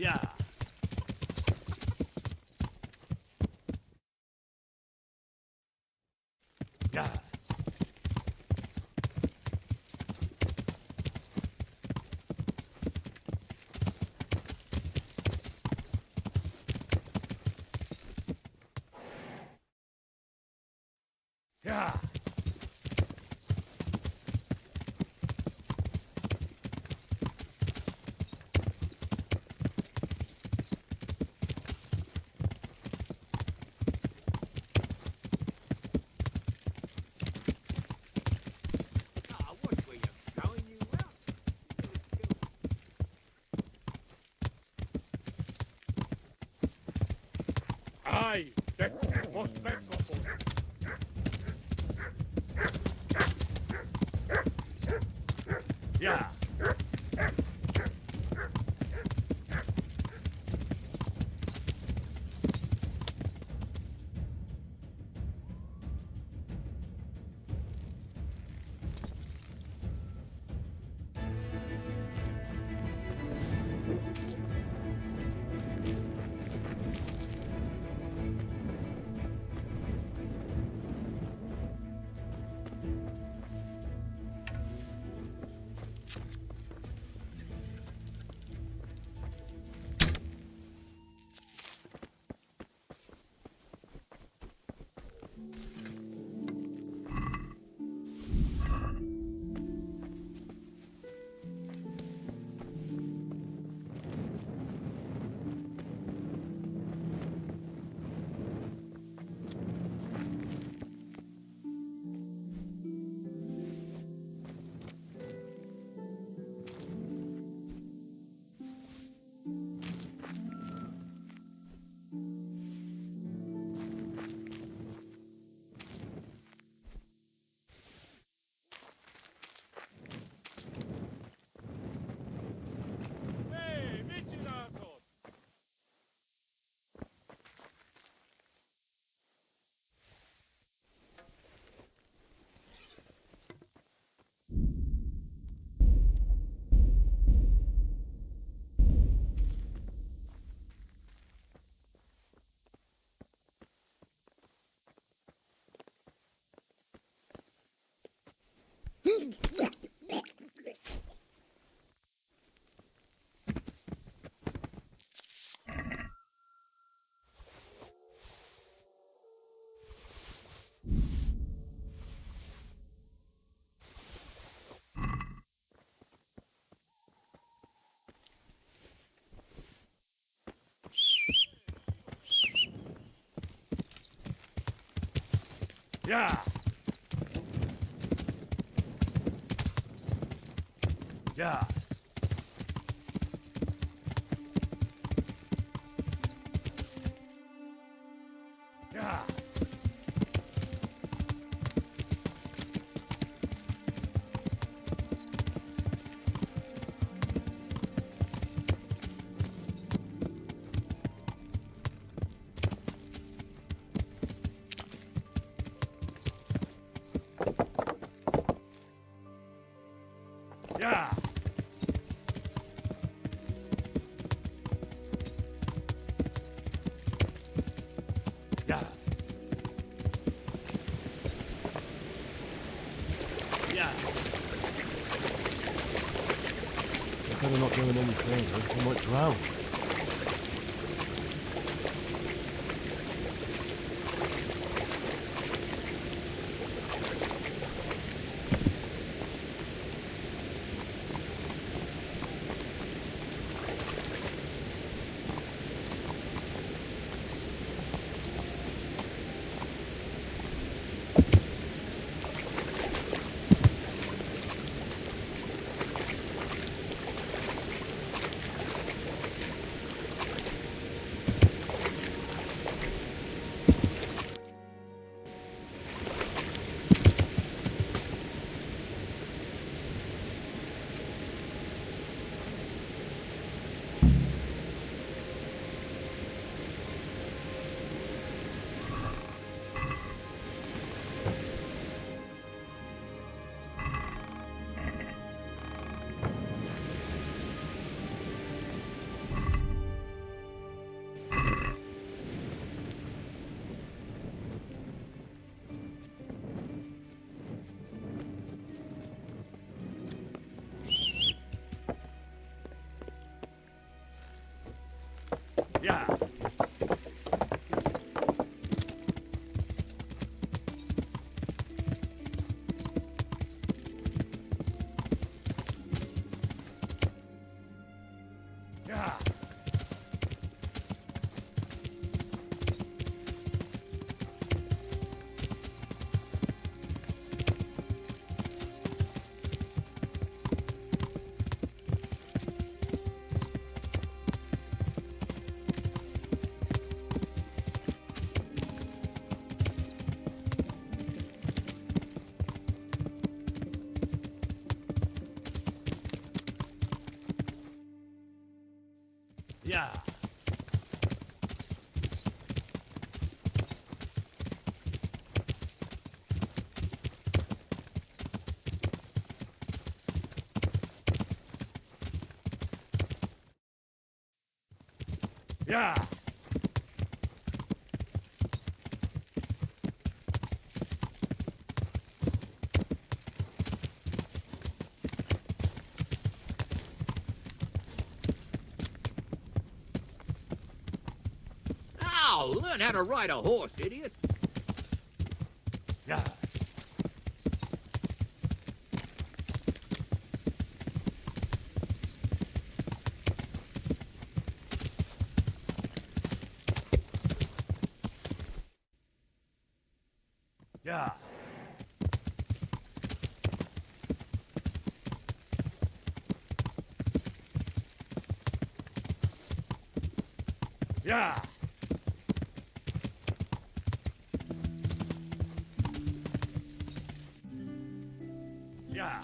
Yeah. Yeah. Yeah. Ah, watch where you're going, you out. Ai, mos vengo por. Yeah. Hey, vigilato! Yeah. Yeah. Yeah. Yeah. Yeah. Yeah. I better not go in any further. I might drown. Yeah. Yeah. Oh, learn how to ride a horse, idiot. Yeah. Yeah. Yeah. Yeah.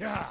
Yeah.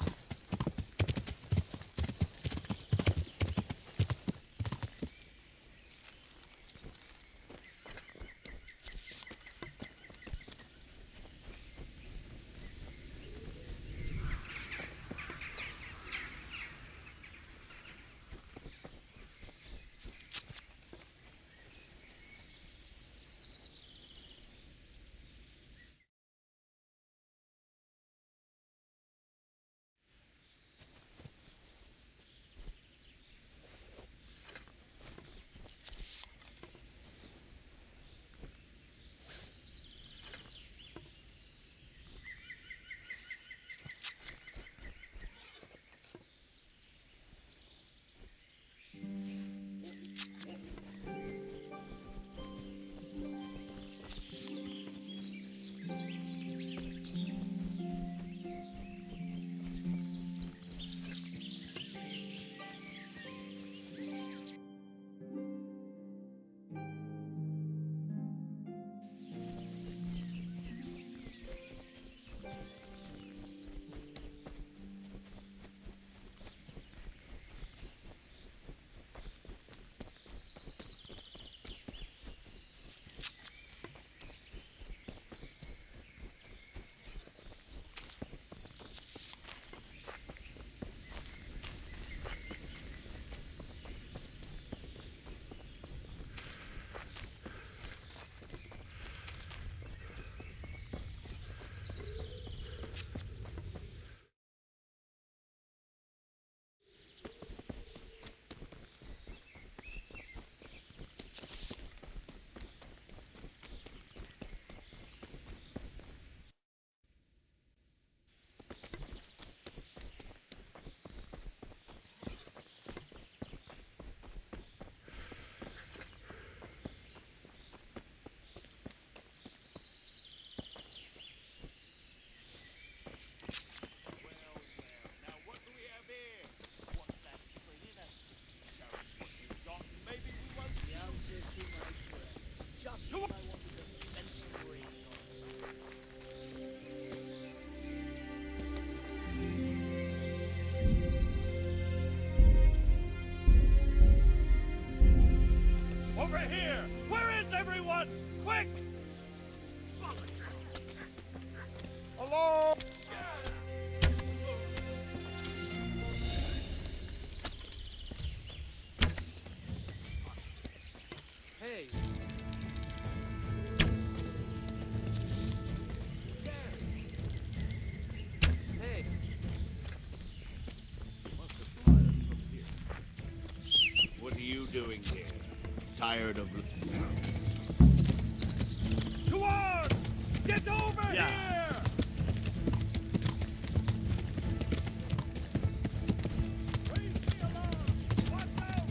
Now what do we have here? What's that bringing us? Show us what you've got, and maybe we won't. The answer to my prayer. Just what I wanted to fence and break on something. Over here! Where is everyone? Quick! Hello? Hey, hey, What are you doing here? Tired of... Towards! Get over Yeah. here! Please be along! Watch out!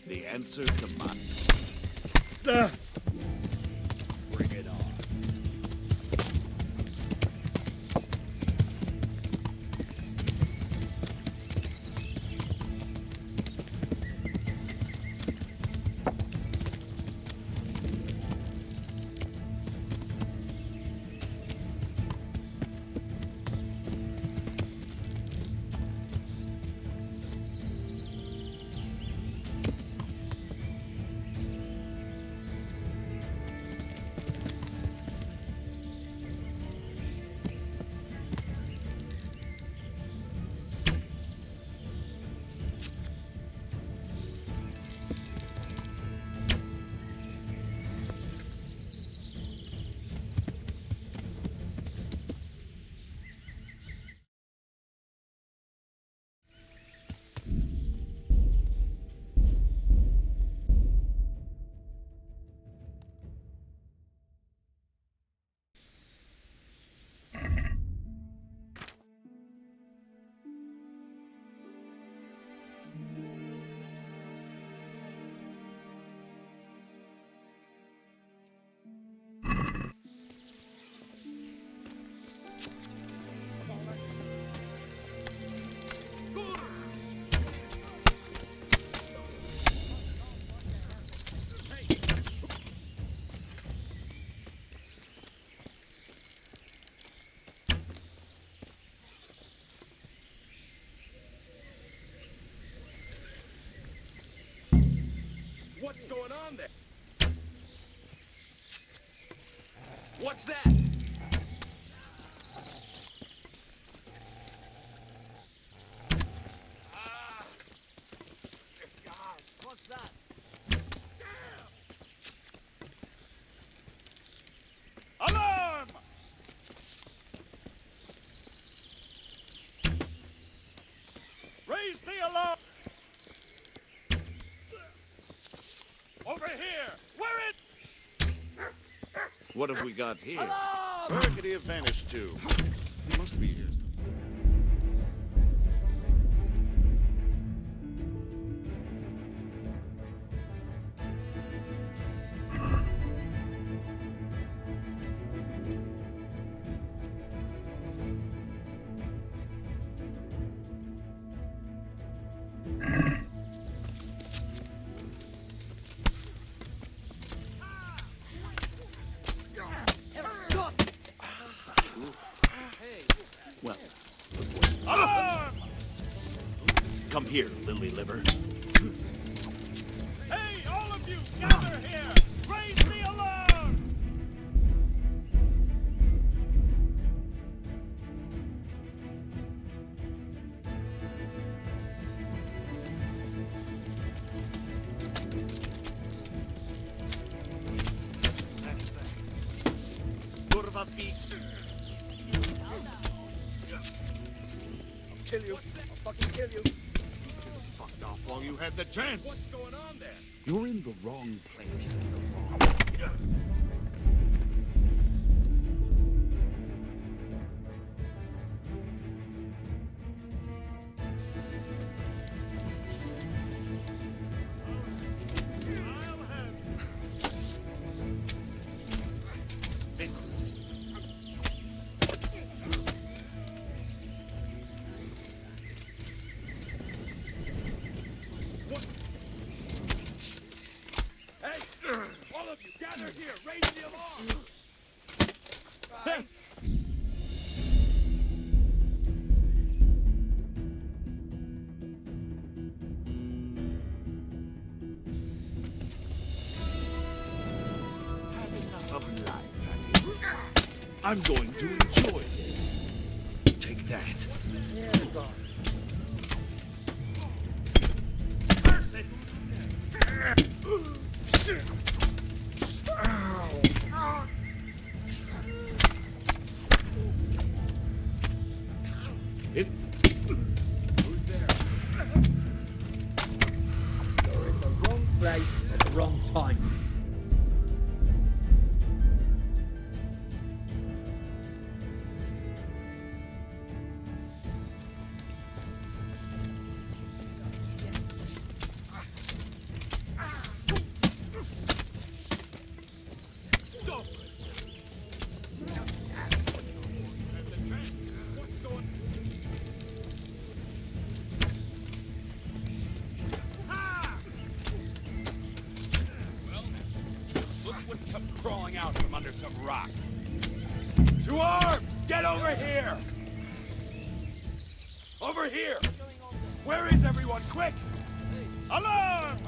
The answer to my... Bring it on. What's going on there? What's that? God, what's that? Alarm! Raise the alarm! Over here! Where it? What have we got here? Alarm! Where could he have vanished to? He must be here. God! Hey, Well, Alarm! come here, lily liver. Hey, all of you, gather here! Raise the alarm! Kurva beaks. kill you. I'll fucking kill you. Fucked off while you had the chance. What's going on there? You're in the wrong place at the wrong. I'll have Hey! All of you, gather here! Raise the alarm! Had enough of life, have you? I'm going to enjoy this. Take that. Yeah, God. It. Who's there? You're in the wrong place at the wrong time. Go. What's going Well, look what's come crawling out from under some rock. To arms! Get over here! Over here! Where is everyone? Quick! Alarm!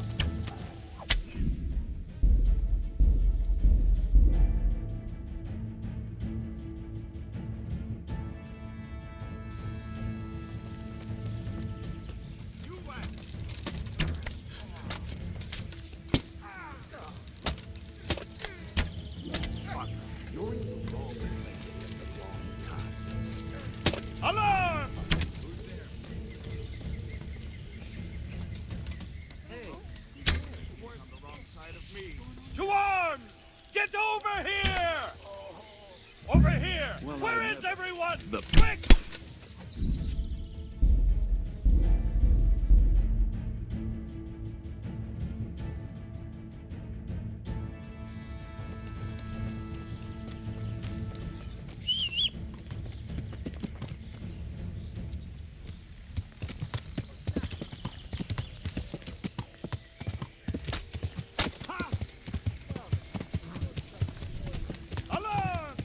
You whack! Fuck. You're in the wrong place at the wrong time. Alarm! Hey. You're on the wrong side of me. To arms! Get over here! Over here! Well, Where I is never- everyone? The- Quick! Alarm!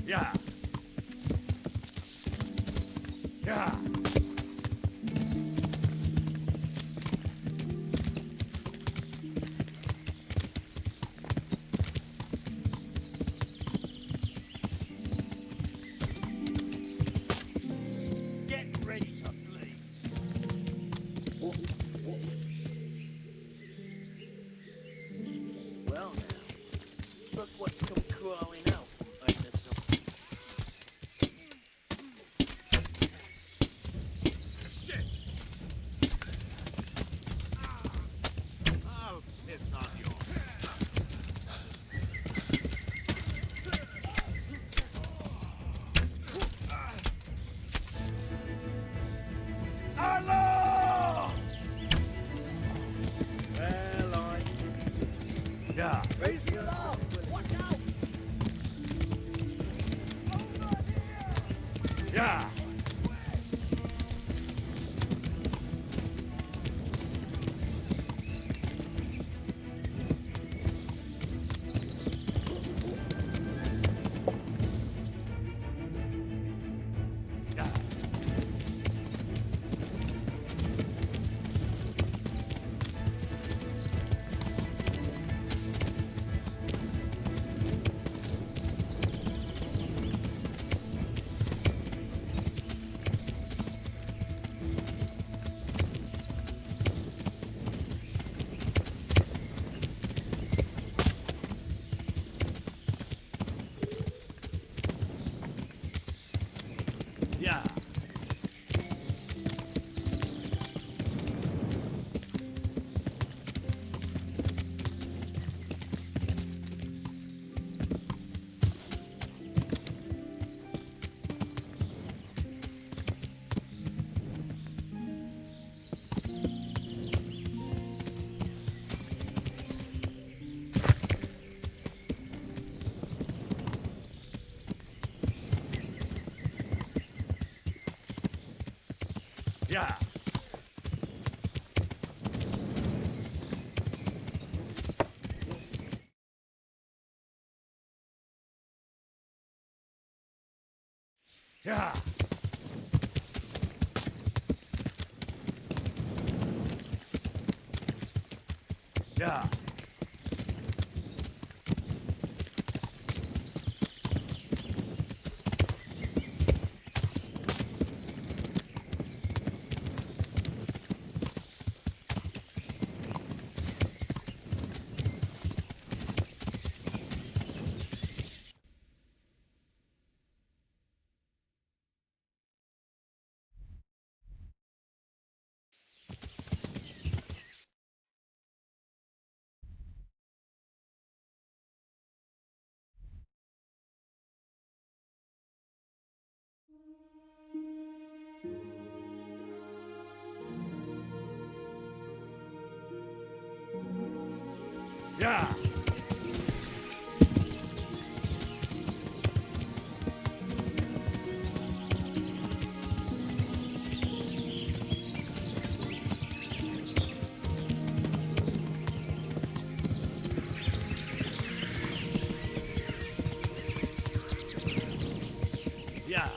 Yeah. Yeah. Get ready to flee. Well now, look what's come crawling out from under some. Shit! I'll piss on you. Allah! Well, I Yeah. raise the alarm. Watch out! Yeah. Yeah. Yeah. Yeah. Yeah. Yeah. Yeah. Yeah.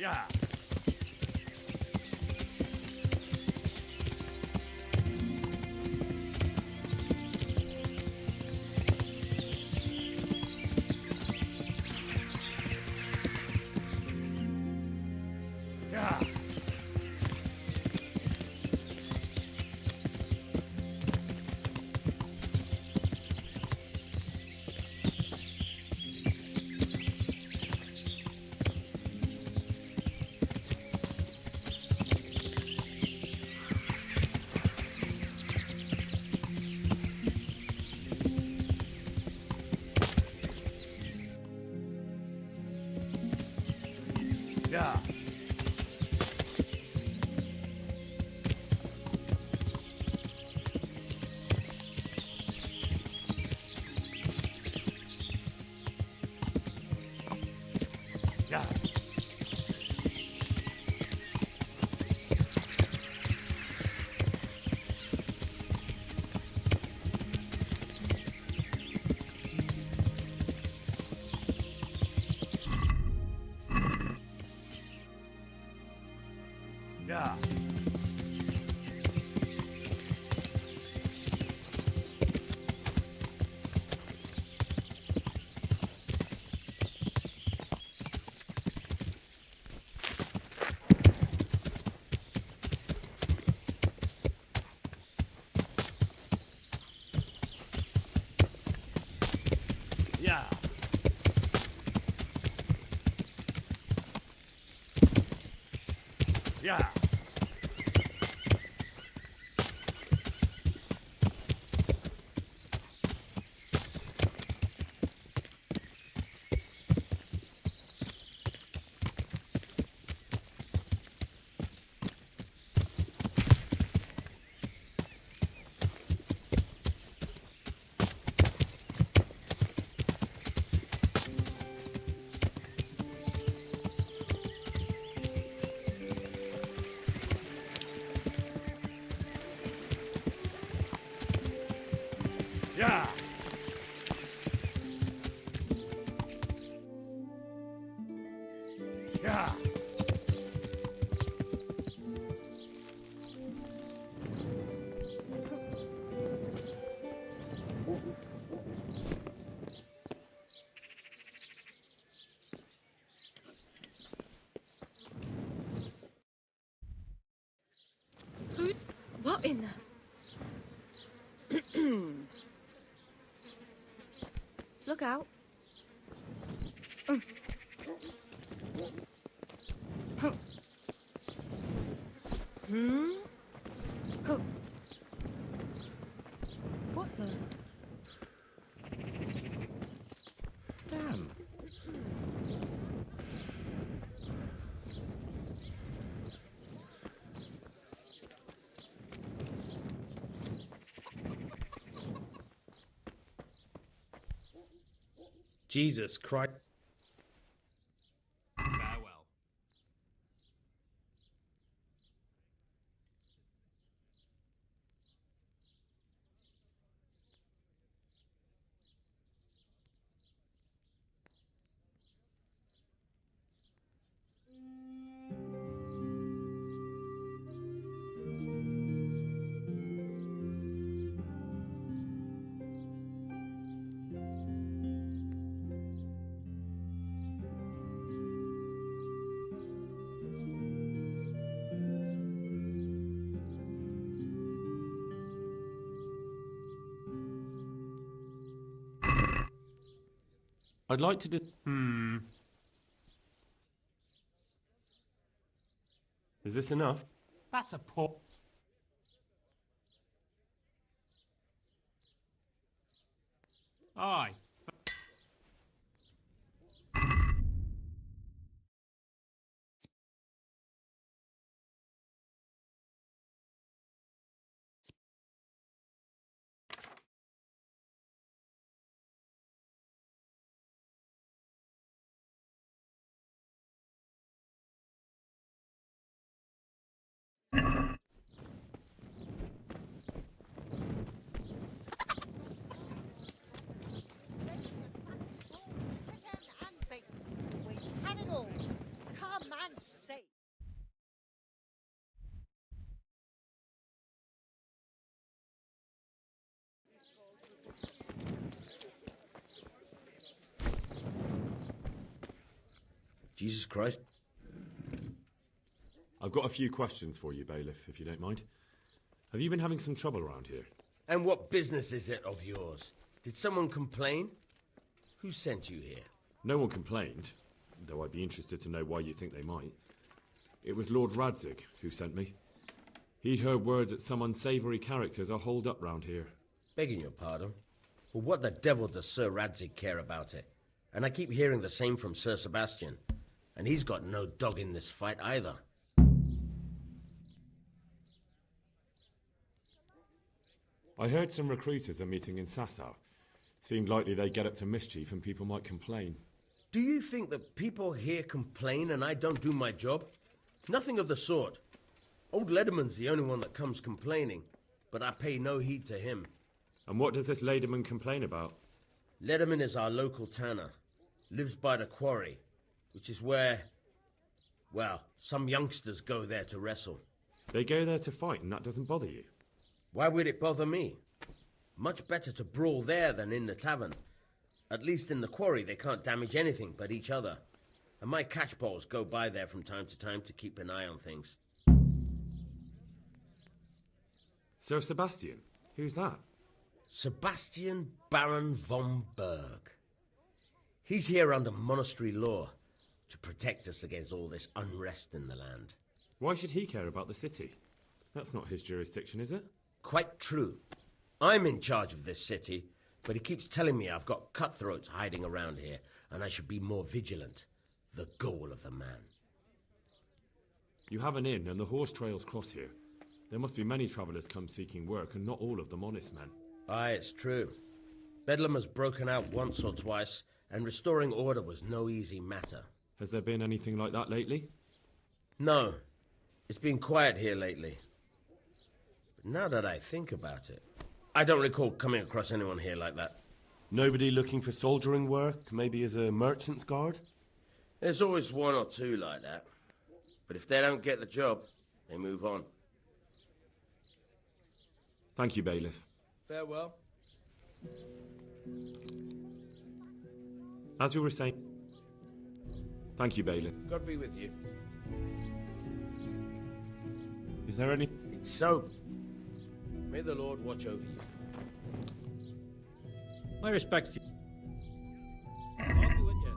Yeah. Yeah. Yeah. Yeah. Yeah. Yeah. Yeah. Yeah. Yeah. What in the... Look out. Hmm? What the... Damn. Jesus Christ. Farewell. I'd like to do... Is this enough? That's a poor. Aye. Jesus Christ. I've got a few questions for you, Bailiff, if you don't mind. Have you been having some trouble around here? And what business is it of yours? Did someone complain? Who sent you here? No one complained, though I'd be interested to know why you think they might. It was Lord Radzig who sent me. He'd heard word that some unsavoury characters are holed up round here. Begging your pardon? Well, what the devil does Sir Radzig care about it? And I keep hearing the same from Sir Sebastian. And he's got no dog in this fight either. I heard some recruiters are meeting in Sasau. Seemed likely they get up to mischief and people might complain. Do you think that people here complain and I don't do my job? Nothing of the sort. Old Lederman's the only one that comes complaining, but I pay no heed to him. And what does this Lederman complain about? Lederman is our local tanner. Lives by the quarry, which is where, well, some youngsters go there to wrestle. They go there to fight and that doesn't bother you? Why would it bother me? Much better to brawl there than in the tavern. At least in the quarry they can't damage anything but each other. And my catchpoles go by there from time to time to keep an eye on things. Sir Sebastian? Who's that? Sebastian Baron von Berg. He's here under monastery law to protect us against all this unrest in the land. Why should he care about the city? That's not his jurisdiction, is it? Quite true. I'm in charge of this city, but he keeps telling me I've got cutthroats hiding around here, and I should be more vigilant. The goal of the man. You have an inn, and the horse trails cross here. There must be many travellers come seeking work, and not all of them honest men. Aye, it's true. Bedlam has broken out once or twice, and restoring order was no easy matter. Has there been anything like that lately? No. It's been quiet here lately. But now that I think about it, I don't recall coming across anyone here like that. Nobody looking for soldiering work, maybe as a merchant's guard? There's always one or two like that. But if they don't get the job, they move on. Thank you, Bailiff. Farewell. As we were saying... Thank you, Bailiff. God be with you. Is there any... It's so. May the Lord watch over you. My respects to you. I'll be with you.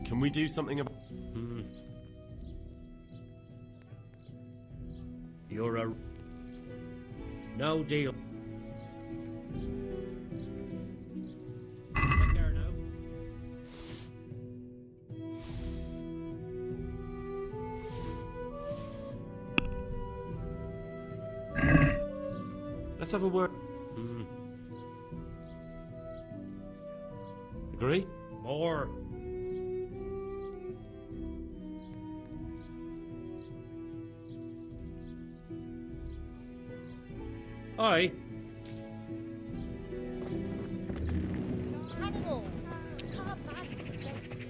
Can we do something about... You're a... No deal. Take care now. Let's have a word. Agree? More. Aye. Hannibal! Come and save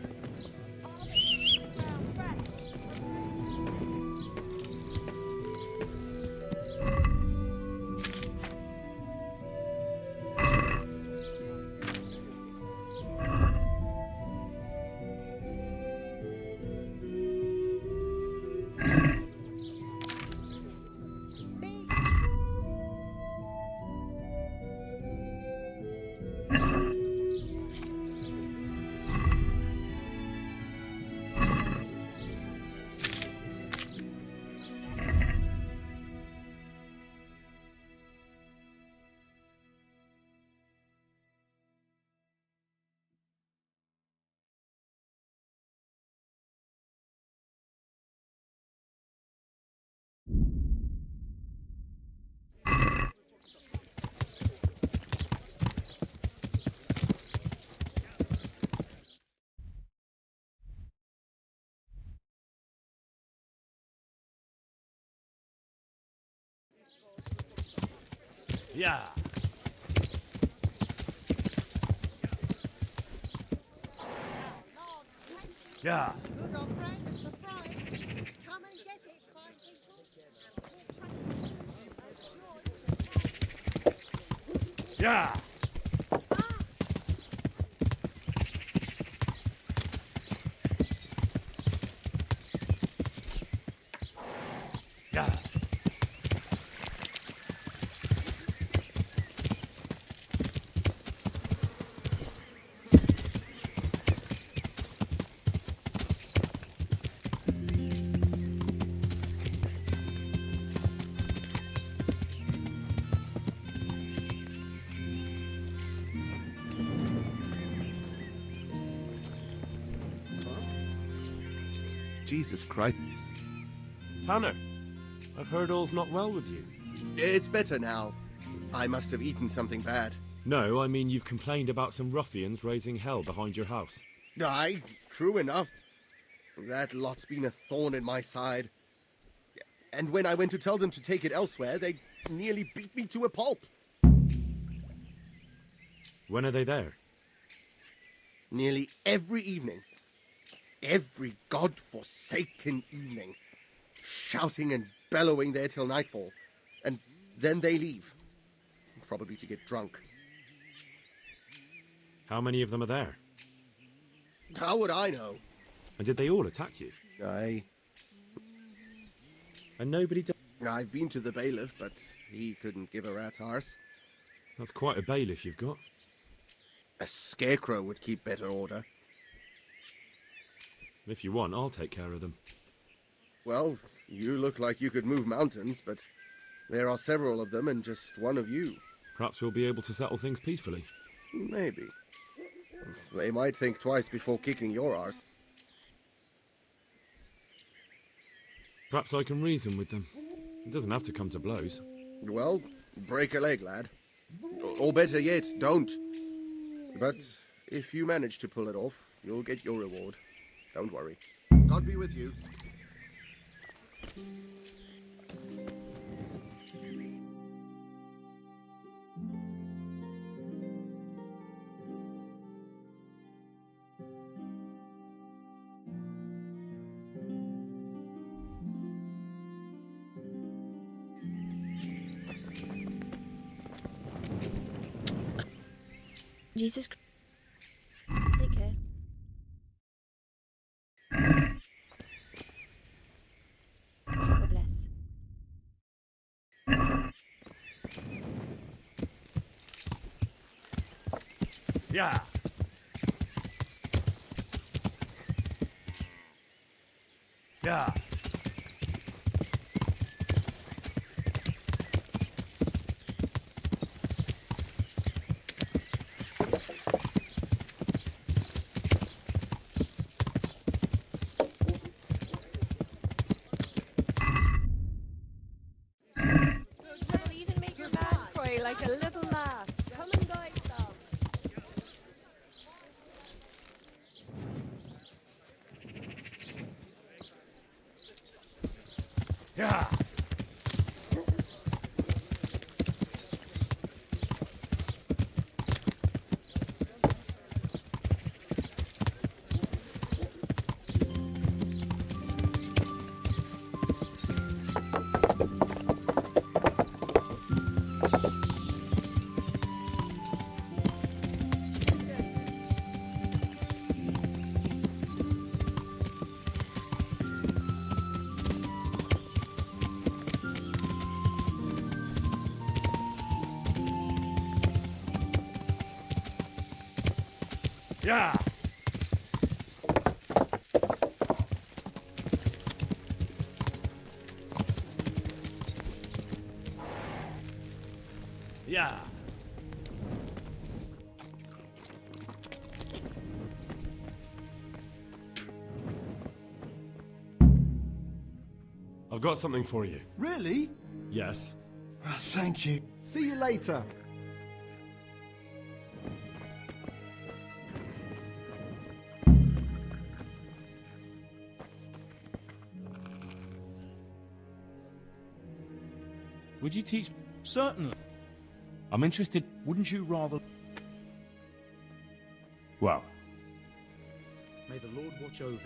Yeah. Yeah. Good on bread and for frying. Come and get it, fine people. And a Yeah. Yeah. Jesus Christ. Tanner, I've heard all's not well with you. It's better now. I must have eaten something bad. No, I mean you've complained about some ruffians raising hell behind your house. Aye, true enough. That lot's been a thorn in my side. And when I went to tell them to take it elsewhere, they nearly beat me to a pulp. When are they there? Nearly every evening. Every god-forsaken evening. Shouting and bellowing there till nightfall. And then they leave. Probably to get drunk. How many of them are there? How would I know? And did they all attack you? Aye. And nobody I've been to the bailiff, but he couldn't give a rat's arse. That's quite a bailiff you've got. A scarecrow would keep better order. If you want, I'll take care of them. Well, you look like you could move mountains, but there are several of them and just one of you. Perhaps we'll be able to settle things peacefully. Maybe. They might think twice before kicking your arse. Perhaps I can reason with them. It doesn't have to come to blows. Well, break a leg, lad. Or better yet, don't. But if you manage to pull it off, you'll get your reward. Don't worry. God be with you. Jesus Christ. Take care. God bless. Yeah. Yeah. That'll even make your man cry like a little laugh. Come and guide them. Yeah. Yeah. Yeah. I've got something for you. Really? Yes. Thank you. See you later. Would you teach? Certainly. I'm interested. Wouldn't you rather? Well, May the Lord watch over you.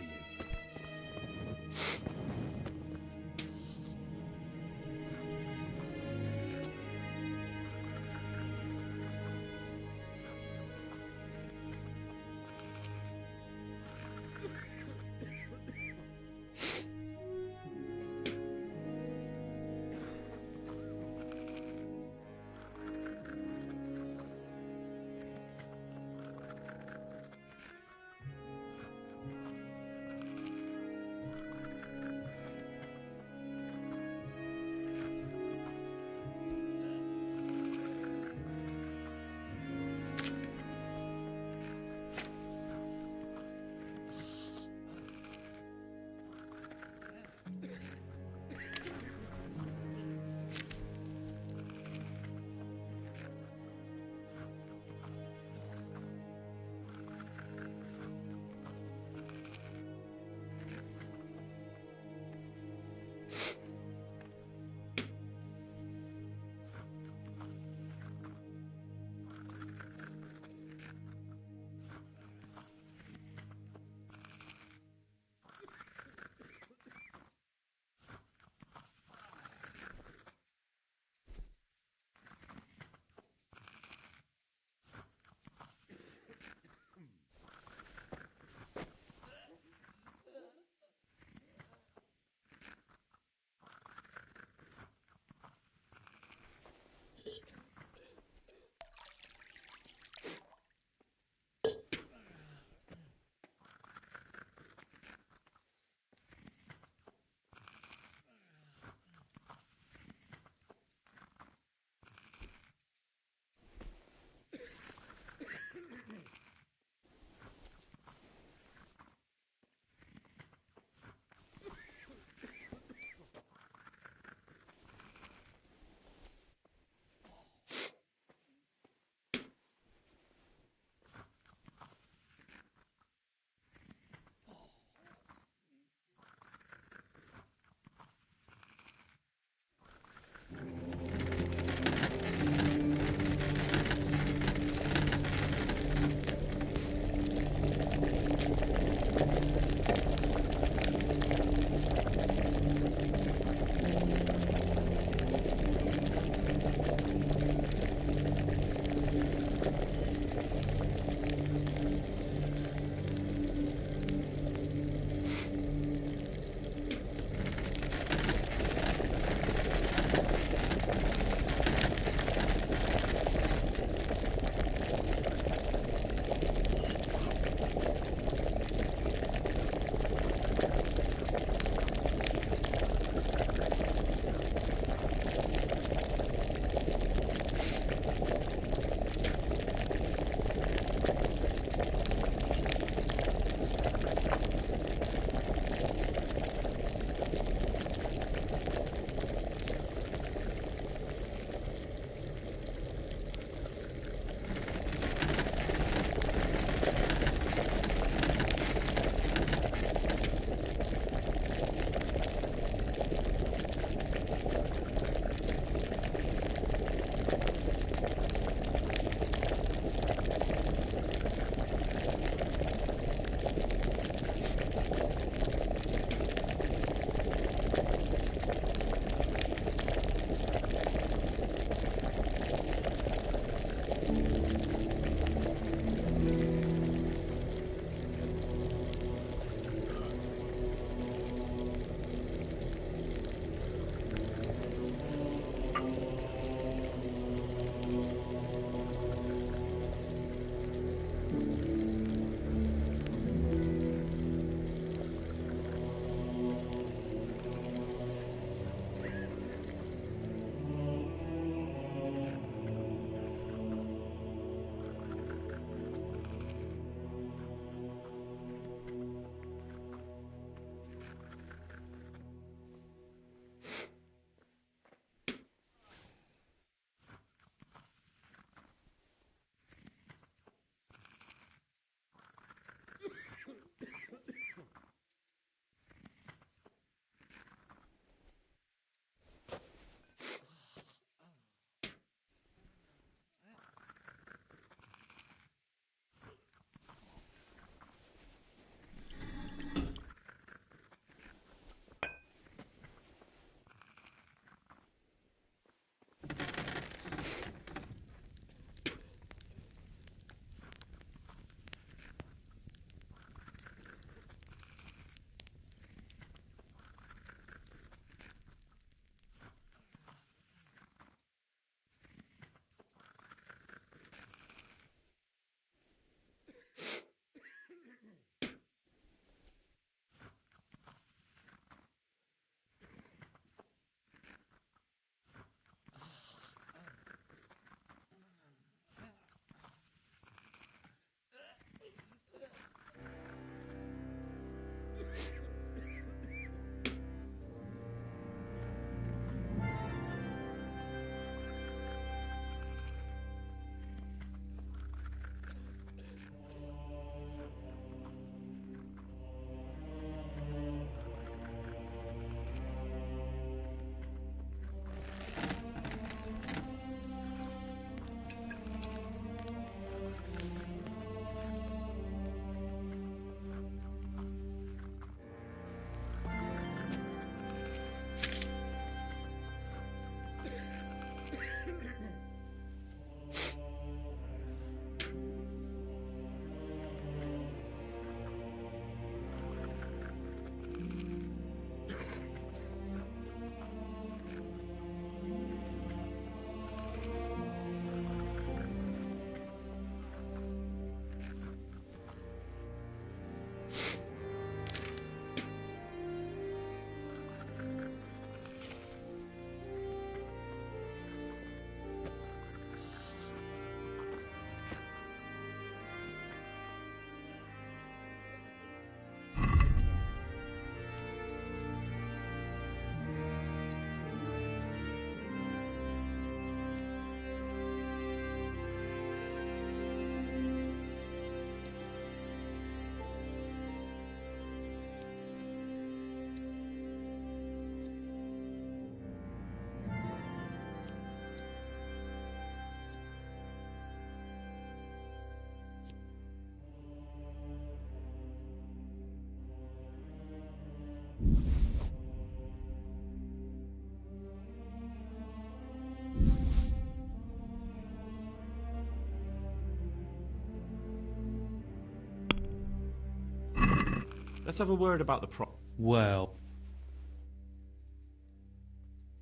Let's have a word about the Well,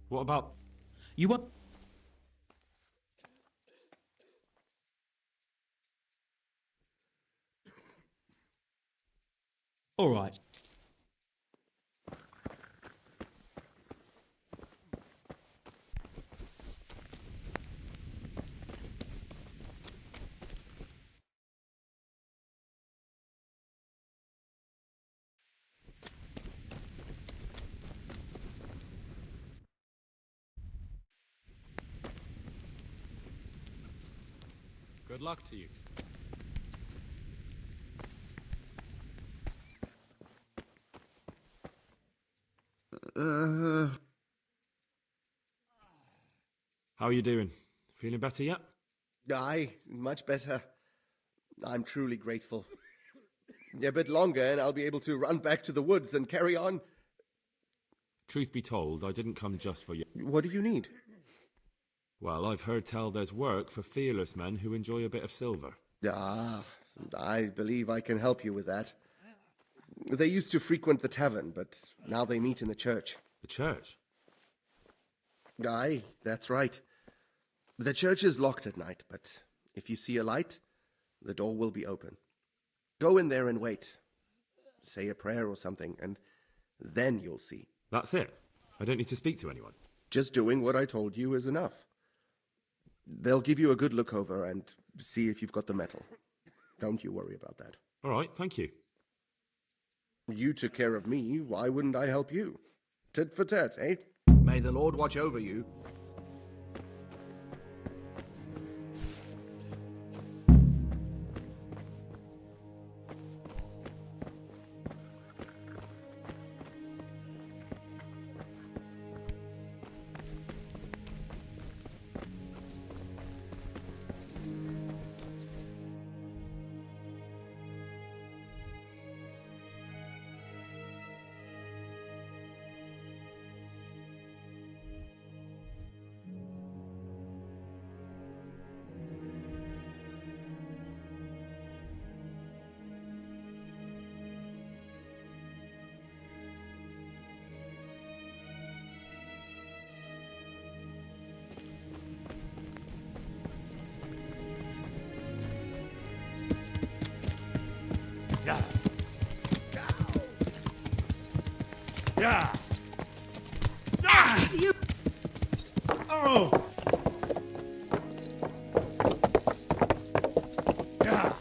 What about... you want... All right. Good luck to you. How are you doing? Feeling better yet? Aye, much better. I'm truly grateful. A bit longer and I'll be able to run back to the woods and carry on. Truth be told, I didn't come just for you. What do you need? Well, I've heard tell there's work for fearless men who enjoy a bit of silver. Ah, I believe I can help you with that. They used to frequent the tavern, but now they meet in the church. The church? Aye, that's right. The church is locked at night, but if you see a light, the door will be open. Go in there and wait. Say a prayer or something, and then you'll see. That's it? I don't need to speak to anyone? Just doing what I told you is enough. They'll give you a good look over and see if you've got the metal. Don't you worry about that. All right, thank you. You took care of me, why wouldn't I help you? Tit for tat, eh? May the Lord watch over you. Yeah. Yeah. Ah! You... Oh! Yeah.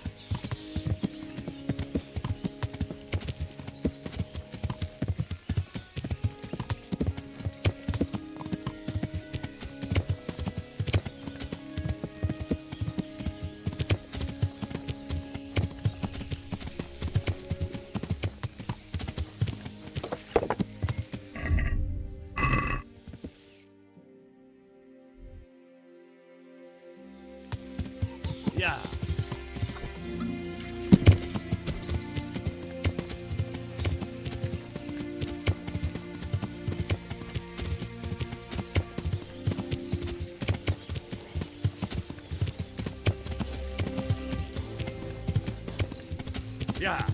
Yeah. Yeah.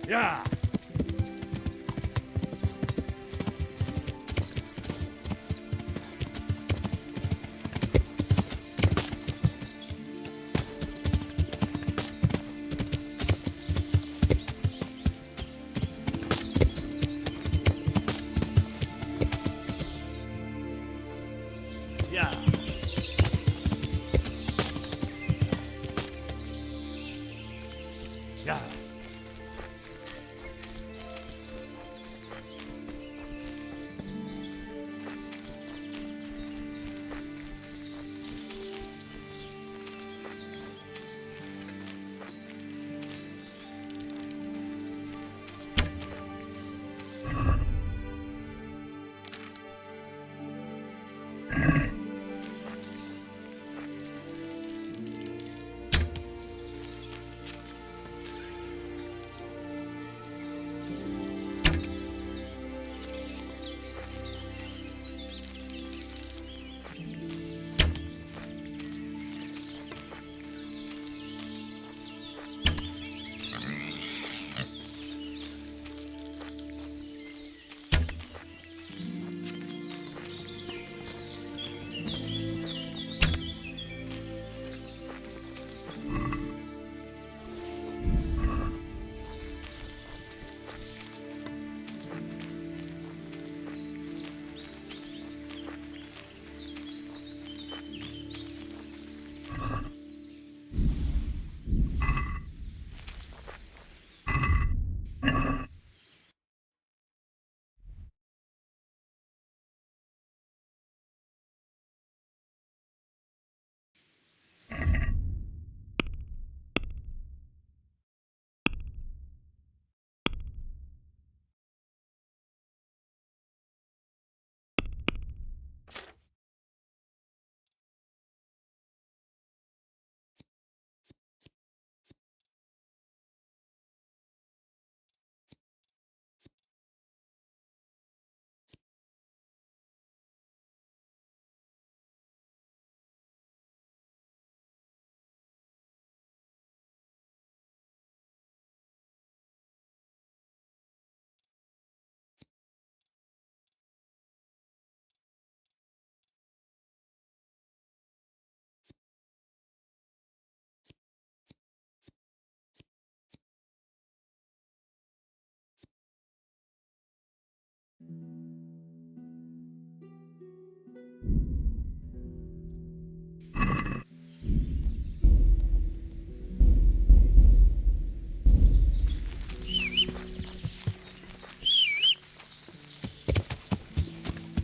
Yeah. Yeah. Yeah. Yeah. Yeah.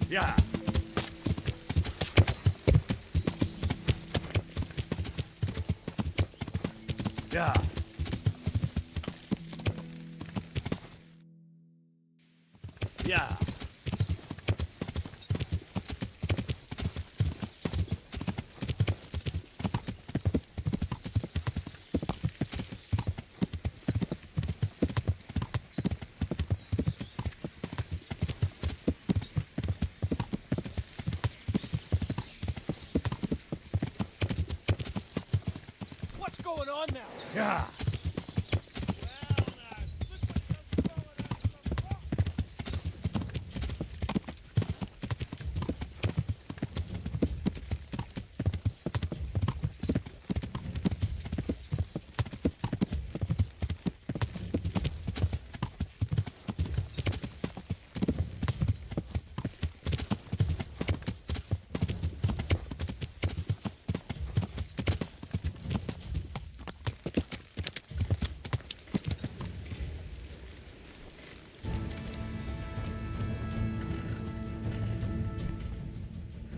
Yeah. Yeah. Yeah. What's going on now? Yeah.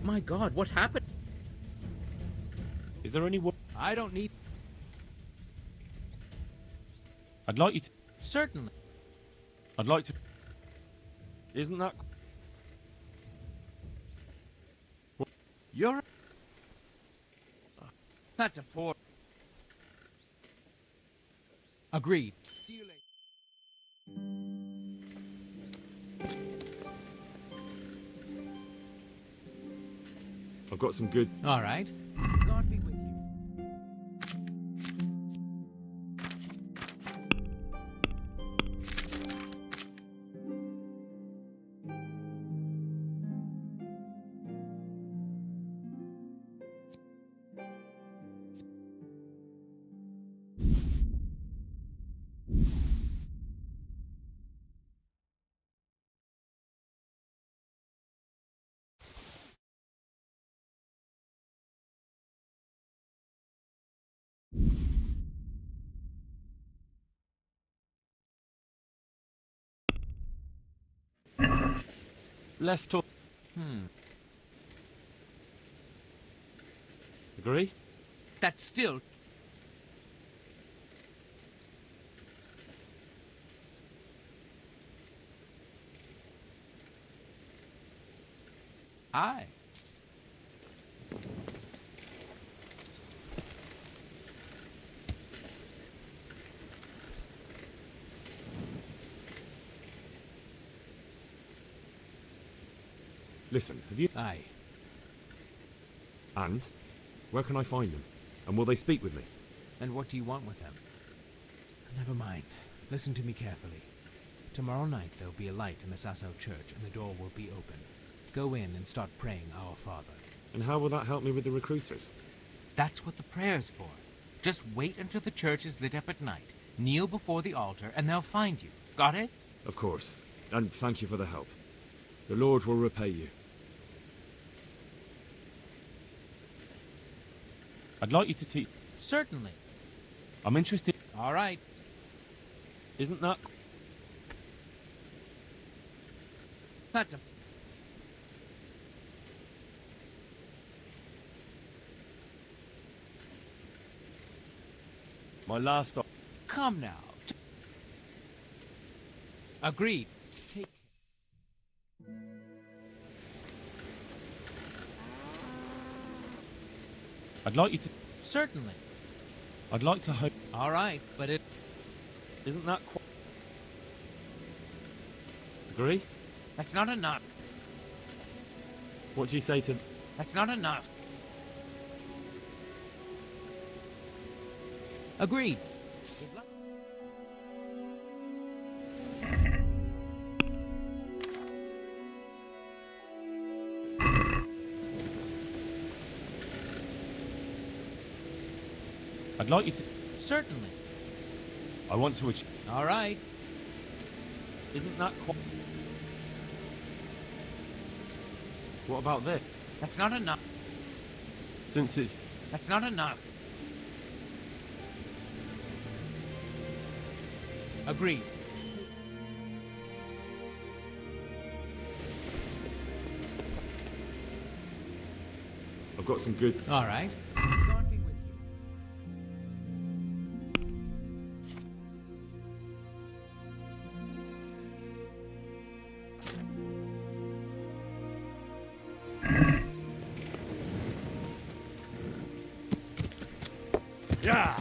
My God, what happened? Is there any wo- I don't need... I'd like you to... Certainly. I'd like to... Isn't that... You're... That's a poor... Agreed. See you later. I've got some good... All right. God be with you. Let's talk... Agree? That's still... Aye. Listen, have you... Aye. And? Where can I find them? And will they speak with me? And what do you want with them? Never mind. Listen to me carefully. Tomorrow night there'll be a light in the Sasso church and the door will be open. Go in and start praying Our Father. And how will that help me with the recruiters? That's what the prayer's for. Just wait until the church is lit up at night. Kneel before the altar and they'll find you. Got it? Of course. And thank you for the help. The Lord will repay you. I'd like you to teach... Certainly. I'm interested... All right. Isn't that... That's a... My last... Come now. Agreed. Take... I'd like you to... Certainly. I'd like to hope... All right, but it... Isn't that quite... Agree? That's not enough. What do you say to... That's not enough. Agreed. I'd like you to... Certainly. I want to achieve... All right. Isn't that quite... What about this? That's not enough. Since it's... That's not enough. Agreed. I've got some good... All right. God be with you. Yeah!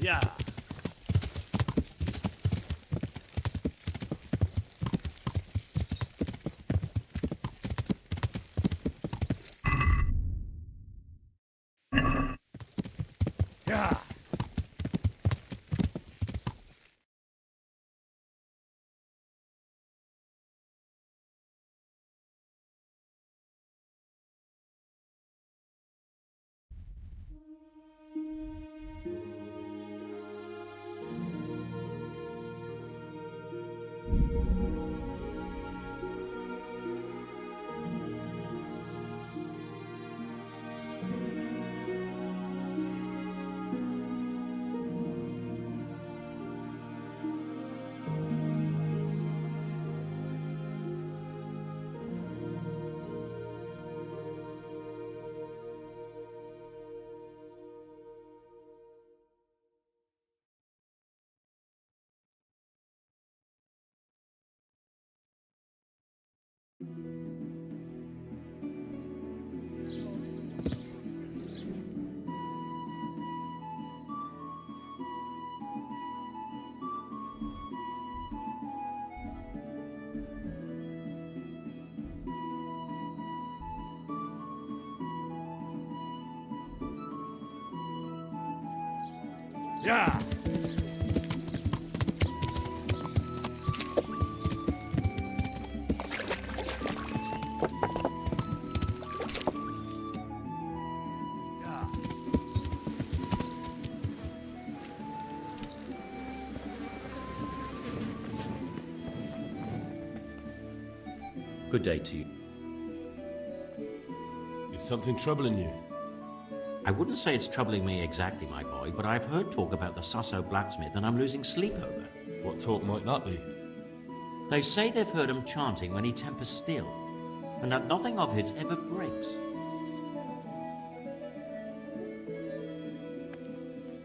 Yeah! Yeah! Yeah! Yeah! Good day to you. Is something troubling you? I wouldn't say it's troubling me exactly, my boy, but I've heard talk about the Sasso blacksmith and I'm losing sleep over. What talk might that be? They say they've heard him chanting when he tempers steel, and that nothing of his ever breaks.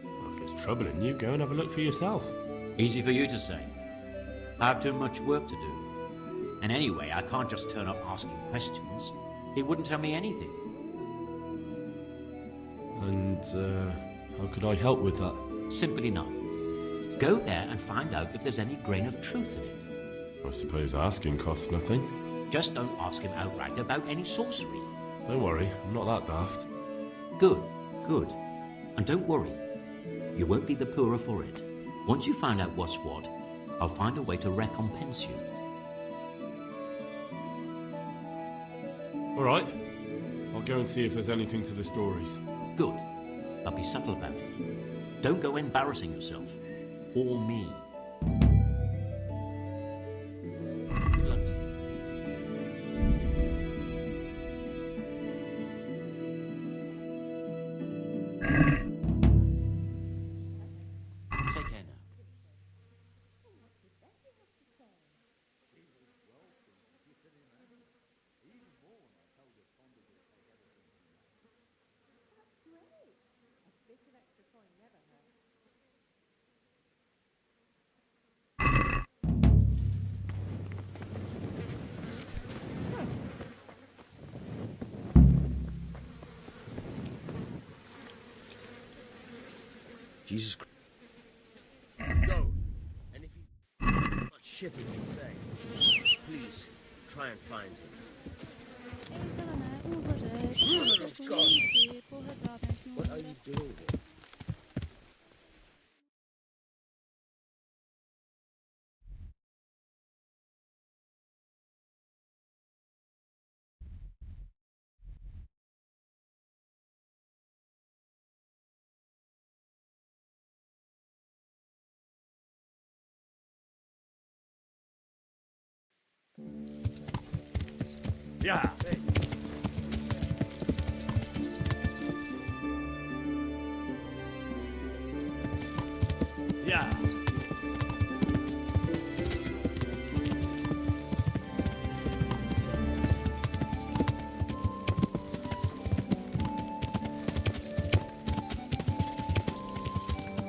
Well, if it's troubling you, go and have a look for yourself. Easy for you to say. I have too much work to do. And anyway, I can't just turn up asking questions. He wouldn't tell me anything. And, how could I help with that? Simple enough. Go there and find out if there's any grain of truth in it. I suppose asking costs nothing. Just don't ask him outright about any sorcery. Don't worry, I'm not that daft. Good, good. And don't worry. You won't be the poorer for it. Once you find out what's what, I'll find a way to recompense you. All right. I'll go and see if there's anything to the stories. Good. But be subtle about it. Don't go embarrassing yourself. Or me. Good luck to you. Take care now. Jesus Christ. Go. And if he much shit he can say, please try and find him. Woman of God. What are you doing? Yeah. Yeah.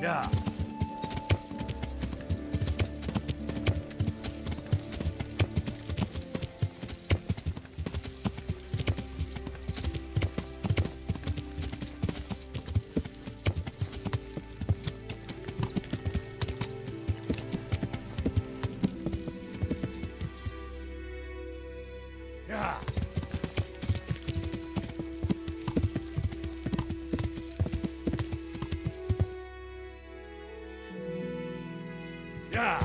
Yeah. Yeah. Yeah.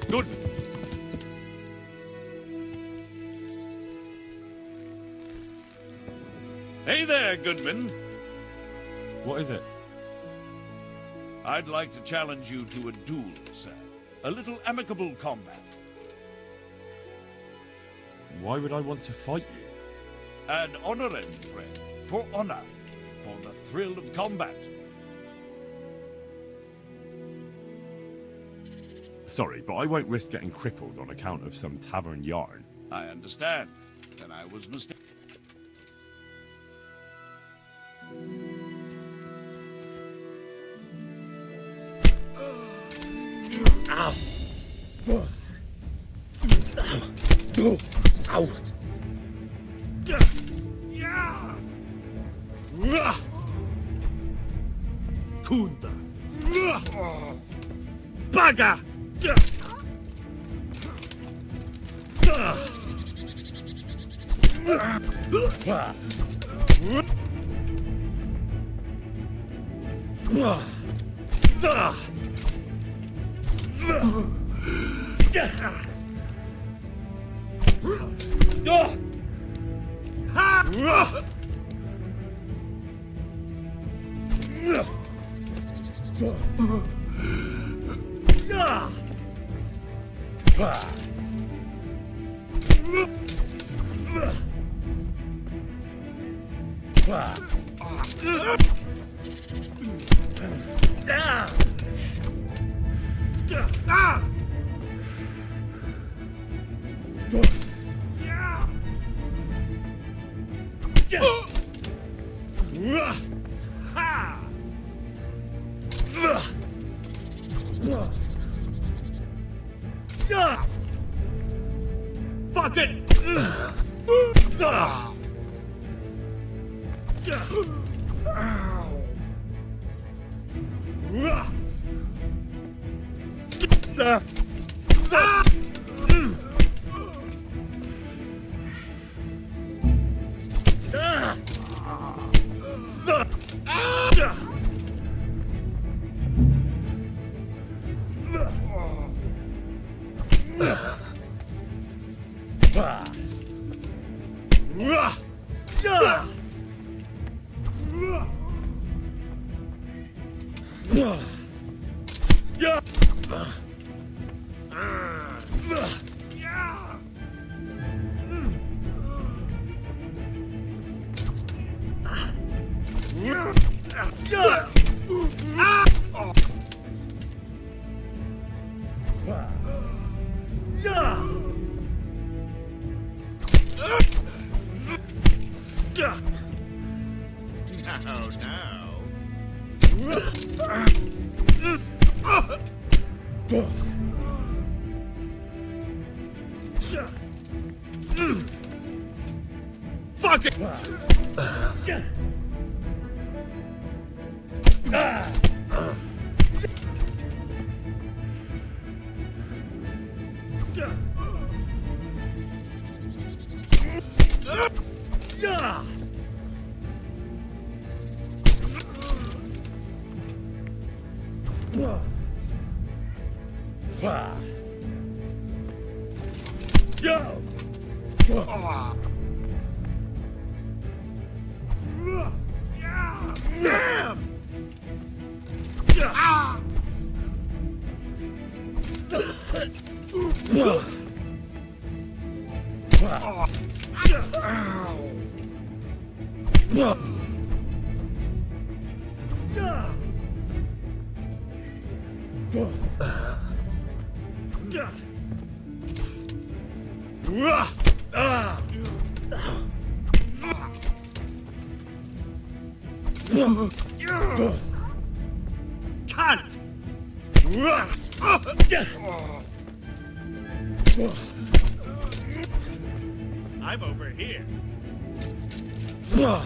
Good. Hey there, Goodman. What is it? I'd like to challenge you to a duel, sir. A little amicable combat. Why would I want to fight you? An honorary friend. For honor. For the thrill of combat. Sorry, but I won't risk getting crippled on account of some tavern yarn. I understand. Then I was mistaken. Ow! Ow! Kunda. Baga. Fuck it! Fuck it! Cunt! I'm over here. Yeah.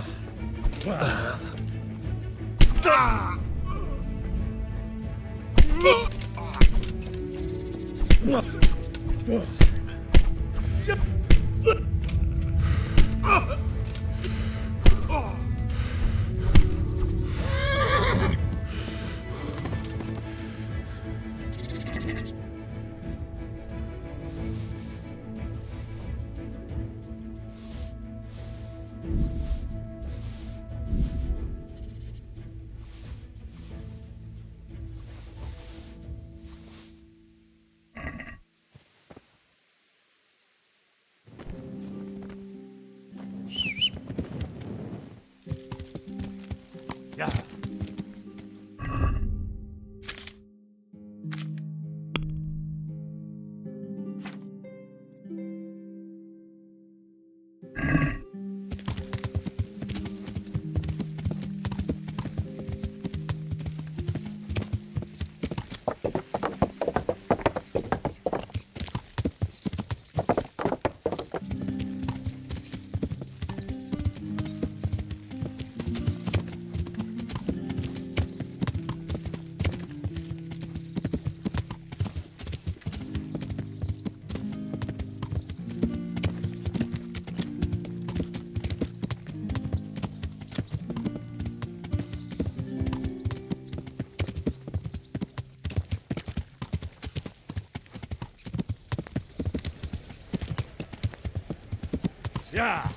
Yeah.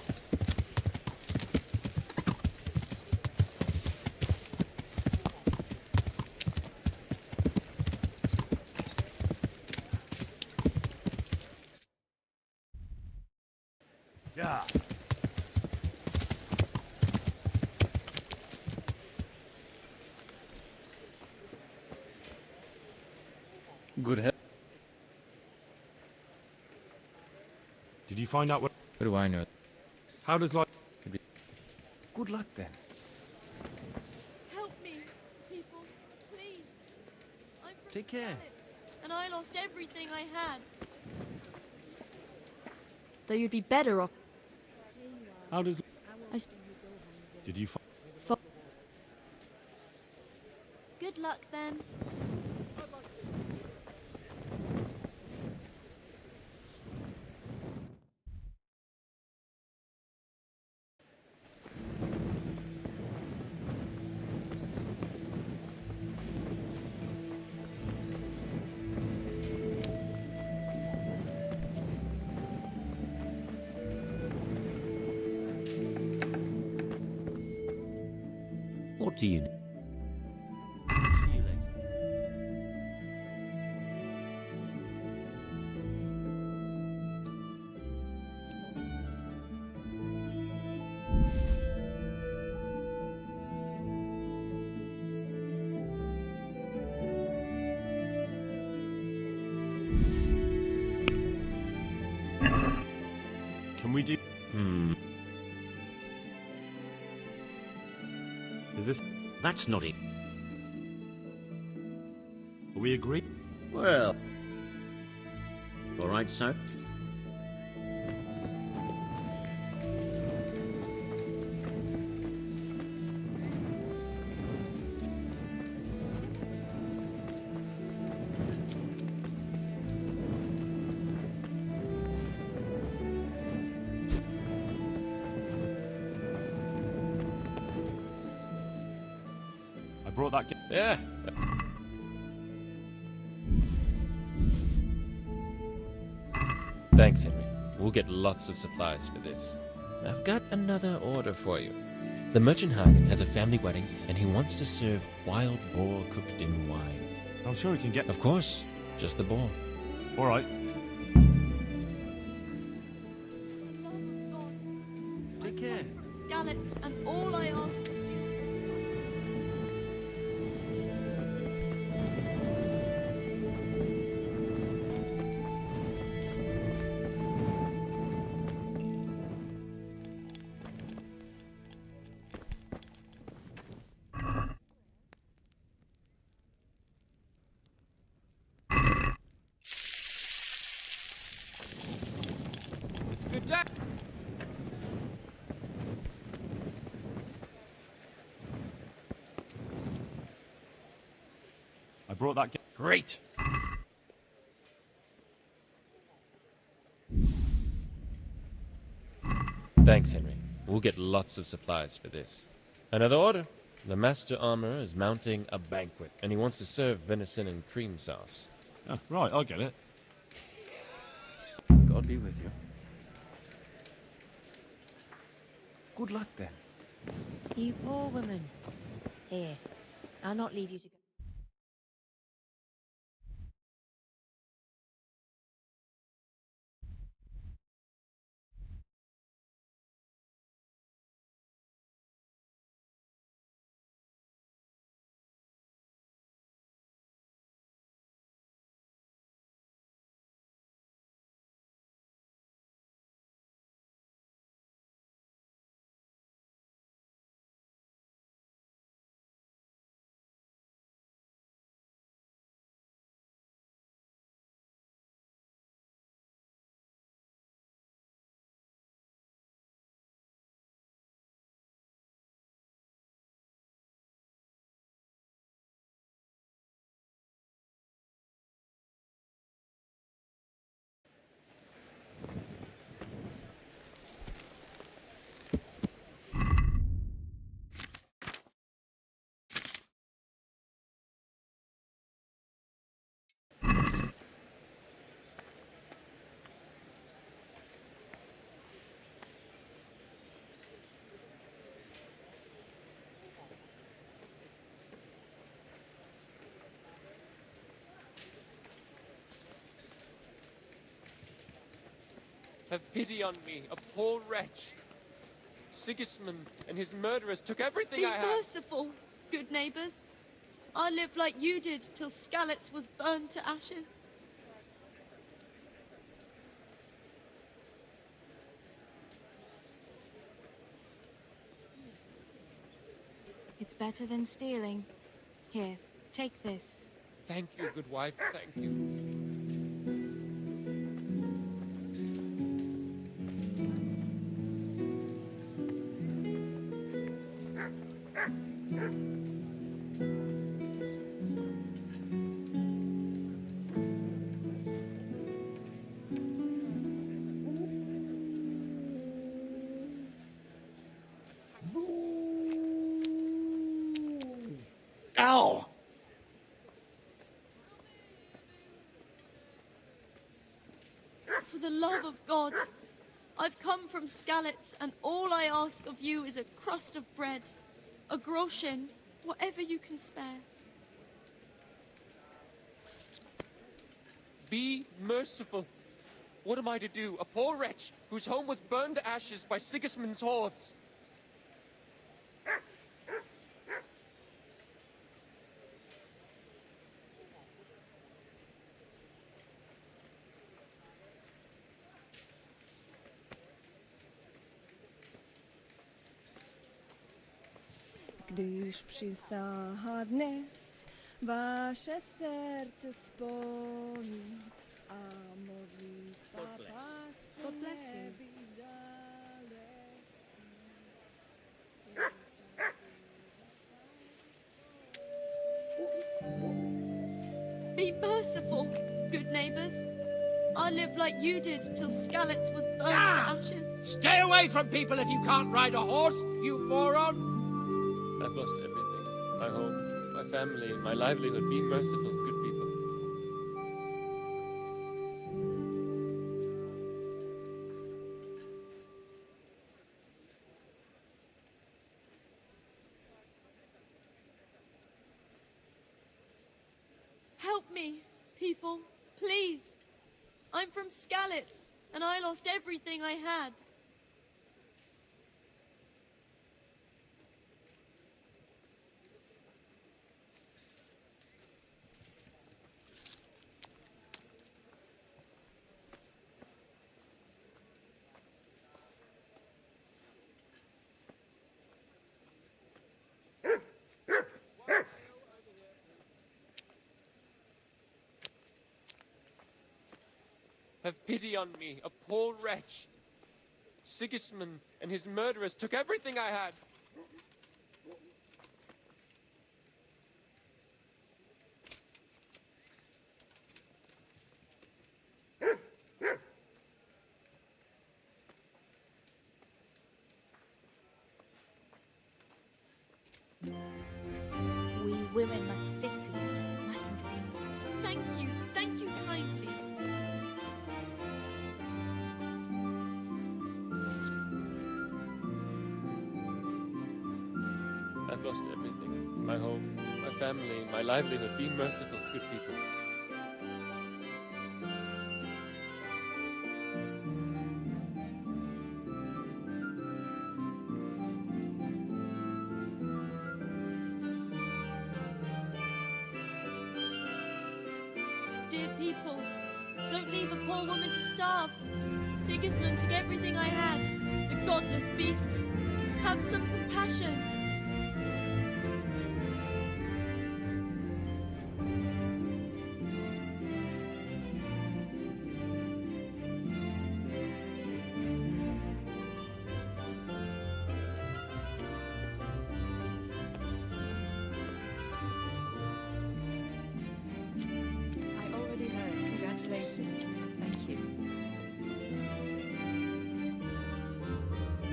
Yeah. Good help. Did you find out what do I know? How does life... Good luck then. Help me, people, please. I'm from Take care. Skalitz, and I lost everything I had. Though you'd be better off. How does... I Did you find... Good luck then. to you. See you later. Can we do... Is this... That's not it. We agree? Well... All right, so? I brought that... Yeah. Thanks, Henry. We'll get lots of supplies for this. I've got another order for you. The merchant Hagen has a family wedding, and he wants to serve wild boar cooked in wine. I'm sure we can get... Of course. Just the boar. All right. Take care. Skallets, and all I ask of you Good day. I brought that... Great. Thanks, Henry. We'll get lots of supplies for this. Another order. The master armorer is mounting a banquet, and he wants to serve venison and cream sauce. Oh, right, I get it. God be with you. Good luck, then. You poor woman. Here, I'll not leave you to go. Have pity on me, a poor wretch. Sigismund and his murderers took everything Be I had. merciful, good neighbours. I lived like you did till Skallets was burned to ashes. It's better than stealing. Here, take this. Thank you, good wife, thank you. Ow! For the love of God, I've come from Skallets, and all I ask of you is a crust of bread, a groschen, Whatever you can spare. Be merciful. What am I to do? A poor wretch whose home was burned to ashes by Sigismund's hordes. Gdyż przysadne wasze serce sponi, a modlitwa God bless you. Be merciful, good neighbors. I lived like you did till Skalitz was burned to ashes. Stay away from people if you can't ride a horse, you moron! I've lost everything. My home, my family, my livelihood. Be merciful, good people. Help me, people, please. I'm from Skalitz, and I lost everything I had. Have pity on me, a poor wretch. Sigismund and his murderers took everything I had. We women must stick together, mustn't we? Thank you kindly. I've lost everything. My home, my family, my livelihood. Be merciful, good people. Dear people, don't leave a poor woman to starve. Sigismund took everything I had, the godless beast. Have some compassion. I already heard. Congratulations. Thank you.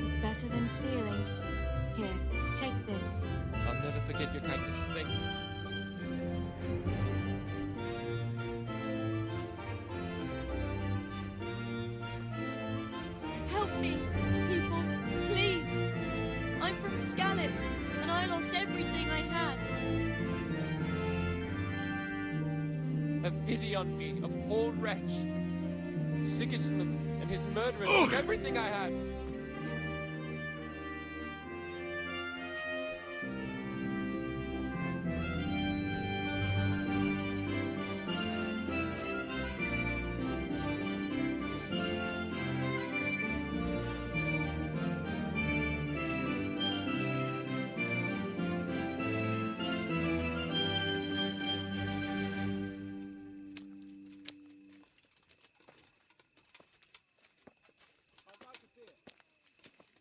It's better than stealing. Here, take this. I'll never forget your kindness. Thank you. Help me, people, please. I'm from Skalitz, and I lost everything I had. Have pity on me, a poor wretch. Sigismund and his murderers took everything I had.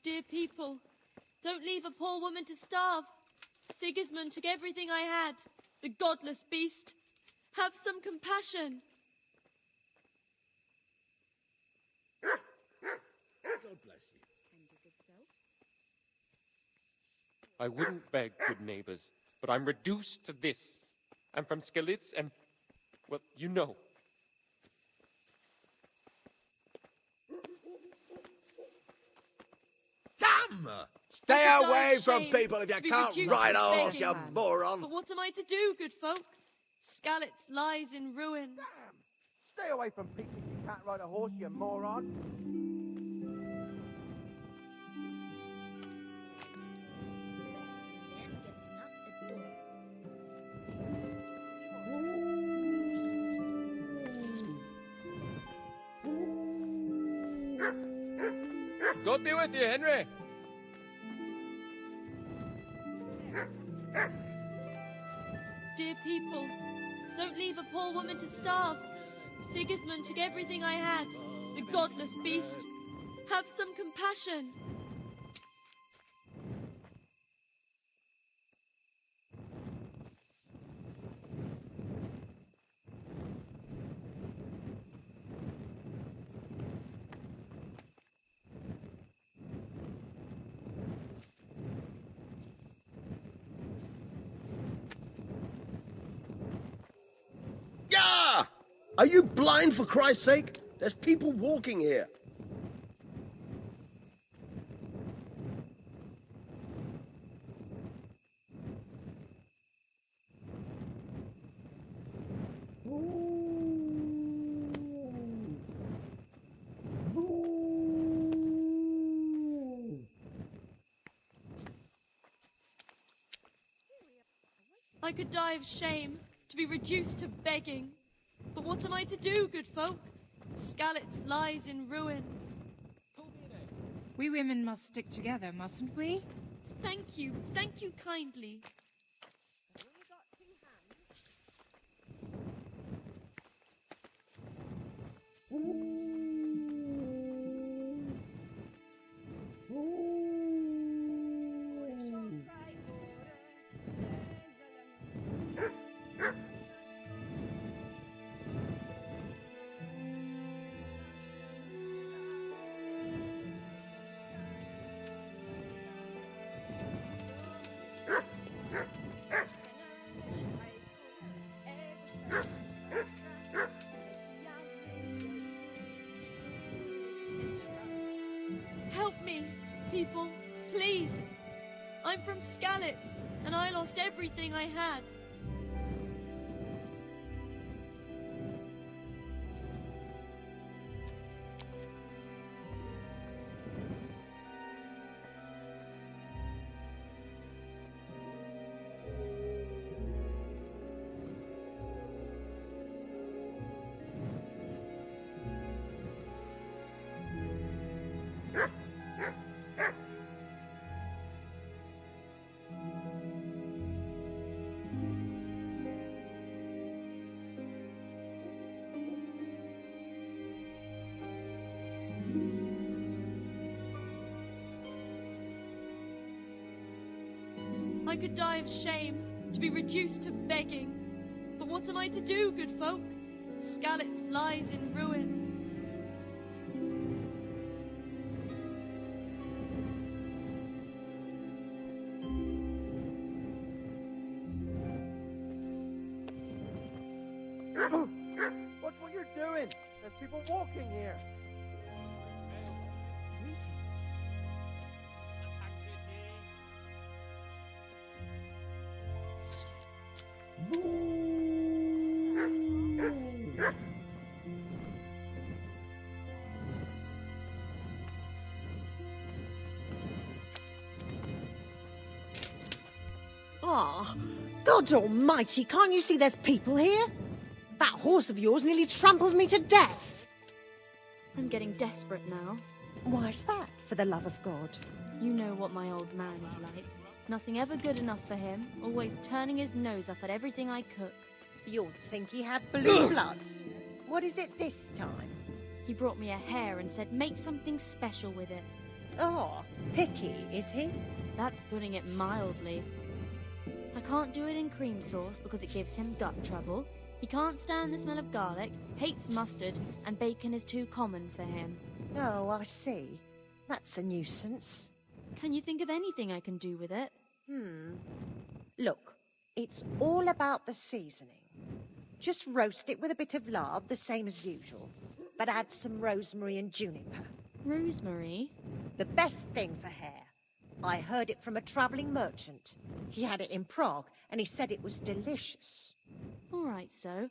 Dear people, don't leave a poor woman to starve. Sigismund took everything I had, the godless beast. Have some compassion. God bless you. I wouldn't beg, good neighbors, but I'm reduced to this. I'm from Skalitz and, well, you know. Damn! Stay I could die away of from shame people if to you be can't reduced ride to a horse, begging. you moron. But what am I to do, good folk? Skalitz lies in ruins. Stay away from people if you can't ride a horse, you moron. God be with you, Henry. Dear people, don't leave a poor woman to starve. Sigismund took everything I had. The godless beast. Have some compassion. Gah! Are you blind, for Christ's sake? There's people walking here. I could die of shame, to be reduced to begging. But what am I to do, good folk? Skalitz lies in ruins. We women must stick together, mustn't we? Thank you kindly. Help me, people, please. I'm from Skalitz, and I lost everything I had. I could die of shame, to be reduced to begging. But what am I to do, good folk? Skalitz lies in ruins. Watch what you're doing. There's people walking here. Ah, God almighty, can't you see there's people here? That horse of yours nearly trampled me to death. I'm getting desperate now. Why's that, for the love of God? You know what my old man is like. Nothing ever good enough for him, always turning his nose up at everything I cook. You'd think he had blue blood. What is it this time? He brought me a hare and said make something special with it. Oh, picky, is he? That's putting it mildly. I can't do it in cream sauce because it gives him gut trouble. He can't stand the smell of garlic, hates mustard, and bacon is too common for him. Oh, I see. That's a nuisance. Can you think of anything I can do with it? Look, it's all about the seasoning. Just roast it with a bit of lard, the same as usual. But add some rosemary and juniper. Rosemary? The best thing for hair. I heard it from a travelling merchant. He had it in Prague, and he said it was delicious. All right, so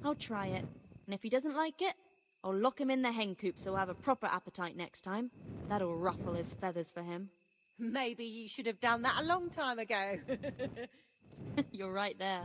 I'll try it. And if he doesn't like it, I'll lock him in the hen coop so he'll have a proper appetite next time. That'll ruffle his feathers for him. Maybe you should have done that a long time ago. You're right there.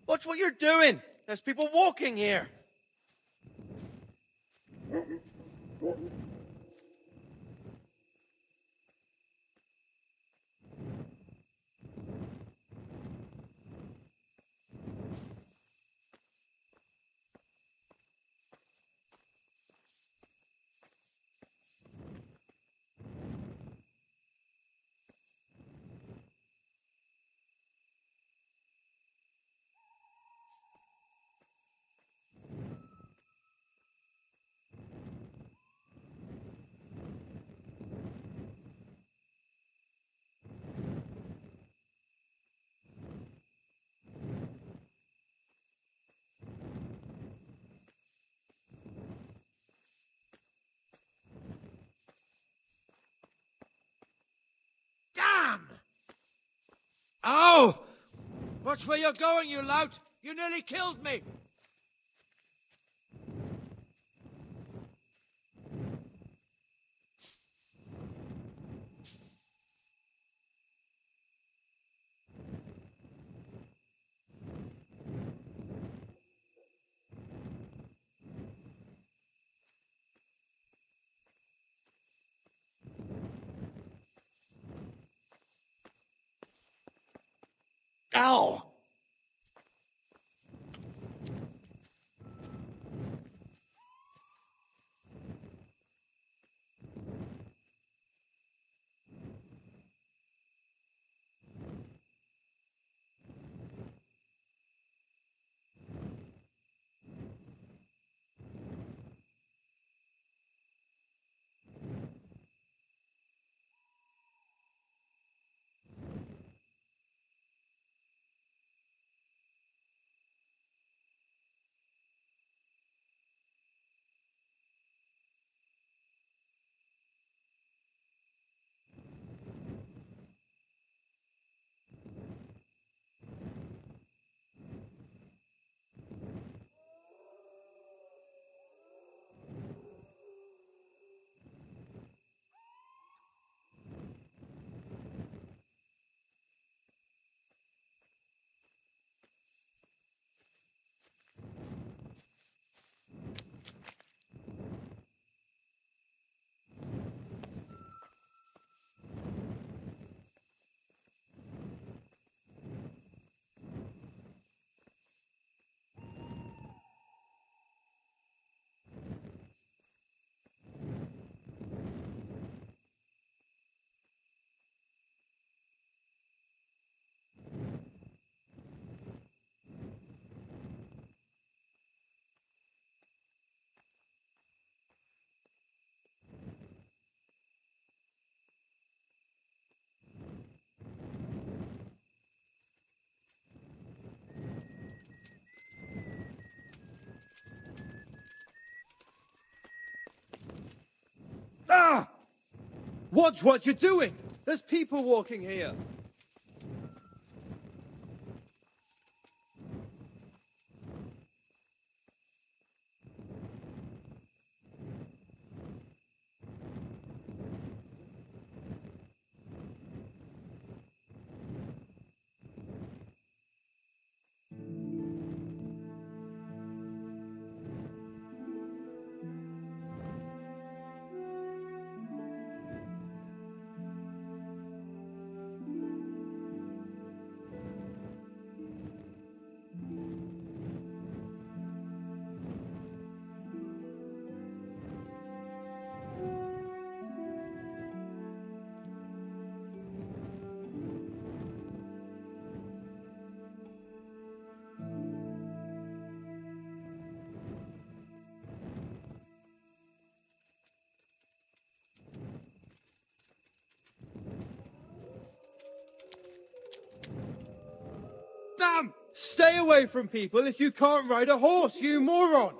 Watch what you're doing! There's people walking here! Damn! Oh! Watch where you're going, you lout! You nearly killed me! Ow! Watch what you're doing! There's people walking here! Damn! Stay away from people if you can't ride a horse, you moron!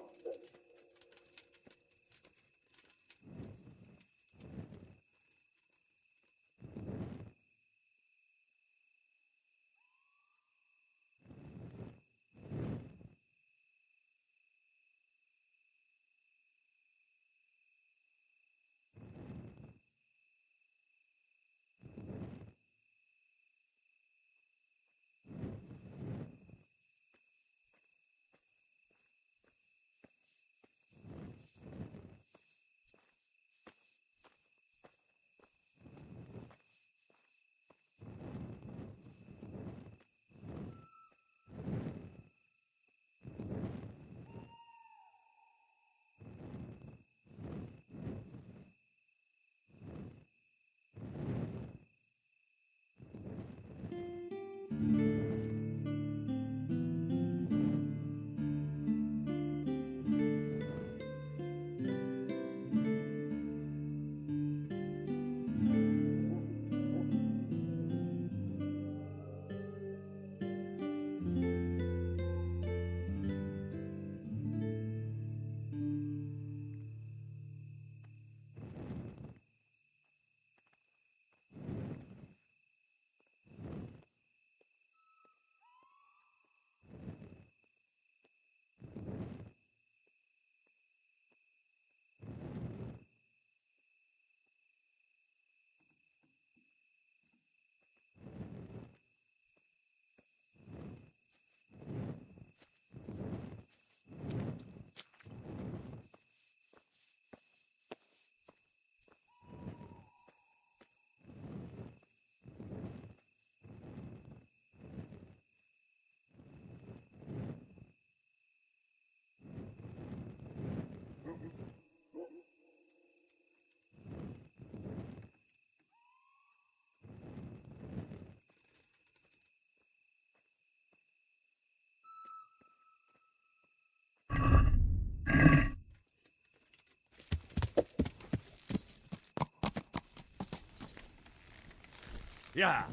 Yeah.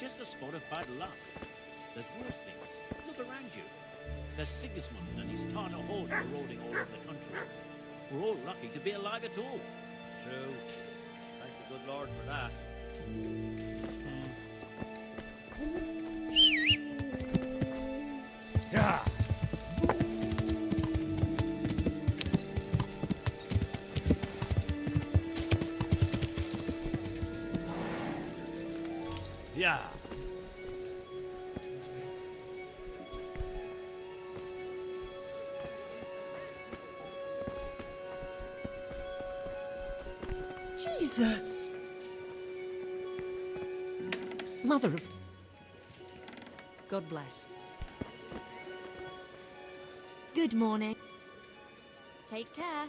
just a spot of bad luck. There's worse things. Look around you. There's Sigismund and his Tartar hordes marauding all over the country. We're all lucky to be alive at all. True. Thank the good Lord for that. Yeah. Yeah. Jesus! Mother of... God bless. Good morning. Take care.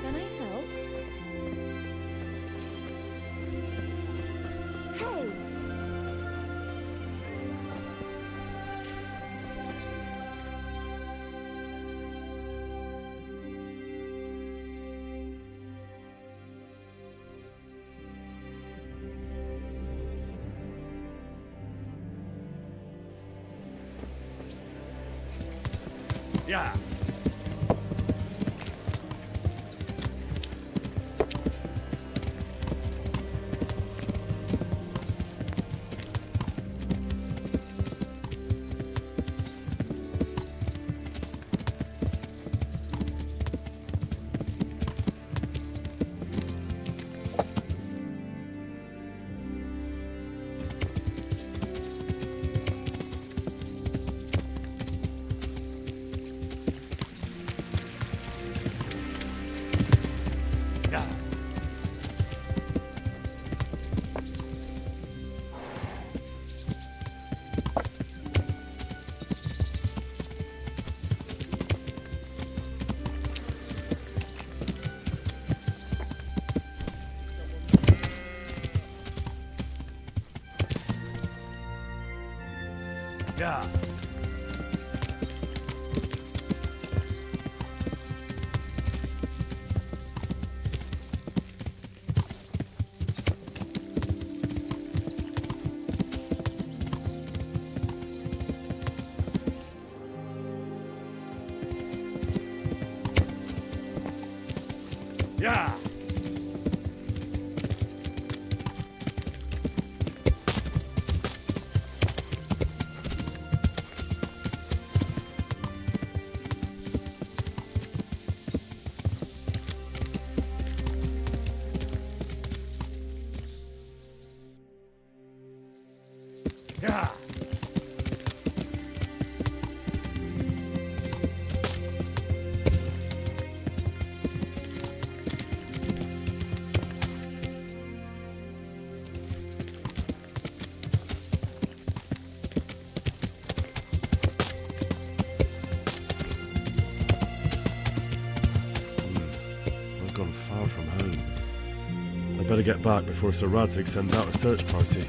Can I help? Hey! Yeah. Yeah. Yeah. Yeah. I've gone far from home. I better get back before Sir Radzig sends out a search party.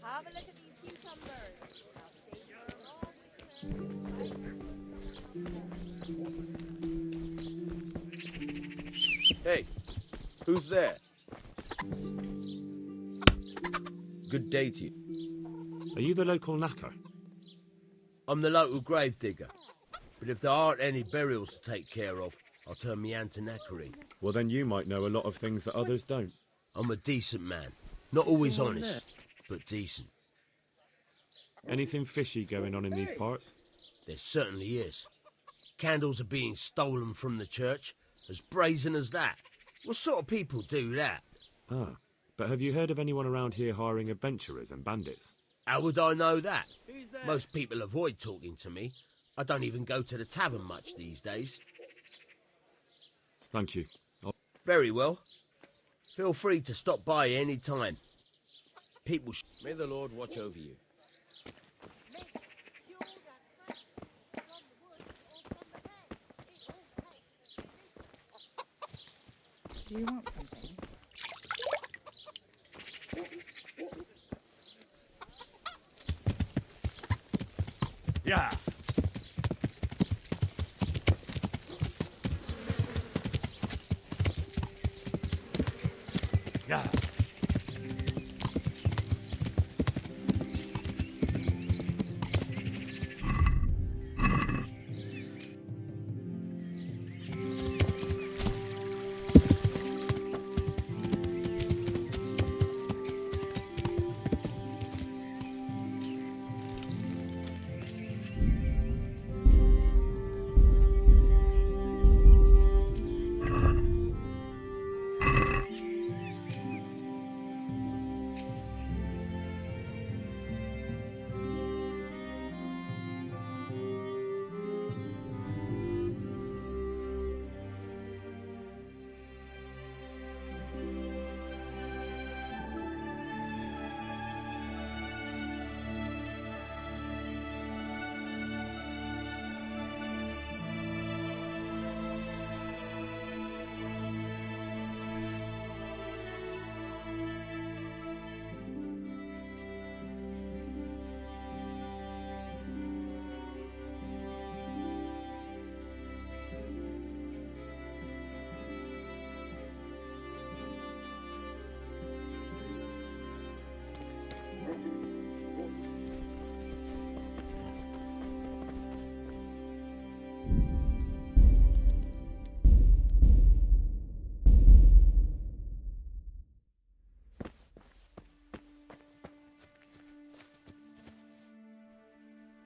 Have a look at these cucumbers. I'll stay for all winter. Hey, who's there? Good day to you. Are you the local knacker? I'm the local grave digger. But if there aren't any burials to take care of, I'll turn me hand to knackering. Well, then you might know a lot of things that others don't. I'm a decent man. Not always honest, but decent. Anything fishy going on in these parts? There certainly is. Candles are being stolen from the church, as brazen as that. What sort of people do that? Ah, but have you heard of anyone around here hiring adventurers and bandits? How would I know that? Most people avoid talking to me. I don't even go to the tavern much these days. Thank you. Very well. Feel free to stop by any time. People may the Lord watch over you. Do you want something? Yeah. Yeah.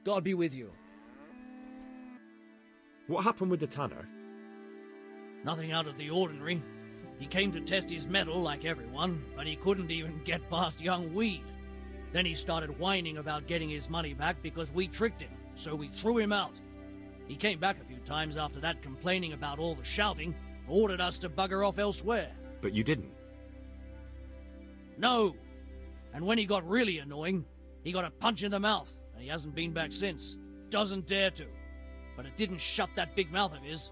God be with you. What happened with the tanner? Nothing out of the ordinary. He came to test his mettle like everyone, but he couldn't even get past young Weed. Then he started whining about getting his money back because we tricked him, so we threw him out. He came back a few times after that complaining about all the shouting, ordered us to bugger off elsewhere. But you didn't. No. And when he got really annoying, he got a punch in the mouth, and he hasn't been back since. Doesn't dare to. But it didn't shut that big mouth of his.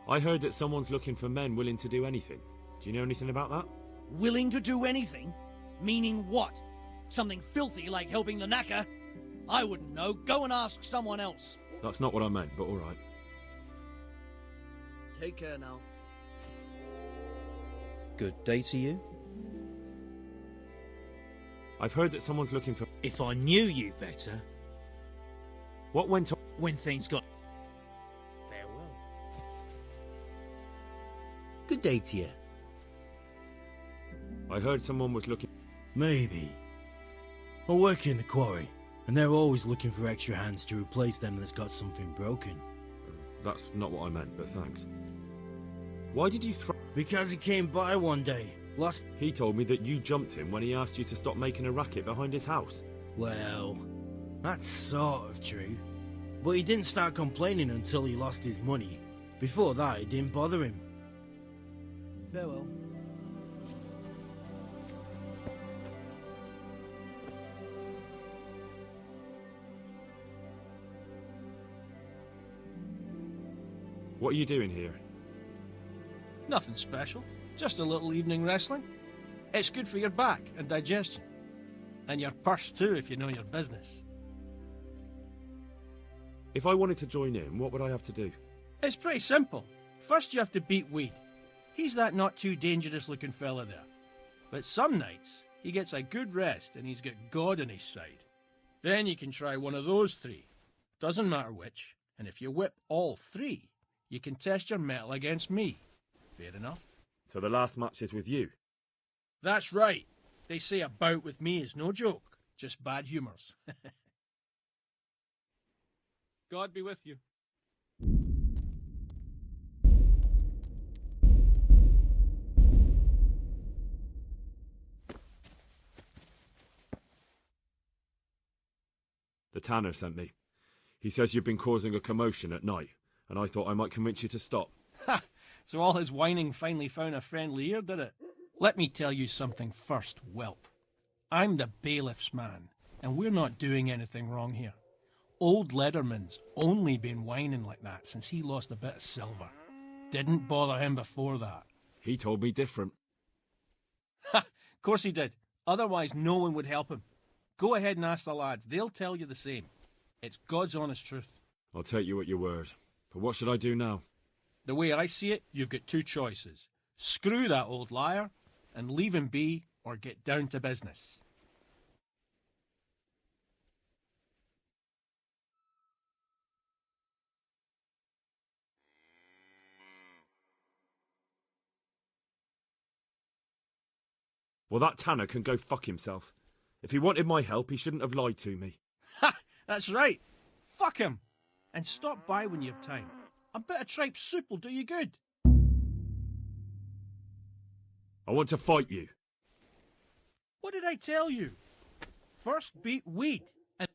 I heard that someone's looking for men willing to do anything. Do you know anything about that? Willing to do anything? Meaning what? Something filthy like helping the knacker? I wouldn't know. Go and ask someone else. That's not what I meant, but all right. Take care now. Good day to you. I've heard that someone's looking for... If I knew you better... What went on? When things got... Farewell. Good day to you. I heard someone was looking... Maybe. I work in the quarry, and they're always looking for extra hands to replace them that's got something broken. That's not what I meant, but thanks. Why did you throw... Because he came by one day. Lost... He told me that you jumped him when he asked you to stop making a racket behind his house. Well, that's sort of true. But he didn't start complaining until he lost his money. Before that, it didn't bother him. Farewell. What are you doing here? Nothing special. Just a little evening wrestling. It's good for your back and digestion. And your purse too, if you know your business. If I wanted to join in, what would I have to do? It's pretty simple. First you have to beat Weed. He's that not too dangerous looking fella there. But some nights, he gets a good rest and he's got God on his side. Then you can try one of those three. Doesn't matter which. And if you whip all three, you can test your mettle against me. Fair enough? So the last match is with you? That's right. They say a bout with me is no joke. Just bad humours. God be with you. tanner sent me. He says you've been causing a commotion at night, and I thought I might convince you to stop. Ha! So all his whining finally found a friendly ear, did it? Let me tell you something first, whelp. I'm the bailiff's man, and we're not doing anything wrong here. Old Lederman's only been whining like that since he lost a bit of silver. Didn't bother him before that. He told me different. Ha! Of course he did. Otherwise no one would help him. Go ahead and ask the lads. They'll tell you the same. It's God's honest truth. I'll take you at your word. But what should I do now? The way I see it, you've got two choices. Screw that old liar and leave him be, or get down to business. Well, that tanner can go fuck himself. If he wanted my help, he shouldn't have lied to me. Ha! That's right. Fuck him. And stop by when you've time. A bit of tripe soup will do you good. I want to fight you. What did I tell you? First beat wheat, and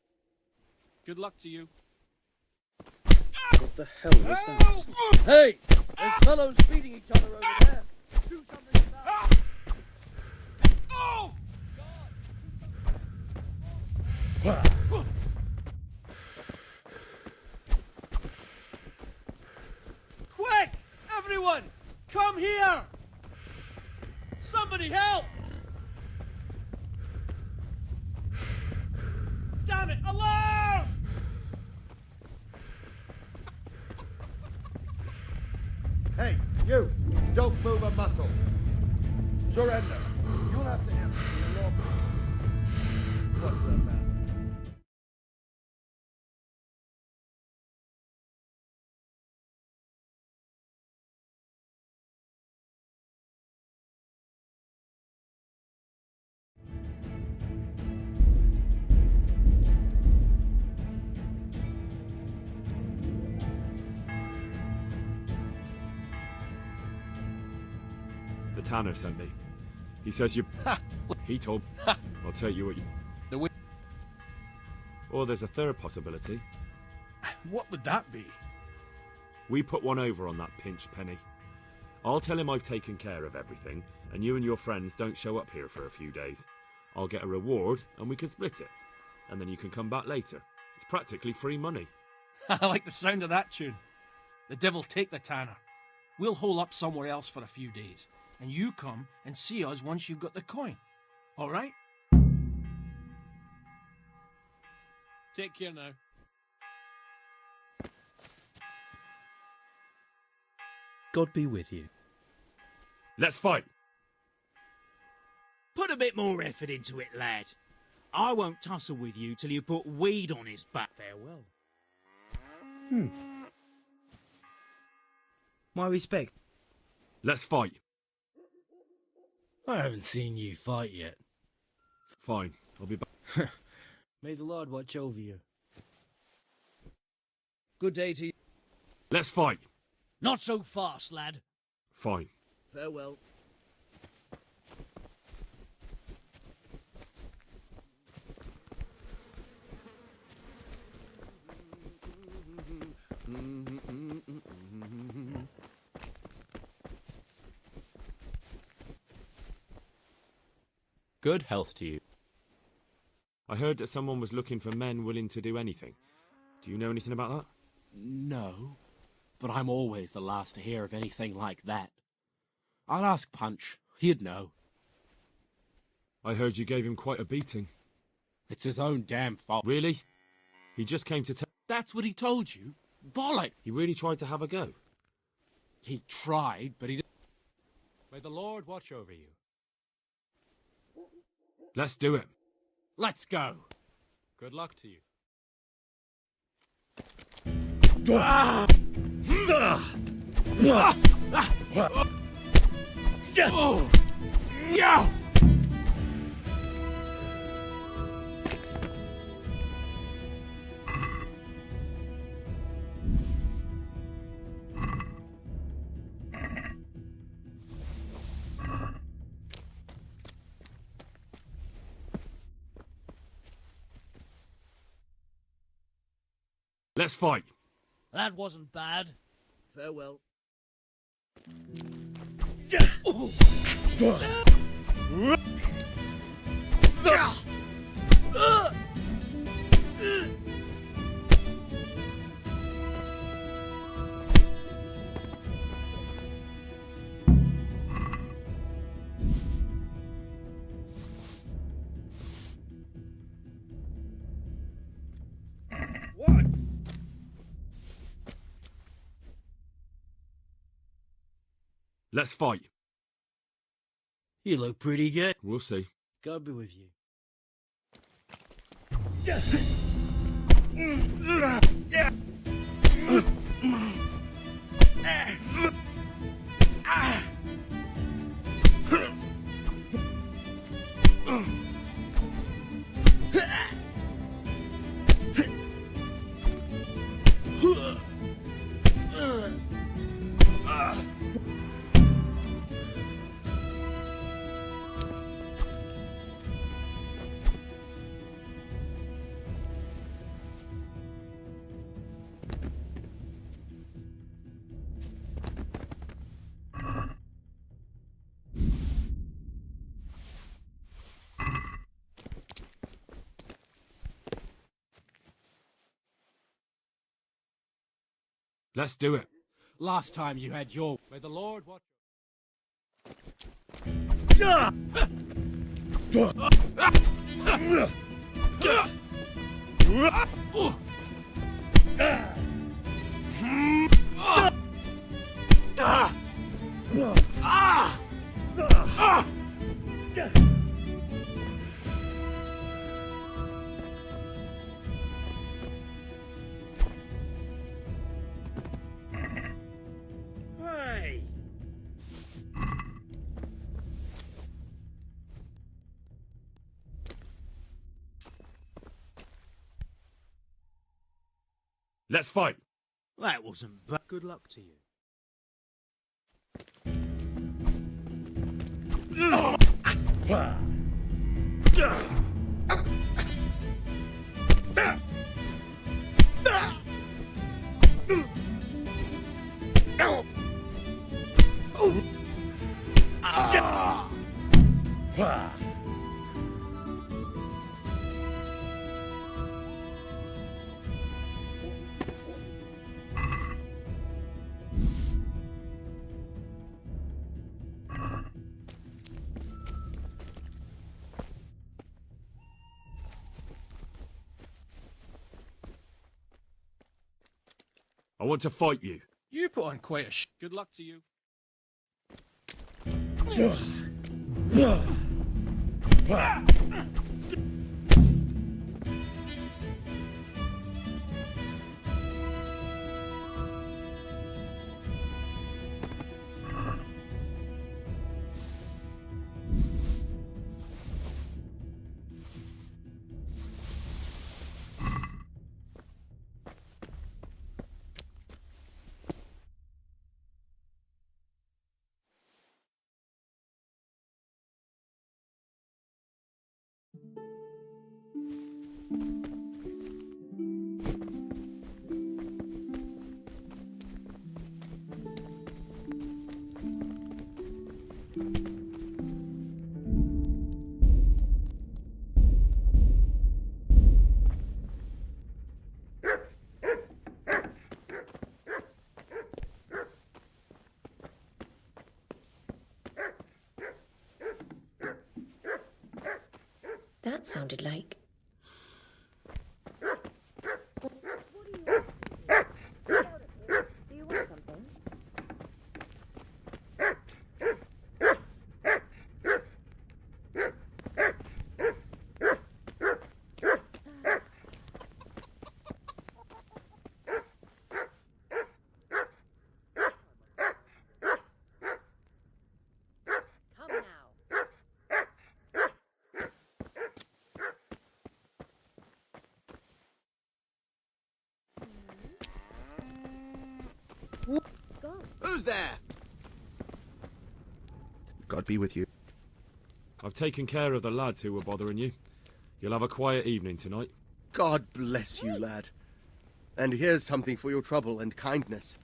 good luck to you. What the hell was that? Hey! There's fellows beating each other over there. Do something about it. Oh! Quick! Everyone! Come here! Somebody help! Damn it! Alarm! Hey, you! Don't move a muscle. Surrender. You'll have to answer to the law. What's the matter? The tanner sent me. He says you... He told... I'll tell you what you... The way... Or there's a third possibility. What would that be? We put one over on that pinch penny. I'll tell him I've taken care of everything, and you and your friends don't show up here for a few days. I'll get a reward, and we can split it. And then you can come back later. It's practically free money. I like the sound of that tune. The devil take the tanner. We'll hole up somewhere else for a few days, and you come and see us once you've got the coin. All right? Take care now. God be with you. Let's fight! Put a bit more effort into it, lad. I won't tussle with you till you put weed on his back. Farewell. My respect. Let's fight. I haven't seen you fight yet. Fine, I'll be back. May the Lord watch over you. Good day to you. Let's fight. Not so fast, lad. Fine. Farewell. Good health to you. I heard that someone was looking for men willing to do anything. Do you know anything about that? No, but I'm always the last to hear of anything like that. I'll ask Punch. He'd know. I heard you gave him quite a beating. It's his own damn fault. Really? He just came to tell... That's what he told you? Bollock! He really tried to have a go? He tried, but he didn't. May the Lord watch over you. Let's do it. Let's go. Good luck to you. Yeah! Let's fight. That wasn't bad. Farewell. Let's fight. You look pretty good. We'll see. God be with you. Let's do it. Last time you had your... May the Lord watch... Hey! Let's fight. That wasn't bad. Good luck to you. I want to fight you. You put on quite a Good luck to you. That sounded like... Who's there? God be with you. I've taken care of the lads who were bothering you. You'll have a quiet evening tonight. God bless you, lad. And here's something for your trouble and kindness.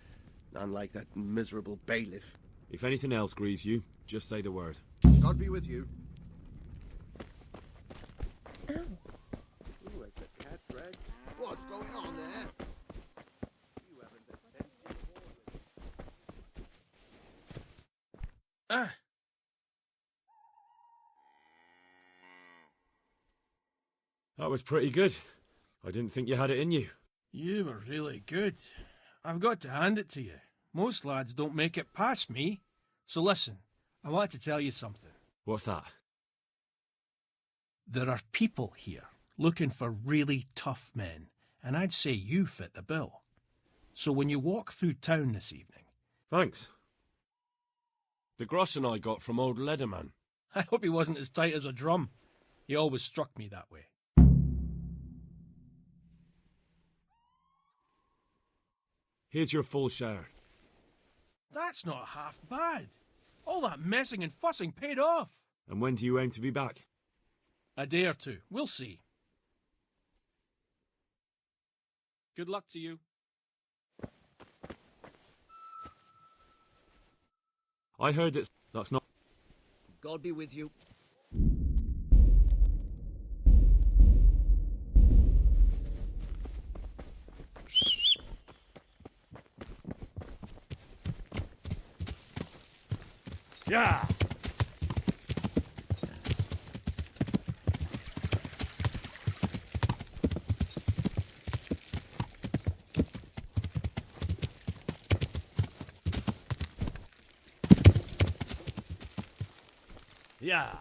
Unlike that miserable bailiff. If anything else grieves you, just say the word. God be with you. Ow. Ooh, has the cat dragged? What's going on there? You haven't the sense you're born with. That was pretty good. I didn't think you had it in you. You were really good. I've got to hand it to you. Most lads don't make it past me. So listen, I want to tell you something. What's that? There are people here looking for really tough men, and I'd say you fit the bill. So when you walk through town this evening... Thanks. The groschen I got from old Leatherman. I hope he wasn't as tight as a drum. He always struck me that way. Here's your full share. That's not half bad. All that messing and fussing paid off. And when do you aim to be back? A day or two. We'll see. Good luck to you. I heard that's not... God be with you. Yeah! Yeah!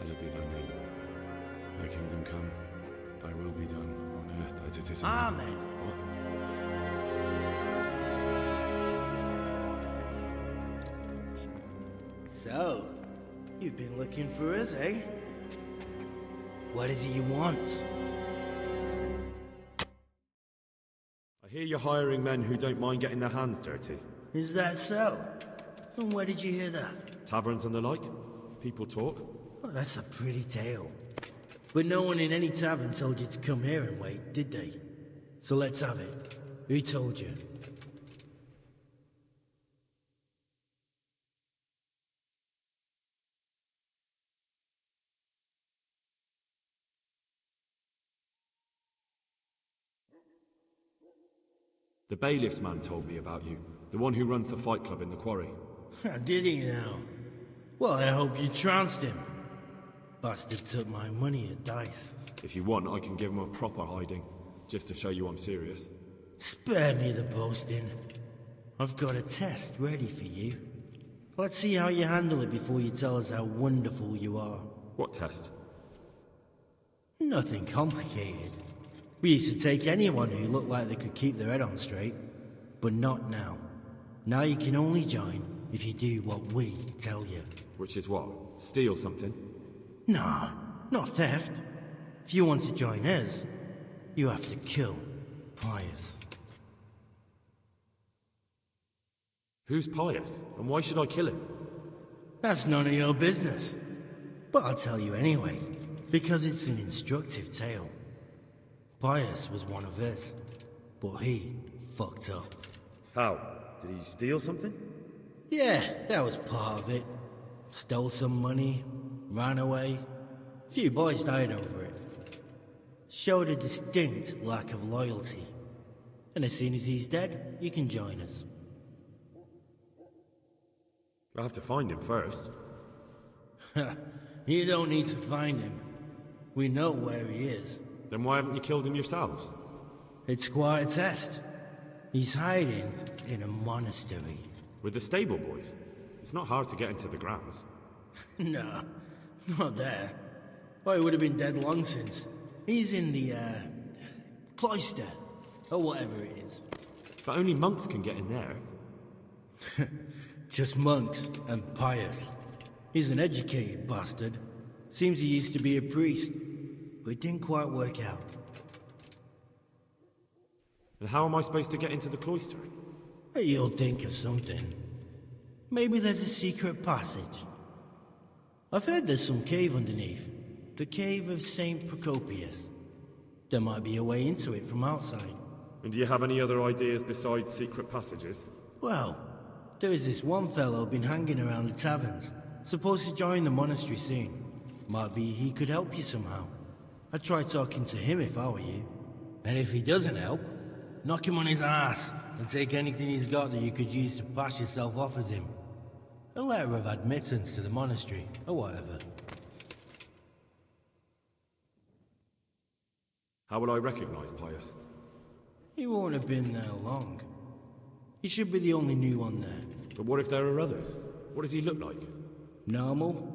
Hallowed be thy name. Thy kingdom come. Thy will be done on earth as it is in heaven. Amen. So, you've been looking for us, eh? What is it you want? I hear you're hiring men who don't mind getting their hands dirty. Is that so? And where did you hear that? Taverns and the like. People talk. Well, that's a pretty tale. But no one in any tavern told you to come here and wait, did they? So let's have it. Who told you? The bailiff's man told me about you. The one who runs the fight club in the quarry. Did he now? Well, I hope you trounced him. Bastard took my money at dice. If you want, I can give him a proper hiding, just to show you I'm serious. Spare me the boasting. I've got a test ready for you. Let's see how you handle it before you tell us how wonderful you are. What test? Nothing complicated. We used to take anyone who looked like they could keep their head on straight. But not now. Now you can only join if you do what we tell you. Which is what? Steal something? Nah, not theft. If you want to join us, you have to kill Pius. Who's Pius, and why should I kill him? That's none of your business. But I'll tell you anyway, because it's an instructive tale. Pius was one of us, but he fucked up. How? Did he steal something? Yeah, that was part of it. Stole some money, ran away. A few boys died over it. Showed a distinct lack of loyalty. And as soon as he's dead, you can join us. I'll have to find him first. You don't need to find him. We know where he is. Then why haven't you killed him yourselves? It's quite a test. He's hiding in a monastery. With the stable boys? It's not hard to get into the grounds. No, not there. Well, he would have been dead long since. He's in the, cloister, or whatever it is. But only monks can get in there. Just monks and Pius. He's an educated bastard. Seems he used to be a priest, but it didn't quite work out. And how am I supposed to get into the cloister? You'll think of something. Maybe there's a secret passage. I've heard there's some cave underneath. The cave of St. Procopius. There might be a way into it from outside. And do you have any other ideas besides secret passages? Well, there is this one fellow been hanging around the taverns. Supposed to join the monastery soon. Might be he could help you somehow. I'd try talking to him if I were you. And if he doesn't help, knock him on his ass and take anything he's got that you could use to pass yourself off as him. A letter of admittance to the monastery, or whatever. How will I recognize Pius? He won't have been there long. He should be the only new one there. But what if there are others? What does he look like? Normal.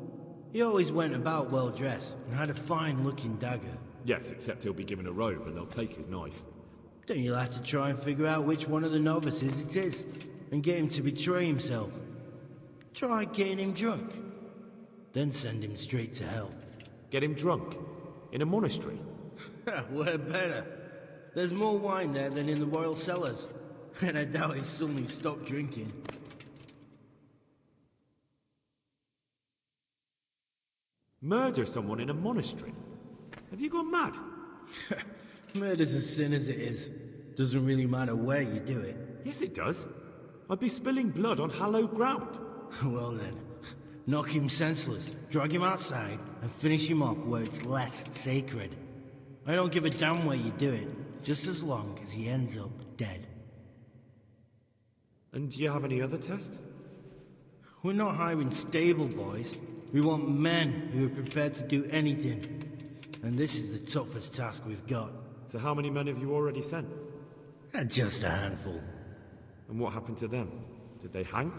He always went about well dressed and had a fine-looking dagger. Yes, except he'll be given a robe and they'll take his knife. Then you'll have to try and figure out which one of the novices it is, and get him to betray himself. Try getting him drunk. Then send him straight to hell. Get him drunk? In a monastery? We're better. There's more wine there than in the royal cellars. And I doubt he's suddenly stopped drinking. Murder someone in a monastery? Have you gone mad? Murder's a sin as it is. Doesn't really matter where you do it. Yes, it does. I'd be spilling blood on hallowed ground. Well then, knock him senseless, drag him outside, and finish him off where it's less sacred. I don't give a damn where you do it, just as long as he ends up dead. And do you have any other test? We're not hiring stable boys. We want men who are prepared to do anything. And this is the toughest task we've got. So how many men have you already sent? Just a handful. And what happened to them? Did they hang?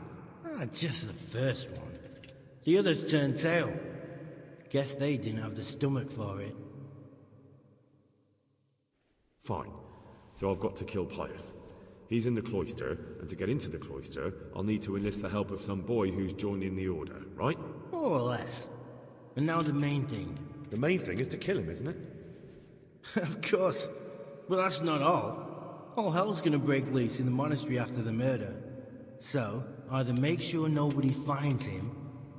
Just the first one. The others turned tail. Guess they didn't have the stomach for it. Fine. So I've got to kill Pius. He's in the cloister, and to get into the cloister, I'll need to enlist the help of some boy who's joining the order, right? More or less. And now the main thing. The main thing is to kill him, isn't it? Of course. But that's not all. All hell's gonna break loose in the monastery after the murder. So, either make sure nobody finds him,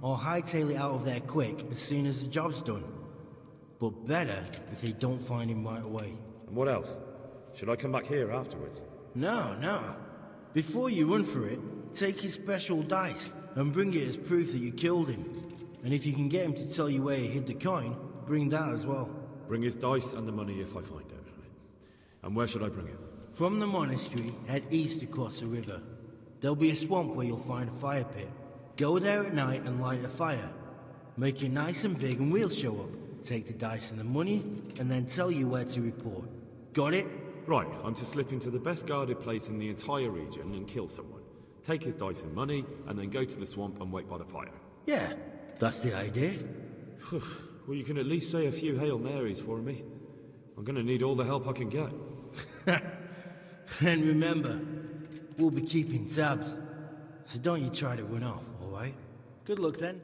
or hightail it out of there quick as soon as the job's done. But better if they don't find him right away. And what else? Should I come back here afterwards? No. Before you run for it, take his special dice and bring it as proof that you killed him. And if you can get him to tell you where he hid the coin, bring that as well. Bring his dice and the money if I find it. And where should I bring it? From the monastery, head east across the river. There'll be a swamp where you'll find a fire pit. Go there at night and light a fire. Make it nice and big and we'll show up. Take the dice and the money, and then tell you where to report. Got it? Right, I'm to slip into the best guarded place in the entire region and kill someone. Take his dice and money, and then go to the swamp and wait by the fire. Yeah, that's the idea. Well, you can at least say a few Hail Marys for me. I'm gonna need all the help I can get. And remember, we'll be keeping tabs. So don't you try to run off, alright? Good luck then.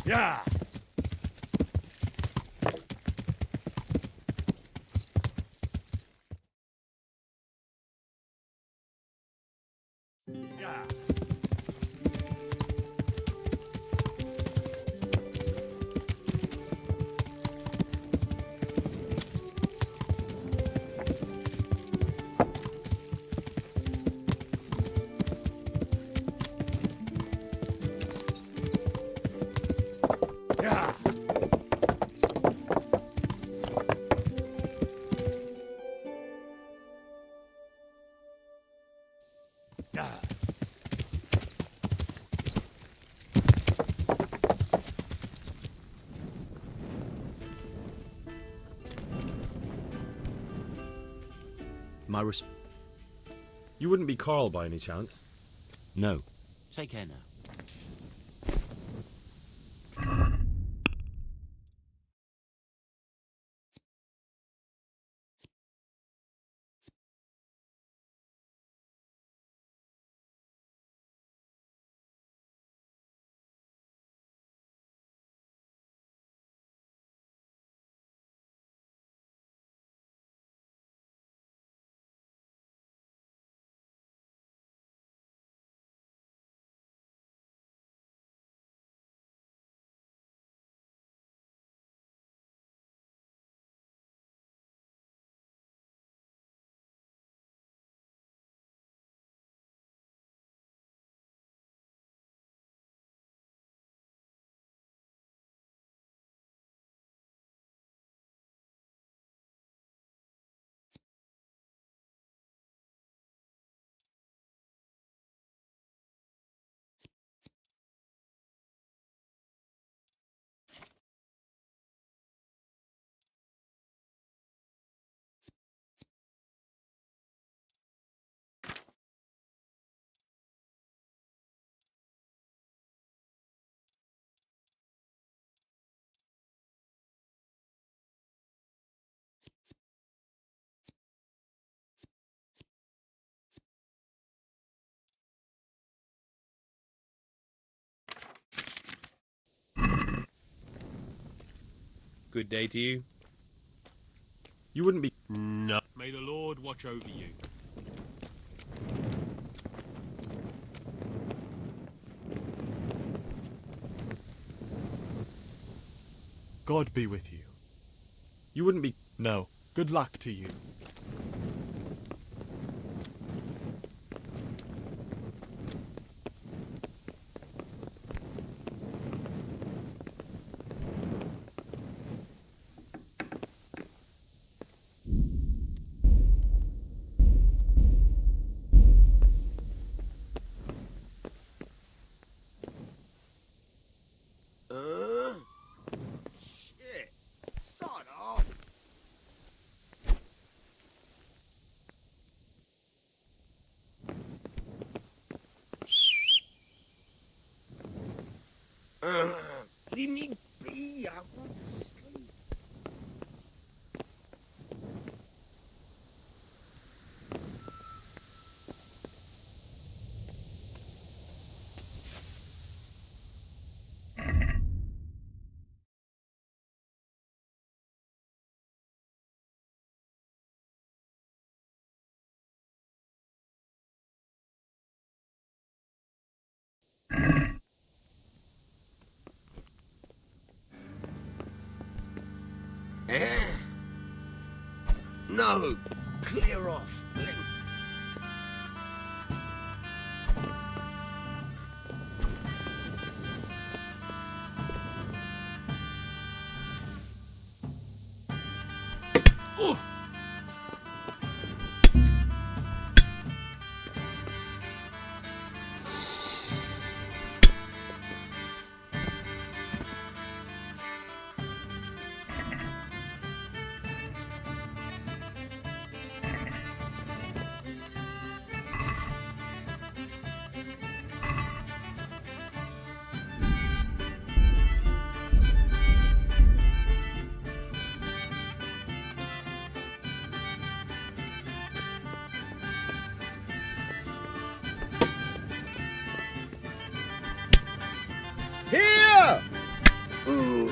Yeah! Yeah! Yeah! Yeah! You wouldn't be Carl by any chance? No. Take care now. Good day to you. You wouldn't be... No. May the Lord watch over you. God be with you. You wouldn't be... No. Good luck to you. Leave me be. I want to sleep. No, clear off. Oh. Here! Ooh.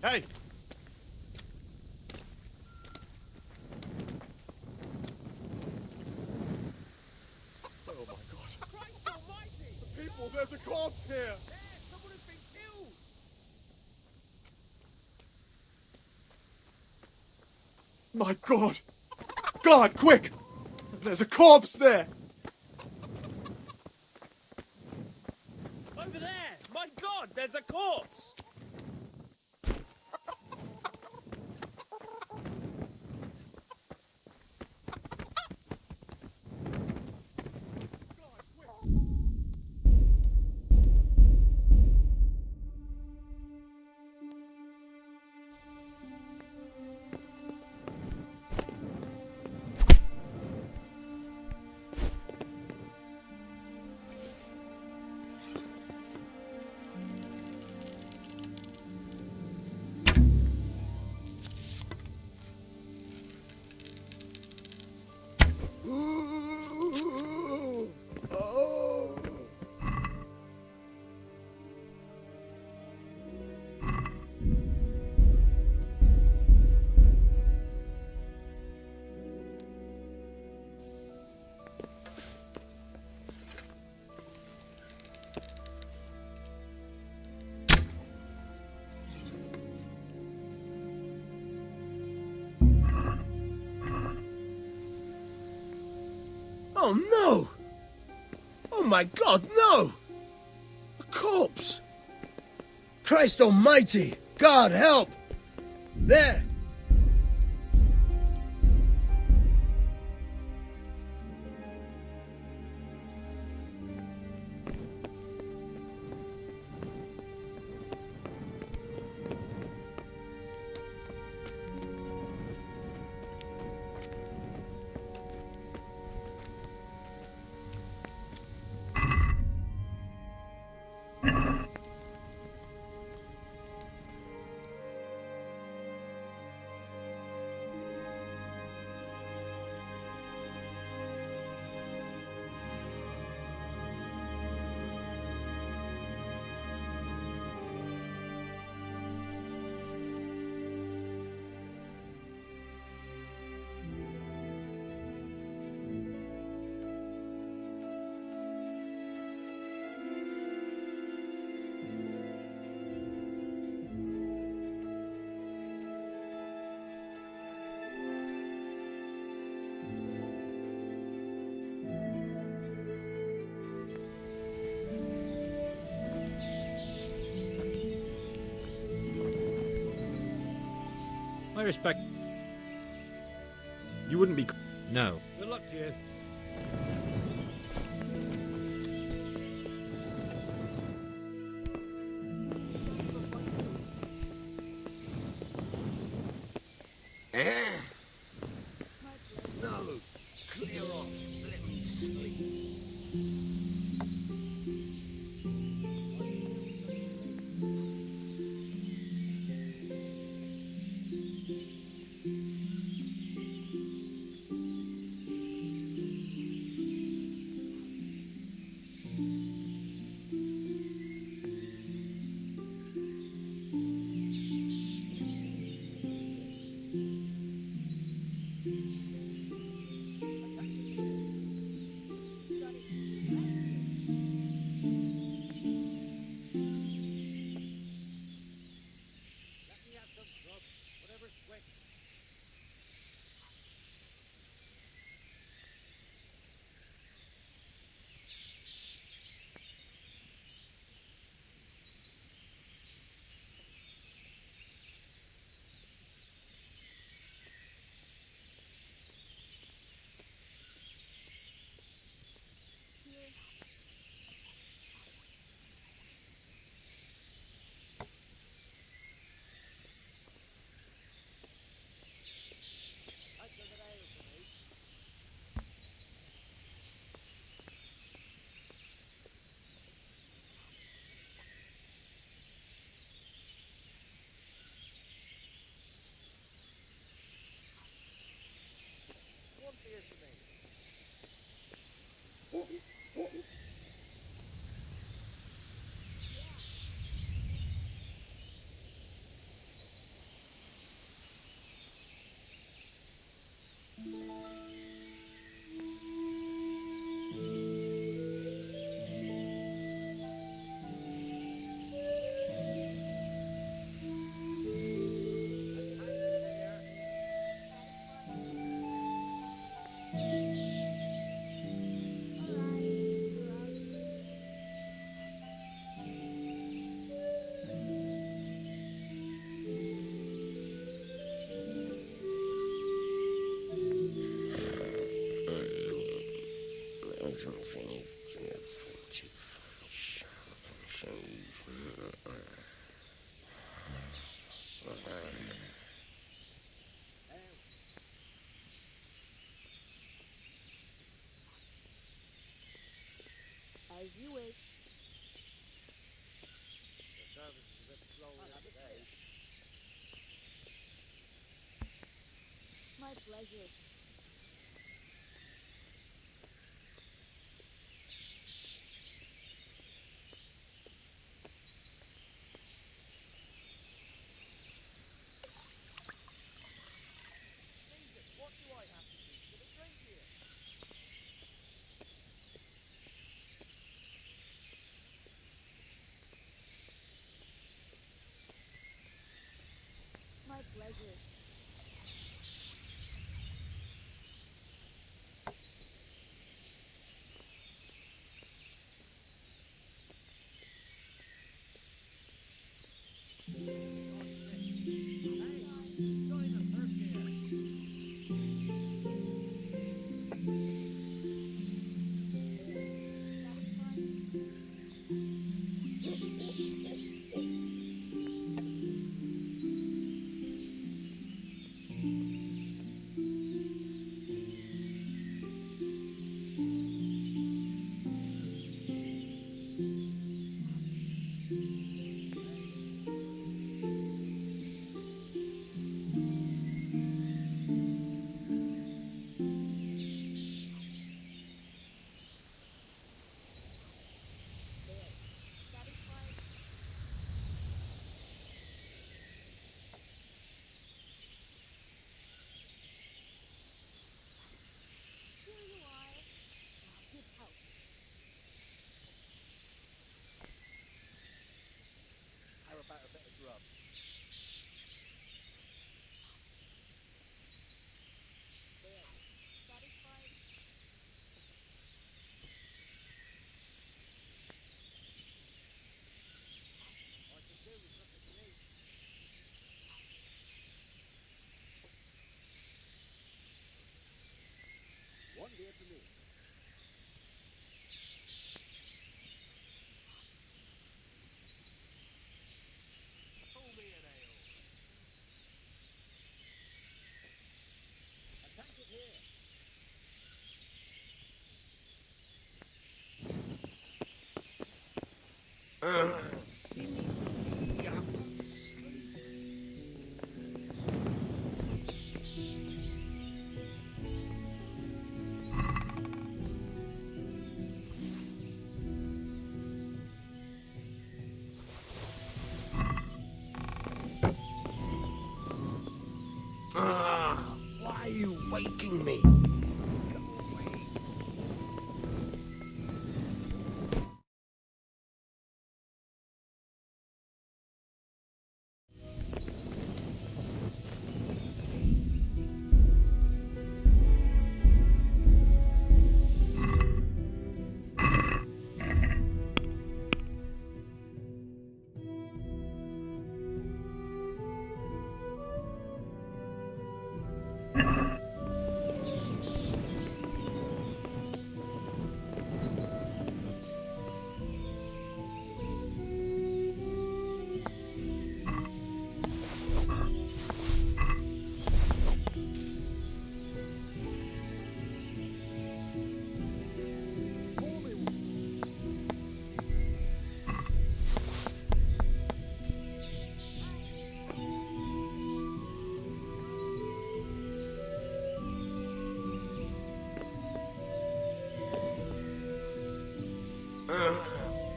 Hey! Oh my god. Christ almighty! People, there's a corpse here! Someone has been killed! My god! God, quick! There's a corpse there! Over there! My god, there's a corpse! Oh no! Oh my god, no! A corpse! Christ almighty! God help! There! I respect... You wouldn't be... No. Good luck to you. No, clear off. Let me sleep. As you wish. The service is a bit slow today. My pleasure. What do I have to do for the drink here? My pleasure. waking me.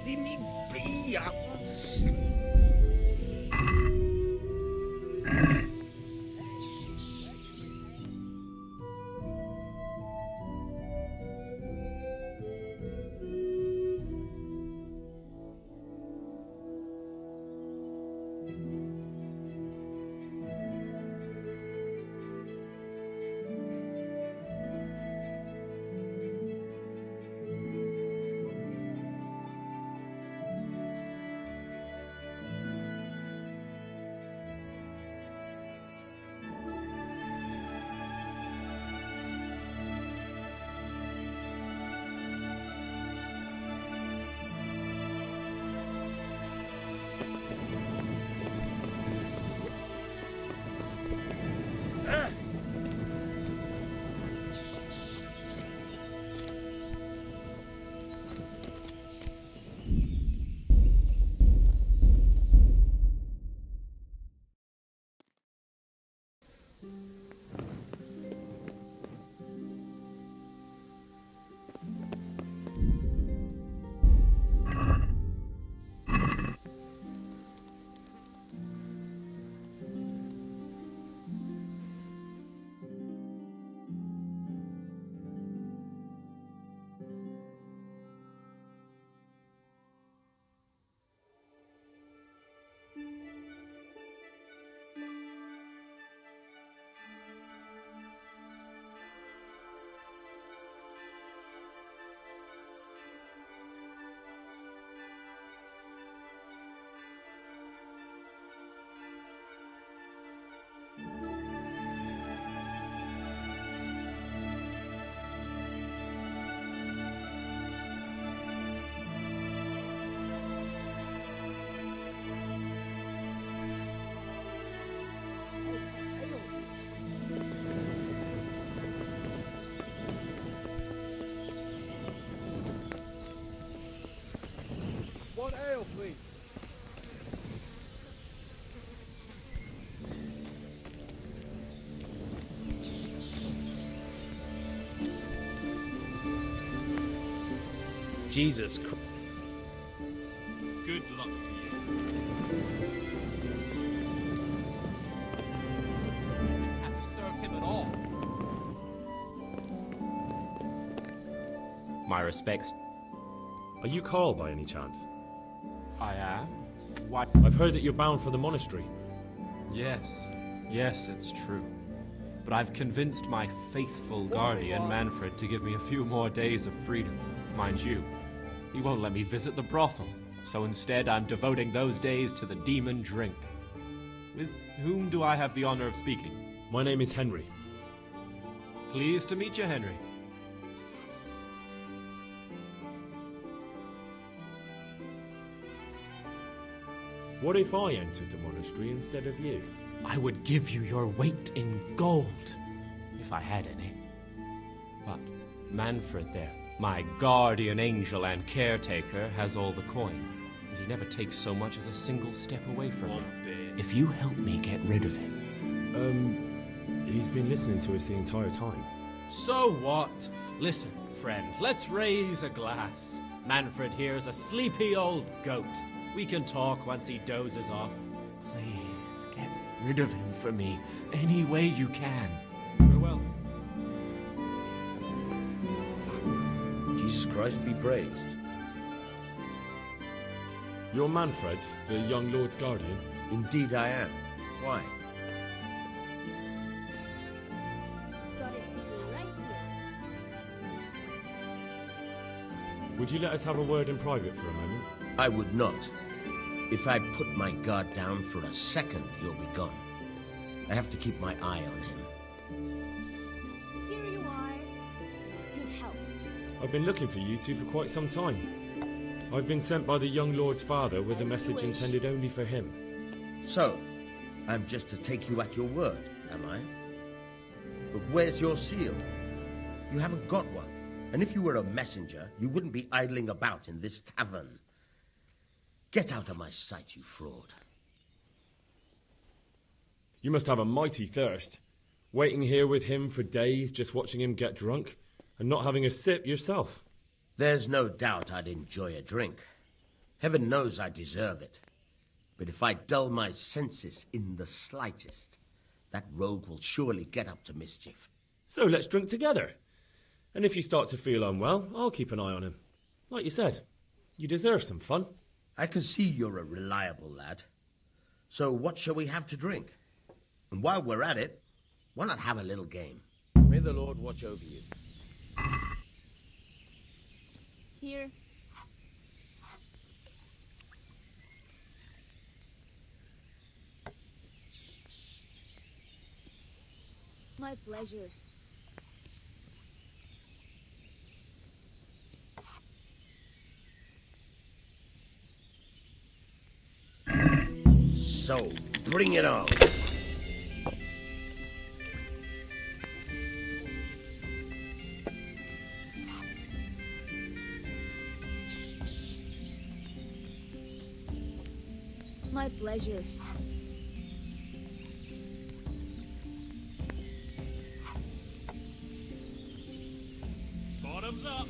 Leave me be. I want to sleep. One ale, please. Jesus Christ. Good luck to you. Didn't have to serve him at all. My respects. Are you Carl by any chance? I am. Why? I've heard that you're bound for the monastery. Yes. Yes, it's true. But I've convinced my faithful guardian, Manfred, to give me a few more days of freedom. Mind you, he won't let me visit the brothel, so instead I'm devoting those days to the demon drink. With whom do I have the honor of speaking? My name is Henry. Pleased to meet you, Henry. What if I entered the monastery instead of you? I would give you your weight in gold, if I had any. But Manfred there, my guardian angel and caretaker, has all the coin, and he never takes so much as a single step away from me. If you help me get rid of him... He's been listening to us the entire time. So what? Listen, friend, let's raise a glass. Manfred here's a sleepy old goat. We can talk once he dozes off. Please, get rid of him for me, any way you can. Farewell. Christ be praised. You're Manfred, the young lord's guardian? Indeed I am. Why? Got it right here. Would you let us have a word in private for a moment? I would not. If I put my guard down for a second, you'll be gone. I have to keep my eye on him. Here you are. Good health. I've been looking for you two for quite some time. I've been sent by the young lord's father with a message intended only for him. So, I'm just to take you at your word, am I? But where's your seal? You haven't got one. And if you were a messenger, you wouldn't be idling about in this tavern. Get out of my sight, you fraud. You must have a mighty thirst. Waiting here with him for days, just watching him get drunk, and not having a sip yourself. There's no doubt I'd enjoy a drink. Heaven knows I deserve it. But if I dull my senses in the slightest, that rogue will surely get up to mischief. So let's drink together. And if you start to feel unwell, I'll keep an eye on him. Like you said, you deserve some fun. I can see you're a reliable lad. So what shall we have to drink? And while we're at it, why not have a little game? May the Lord watch over you. Here. My pleasure. So, bring it on. My pleasure. Bottoms up.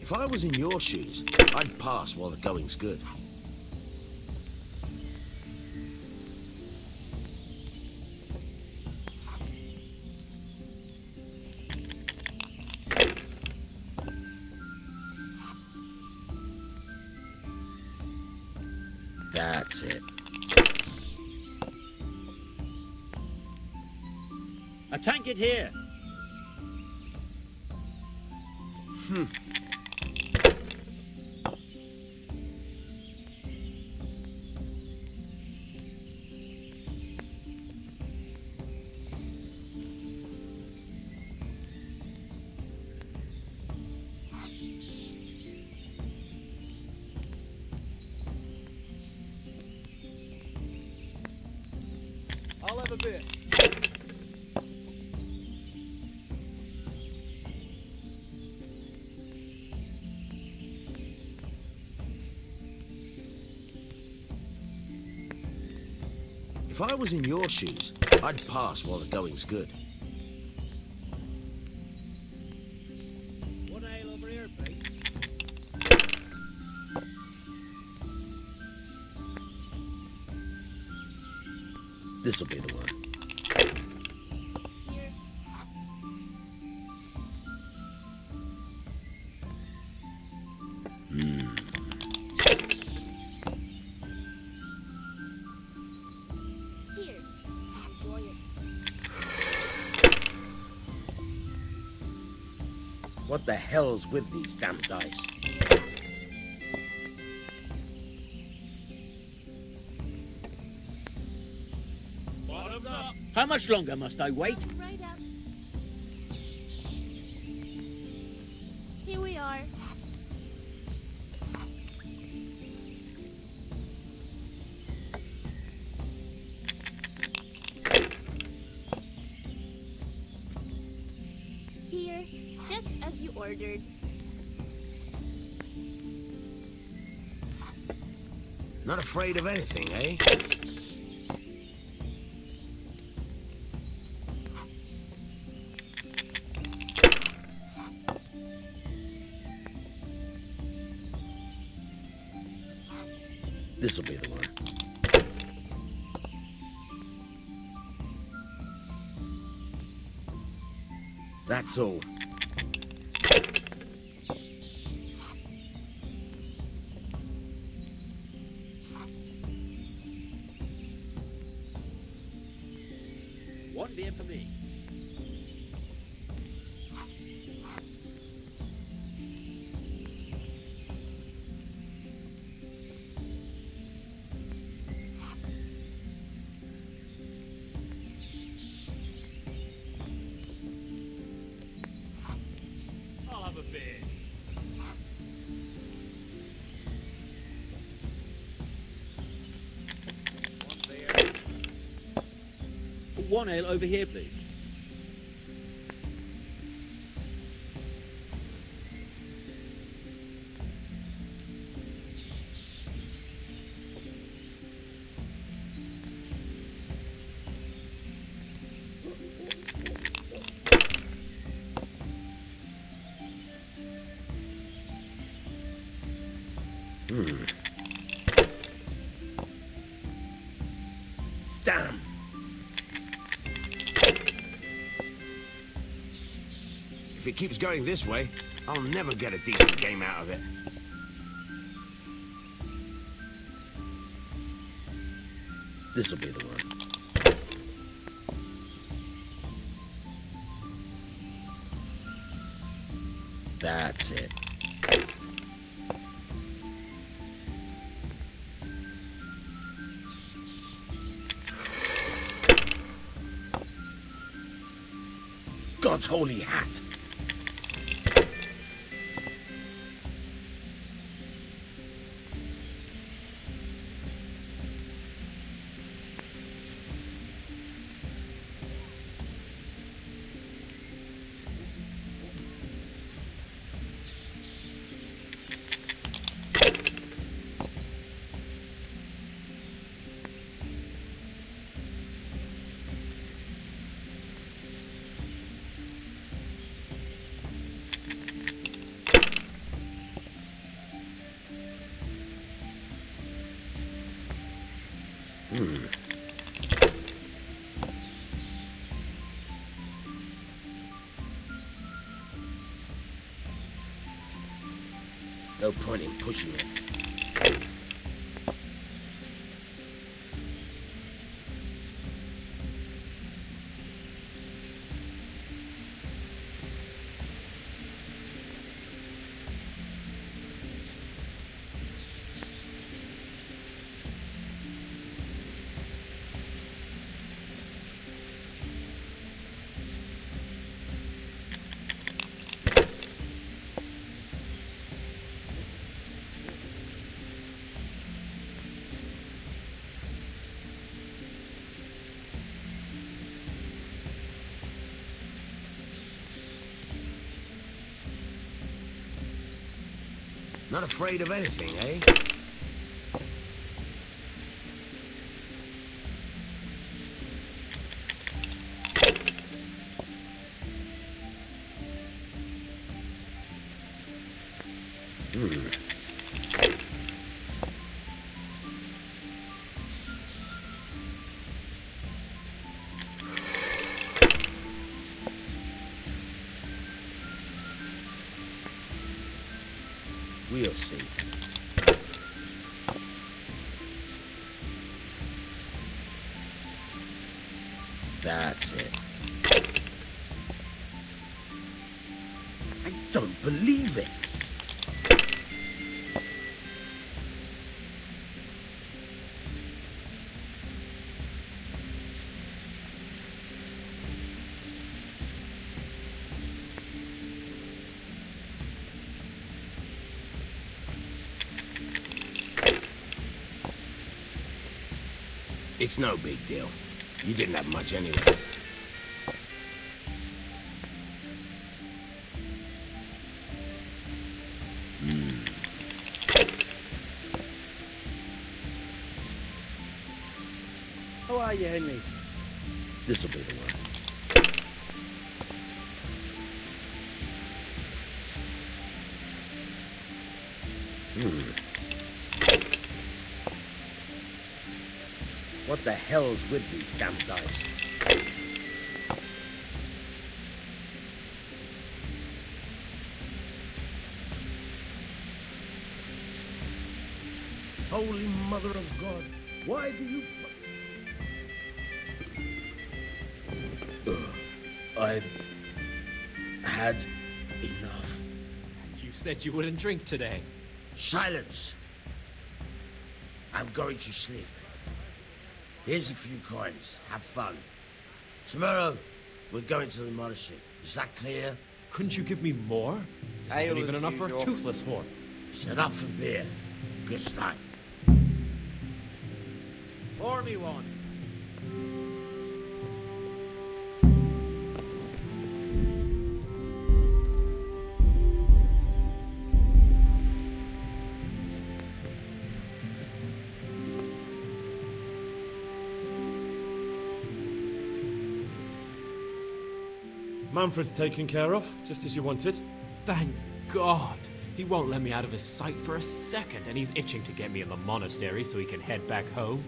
If I was in your shoes, I'd pass while the going's good. That's it. A tankard here. I'll have a bit. If I was in your shoes, I'd pass while the going's good. One ale over here, please. This'll be the one. Here. Here. Enjoy it. What the hell's with these damn dice? Bottoms up. How much longer must I wait? Right up. Here we are. Here, just as you ordered. Not afraid of anything, eh? This'll be the one. That's all. One beer for me. I'll have a beer. One beer. One ale over here, please. Damn! If it keeps going this way, I'll never get a decent game out of it. This'll be the one. That's it. God's holy hat! No point in pushing it. Not afraid of anything, eh? We'll see. That's it. I don't believe it. It's no big deal. You didn't have much anyway. How are you, Henry? This'll be the one. What the hell's with these damn dice? Holy Mother of God, why do you... I've had enough. You said you wouldn't drink today. Silence! I'm going to sleep. Here's a few coins. Have fun. Tomorrow, we're going to the monastery. Is that clear? Couldn't you give me more? This isn't even enough for a toothless whore. It's enough for beer. Good night. Pour me one. Manfred's taken care of, just as you wanted. Thank God. He won't let me out of his sight for a second, and he's itching to get me in the monastery so he can head back home.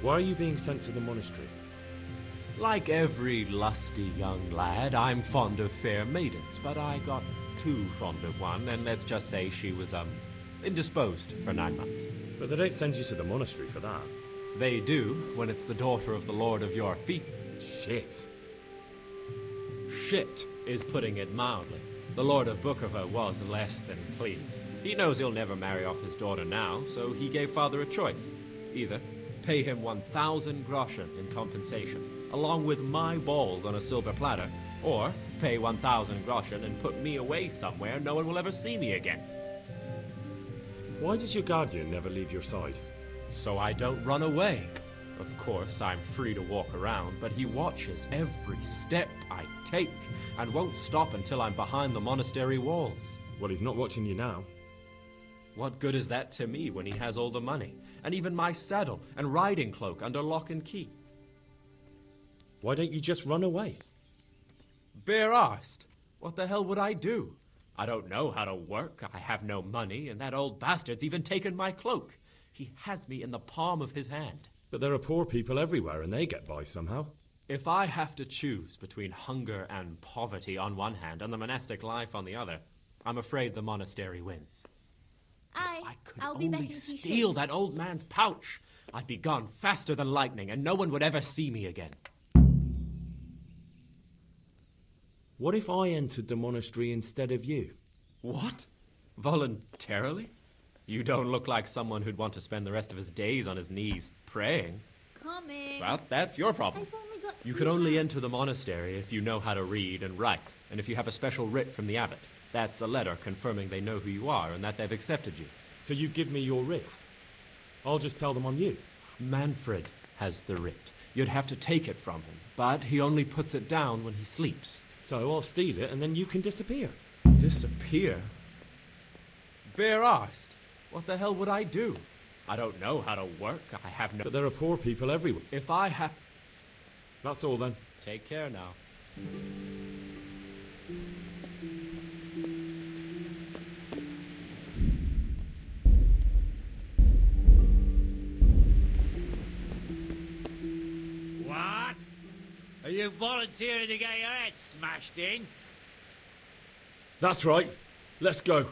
Why are you being sent to the monastery? Like every lusty young lad, I'm fond of fair maidens, but I got too fond of one, and let's just say she was, indisposed for 9 months. But they don't send you to the monastery for that. They do, when it's the daughter of the Lord of your feet. Shit. Shit is putting it mildly. The Lord of Bukovo was less than pleased. He knows he'll never marry off his daughter now, so he gave father a choice. Either pay him 1,000 groschen in compensation, along with my balls on a silver platter, or pay 1,000 groschen and put me away somewhere no one will ever see me again. Why does your guardian never leave your side? So I don't run away. Of course, I'm free to walk around, but he watches every step I take and won't stop until I'm behind the monastery walls. Well, he's not watching you now. What good is that to me when he has all the money, and even my saddle and riding cloak under lock and key? Why don't you just run away? Bare-arsed. What the hell would I do? I don't know how to work, I have no money, and that old bastard's even taken my cloak. He has me in the palm of his hand. But there are poor people everywhere, and they get by somehow. If I have to choose between hunger and poverty on one hand and the monastic life on the other, I'm afraid the monastery wins. I'll be back Only in 2 steal shakes. that old man's pouch. I'd be gone faster than lightning, and no one would ever see me again. What if I entered the monastery instead of you? What? Voluntarily? You don't look like someone who'd want to spend the rest of his days on his knees praying. Coming. Well, that's your problem. I've only got You 2 can only hands. enter the monastery if you know how to read and write, and if you have a special writ from the abbot. That's a letter confirming they know who you are and that they've accepted you. So you give me your writ. I'll just tell them on you. Manfred has the writ. You'd have to take it from him, but he only puts it down when he sleeps. So I'll steal it and then you can disappear. Disappear? Bare-arsed. What the hell would I do? I don't know how to work. I have no... But there are poor people everywhere. If I have... That's all then. Take care now. What? Are you volunteering to get your head smashed in? That's right. Let's go.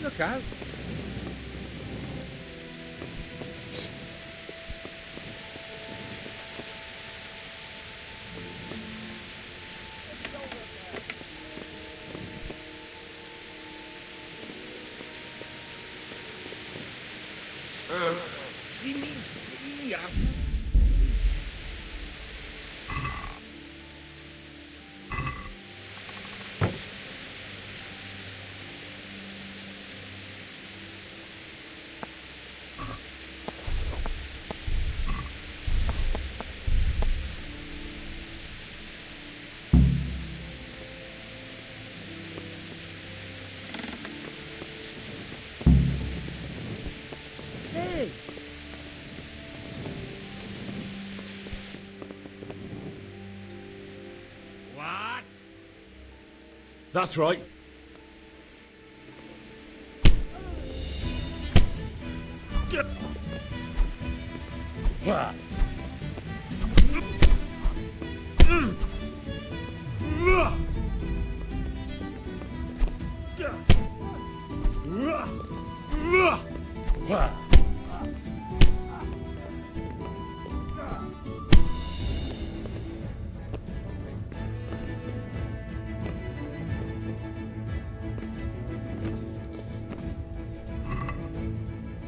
Look out. Hey! What? That's right.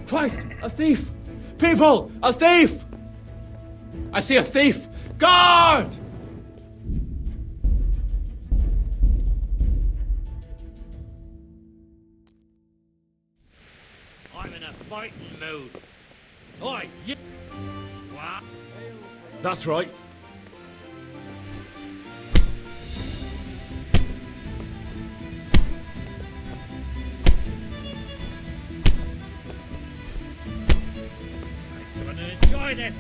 Christ! A thief! People! A thief! I see a thief! Guard! I'm in a fighting mood. Oi, you... What? That's right. I'm gonna enjoy this.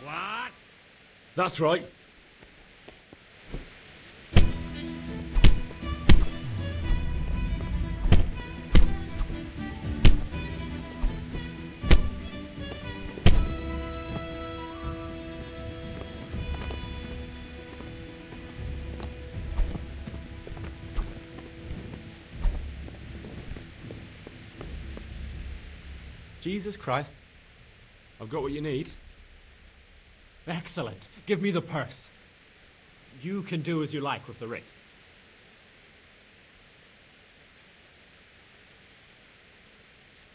What? That's right. Jesus Christ. I've got what you need. Excellent. Give me the purse. You can do as you like with the ring.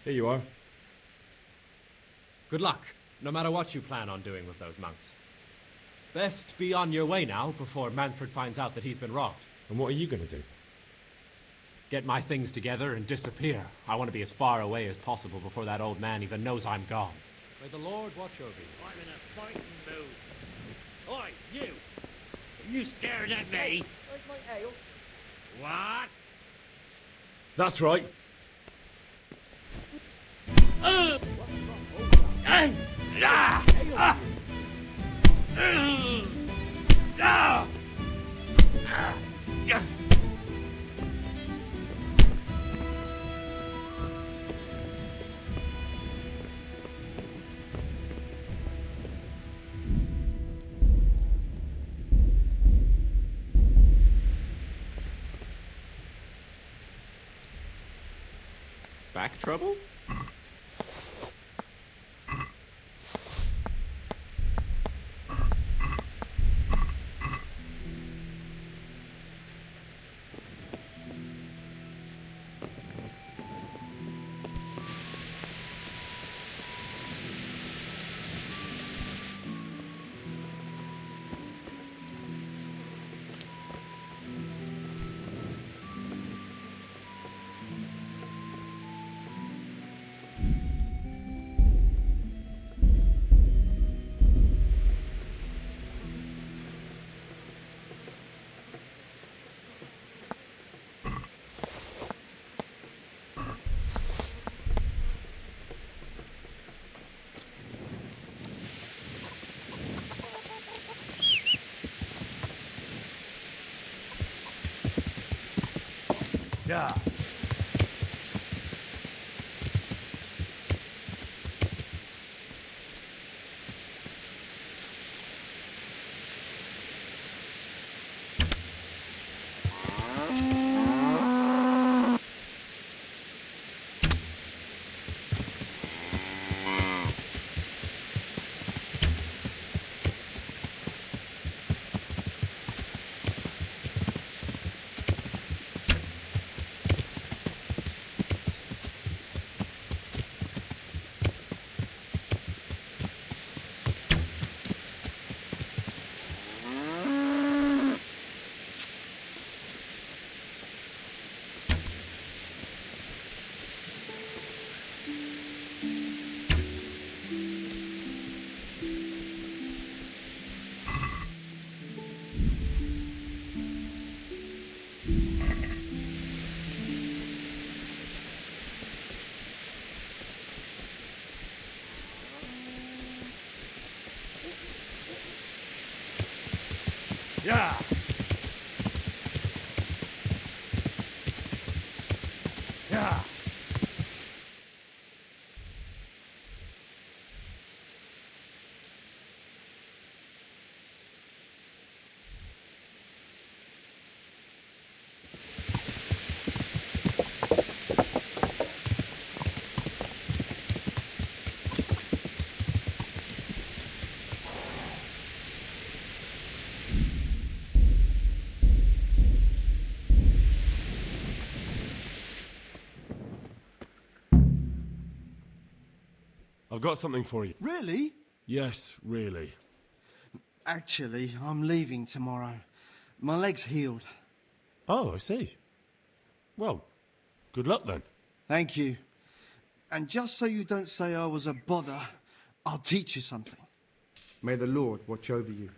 Here you are. Good luck, no matter what you plan on doing with those monks. Best be on your way now before Manfred finds out that he's been robbed. And what are you going to do? Get my things together and disappear. I want to be as far away as possible before that old man even knows I'm gone. May the Lord watch over you. I'm in a fighting mood. Oi, you! Are you staring at me? Where's my ale? What? That's right. Hey! Ah! Ah! Ah! Ah! Back trouble? Yeah. Yeah. Yeah. I've got something for you. Really? Yes, really. Actually, I'm leaving tomorrow. My leg's healed. Oh, I see. Well, good luck then. Thank you. And just so you don't say I was a bother, I'll teach you something. May the Lord watch over you.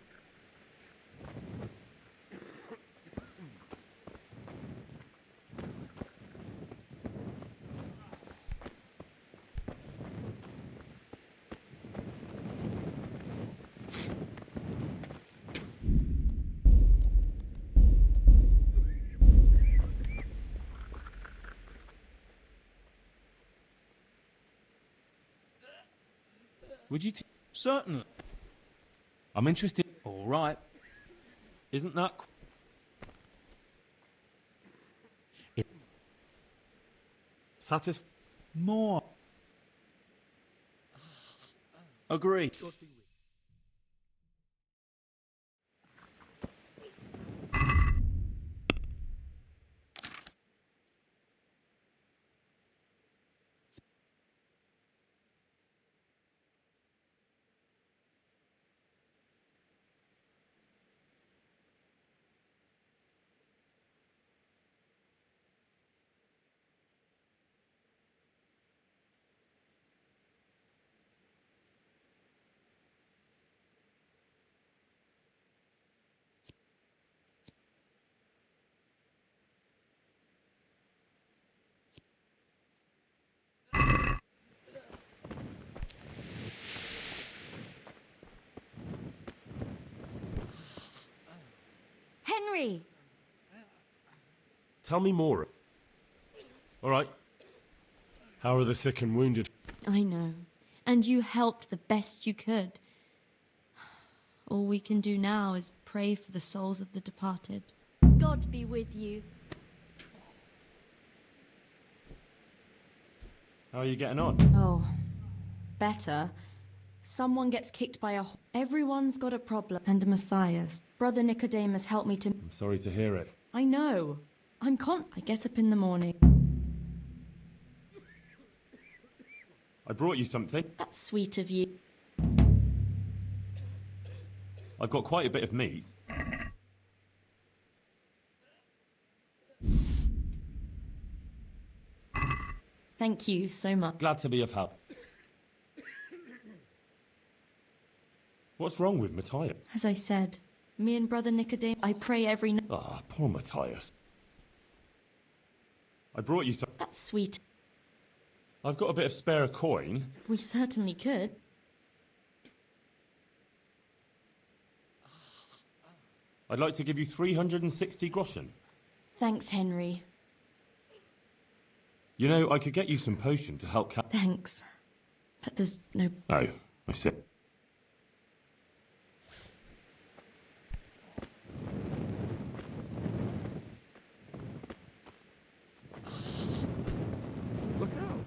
Would you? Certainly. I'm interested. All right. Isn't that? Satisf. More. Agree. Henry! Tell me more. All right. How are the sick and wounded? I know. And you helped the best you could. All we can do now is pray for the souls of the departed. God be with you. How are you getting on? Oh, better. Someone gets kicked by a... Everyone's got a problem. And Matthias. Brother Nicodemus helped me to... I'm sorry to hear it. I know. I get up in the morning. I brought you something. That's sweet of you. I've got quite a bit of meat. Thank you so much. Glad to be of help. What's wrong with Matthias? As I said, me and Brother Nicodemus, I pray every night. Ah, poor Matthias. I brought you some... That's sweet. I've got a bit of spare coin. We certainly could. I'd like to give you 360 groschen. Thanks, Henry. You know, I could get you some potion to help Thanks. But there's no... Oh, I see. Look out!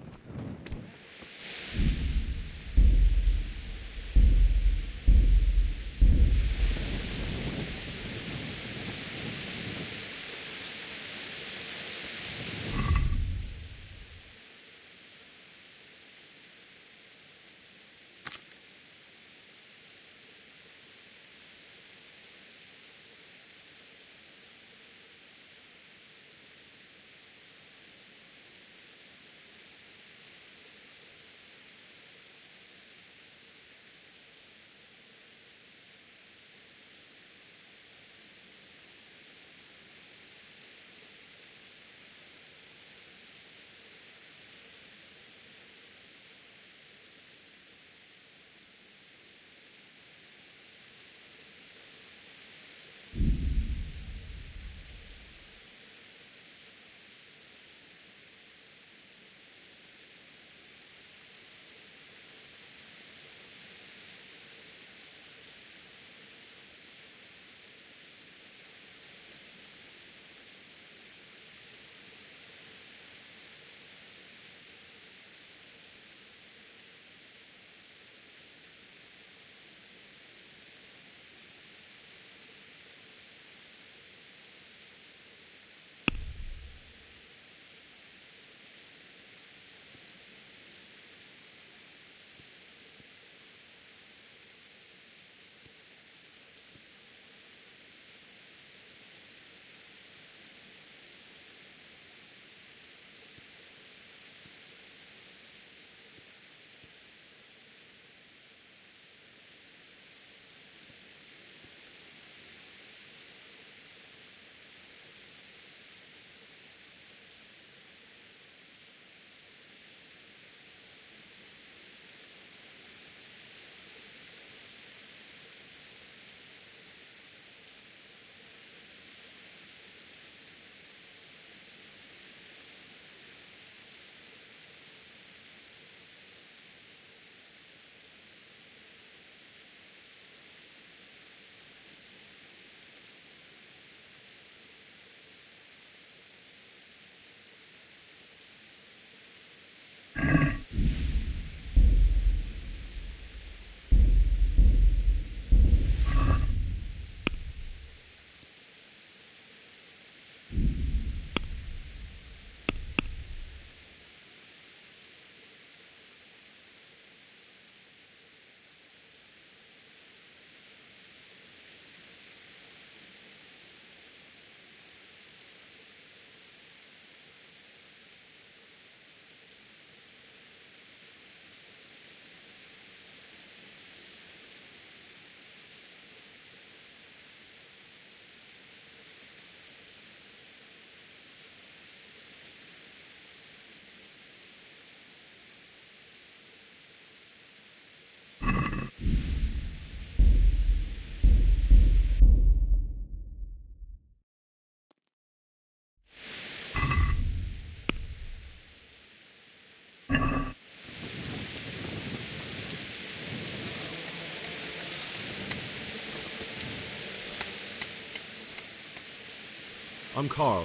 I'm Carl.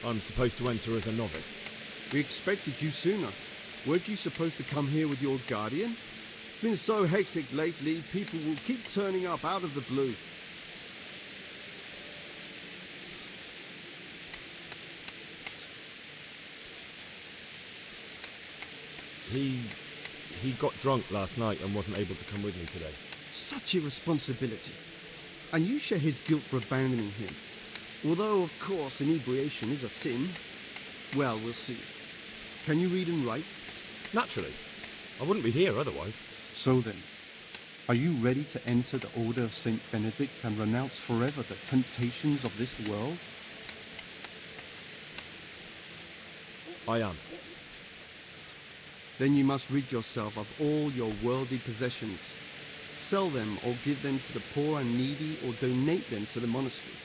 I'm supposed to enter as a novice. We expected you sooner. Weren't you supposed to come here with your guardian? It's been so hectic lately, people will keep turning up out of the blue. He got drunk last night and wasn't able to come with me today. Such irresponsibility. And you share his guilt for abandoning him. Although, of course, inebriation is a sin. Well, we'll see. Can you read and write? Naturally. I wouldn't be here otherwise. So then, are you ready to enter the Order of Saint Benedict and renounce forever the temptations of this world? I am. Then you must rid yourself of all your worldly possessions. Sell them or give them to the poor and needy or donate them to the monastery.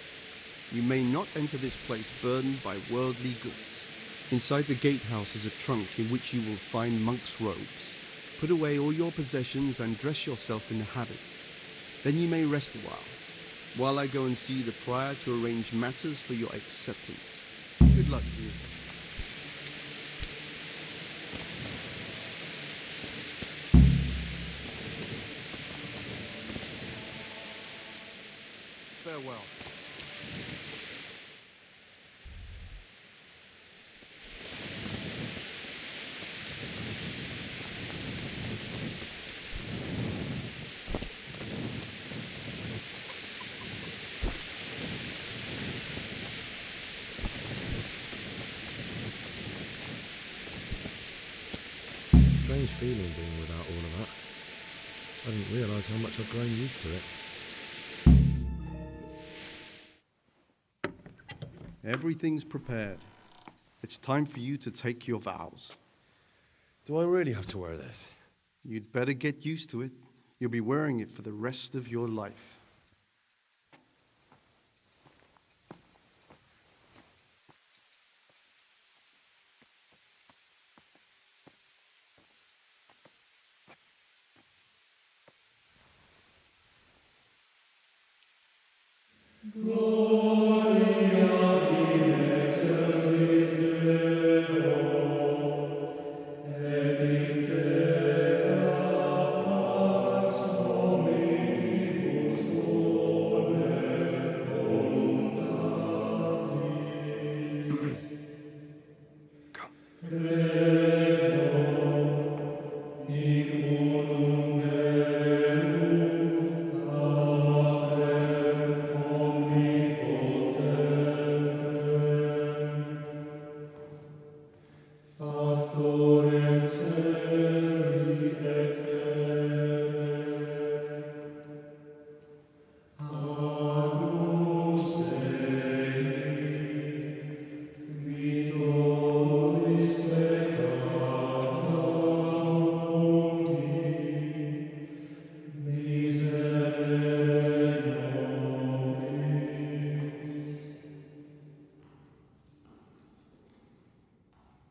You may not enter this place burdened by worldly goods. Inside the gatehouse is a trunk in which you will find monk's robes. Put away all your possessions and dress yourself in the habit. Then you may rest a while I go and see the prior to arrange matters for your acceptance. Good luck to you. Farewell. Strange feeling being without all of that. I didn't realise how much I've grown used to it. Everything's prepared. It's time for you to take your vows. Do I really have to wear this? You'd better get used to it. You'll be wearing it for the rest of your life.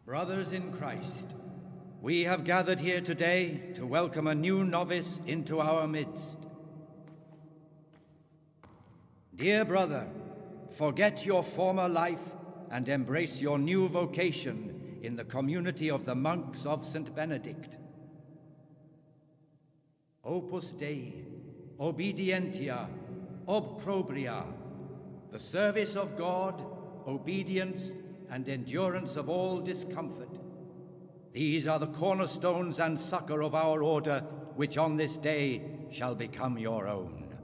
Brothers in Christ, we have gathered here today to welcome a new novice into our midst. Dear brother, forget your former life and embrace your new vocation in the community of the monks of St. Benedict. Opus Dei, obedientia, obprobria, the service of God, obedience, and endurance of all discomfort. These are the cornerstones and succor of our order, which on this day shall become your own.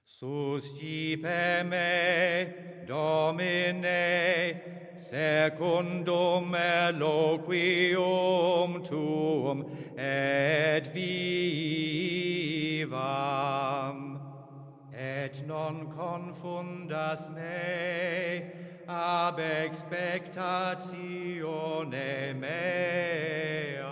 Suscipe me, Domine, secundum eloquium tuum, et vivam. Et non confundas me ab expectatione mea.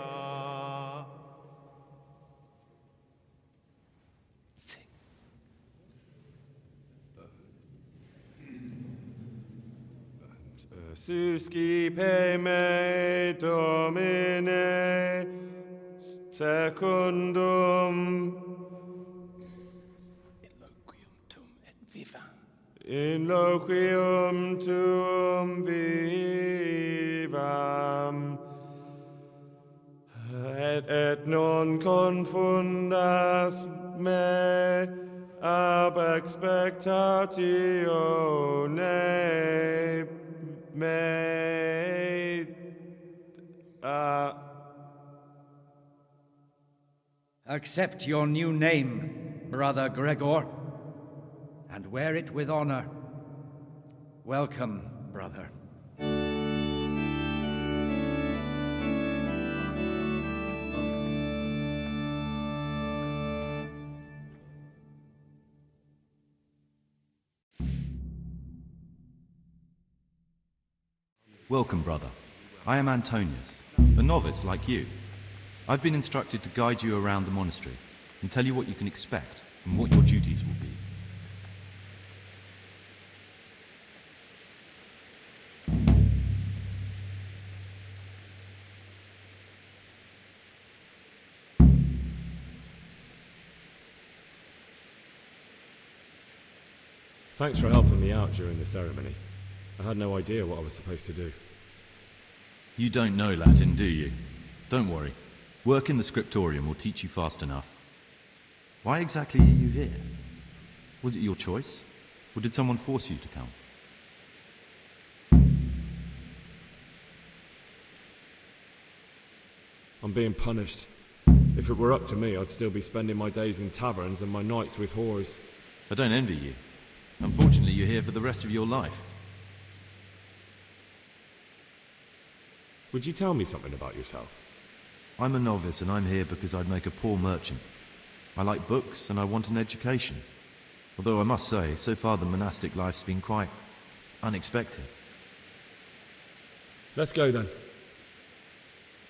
Suscipe me, Domine, secundum in loquium tuum vivam, et non confundas me ab expectatione mea. Accept your new name, Brother Gregor, and wear it with honor. Welcome, brother. Welcome, brother. I am Antonius, a novice like you. I've been instructed to guide you around the monastery and tell you what you can expect and what your duties will be. Thanks for helping me out during the ceremony. I had no idea what I was supposed to do. You don't know Latin, do you? Don't worry. Work in the scriptorium will teach you fast enough. Why exactly are you here? Was it your choice? Or did someone force you to come? I'm being punished. If it were up to me, I'd still be spending my days in taverns and my nights with whores. I don't envy you. Unfortunately, you're here for the rest of your life. Would you tell me something about yourself? I'm a novice and I'm here because I'd make a poor merchant. I like books and I want an education. Although I must say, so far the monastic life's been quite unexpected. Let's go then.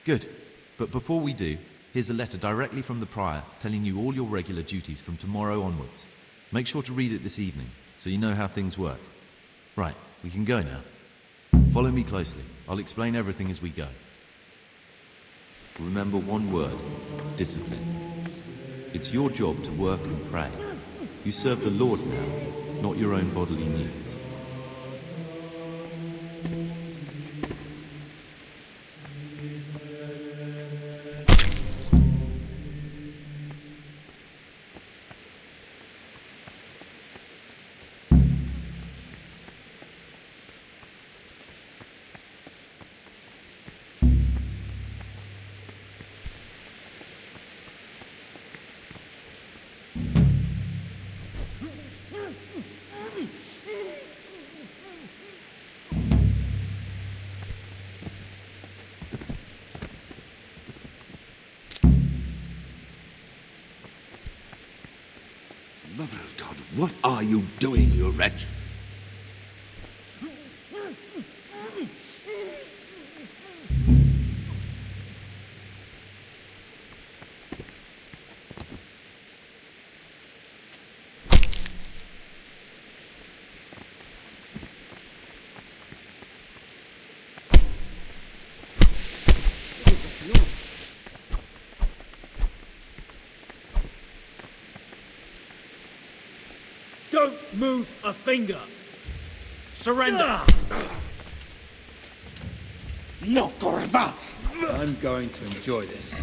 Good. But before we do, here's a letter directly from the prior telling you all your regular duties from tomorrow onwards. Make sure to read it this evening, so you know how things work. Right, we can go now. Follow me closely. I'll explain everything as we go. Remember one word: discipline. It's your job to work and pray. You serve the Lord now, not your own bodily needs. Mother of God, what are you doing, you wretch? Don't move a finger! Surrender! No, Corva! I'm going to enjoy this.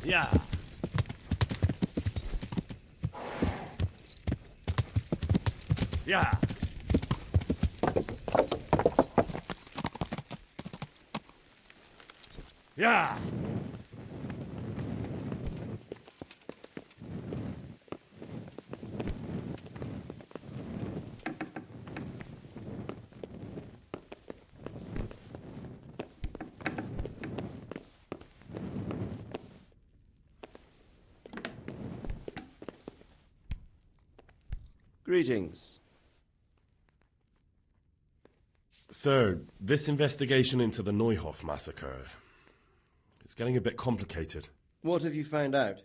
Yeah. Yeah. Yeah. Greetings. Sir, this investigation into the Neuhof massacre, it's getting a bit complicated. What have you found out?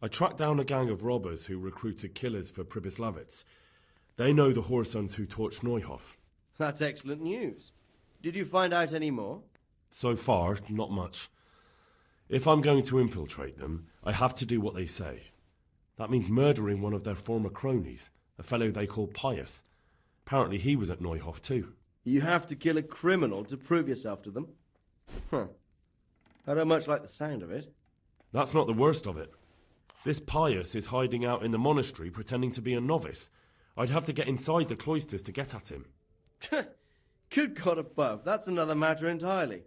I tracked down a gang of robbers who recruited killers for Pribyslavitz. They know the Horsons who torched Neuhof. That's excellent news. Did you find out any more? So far, not much. If I'm going to infiltrate them, I have to do what they say. That means murdering one of their former cronies, a fellow they call Pius. Apparently he was at Neuhof too. You have to kill a criminal to prove yourself to them? Huh. I don't much like the sound of it. That's not the worst of it. This Pius is hiding out in the monastery pretending to be a novice. I'd have to get inside the cloisters to get at him. Good God above, that's another matter entirely.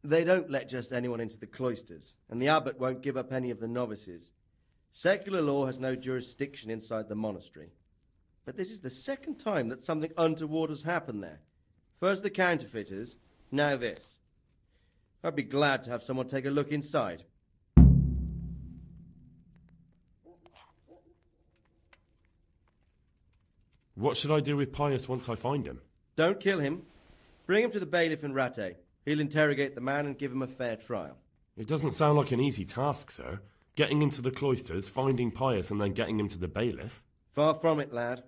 They don't let just anyone into the cloisters, and the abbot won't give up any of the novices. Secular law has no jurisdiction inside the monastery. But this is the second time that something untoward has happened there. First the counterfeiters, now this. I'd be glad to have someone take a look inside. What should I do with Pius once I find him? Don't kill him. Bring him to the bailiff in Rattay. He'll interrogate the man and give him a fair trial. It doesn't sound like an easy task, sir. Getting into the cloisters, finding Pius, and then getting him to the bailiff. Far from it, lad.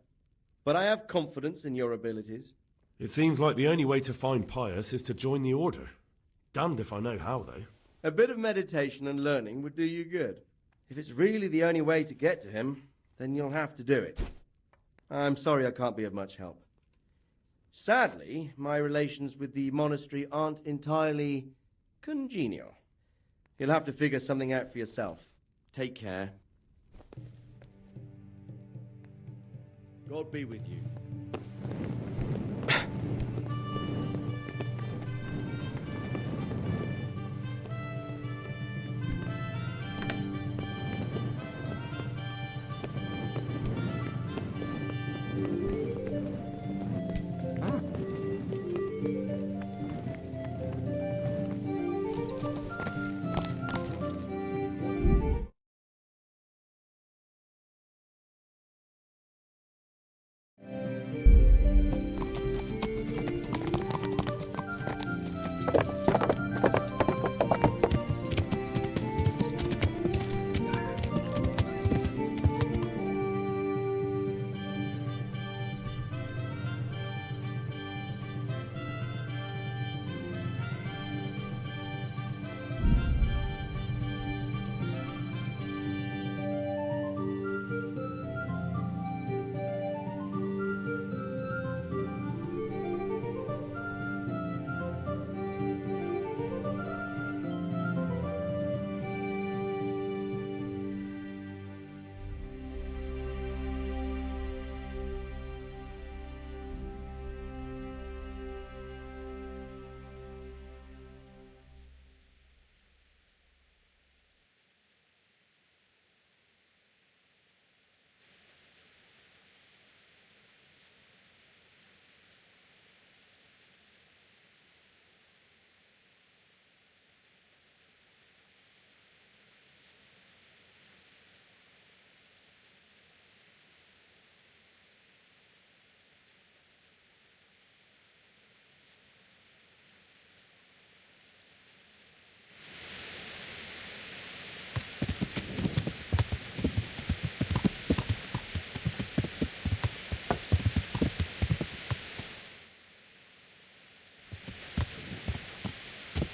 But I have confidence in your abilities. It seems like the only way to find Pius is to join the order. Damned if I know how, though. A bit of meditation and learning would do you good. If it's really the only way to get to him, then you'll have to do it. I'm sorry I can't be of much help. Sadly, my relations with the monastery aren't entirely congenial. You'll have to figure something out for yourself. Take care. God be with you.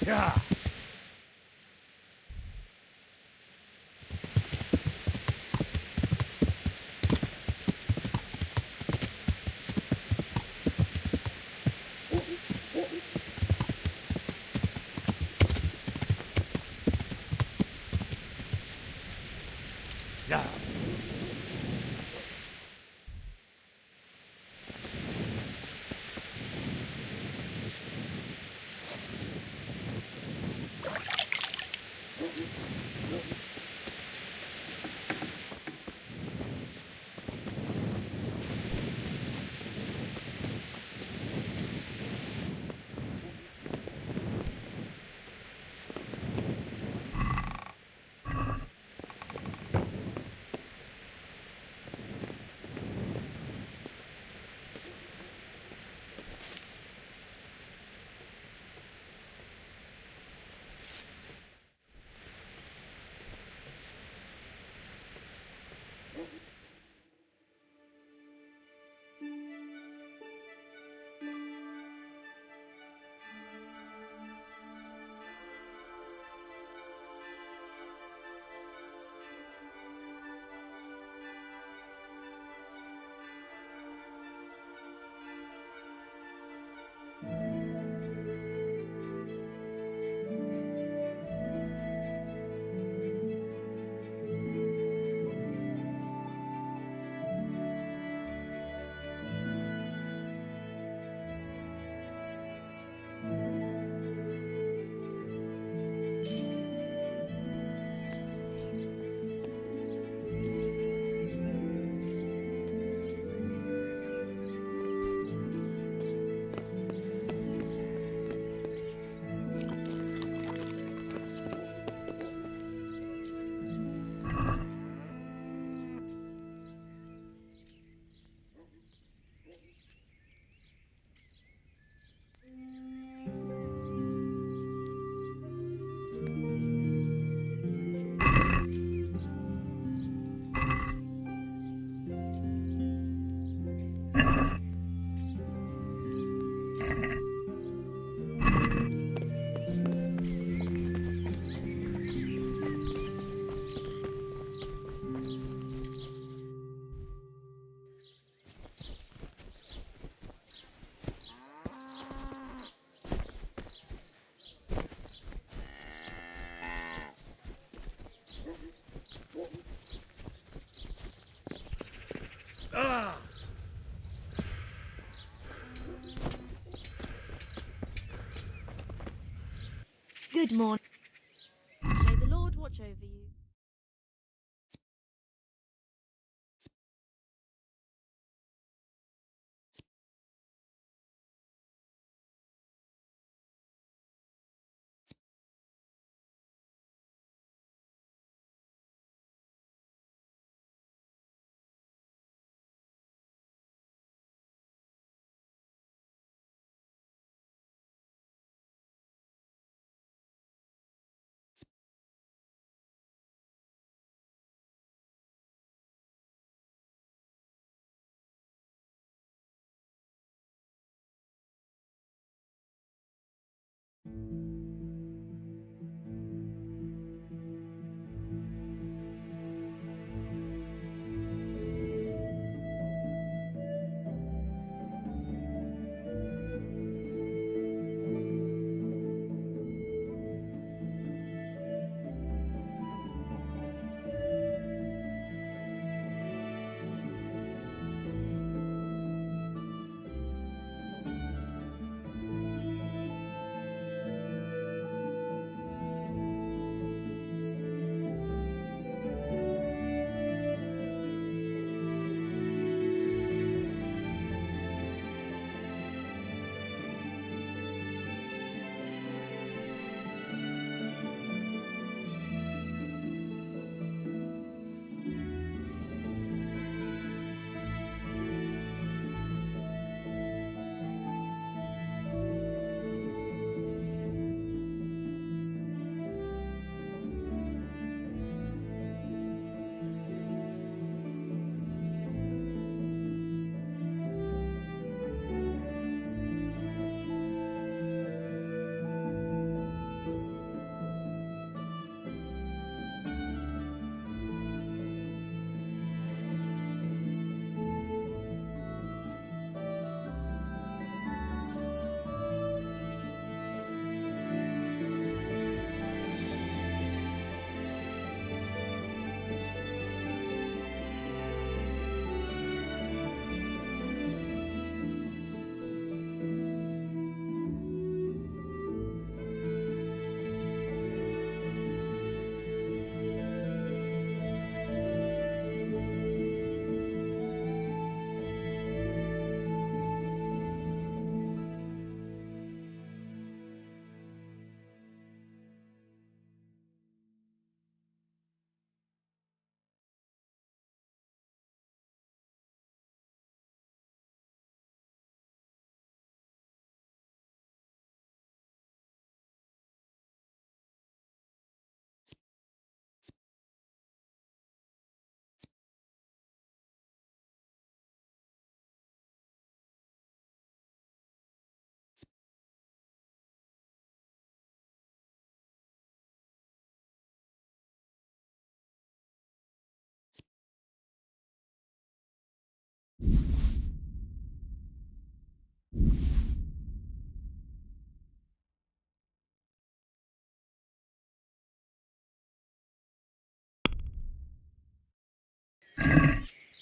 Yeah. Yeah. Good morning. May the Lord watch over you.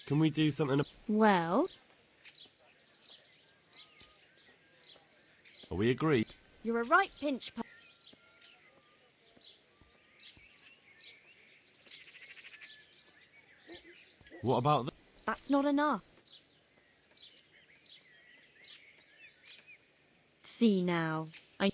Can we do something? Well, Are we agreed? you're a right pinch punch. What about the... That's not enough. See now, I...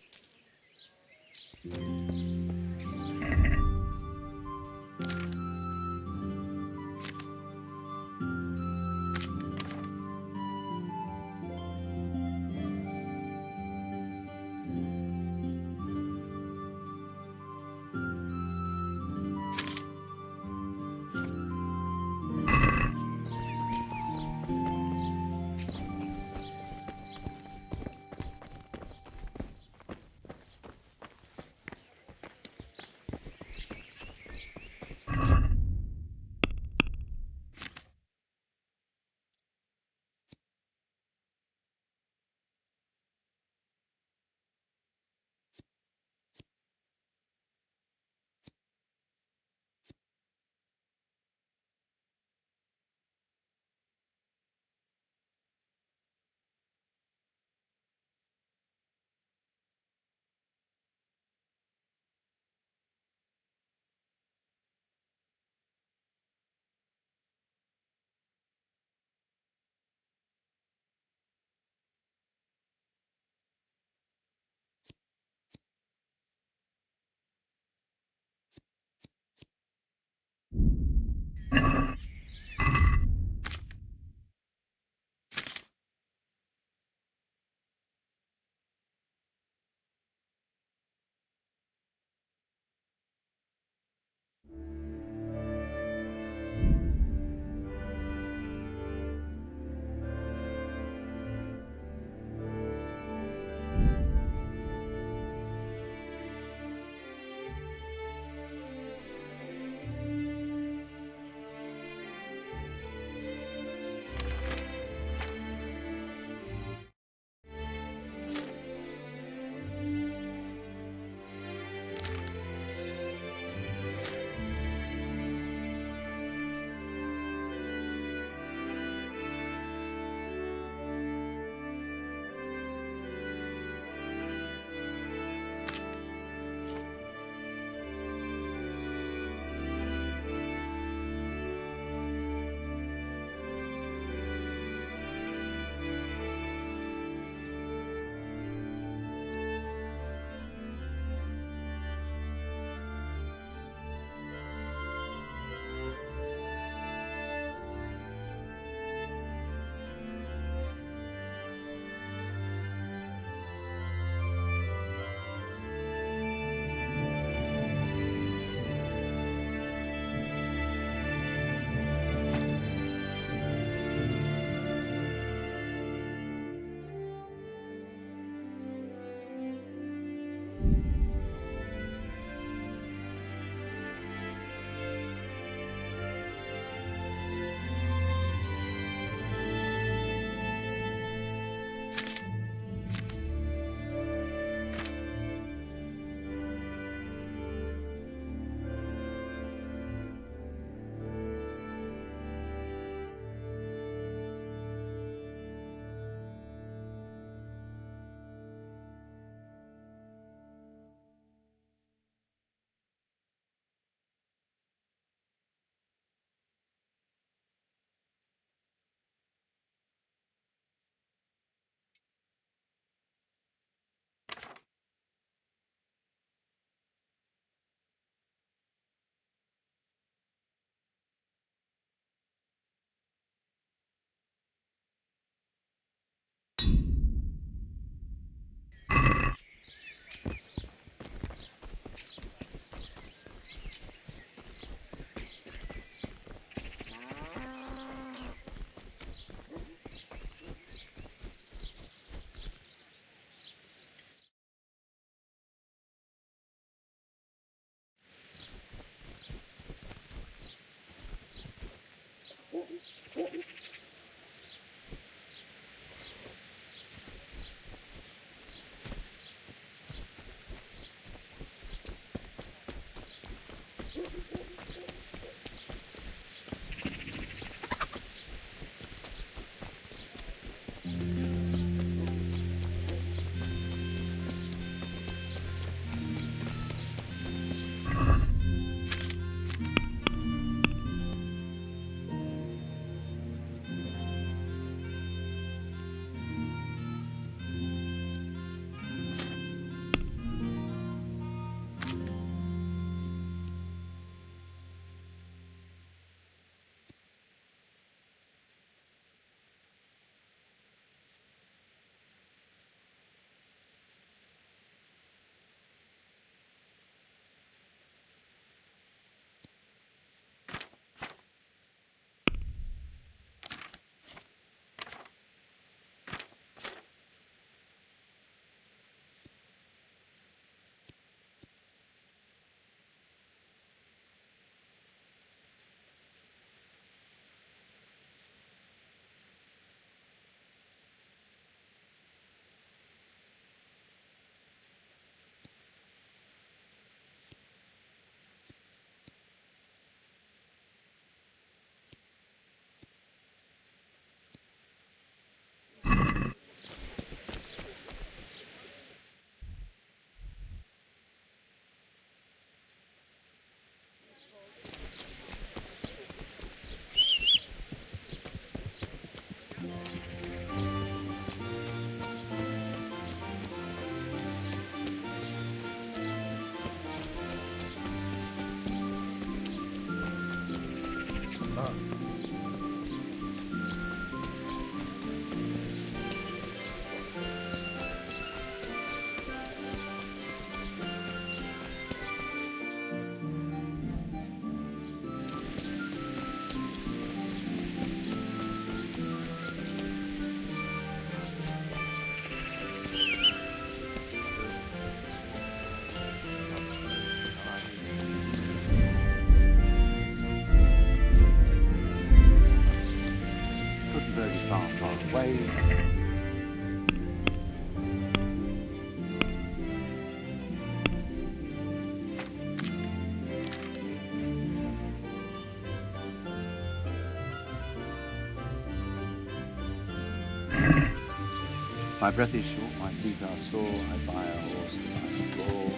My breath is short, my feet are sore, I buy a horse to lie on the floor.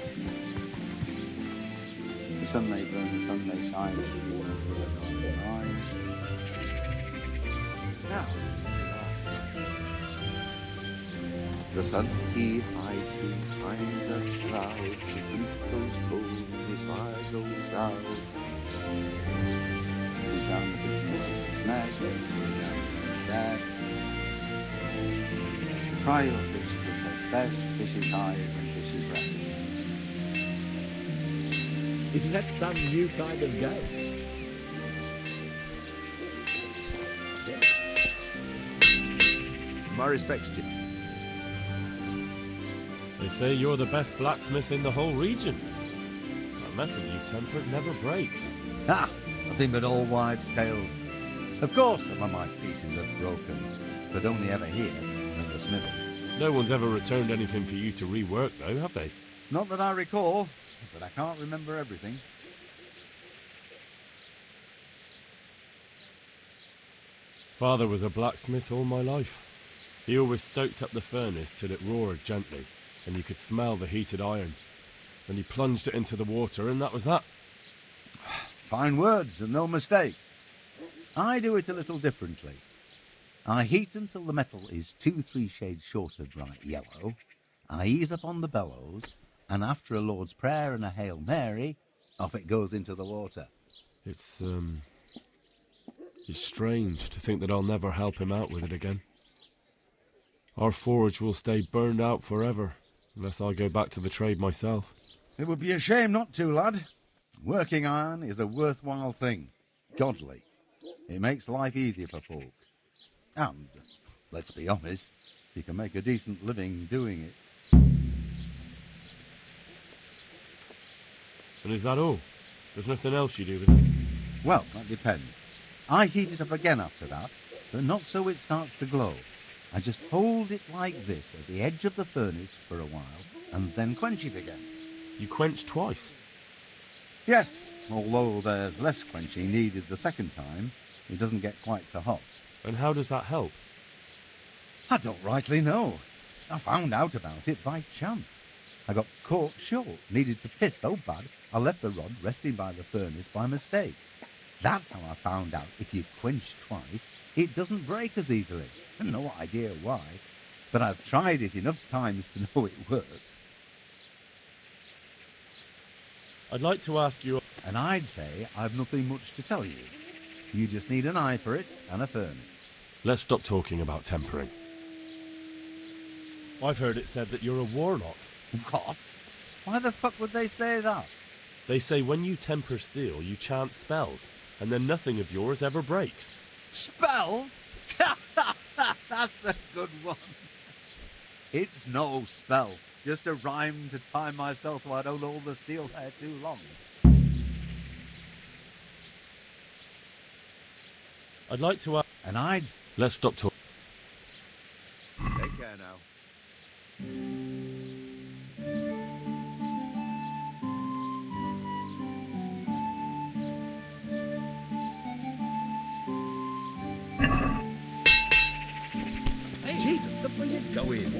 The sun may burn, the sun may shine, but the water will not be mine. Now, the sun he hides behind the cloud, his heat goes cold, his fire goes out. We found the fish snag, dad. Fry your fish, fish that's best, fishy eyes and fishy breast. Is that some new kind of goat? My respects, Jim. They say you're the best blacksmith in the whole region. That metal you've tempered never breaks. Ha! Nothing but old wives' tales. Of course some of my pieces have broken, but only ever here in the smithy. No one's ever returned anything for you to rework, though, have they? Not that I recall, but I can't remember everything. Father was a blacksmith all my life. He always stoked up the furnace till it roared gently, and you could smell the heated iron. Then he plunged it into the water, and that was that. Fine words, and no mistake. I do it a little differently. I heat until the metal is 2-3 shades short of bright yellow. I ease up on the bellows, and after a Lord's Prayer and a Hail Mary, off it goes into the water. It's strange to think that I'll never help him out with it again. Our forge will stay burned out forever, unless I go back to the trade myself. It would be a shame not to, lad. Working iron is a worthwhile thing. Godly. It makes life easier for folk. And, let's be honest, you can make a decent living doing it. And is that all? There's nothing else you do with it? Well, that depends. I heat it up again after that, but not so it starts to glow. I just hold it like this at the edge of the furnace for a while, and then quench it again. You quench twice? Yes, although there's less quenching needed the second time, it doesn't get quite so hot. And how does that help? I don't rightly know. I found out about it by chance. I got caught short, needed to piss so bad, I left the rod resting by the furnace by mistake. That's how I found out if you quench twice, it doesn't break as easily. No idea why, but I've tried it enough times to know it works. I'd like to ask you... And I'd say I've nothing much to tell you. You just need an eye for it and a furnace. Let's stop talking about tempering. I've heard it said that you're a warlock. What? Why the fuck would they say that? They say when you temper steel, you chant spells, and then nothing of yours ever breaks. Spells? That's a good one. It's no spell, just a rhyme to time myself so I don't hold the steel hair too long. I'd like to ask... And I'd... Let's stop talking. Take care now. Hey, Jesus, look where you're going.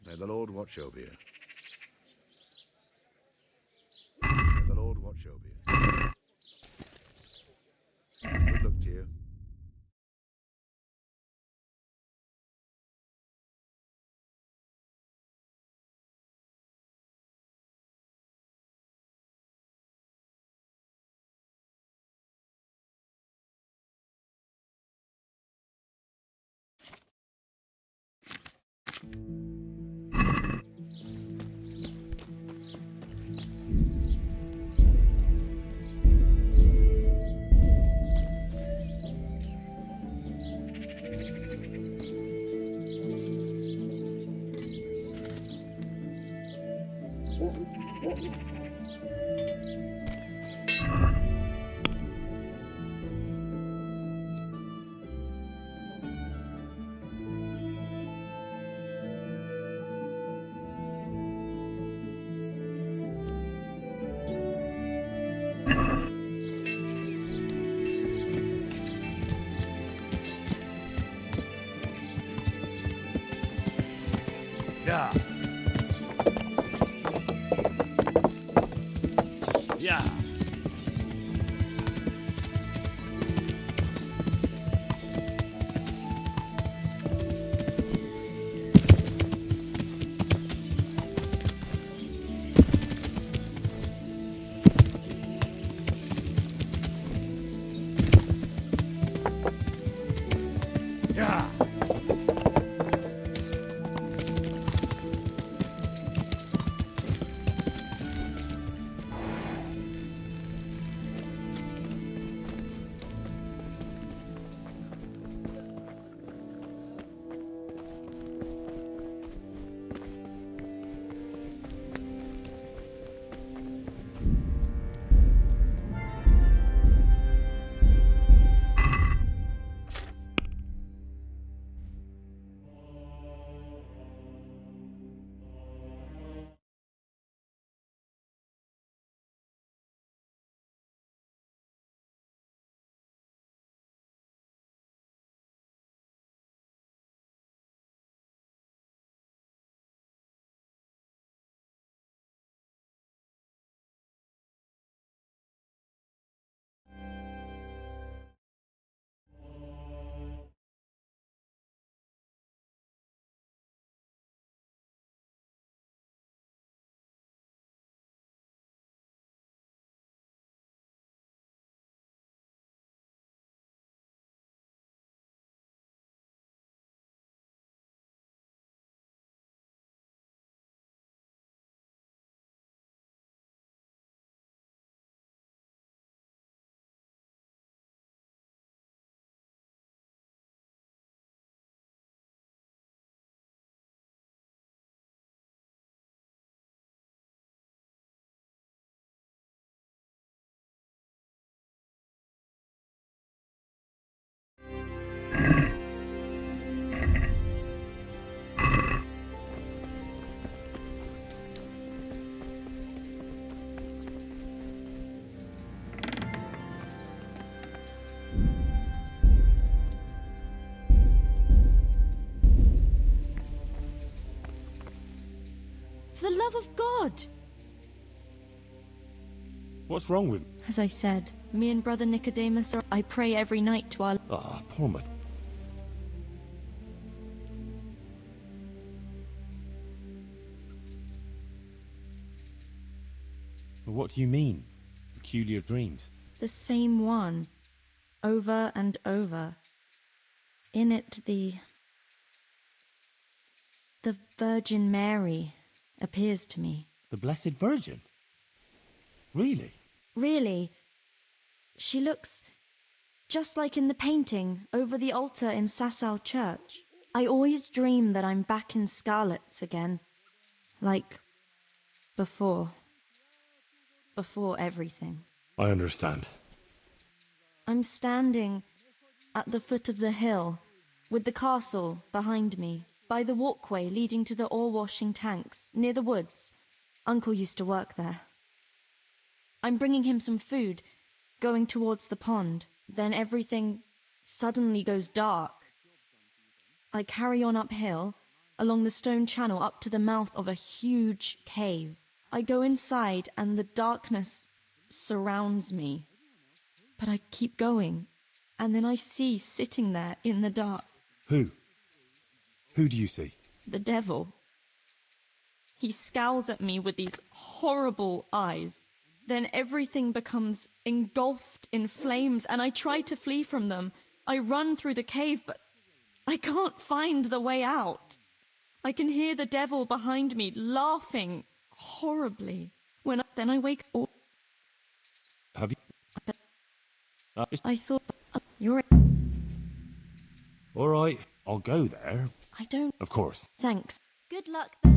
May the Lord watch over you. May the Lord watch over you. Good luck to you. Yeah. Yeah. Yeah. For the love of God! What's wrong with... As I said, me and Brother Nicodemus I pray every night to our... Ah, poor Matt. What do you mean? Peculiar dreams? The same one. Over and over. In it The Virgin Mary appears to me. The Blessed Virgin? Really? Really, she looks just like in the painting over the altar in Sasau Church. I always dream that I'm back in Scarlet's again. Like before. Before everything. I understand. I'm standing at the foot of the hill, with the castle behind me, by the walkway leading to the ore-washing tanks, near the woods. Uncle used to work there. I'm bringing him some food, going towards the pond. Then everything suddenly goes dark. I carry on uphill, along the stone channel up to the mouth of a huge cave. I go inside and the darkness surrounds me. But I keep going, and then I see sitting there in the dark. Who? Who do you see? The devil. He scowls at me with these horrible eyes. Then everything becomes engulfed in flames, and I try to flee from them. I run through the cave, but I can't find the way out. I can hear the devil behind me laughing horribly. Then I wake up. Have you? I thought, you're... All right, I'll go there. I don't... Of course. Thanks. Good luck then.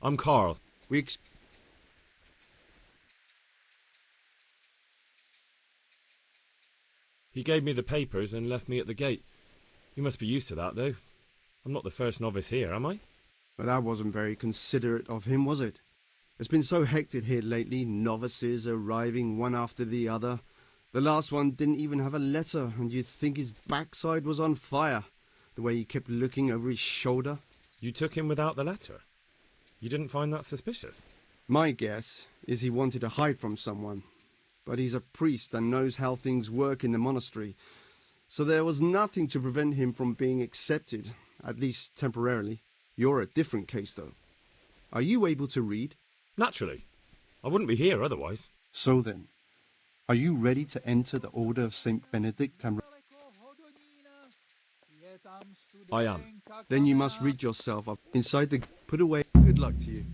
I'm Carl. He gave me the papers and left me at the gate. You must be used to that, though. I'm not the first novice here, am I? But that wasn't very considerate of him, was it? It's been so hectic here lately, novices arriving one after the other. The last one didn't even have a letter, and you'd think his backside was on fire, the way he kept looking over his shoulder. You took him without the letter? You didn't find that suspicious? My guess is he wanted to hide from someone. But he's a priest and knows how things work in the monastery, so there was nothing to prevent him from being accepted, at least temporarily. You're a different case, though. Are you able to read? Naturally. I wouldn't be here otherwise. So then, are you ready to enter the Order of St. Benedict and... I am. Then you must rid yourself of inside the... Put away. Good luck to you.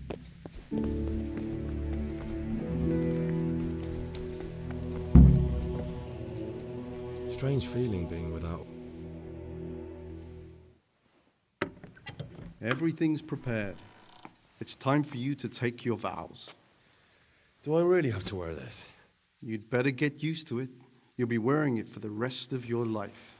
Strange feeling being without... Everything's prepared. It's time for you to take your vows. Do I really have to wear this? You'd better get used to it. You'll be wearing it for the rest of your life.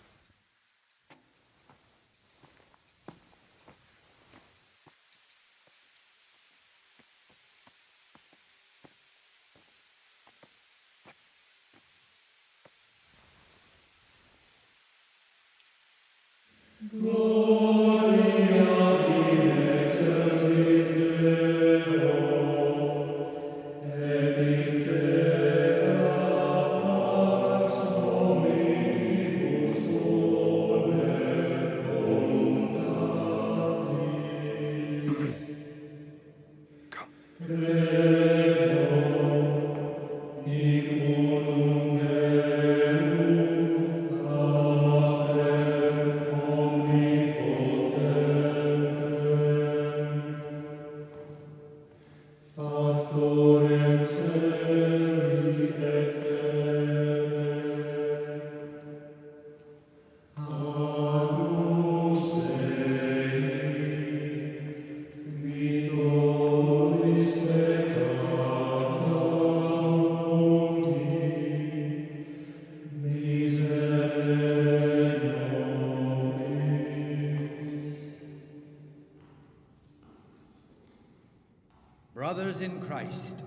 Brothers in Christ,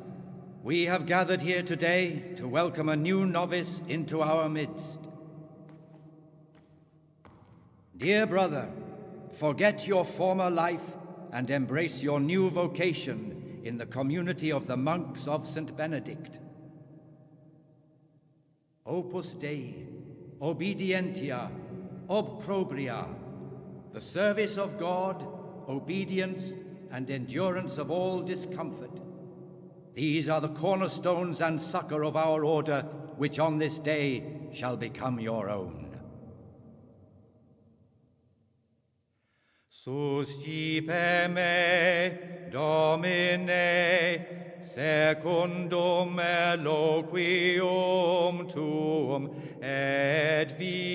we have gathered here today to welcome a new novice into our midst. Dear brother, forget your former life and embrace your new vocation in the community of the monks of St. Benedict. Opus Dei, obedientia, obprobria, the service of God, obedience, and endurance of all discomfort. These are the cornerstones and succor of our order, which on this day shall become your own. Suscipe me, Domine, secundum eloquium tuum, et vivam,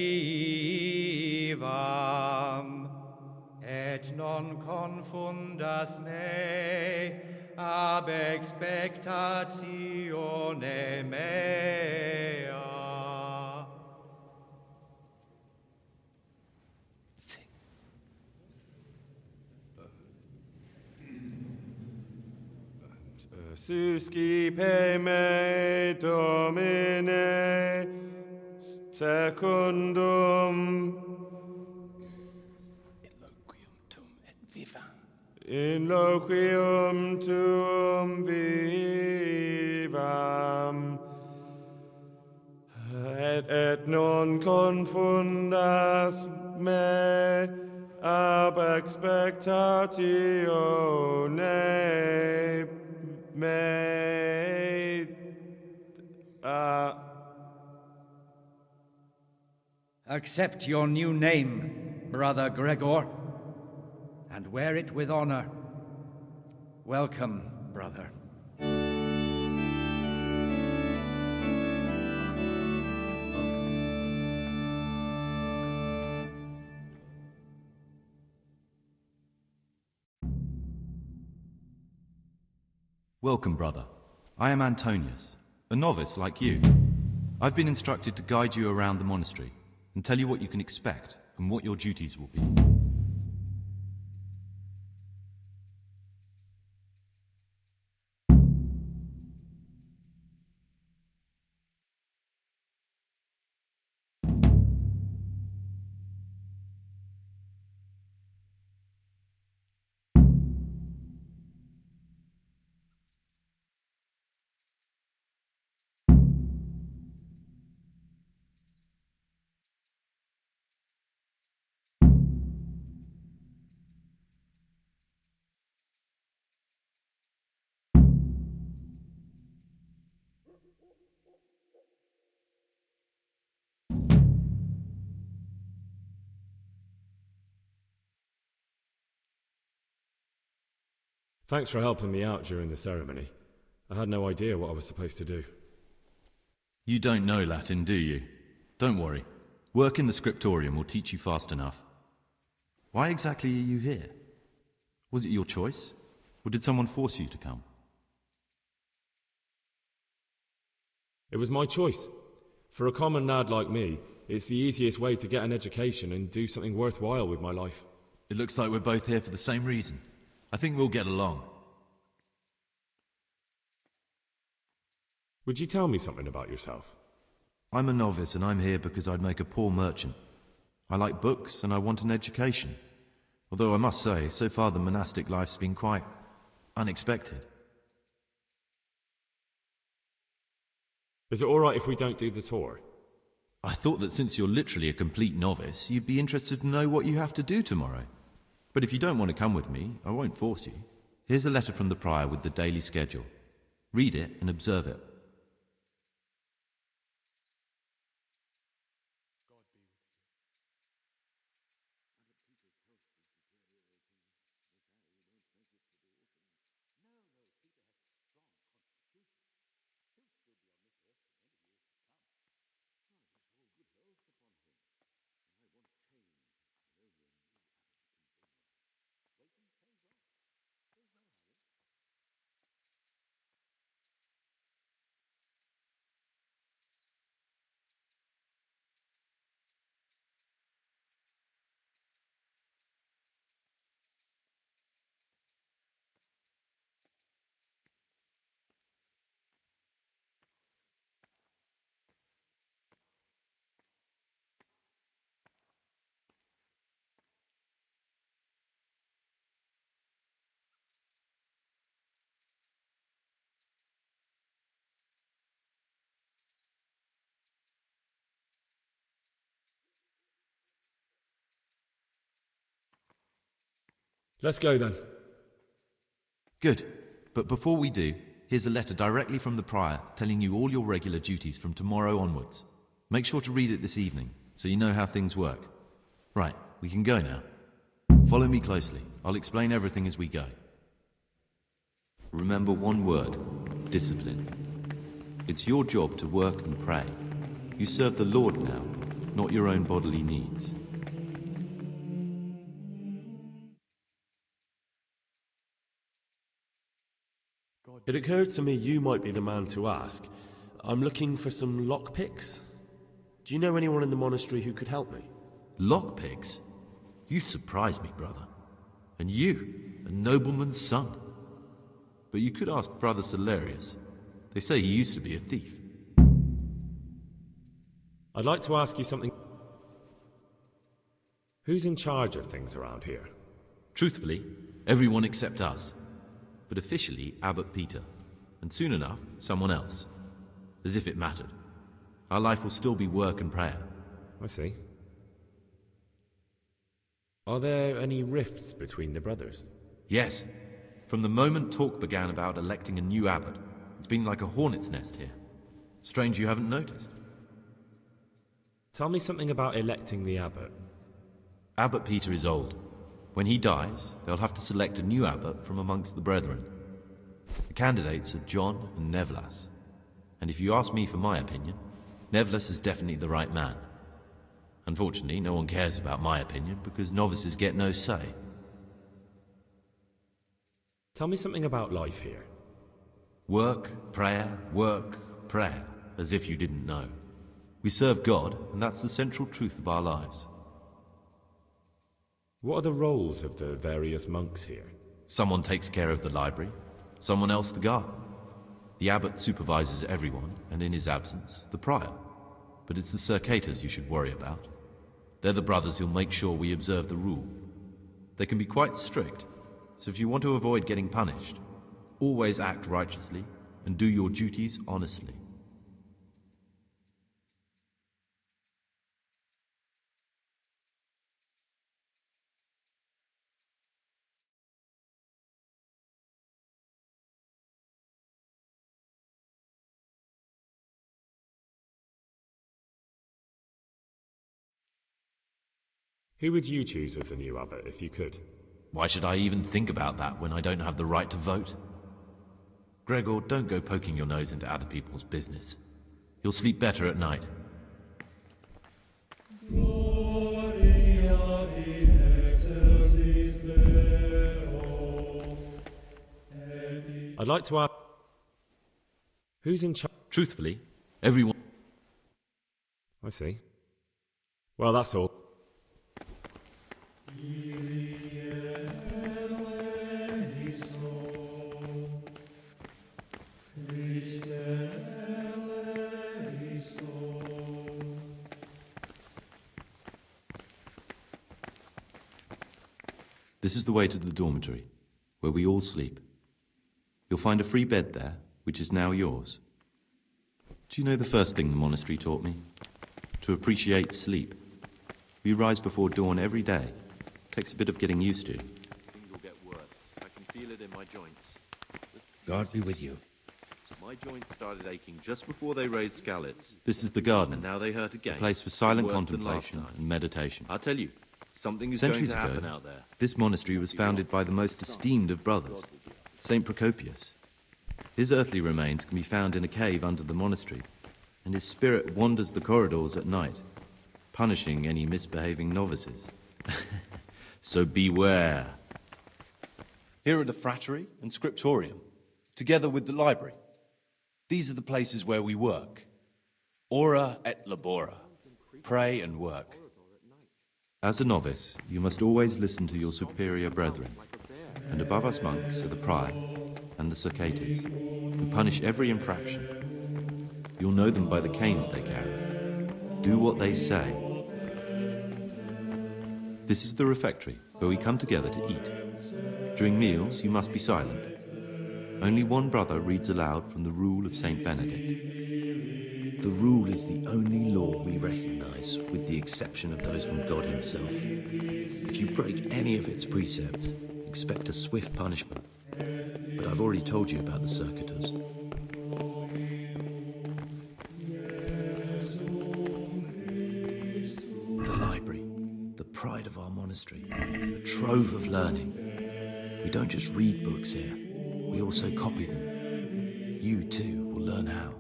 et non confundas me ab expectatione mea. Suscipe me, Domine, secundum in loquium tuum vivam, et non confundas me ab expectatione mea. Accept your new name, Brother Gregor, and wear it with honor. Welcome, brother. Welcome, brother. I am Antonius, a novice like you. I've been instructed to guide you around the monastery and tell you what you can expect and what your duties will be. Thanks for helping me out during the ceremony. I had no idea what I was supposed to do. You don't know Latin, do you? Don't worry. Work in the scriptorium will teach you fast enough. Why exactly are you here? Was it your choice? Or did someone force you to come? It was my choice. For a common lad like me, it's the easiest way to get an education and do something worthwhile with my life. It looks like we're both here for the same reason. I think we'll get along. Would you tell me something about yourself? I'm a novice and I'm here because I'd make a poor merchant. I like books and I want an education. Although I must say, so far the monastic life's been quite unexpected. Is it alright if we don't do the tour? I thought that since you're literally a complete novice, you'd be interested to know what you have to do tomorrow. But if you don't want to come with me, I won't force you. Here's a letter from the prior with the daily schedule. Read it and observe it. Let's go then. Good. But before we do, here's a letter directly from the prior telling you all your regular duties from tomorrow onwards. Make sure to read it this evening, so you know how things work. Right, we can go now. Follow me closely. I'll explain everything as we go. Remember one word: discipline. It's your job to work and pray. You serve the Lord now, not your own bodily needs. It occurred to me you might be the man to ask. I'm looking for some lockpicks. Do you know anyone in the monastery who could help me? Lockpicks? You surprise me, brother. And you, a nobleman's son. But you could ask Brother Celerius. They say he used to be a thief. I'd like to ask you something. Who's in charge of things around here? Truthfully, everyone except us. But officially, Abbot Peter. And soon enough, someone else. As if it mattered. Our life will still be work and prayer. I see. Are there any rifts between the brothers? Yes. From the moment talk began about electing a new abbot, it's been like a hornet's nest here. Strange you haven't noticed. Tell me something about electing the abbot. Abbot Peter is old. When he dies, they'll have to select a new abbot from amongst the brethren. The candidates are John and Nevlas. And if you ask me for my opinion, Nevlas is definitely the right man. Unfortunately, no one cares about my opinion because novices get no say. Tell me something about life here. Work, prayer, as if you didn't know. We serve God, and that's the central truth of our lives. What are the roles of the various monks here? Someone takes care of the library, someone else the garden. The abbot supervises everyone, and in his absence, the prior. But it's the circators you should worry about. They're the brothers who'll make sure we observe the rule. They can be quite strict, so if you want to avoid getting punished, always act righteously and do your duties honestly. Who would you choose as the new abbot if you could? Why should I even think about that when I don't have the right to vote? Gregor, don't go poking your nose into other people's business. You'll sleep better at night. I'd like to ask... Who's in charge? Truthfully, everyone... I see. Well, that's all. This is the way to the dormitory, where we all sleep. You'll find a free bed there, which is now yours. Do you know the first thing the monastery taught me? To appreciate sleep. We rise before dawn every day. Takes a bit of getting used to. Things will get worse. I can feel it in my joints. God be with you. My joints started aching just before they raised scalets. This is the garden. And now they hurt again. A place for silent Worse than contemplation last time. and meditation. I'll tell you, something is Centuries going to happen ago, out there. this monastery was founded by the most esteemed of brothers, Saint Procopius. His earthly remains can be found in a cave under the monastery, and his spirit wanders the corridors at night, punishing any misbehaving novices. So beware. Here are the frattery and scriptorium, together with the library. These are the places where we work. Ora et labora. Pray and work. As a novice, you must always listen to your superior brethren, and above us monks are the prior and the circators, who punish every infraction. You'll know them by the canes they carry. Do what they say. This is the refectory, where we come together to eat. During meals, you must be silent. Only one brother reads aloud from the Rule of Saint Benedict. The rule is the only law we recognize, with the exception of those from God himself. If you break any of its precepts, expect a swift punishment. But I've already told you about the circuitous. The library, the pride of our monastery, a trove of learning. We don't just read books here, we also copy them. You too will learn how.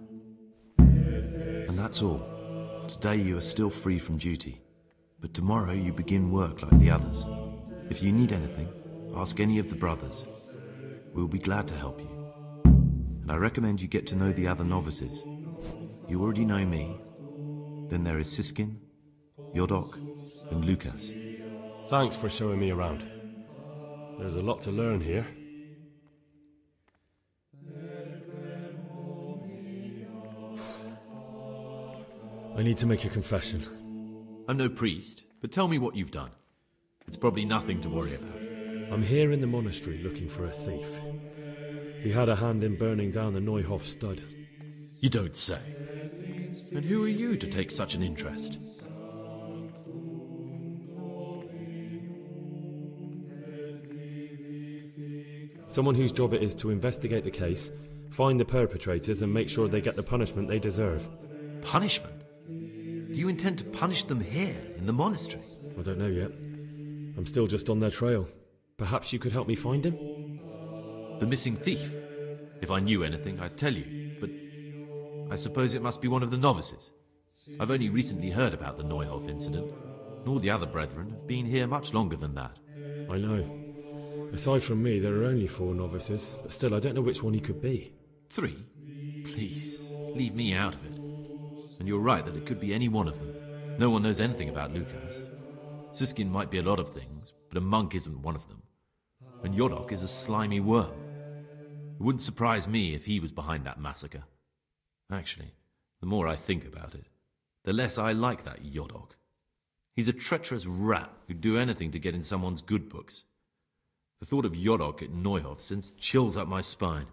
And that's all. Today you are still free from duty, but tomorrow you begin work like the others. If you need anything, ask any of the brothers. We'll be glad to help you. And I recommend you get to know the other novices. You already know me. Then there is Siskin, Yodok, and Lucas. Thanks for showing me around. There's a lot to learn here. I need to make a confession. I'm no priest, but tell me what you've done. It's probably nothing to worry about. I'm here in the monastery looking for a thief. He had a hand in burning down the Neuhof stud. You don't say. And who are you to take such an interest? Someone whose job it is to investigate the case, find the perpetrators and make sure they get the punishment they deserve. Punishment? Do you intend to punish them here, in the monastery? I don't know yet. I'm still just on their trail. Perhaps you could help me find him? The missing thief? If I knew anything, I'd tell you, but I suppose it must be one of the novices. I've only recently heard about the Neuhof incident, and all the other brethren have been here much longer than that. I know. Aside from me, there are only 4 novices, but still, I don't know which one he could be. 3? Please, leave me out of it. And you're right that it could be any one of them. No one knows anything about Lucas. Siskin might be a lot of things, but a monk isn't one of them. And Yodok is a slimy worm. It wouldn't surprise me if he was behind that massacre. Actually, the more I think about it, the less I like that Yodok. He's a treacherous rat who'd do anything to get in someone's good books. The thought of Yodok at Neuhof sends chills up my spine.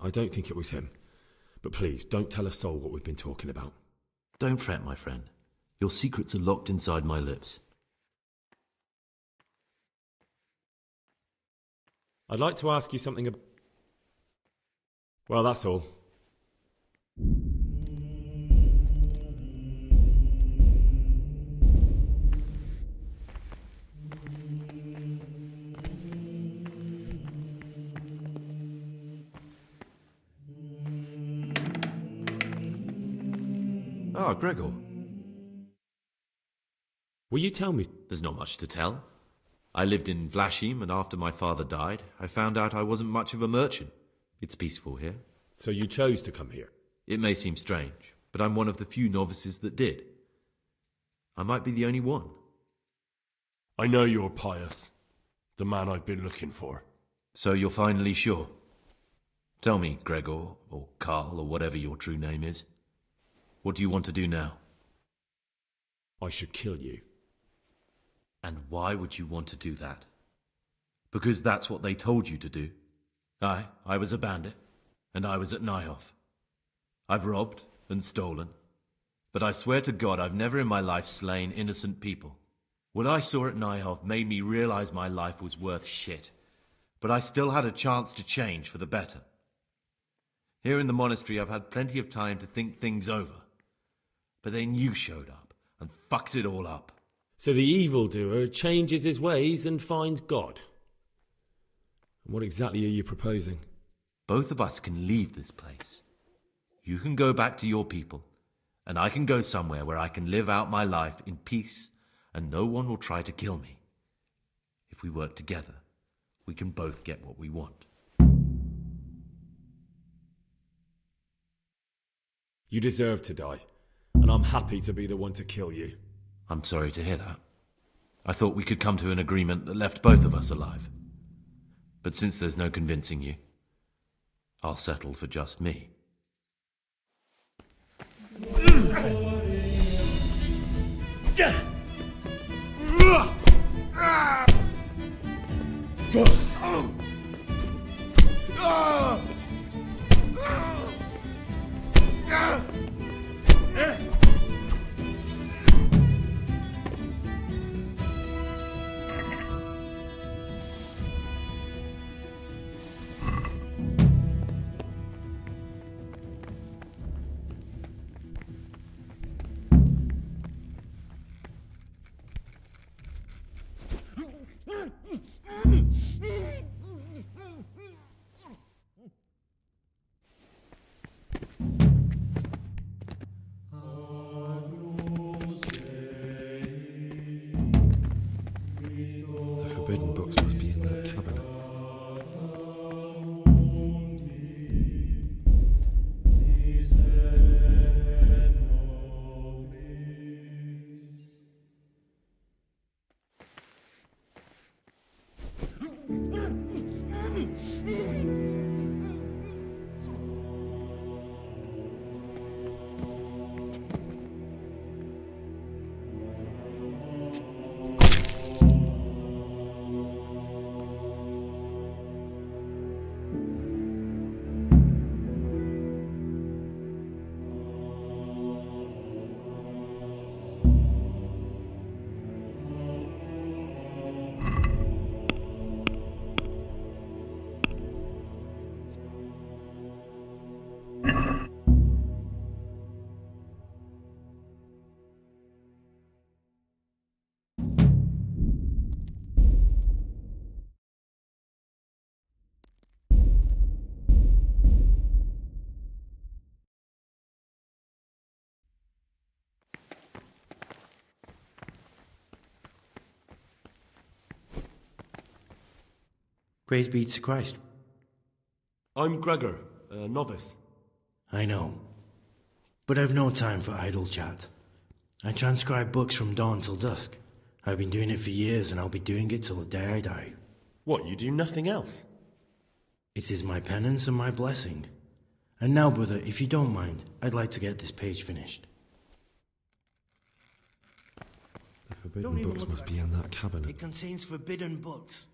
I don't think it was him. But please, don't tell a soul what we've been talking about. Don't fret, my friend. Your secrets are locked inside my lips. I'd like to ask you something about... Well, that's all. Ah, Gregor. Will you tell me? There's not much to tell. I lived in Vlashim, and after my father died, I found out I wasn't much of a merchant. It's peaceful here. So you chose to come here? It may seem strange, but I'm one of the few novices that did. I might be the only one. I know you're pious. The man I've been looking for. So you're finally sure? Tell me, Gregor, or Karl, or whatever your true name is. What do you want to do now? I should kill you. And why would you want to do that? Because that's what they told you to do. I was a bandit, and I was at Neuhof. I've robbed and stolen, but I swear to God I've never in my life slain innocent people. What I saw at Neuhof made me realize my life was worth shit, but I still had a chance to change for the better. Here in the monastery I've had plenty of time to think things over. But then you showed up and fucked it all up. So the evildoer changes his ways and finds God. And what exactly are you proposing? Both of us can leave this place. You can go back to your people, and I can go somewhere where I can live out my life in peace, and no one will try to kill me. If we work together, we can both get what we want. You deserve to die. And I'm happy to be the one to kill you. I'm sorry to hear that. I thought we could come to an agreement that left both of us alive. But since there's no convincing you, I'll settle for just me. Praise be to Christ. I'm Gregor, a novice. I know. But I've no time for idle chat. I transcribe books from dawn till dusk. I've been doing it for years, and I'll be doing it till the day I die. What, you do nothing else? It is my penance and my blessing. And now, brother, if you don't mind, I'd like to get this page finished. The forbidden books must be in that cabinet. It contains forbidden books.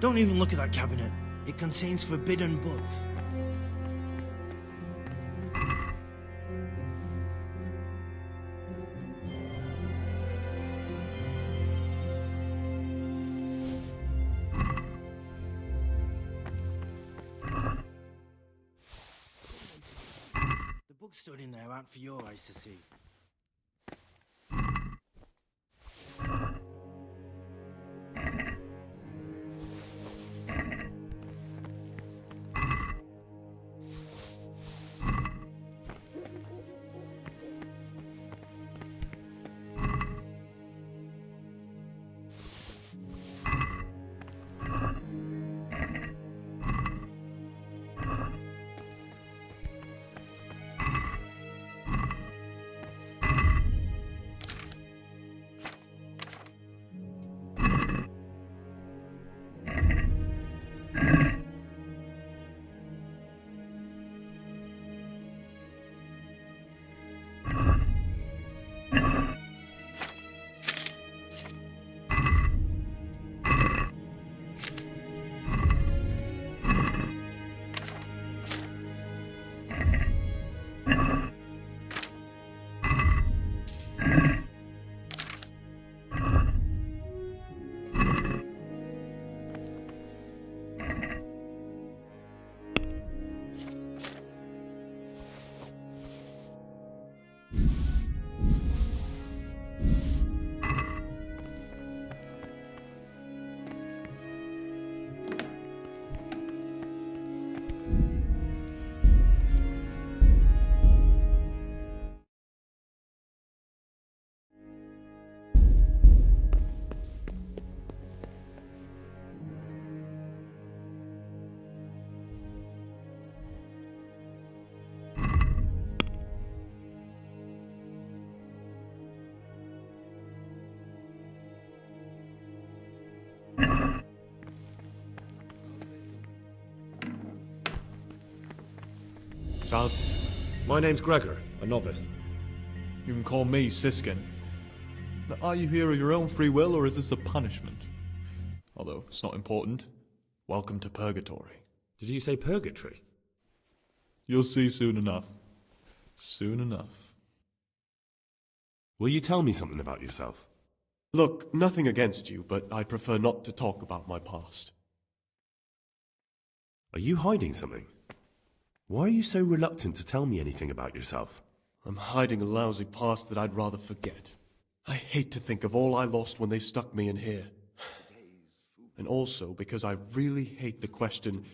Don't even look at that cabinet. It contains forbidden books. The books stood in there aren't for your eyes to see. Sal, my name's Gregor, a novice. You can call me Siskin. Now, are you here of your own free will, or is this a punishment? Although, it's not important. Welcome to Purgatory. Did you say purgatory? You'll see soon enough. Soon enough. Will you tell me something about yourself? Look, nothing against you, but I prefer not to talk about my past. Are you hiding something? Why are you so reluctant to tell me anything about yourself? I'm hiding a lousy past that I'd rather forget. I hate to think of all I lost when they stuck me in here. And also because I really hate the question,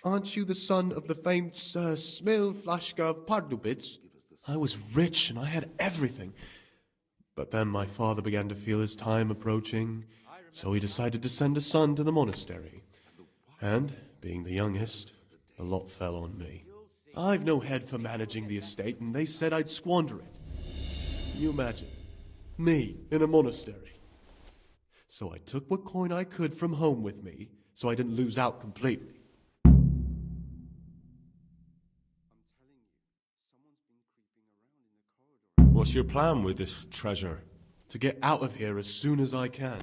aren't you the son of the famed Sir Smil Flashka of Pardubitz? I was rich and I had everything. But then my father began to feel his time approaching, so he decided to send a son to the monastery. And, being the youngest, the lot fell on me. I've no head for managing the estate, and they said I'd squander it. Can you imagine? Me, in a monastery. So I took what coin I could from home with me, so I didn't lose out completely. What's your plan with this treasure? To get out of here as soon as I can.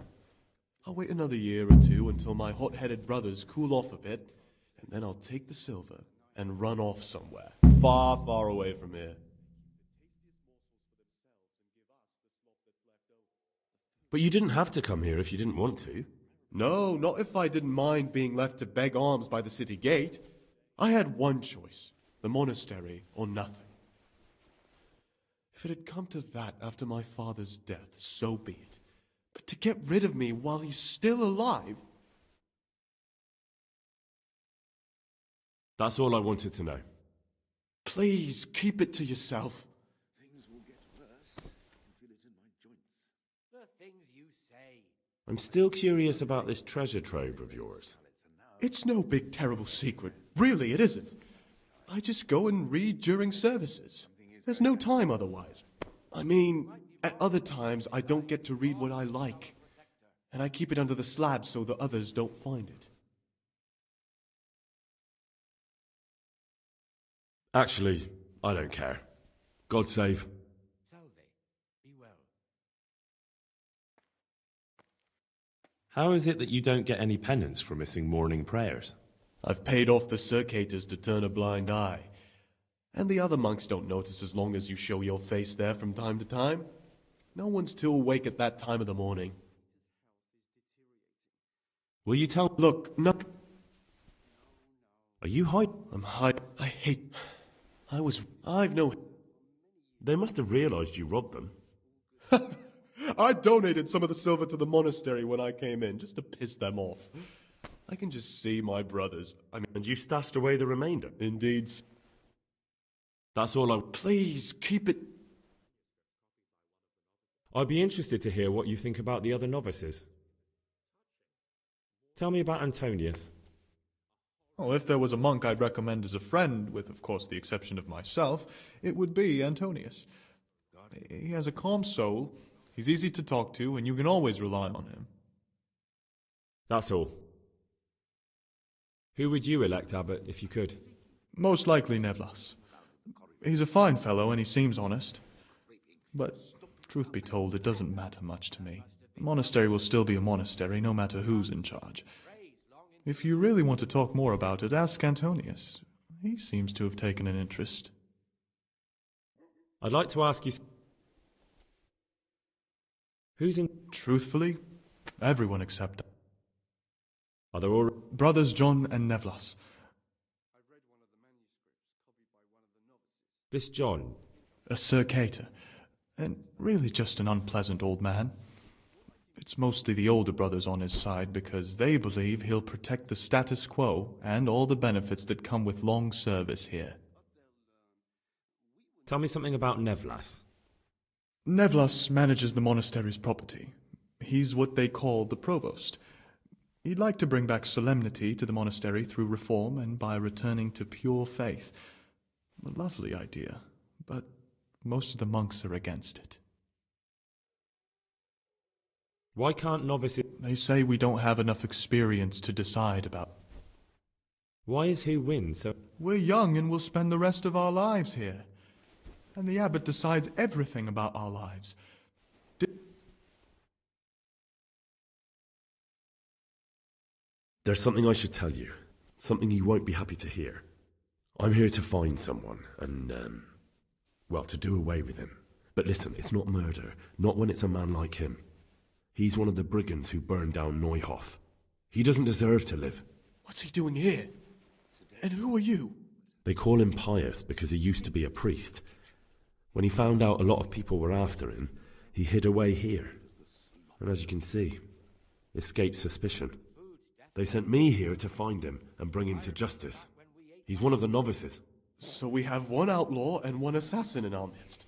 I'll wait another year or two until my hot-headed brothers cool off a bit, And then I'll take the silver and run off somewhere, far, far away from here. But you didn't have to come here if you didn't want to. No, not if I didn't mind being left to beg alms by the city gate. I had one choice, the monastery or nothing. If it had come to that after my father's death, so be it. But to get rid of me while he's still alive... That's all I wanted to know. Please, keep it to yourself. Things will get worse. I can feel it in my joints. The things you say. I'm still curious about this treasure trove of yours. It's no big, terrible secret. Really, it isn't. I just go and read during services. There's no time otherwise. I mean, at other times, I don't get to read what I like. And I keep it under the slab so the others don't find it. Actually, I don't care. God save. Salve. Be well. How is it that you don't get any penance for missing morning prayers? I've paid off the circators to turn a blind eye. And the other monks don't notice as long as you show your face there from time to time. No one's too awake at that time of the morning. Will you tell... Look, no... Are you hide... I'm hide... I hate... I've no... They must have realized you robbed them. I donated some of the silver to the monastery when I came in, just to piss them off. I can just see my brothers. And you stashed away the remainder? Indeed. That's all I... Please, keep it... I'd be interested to hear what you think about the other novices. Tell me about Antonius. Oh, if there was a monk I'd recommend as a friend, with, of course, the exception of myself, it would be Antonius. He has a calm soul, he's easy to talk to, and you can always rely on him. That's all. Who would you elect, Abbot, if you could? Most likely Nevlas. He's a fine fellow, and he seems honest. But, truth be told, it doesn't matter much to me. The monastery will still be a monastery, no matter who's in charge. If you really want to talk more about it, ask Antonius. He seems to have taken an interest. I'd like to ask you... Who's in... Truthfully, everyone except... Are there all... Brothers John and Nevlas. This John? A circator, and really just an unpleasant old man. It's mostly the older brothers on his side because they believe he'll protect the status quo and all the benefits that come with long service here. Tell me something about Nevlas. Nevlas manages the monastery's property. He's what they call the provost. He'd like to bring back solemnity to the monastery through reform and by returning to pure faith. A lovely idea, but most of the monks are against it. Why can't novices... They say we don't have enough experience to decide about... Why is who wins so... We're young and we'll spend the rest of our lives here. And the abbot decides everything about our lives. There's something I should tell you. Something you won't be happy to hear. I'm here to find someone and, well, to do away with him. But listen, it's not murder. Not when it's a man like him. He's one of the brigands who burned down Neuhof. He doesn't deserve to live. What's he doing here? And who are you? They call him Pius because he used to be a priest. When he found out a lot of people were after him, he hid away here. And as you can see, escaped suspicion. They sent me here to find him and bring him to justice. He's one of the novices. So we have one outlaw and one assassin in our midst.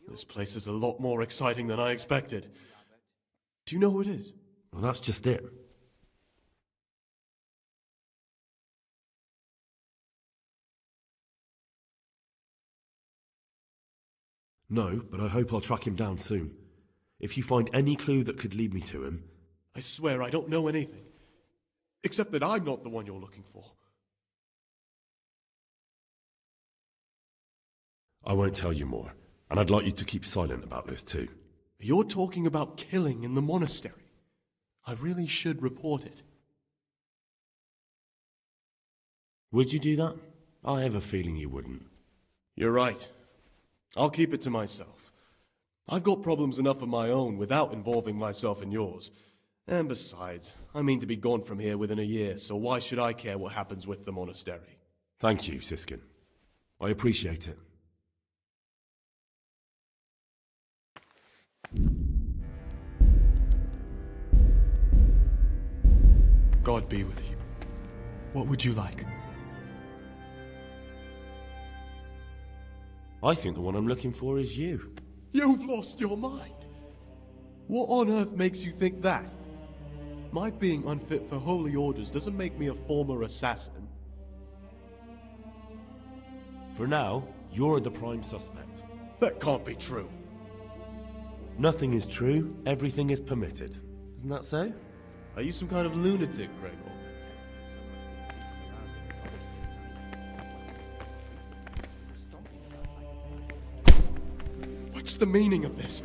This place is a lot more exciting than I expected. Do you know who it is? Well, that's just it. No, but I hope I'll track him down soon. If you find any clue that could lead me to him... I swear I don't know anything. Except that I'm not the one you're looking for. I won't tell you more, and I'd like you to keep silent about this too. You're talking about killing in the monastery. I really should report it. Would you do that? I have a feeling you wouldn't. You're right. I'll keep it to myself. I've got problems enough of my own without involving myself in yours. And besides, I mean to be gone from here within a year, so why should I care what happens with the monastery? Thank you, Siskin. I appreciate it. God be with you. What would you like? I think the one I'm looking for is you. You've lost your mind. What on earth makes you think that? My being unfit for holy orders doesn't make me a former assassin. For now, you're the prime suspect. That can't be true. Nothing is true, everything is permitted. Isn't that so? Are you some kind of lunatic, Gregor? What's the meaning of this?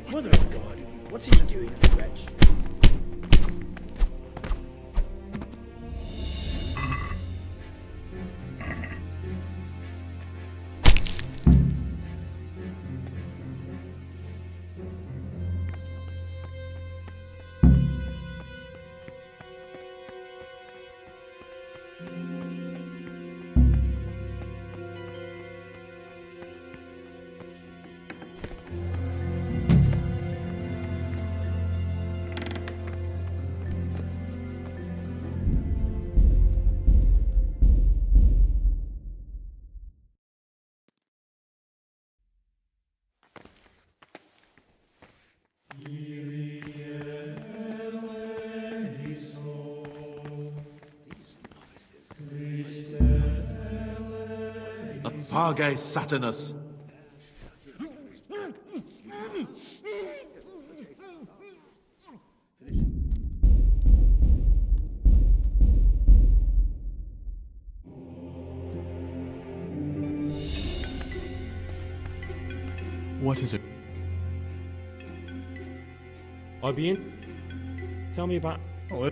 Mother of God, what's he doing, you wretch? Apage Saturnus. What is it? I be in? Tell me about... Oh,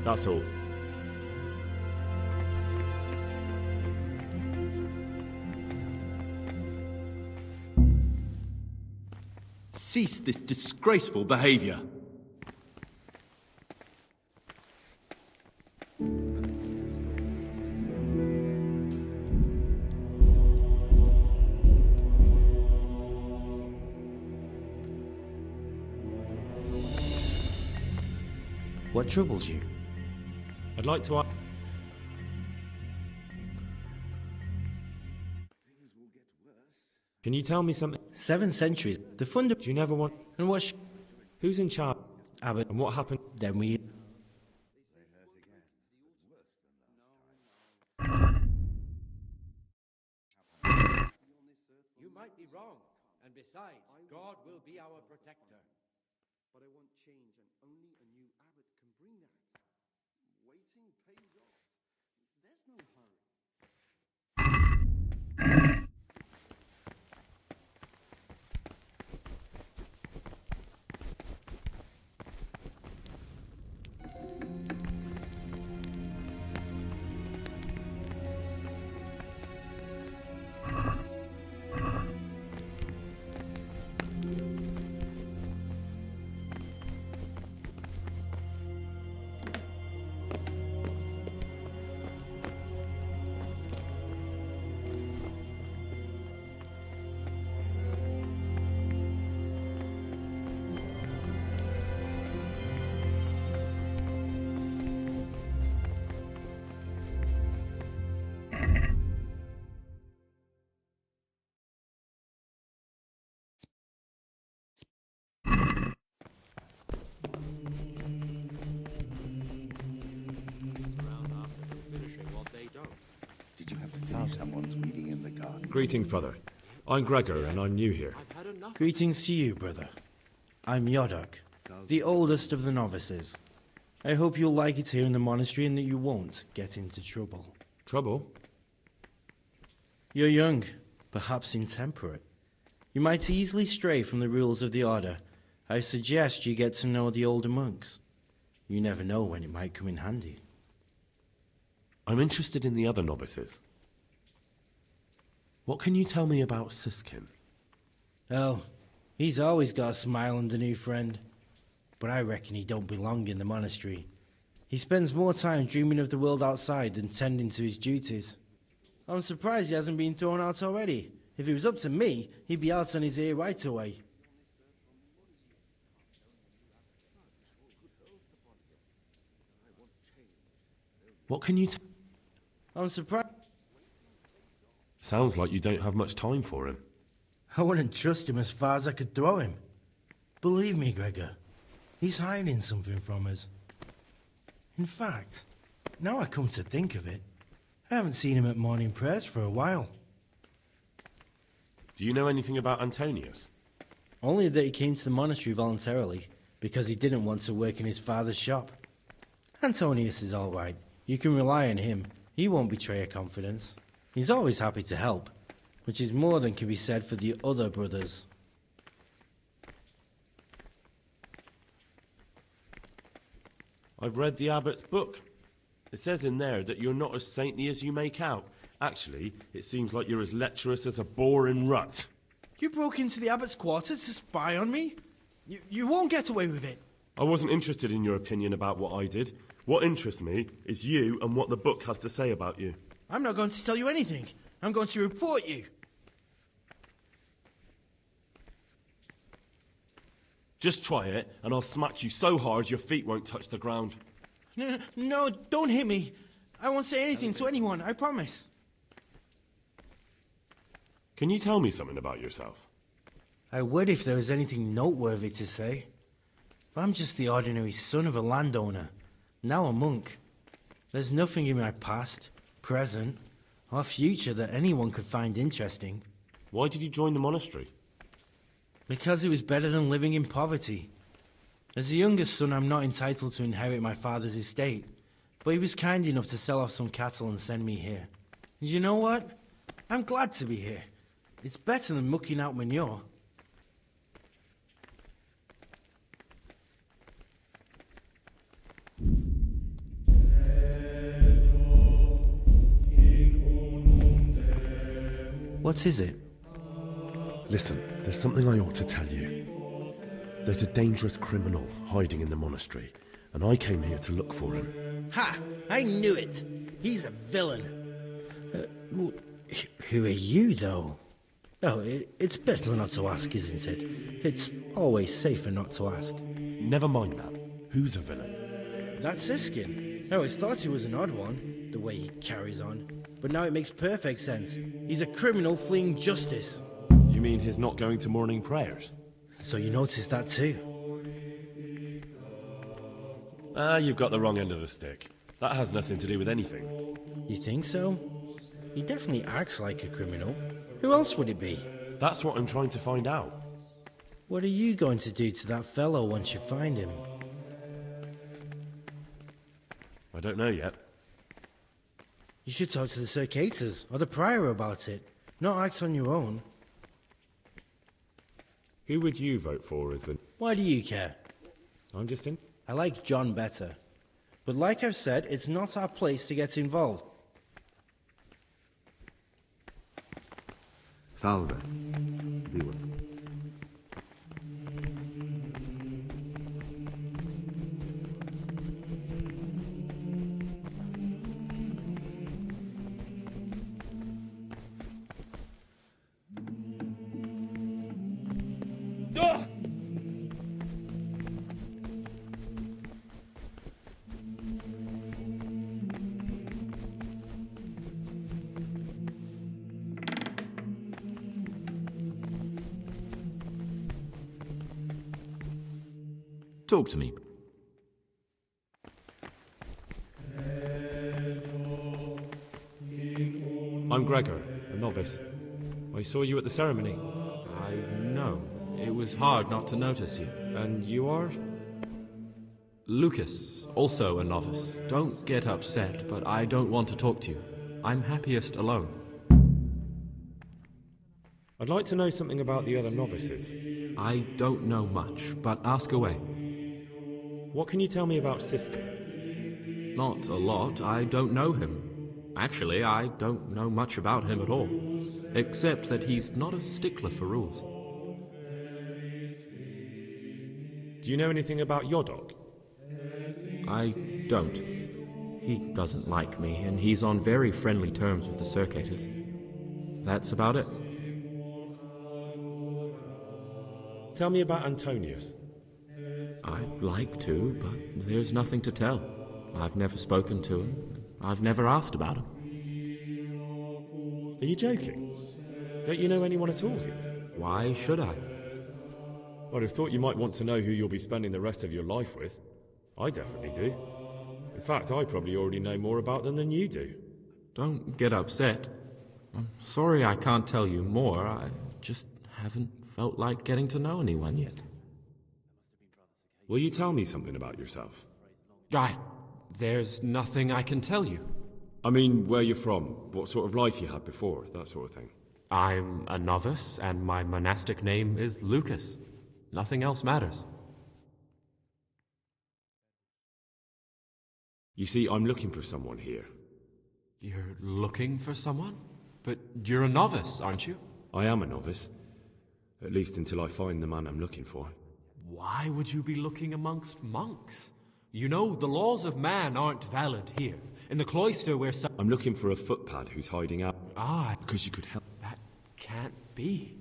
That's all. Cease this disgraceful behavior. What troubles you? I'd like to... Can you tell me something? 7 centuries. The fund. Do you never want... And what? Who's in charge? Abbot. And what happened? Then we... You might be wrong, and besides, God will be our protector. But I want change, and only a new abbot can bring that. Waiting pays off. There's no hurry. Did you have to finish someone's weeding in the garden? Greetings, brother. I'm Gregor, and I'm new here. Greetings to you, brother. I'm Yodok, the oldest of the novices. I hope you'll like it here in the monastery and that you won't get into trouble. Trouble? You're young, perhaps intemperate. You might easily stray from the rules of the order. I suggest you get to know the older monks. You never know when it might come in handy. I'm interested in the other novices. What can you tell me about Siskin? Oh, he's always got a smile and a new friend. But I reckon he don't belong in the monastery. He spends more time dreaming of the world outside than tending to his duties. I'm surprised he hasn't been thrown out already. If it was up to me, he'd be out on his ear right away. What can you I'm surprised. Sounds like you don't have much time for him. I wouldn't trust him as far as I could throw him. Believe me, Gregor, he's hiding something from us. In fact, now I come to think of it, I haven't seen him at morning prayers for a while. Do you know anything about Antonius? Only that he came to the monastery voluntarily, because he didn't want to work in his father's shop. Antonius is all right. You can rely on him. He won't betray your confidence. He's always happy to help, which is more than can be said for the other brothers. I've read the abbot's book. It says in there that you're not as saintly as you make out. Actually, it seems like you're as lecherous as a boar in rut. You broke into the abbot's quarters to spy on me? You won't get away with it. I wasn't interested in your opinion about what I did. What interests me is you and what the book has to say about you. I'm not going to tell you anything. I'm going to report you. Just try it, and I'll smack you so hard your feet won't touch the ground. No, don't hit me. I won't say anything to anyone, I promise. Can you tell me something about yourself? I would if there was anything noteworthy to say. But I'm just the ordinary son of a landowner, now a monk. There's nothing in my past, present, or future that anyone could find interesting. Why did you join the monastery? Because it was better than living in poverty. As the youngest son, I'm not entitled to inherit my father's estate, but he was kind enough to sell off some cattle and send me here. And you know what? I'm glad to be here. It's better than mucking out manure. What is it? Listen, there's something I ought to tell you. There's a dangerous criminal hiding in the monastery, and I came here to look for him. Ha! I knew it! He's a villain. Who are you, though? Oh, it's better not to ask, isn't it? It's always safer not to ask. Never mind that. Who's a villain? That's Siskin. I always thought he was an odd one, the way he carries on. But now it makes perfect sense. He's a criminal fleeing justice. You mean he's not going to morning prayers? So you noticed that too? You've got the wrong end of the stick. That has nothing to do with anything. You think so? He definitely acts like a criminal. Who else would it be? That's what I'm trying to find out. What are you going to do to that fellow once you find him? I don't know yet. You should talk to the Circators or the Prior about it, not act on your own. Who would you vote for as the... Why do you care? I'm just in. I like John better. But like I've said, it's not our place to get involved. Salve. Be well. Talk to me. I'm Gregor, a novice. I saw you at the ceremony. I know. It was hard not to notice you. And you are? Lucas, also a novice. Don't get upset, but I don't want to talk to you. I'm happiest alone. I'd like to know something about the other novices. I don't know much, but ask away. What can you tell me about Siskin? Not a lot. I don't know him. Actually, I don't know much about him at all, except that he's not a stickler for rules. Do you know anything about your dog? I don't. He doesn't like me, and he's on very friendly terms with the Circators. That's about it. Tell me about Antonius. I'd like to, but there's nothing to tell. I've never spoken to him. I've never asked about him. Are you joking? Don't you know anyone at all here? Why should I? I'd have thought you might want to know who you'll be spending the rest of your life with. I definitely do. In fact, I probably already know more about them than you do. Don't get upset. I'm sorry I can't tell you more. I just haven't felt like getting to know anyone yet. Will you tell me something about yourself? There's nothing I can tell you. I mean, where you're from, what sort of life you had before, that sort of thing. I'm a novice, and my monastic name is Lucas. Nothing else matters. You see, I'm looking for someone here. You're looking for someone? But you're a novice, aren't you? I am a novice. At least until I find the man I'm looking for. Why would you be looking amongst monks? You know, the laws of man aren't valid here. In the cloister where some... I'm looking for a footpad who's hiding out. Because you could help. That can't be.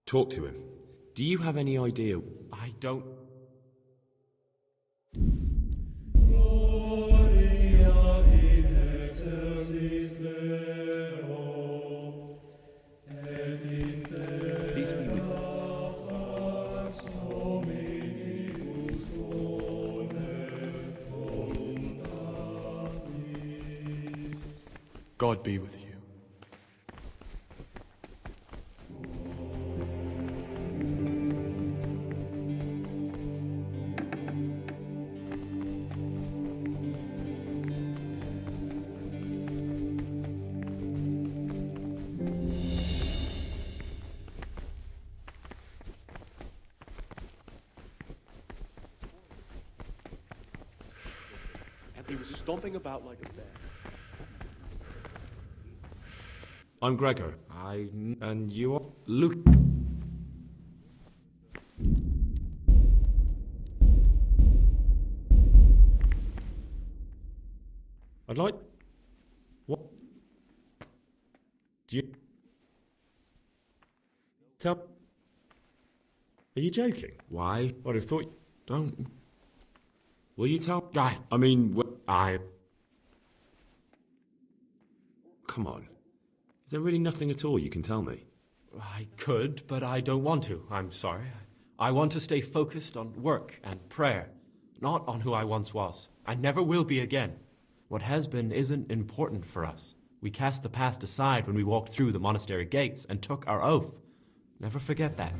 Talk to him. Do you have any idea? I don't... Peace be with you. God be with you. He was stomping about like a bear. I'm Gregor. And you are? Luke. I'd like... What? Do you... Tell... Are you joking? Why? I'd have thought... Don't... Will you tell... I mean... I... Come on. Is there really nothing at all you can tell me? I could, but I don't want to. I'm sorry. I want to stay focused on work and prayer, not on who I once was. I never will be again. What has been isn't important for us. We cast the past aside when we walked through the monastery gates and took our oath. Never forget that.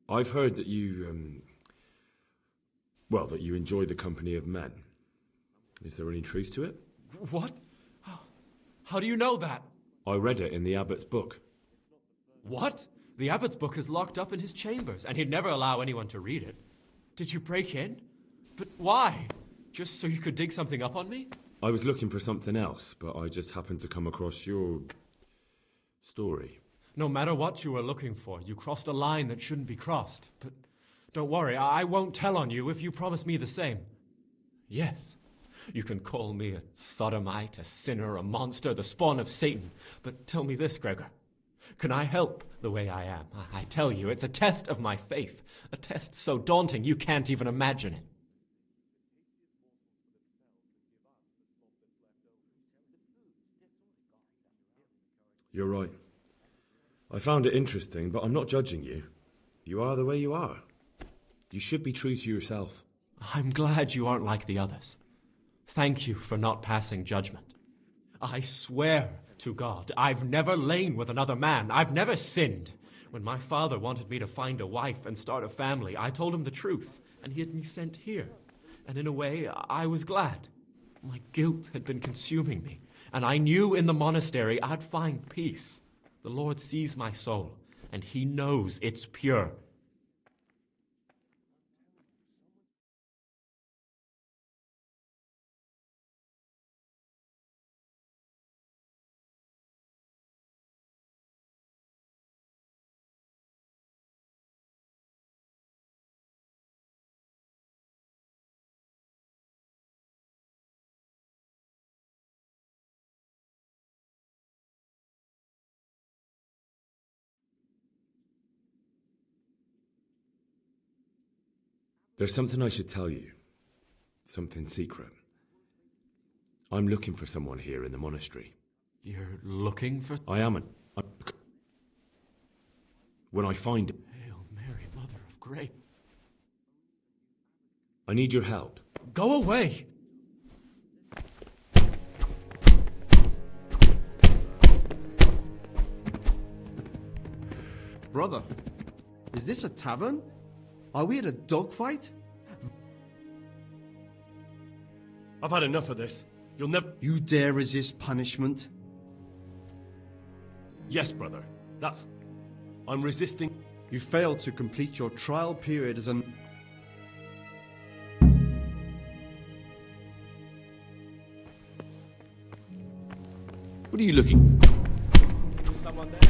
I've heard that you, well, that you enjoy the company of men. Is there any truth to it? What? How do you know that? I read it in the abbot's book. What? The abbot's book is locked up in his chambers, and he'd never allow anyone to read it. Did you break in? But why? Just so you could dig something up on me? I was looking for something else, but I just happened to come across your... story. No matter what you were looking for, you crossed a line that shouldn't be crossed. But don't worry, I won't tell on you if you promise me the same. Yes, you can call me a sodomite, a sinner, a monster, the spawn of Satan. But tell me this, Gregor. Can I help the way I am? I tell you, it's a test of my faith. A test so daunting you can't even imagine it. You're right. I found it interesting, but I'm not judging you. You are the way you are. You should be true to yourself. I'm glad you aren't like the others. Thank you for not passing judgment. I swear to God, I've never lain with another man. I've never sinned. When my father wanted me to find a wife and start a family, I told him the truth, and he had me sent here. And in a way, I was glad. My guilt had been consuming me, and I knew in the monastery I'd find peace. The Lord sees my soul, and he knows it's pure. There's something I should tell you. Something secret. I'm looking for someone here in the monastery. You're looking for... I am. When I find it... Hail Mary, Mother of Grace. I need your help. Go away! Brother, is this a tavern? Are we at a dogfight? I've had enough of this. You'll never... You dare resist punishment? Yes, brother. I'm resisting... You failed to complete your trial period as an... What are you looking... Is someone there?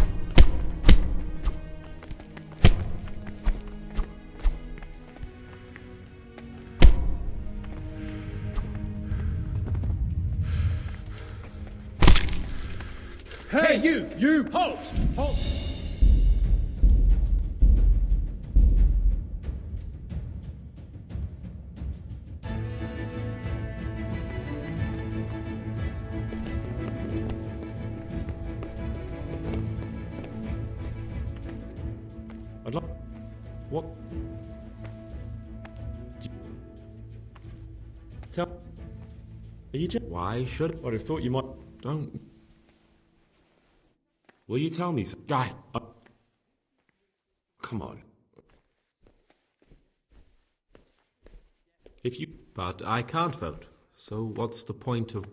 Hey, you! Halt! Halt! I'd like... What? Tell... Are you just... Why should... I'd have thought you might... Don't... Will you tell me so? Guy. Come on. If you... But I can't vote. So what's the point of...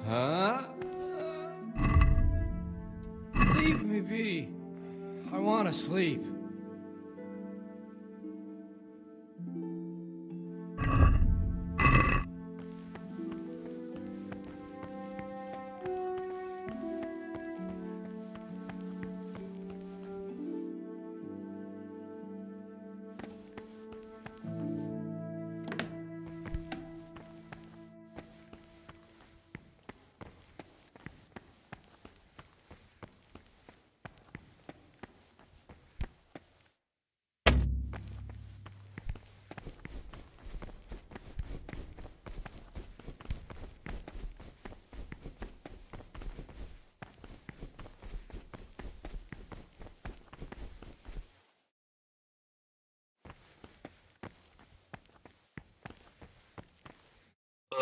Huh? Leave me be. I want to sleep.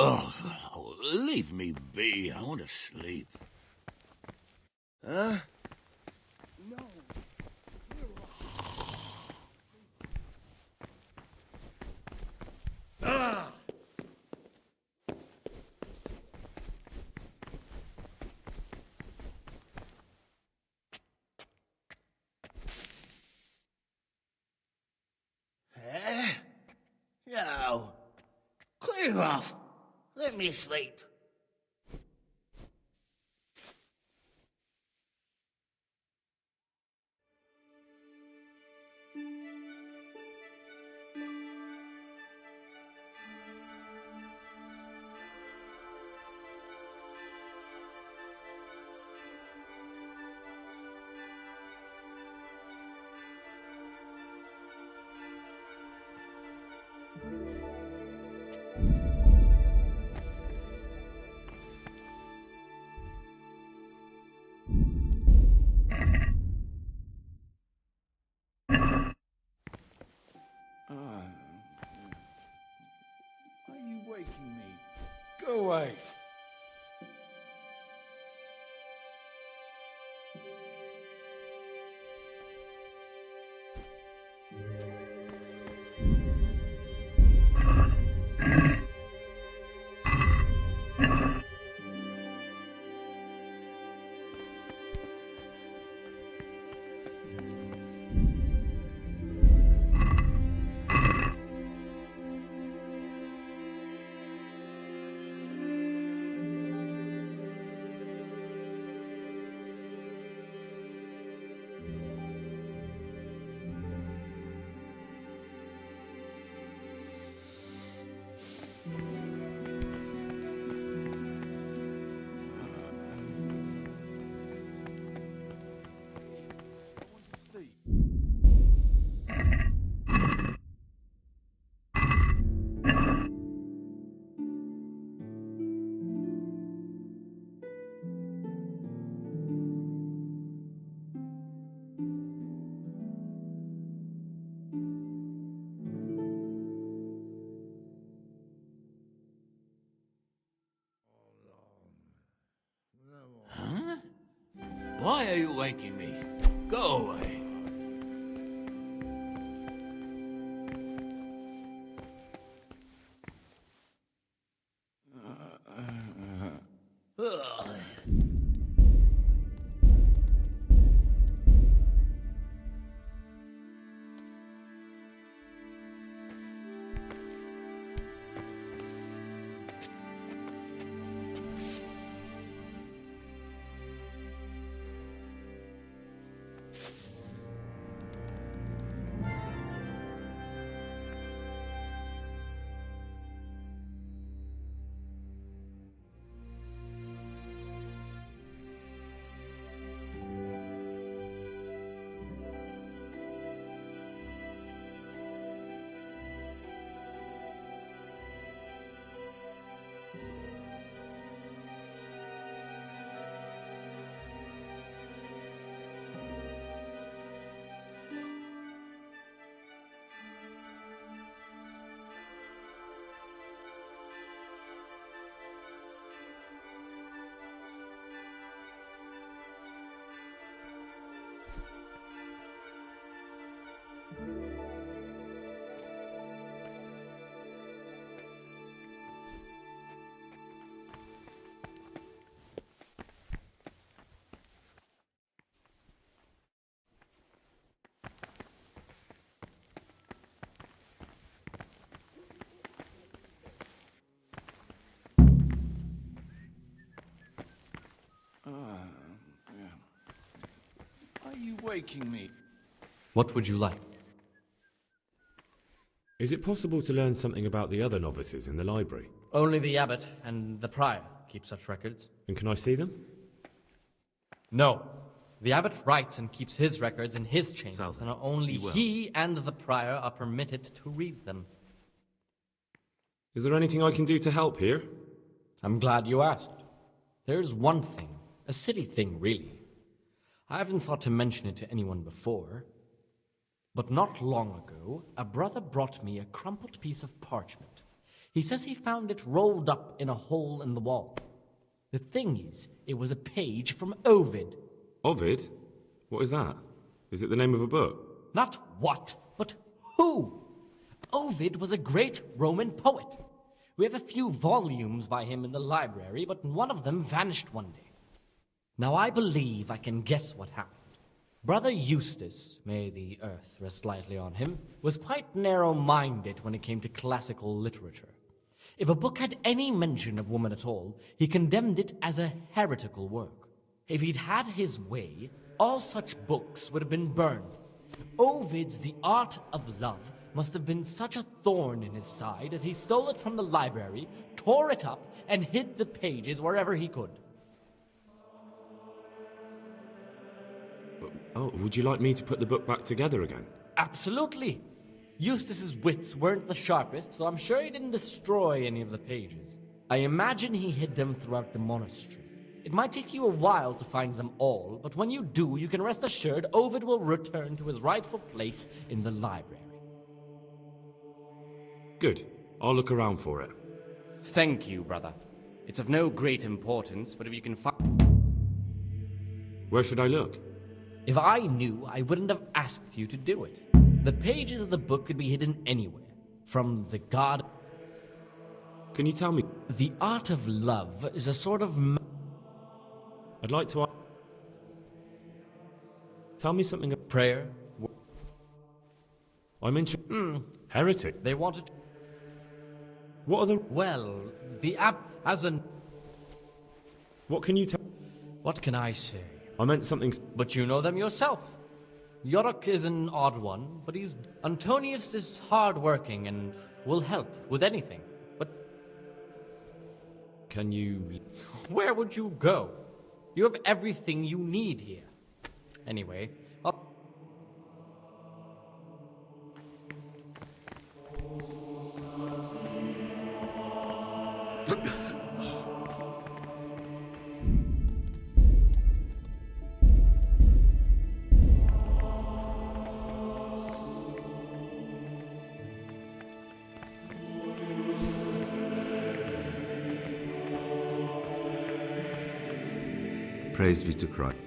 Oh, leave me be. I want to sleep. Huh? No. Move off. Let me sleep. Are you waking me? Go away. Huh? Why are you waking me? Go away. Ugh. Are you waking me? What would you like? Is it possible to learn something about the other novices in the library? Only the abbot and the prior keep such records. And can I see them? No. The abbot writes and keeps his records in his chambers, and only he and the prior are permitted to read them. Is there anything I can do to help here? I'm glad you asked. There's one thing, a silly thing really. I haven't thought to mention it to anyone before, but not long ago, a brother brought me a crumpled piece of parchment. He says he found it rolled up in a hole in the wall. The thing is, it was a page from Ovid. Ovid? What is that? Is it the name of a book? Not what, but who. Ovid was a great Roman poet. We have a few volumes by him in the library, but one of them vanished one day. Now I believe I can guess what happened. Brother Eustace, may the earth rest lightly on him, was quite narrow-minded when it came to classical literature. If a book had any mention of woman at all, he condemned it as a heretical work. If he'd had his way, all such books would have been burned. Ovid's The Art of Love must have been such a thorn in his side that he stole it from the library, tore it up, and hid the pages wherever he could. Oh, would you like me to put the book back together again? Absolutely. Eustace's wits weren't the sharpest, so I'm sure he didn't destroy any of the pages. I imagine he hid them throughout the monastery. It might take you a while to find them all, but when you do, you can rest assured Ovid will return to his rightful place in the library. Good. I'll look around for it. Thank you, brother. It's of no great importance, but if you can find... Where should I look? If I knew, I wouldn't have asked you to do it. The pages of the book could be hidden anywhere. From the god... Can you tell me? The Art of Love is a sort of... I'd like to... Tell me something... Prayer? I'm interested... Heretic? They wanted... What are the... Well, the app as an... What can you tell... What can I say? I meant something... But you know them yourself. Yorick is an odd one, but he's... Antonius is hard-working and will help with anything, but... Can you... Where would you go? You have everything you need here. Anyway, Praise be to Christ.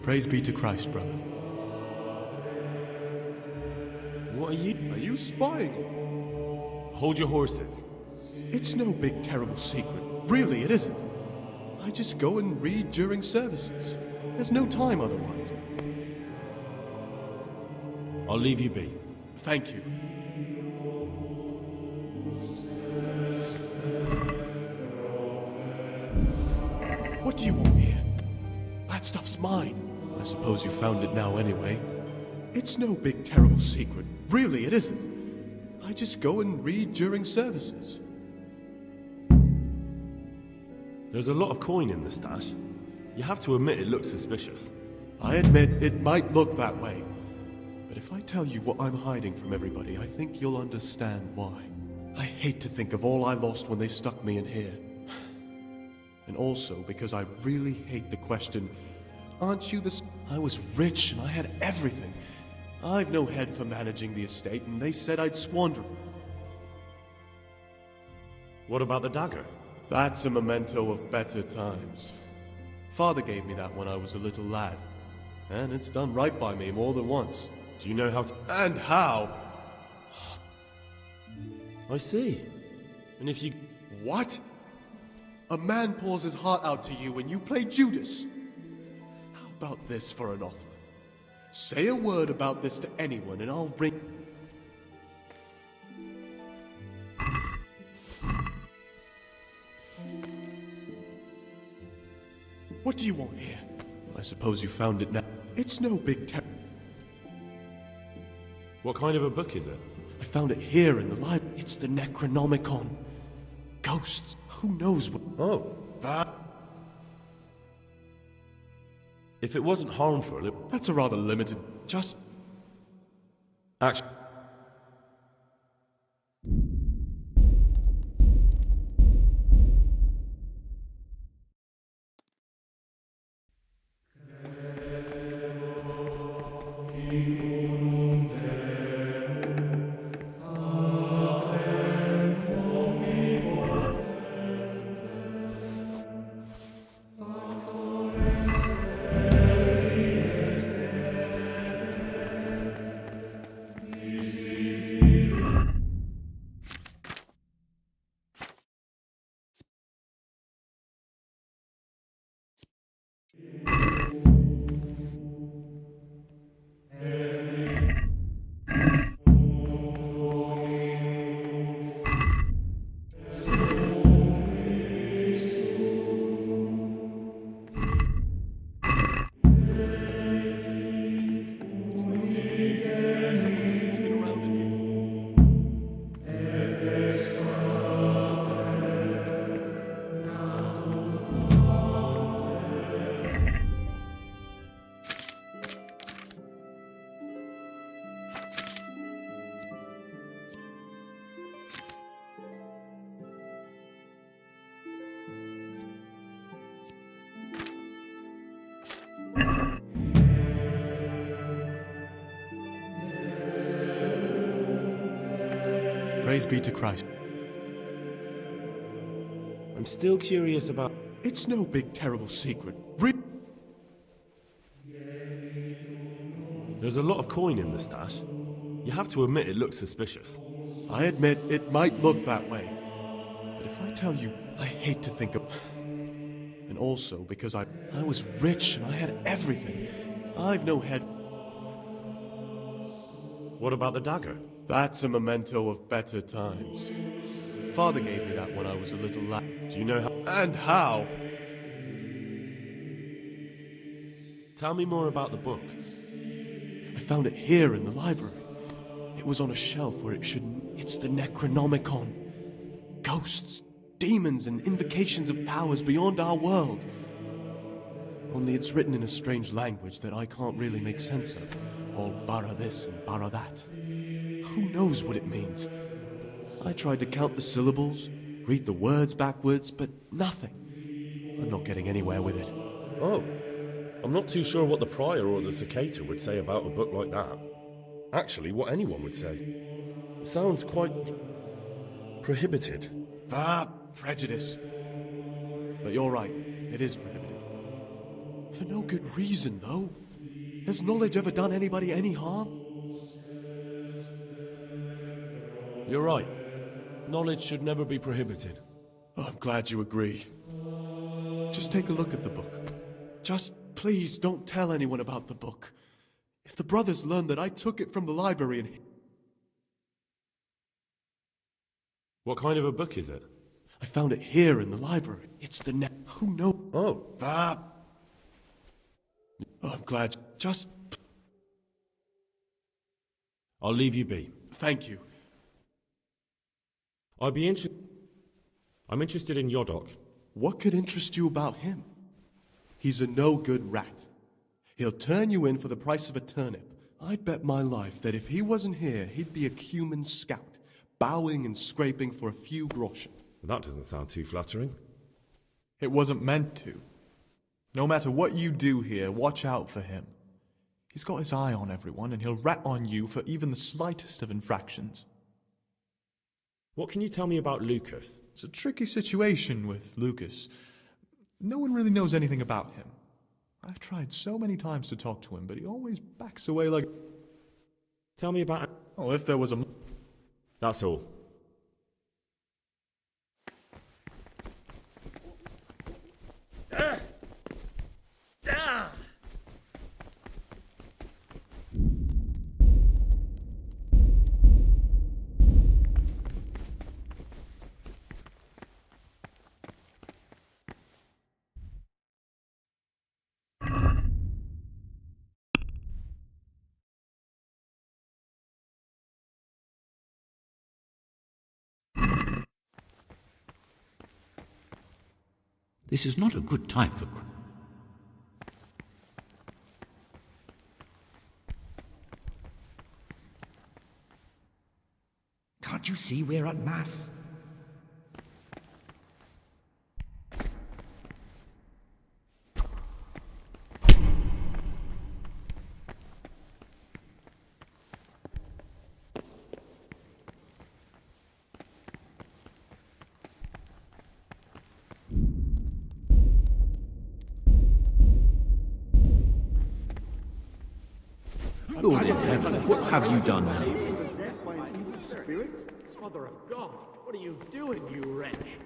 Praise be to Christ, brother. What are you... Are you spying? Hold your horses. It's no big, terrible secret. Really, it isn't. I just go and read during services. There's no time otherwise. I'll leave you be. Thank you. What do you want here? That stuff's mine. I suppose you found it now anyway. It's no big, terrible secret. Really, it isn't. I just go and read during services. There's a lot of coin in the stash. You have to admit it looks suspicious. I admit it might look that way. But if I tell you what I'm hiding from everybody, I think you'll understand why. I hate to think of all I lost when they stuck me in here. And also because I really hate the question, aren't you the... I was rich and I had everything. I've no head for managing the estate, and they said I'd squander it. What about the dagger? That's a memento of better times. Father gave me that when I was a little lad. And it's done right by me more than once. Do you know how to... And how? I see. And if you... What? A man pours his heart out to you and you play Judas? How about this for an offer? Say a word about this to anyone and I'll bring... What do you want here? I suppose you found it now. It's no big What kind of a book is it? I found it here in the library. It's the Necronomicon. Ghosts. Who knows what... Oh. That... If it wasn't harmful, it... That's a rather limited... Just... Actually... Praise be to Christ. I'm still curious about... It's no big, terrible secret. There's a lot of coin in the stash. You have to admit it looks suspicious. I admit it might look that way. But if I tell you, I hate to think of... And also because I was rich and I had everything. I've no head... What about the dagger? That's a memento of better times. Father gave me that when I was a little lad. Do you know how... And how? Tell me more about the book. I found it here in the library. It was on a shelf where it shouldn't. It's the Necronomicon. Ghosts, demons, and invocations of powers beyond our world. Only it's written in a strange language that I can't really make sense of. All bara this and bara that. Who knows what it means? I tried to count the syllables, read the words backwards, but nothing. I'm not getting anywhere with it. Oh. I'm not too sure what the prior or the cicada would say about a book like that. Actually, what anyone would say. It sounds quite... prohibited. Prejudice. But you're right, it is prohibited. For no good reason, though. Has knowledge ever done anybody any harm? You're right. Knowledge should never be prohibited. Oh, I'm glad you agree. Just take a look at the book. Just please don't tell anyone about the book. If the brothers learn that I took it from the library and... What kind of a book is it? I found it here in the library. It's the Who knows? Oh. Oh, I'm glad. Just... I'll leave you be. Thank you. I'm interested in Yodok. What could interest you about him? He's a no-good rat. He'll turn you in for the price of a turnip. I'd bet my life that if he wasn't here, he'd be a cumin scout, bowing and scraping for a few groschen. That doesn't sound too flattering. It wasn't meant to. No matter what you do here, watch out for him. He's got his eye on everyone, and he'll rat on you for even the slightest of infractions. What can you tell me about Lucas? It's a tricky situation with Lucas. No one really knows anything about him. I've tried so many times to talk to him, but he always backs away like... Tell me about... Oh, if there was a... That's all. This is not a good time for... Can't you see we're at Mass? Lord in heaven, what have you done now? Mother of God, what are you doing, you wretch?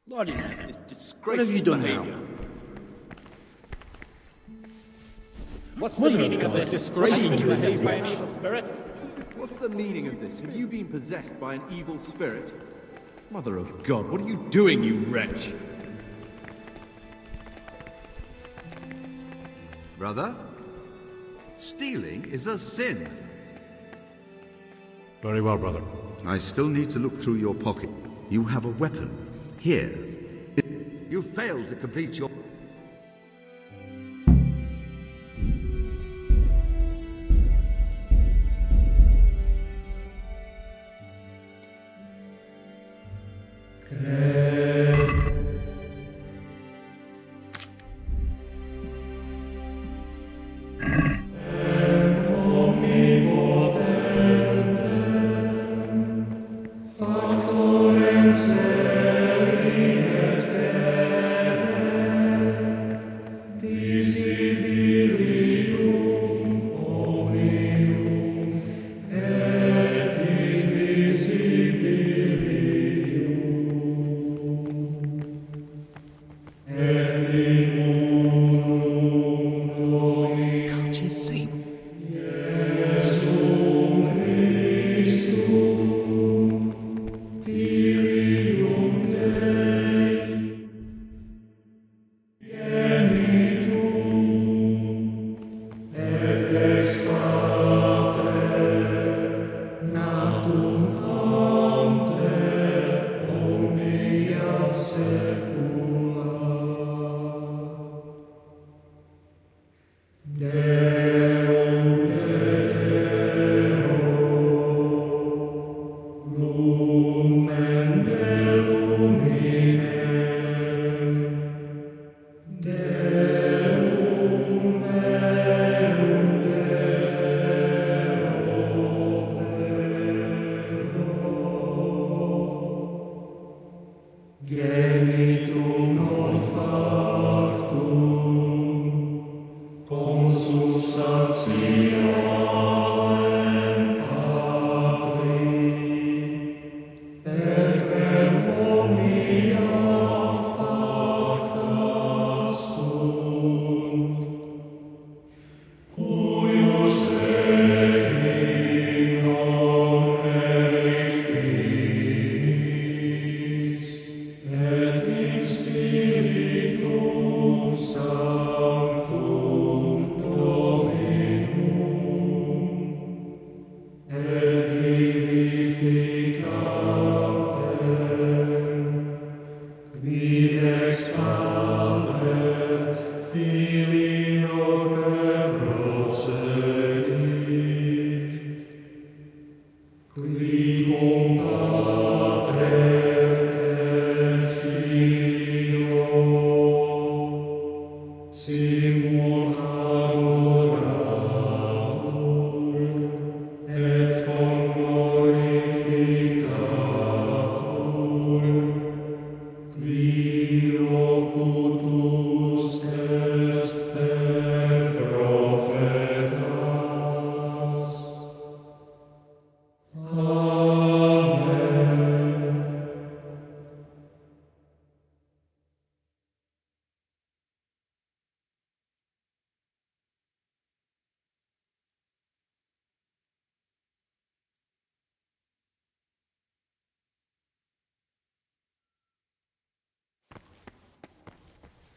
Bloody hell. This disgraceful What have you done behaviour. now? What's the meaning of this disgraceful behavior by an evil spirit? What's the meaning of this? Have you been possessed by an evil spirit? Mother of God, what are you doing, you wretch? Brother, stealing is a sin. Very well, brother. I still need to look through your pocket. You have a weapon. Here. You failed to complete your... Can't you see?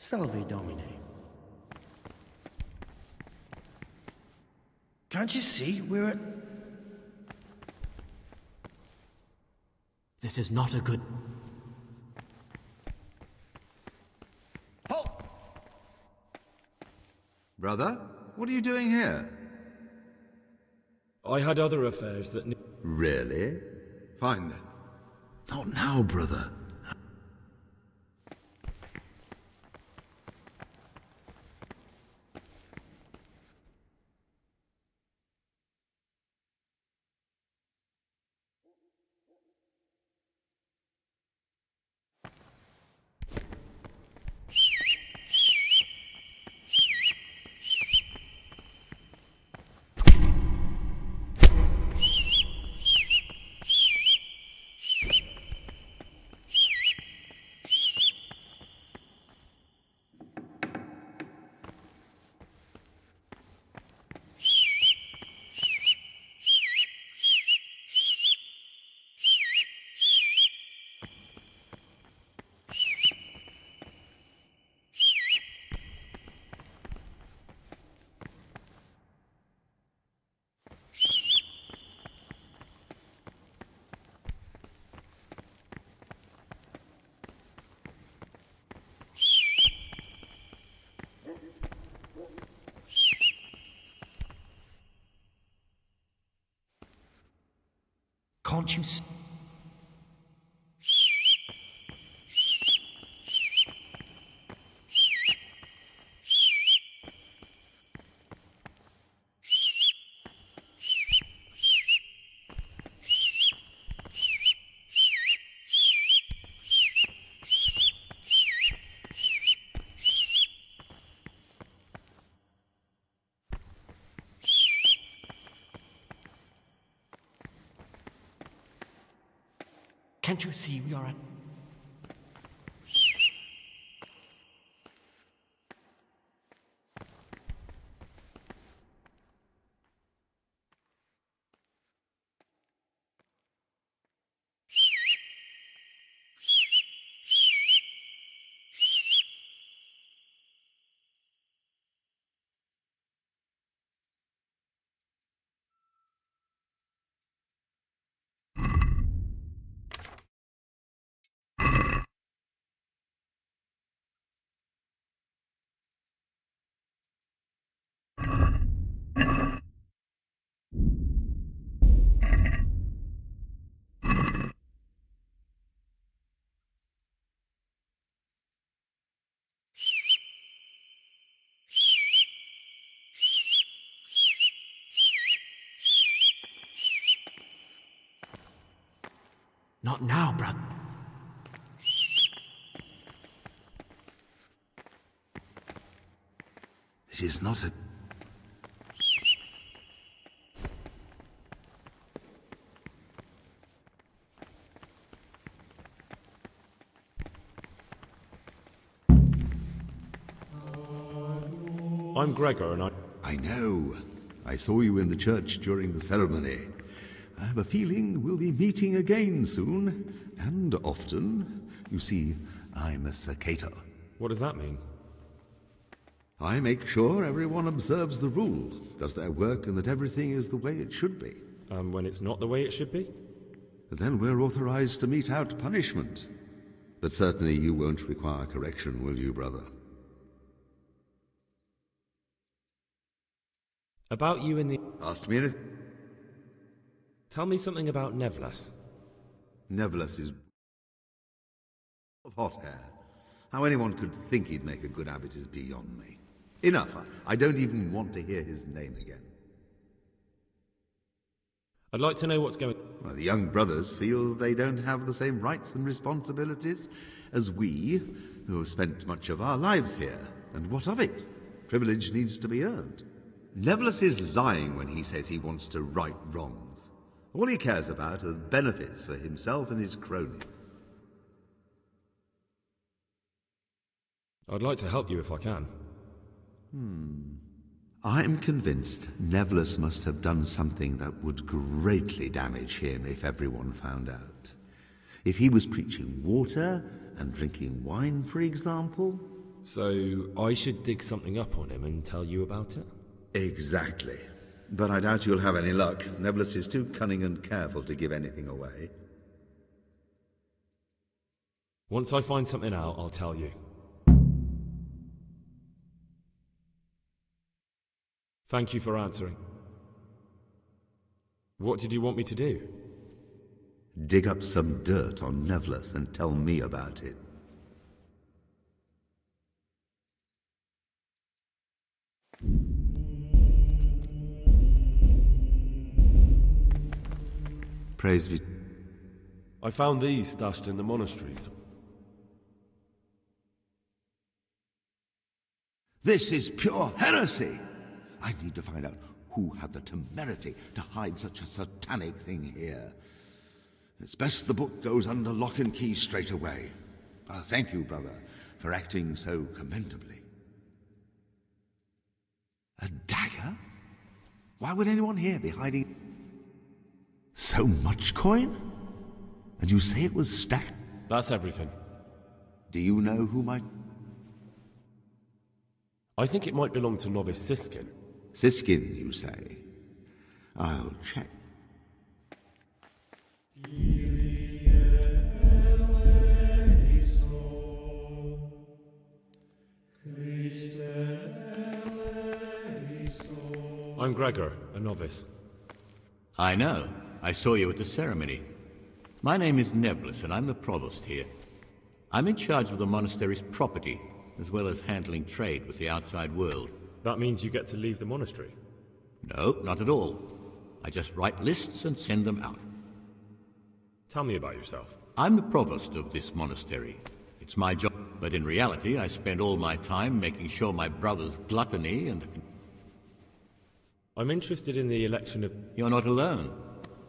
Salve, Domine. Can't you see we're at... This is not a good... Halt! Brother, what are you doing here? I had other affairs that... Really? Fine then. Not now, brother. Can't you see? Can't you see we are at... Not now, brother. It is not a... I'm Gregor, and I know. I saw you in the church during the ceremony. I have a feeling we'll be meeting again soon, and often. You see, I'm a cicada. What does that mean? I make sure everyone observes the rule, does their work, and that everything is the way it should be. And when it's not the way it should be? Then we're authorized to mete out punishment. But certainly you won't require correction, will you, brother? About you in the... Ask me anything. Tell me something about Nevlas. Nevlas is... of hot air. How anyone could think he'd make a good abbot is beyond me. Enough. I don't even want to hear his name again. I'd like to know what's going... Well, the young brothers feel they don't have the same rights and responsibilities as we, who have spent much of our lives here. And what of it? Privilege needs to be earned. Nevlas is lying when he says he wants to right wrongs. All he cares about are benefits for himself and his cronies. I'd like to help you if I can. I'm convinced Nevlas must have done something that would greatly damage him if everyone found out. If he was preaching water and drinking wine, for example. So I should dig something up on him and tell you about it? Exactly. But I doubt you'll have any luck. Nevlas is too cunning and careful to give anything away. Once I find something out, I'll tell you. Thank you for answering. What did you want me to do? Dig up some dirt on Nevlas and tell me about it. Praise be. I found these stashed in the monasteries. This is pure heresy! I need to find out who had the temerity to hide such a satanic thing here. It's best the book goes under lock and key straight away. Thank you, brother, for acting so commendably. A dagger? Why would anyone here be hiding so much coin? And you say it was stashed? That's everything. Do you know who might... I think it might belong to novice Siskin. Siskin, you say? I'll check. I'm Gregor, a novice. I know. I saw you at the ceremony. My name is Nebulus, and I'm the provost here. I'm in charge of the monastery's property, as well as handling trade with the outside world. That means you get to leave the monastery? No, not at all. I just write lists and send them out. Tell me about yourself. I'm the provost of this monastery. It's my job, but in reality I spend all my time making sure my brother's gluttony and... I'm interested in the election of... You're not alone.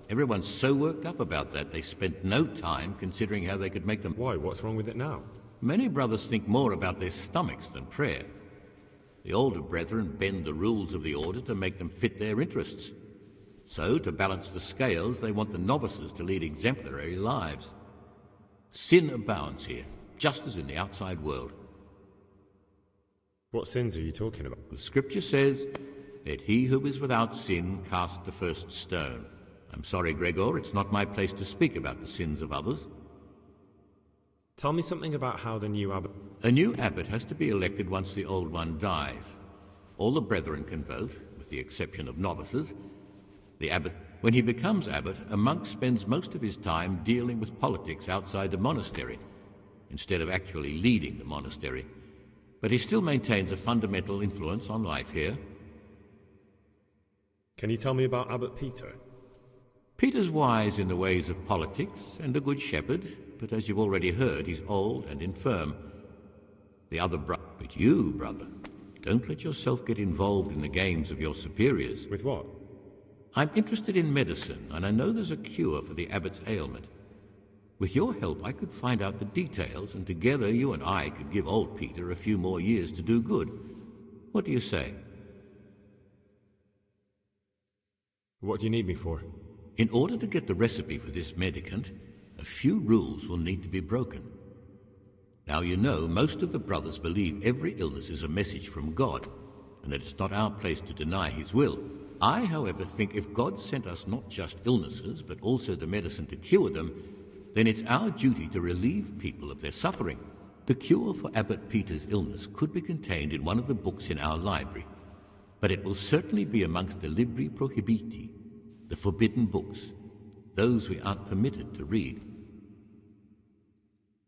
Everyone's so worked up about that they spent no time considering how they could make them... Why? What's wrong with it now? Many brothers think more about their stomachs than prayer. The older brethren bend the rules of the order to make them fit their interests. So, to balance the scales, they want the novices to lead exemplary lives. Sin abounds here, just as in the outside world. What sins are you talking about? The scripture says, "Let he who is without sin cast the first stone." I'm sorry, Gregor, it's not my place to speak about the sins of others. Tell me something about how the new abbot... A new abbot has to be elected once the old one dies. All the brethren can vote, with the exception of novices. The abbot, when he becomes abbot, a monk spends most of his time dealing with politics outside the monastery, instead of actually leading the monastery. But he still maintains a fundamental influence on life here. Can you tell me about Abbot Peter? Peter's wise in the ways of politics and a good shepherd, but as you've already heard, he's old and infirm. The other but you, brother, don't let yourself get involved in the games of your superiors. With what? I'm interested in medicine, and I know there's a cure for the abbot's ailment. With your help, I could find out the details, and together you and I could give old Peter a few more years to do good. What do you say? What do you need me for? In order to get the recipe for this medicament, a few rules will need to be broken. Now you know most of the brothers believe every illness is a message from God, and that it's not our place to deny his will. I, however, think if God sent us not just illnesses, but also the medicine to cure them, then it's our duty to relieve people of their suffering. The cure for Abbot Peter's illness could be contained in one of the books in our library, but it will certainly be amongst the Libri Prohibiti, the forbidden books, those we aren't permitted to read.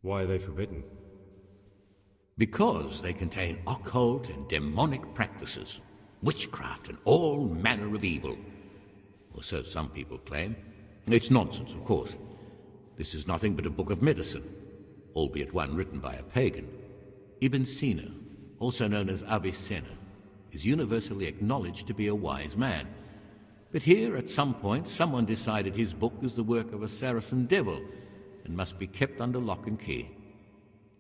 Why are they forbidden? Because they contain occult and demonic practices, witchcraft and all manner of evil. Or so some people claim. It's nonsense, of course. This is nothing but a book of medicine, albeit one written by a pagan. Ibn Sina, also known as Avicenna, is universally acknowledged to be a wise man. But here, at some point, someone decided his book is the work of a Saracen devil and must be kept under lock and key.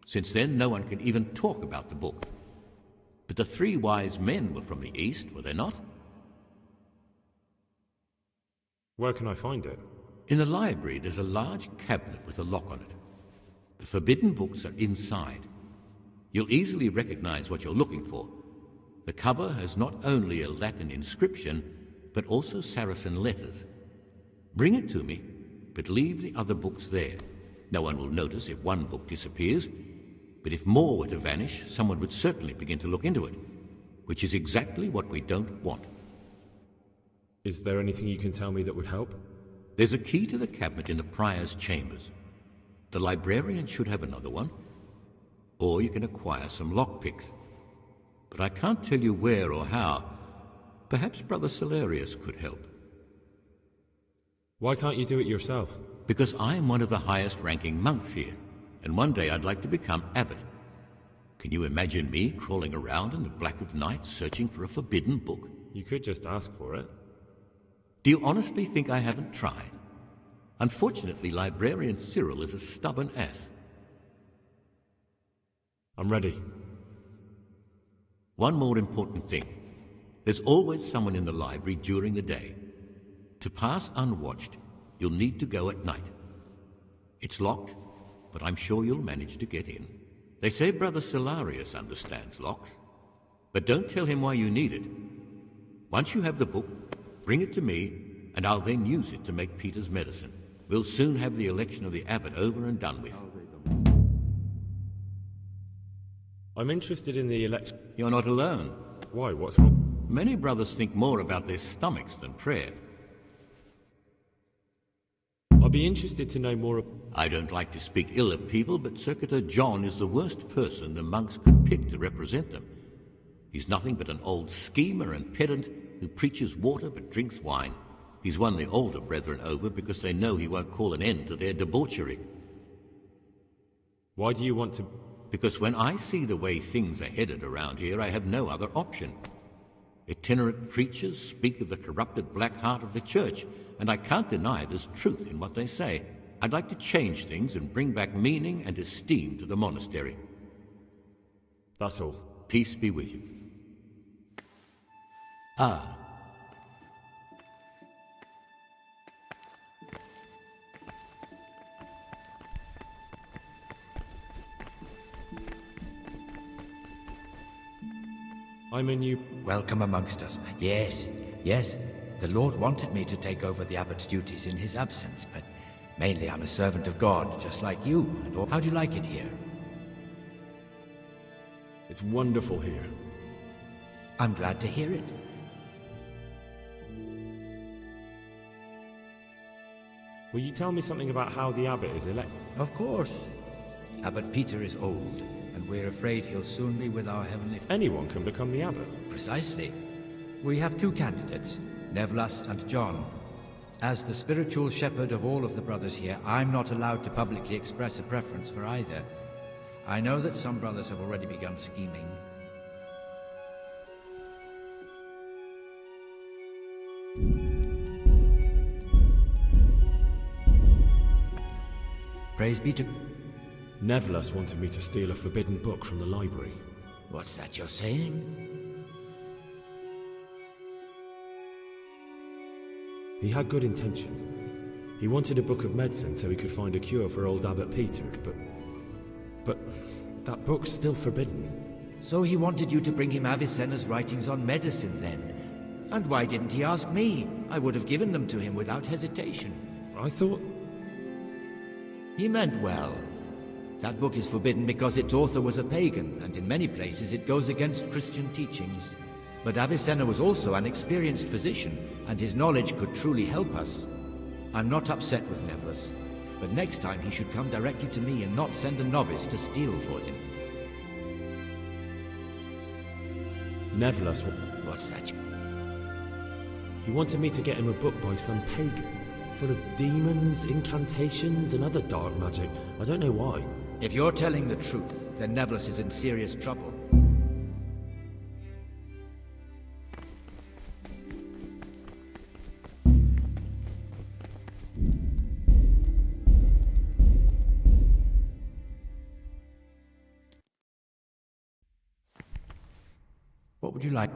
Since then, no one can even talk about the book. But the three wise men were from the East, were they not? Where can I find it? In the library, there's a large cabinet with a lock on it. The forbidden books are inside. You'll easily recognize what you're looking for. The cover has not only a Latin inscription, but also Saracen letters. Bring it to me, but leave the other books there. No one will notice if one book disappears, but if more were to vanish, someone would certainly begin to look into it, which is exactly what we don't want. Is there anything you can tell me that would help? There's a key to the cabinet in the prior's chambers. The librarian should have another one, or you can acquire some lockpicks. But I can't tell you where or how. Perhaps Brother Salarius could help. Why can't you do it yourself? Because I'm one of the highest-ranking monks here, and one day I'd like to become abbot. Can you imagine me crawling around in the black of night searching for a forbidden book? You could just ask for it. Do you honestly think I haven't tried? Unfortunately, Librarian Cyril is a stubborn ass. I'm ready. One more important thing. There's always someone in the library during the day. To pass unwatched, you'll need to go at night. It's locked, but I'm sure you'll manage to get in. They say Brother Salarius understands locks, but don't tell him why you need it. Once you have the book, bring it to me, and I'll then use it to make Peter's medicine. We'll soon have the election of the abbot over and done with. I'm interested in the election. You're not alone. Why? What's wrong? Many brothers think more about their stomachs than prayer. I'll be interested to know more. I don't like to speak ill of people, but Circuitor John is the worst person the monks could pick to represent them. He's nothing but an old schemer and pedant who preaches water but drinks wine. He's won the older brethren over because they know he won't call an end to their debauchery. Why do you want to... Because when I see the way things are headed around here, I have no other option. Itinerant preachers speak of the corrupted black heart of the church, and I can't deny there's truth in what they say. I'd like to change things and bring back meaning and esteem to the monastery. That's all. Peace be with you. Ah. I'm a new... Welcome amongst us. Yes, yes. The Lord wanted me to take over the abbot's duties in his absence, but mainly I'm a servant of God, just like you. And all. How do you like it here? It's wonderful here. I'm glad to hear it. Will you tell me something about how the abbot is elected? Of course. Abbot Peter is old, and we're afraid he'll soon be with our heavenly... Anyone can become the abbot. Precisely. We have two candidates, Nevlas and John. As the spiritual shepherd of all of the brothers here, I'm not allowed to publicly express a preference for either. I know that some brothers have already begun scheming. Praise be to... Nevlas wanted me to steal a forbidden book from the library. What's that you're saying? He had good intentions. He wanted a book of medicine so he could find a cure for old Abbot Peter, but that book's still forbidden. So he wanted you to bring him Avicenna's writings on medicine, then? And why didn't he ask me? I would have given them to him without hesitation. I thought... He meant well. That book is forbidden because its author was a pagan, and in many places it goes against Christian teachings. But Avicenna was also an experienced physician, and his knowledge could truly help us. I'm not upset with Nevlas, but next time he should come directly to me and not send a novice to steal for him. Nevlas... What's that? He wanted me to get him a book by some pagan, full of demons, incantations, and other dark magic. I don't know why. If you're telling the truth, then Nevlas is in serious trouble. What would you like?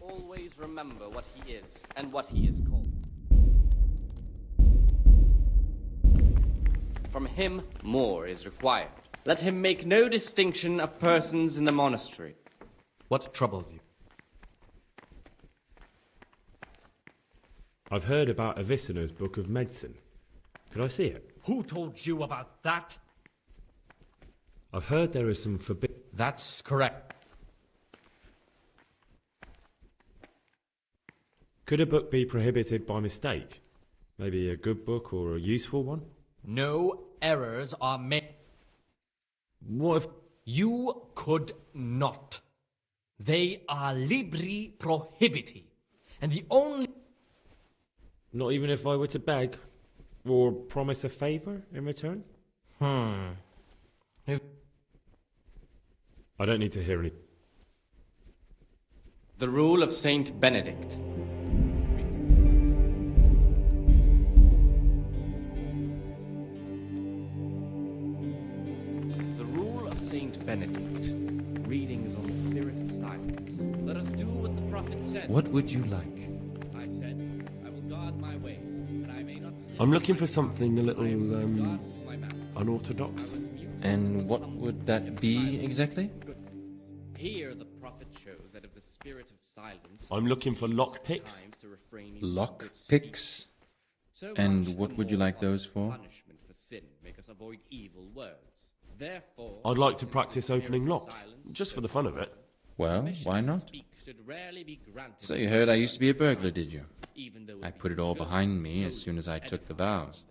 Always remember what he is and what he is called. From him, more is required. Let him make no distinction of persons in the monastery. What troubles you? I've heard about Avicenna's book of medicine. Could I see it? Who told you about that? I've heard there is some forbidden... That's correct. Could a book be prohibited by mistake? Maybe a good book or a useful one? No errors are made. What if... You could not. They are libri prohibiti. And the only... Not even if I were to beg? Or promise a favour in return? If... I don't need to hear any... The rule of Saint Benedict. Saint Benedict, readings on the spirit of silence. Let us do what the prophet said. What would you like? I said, I will guard my ways, that I may not I'm looking for something a little, unorthodox. And what would that be exactly? Here the prophet shows that if the spirit of silence... I'm looking for lockpicks. Lockpicks? And what would you like those for? Punishment for sin make us avoid evil words. Therefore, I'd like to practice opening locks, just for the fun of it. Well, why not? So you heard I used to be a burglar, did you? I put it all behind me as soon as I took the vows.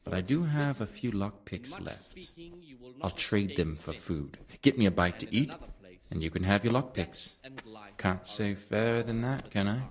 But I do have a few lockpicks left. I'll trade them for food. Get me a bite to eat, and you can have your lockpicks. Can't say fairer than that, can I?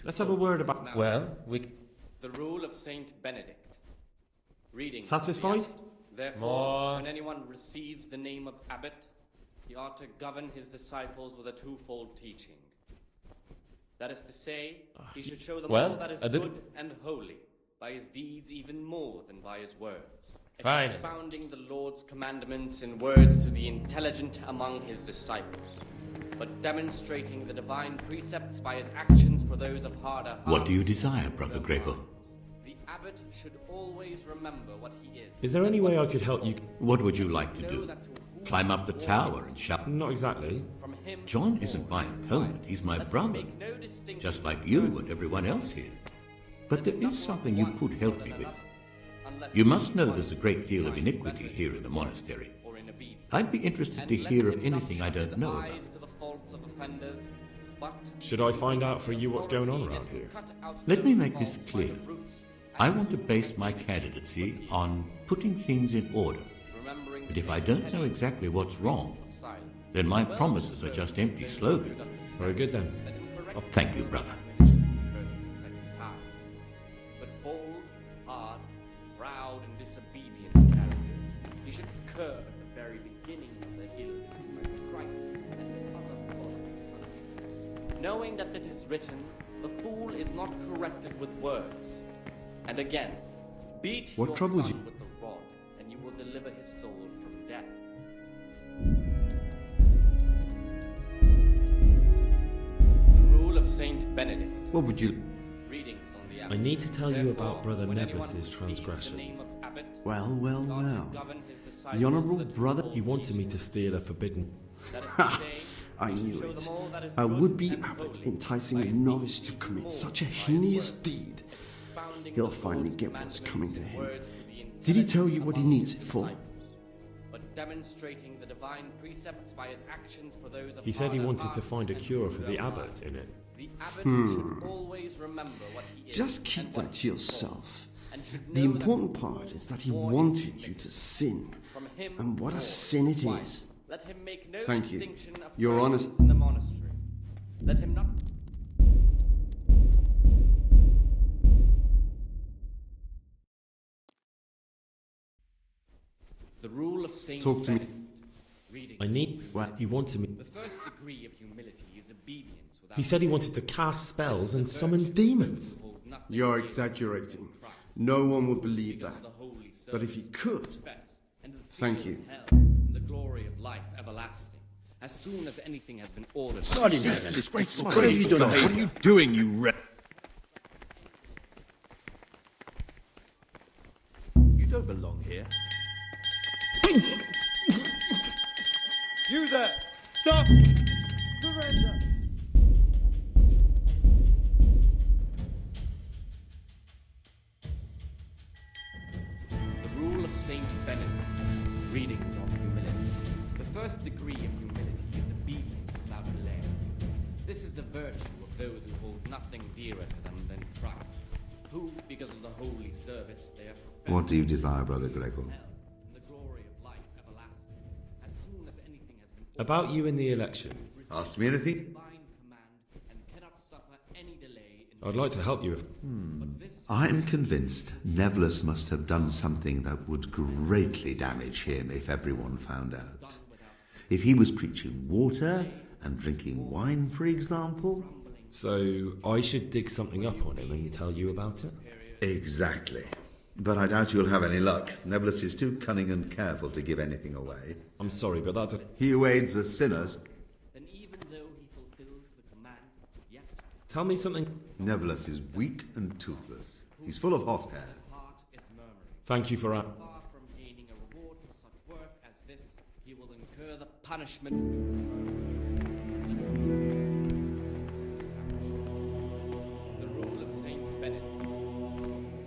Let's have a word about... Well, The rule of Saint Benedict. Reading. Satisfied? Therefore, when anyone receives the name of abbot, he ought to govern his disciples with a twofold teaching. That is to say, he should show them all that is good and holy, by his deeds even more than by his words. Fine. Expounding the Lord's commandments in words to the intelligent among his disciples, but demonstrating the divine precepts by his actions for those of harder hearts. What do you desire, Brother Gregor? The abbot should always remember what he is. Is there any way I could help you? What would you like to do? Climb up the tower and shout? Not exactly. John isn't my opponent, he's my brother. Just like you and everyone else here. But there is something you could help me with. You must know there's a great deal of iniquity here in the monastery. I'd be interested to hear of anything I don't know about. Should I find out for you what's going on around here? Let me make this clear. I want to base my candidacy on putting things in order. But if I don't know exactly what's wrong, then my promises are just empty slogans. Very good then. Thank you, brother. But bold, hard, proud, and disobedient characters, he should curb at the very beginning of the hill by stripes and other bodily punishments, knowing that it is written, "The fool is not corrected with words." And again, beat What your troubles son you? with the rod, and you will deliver his soul from death. The rule of Saint Benedict. What would you... Readings on the I abbot. need to tell you Therefore, about Brother when anyone Nevis's receives the name transgressions. of abbot, Well, well, he ought to well. govern his disciples The Honourable with a Brother... twofold He wanted me to steal a forbidden... That is to say, I he should knew show it. them all that is A good would-be and abbot holy, enticing by a his novice deeds to even commit more such a than by his heinous words. deed. Expounding He'll the finally Lord's get what's coming to him. words to the Did he tell you what he among needs his it for? disciples, but demonstrating the divine precepts by his actions for those of He said he harder wanted to hearts find a and cure for the ruder abbot minds. in it. The abbot should always remember what he is. Just keep and what that to he is for, yourself. and should The know that important part is that he more is wanted you submitted to sin. from him And what a more. sin it Why? is. Let him make no Thank you. distinction of You're persons honest. in the monastery. Let him not. The rule of Saint Talk to me. Benedict. Reading. I need... He wanted me... The first degree of humility is obedience without. He said he wanted to cast spells and summon demons. You're exaggerating. No one would believe that. But if he could... Thank you. The glory of life everlasting. As soon as anything has been ordered. Disgraceful. What have you done? What are you doing, you You don't belong here. You there! Stop! Surrender! The rule of Saint Benedict. Readings on humility. The first degree of humility is obedience without delay. This is the virtue of those who hold nothing dearer to them than Christ, who, because of the holy service they have professed, What do you desire, Brother Gregor? the glory of life everlasting. As soon as anything has been About you in the election. Ask me anything? divine command and cannot suffer any delay in... I'd like to help you if... I'm convinced Nevlus must have done something that would greatly damage him if everyone found out. If he was preaching water and drinking wine, for example. So I should dig something up on him and tell you about it? Exactly. But I doubt you'll have any luck. Nevlus is too cunning and careful to give anything away. I'm sorry, but that's... He who aids a sinner... Then even though he fulfills the command, yet... Tell me something... Nevlus is weak and toothless. He's full of hot hair. Thank you for... Far from gaining a reward for such work as this, he will incur the punishment... The rule of Saint Benedict.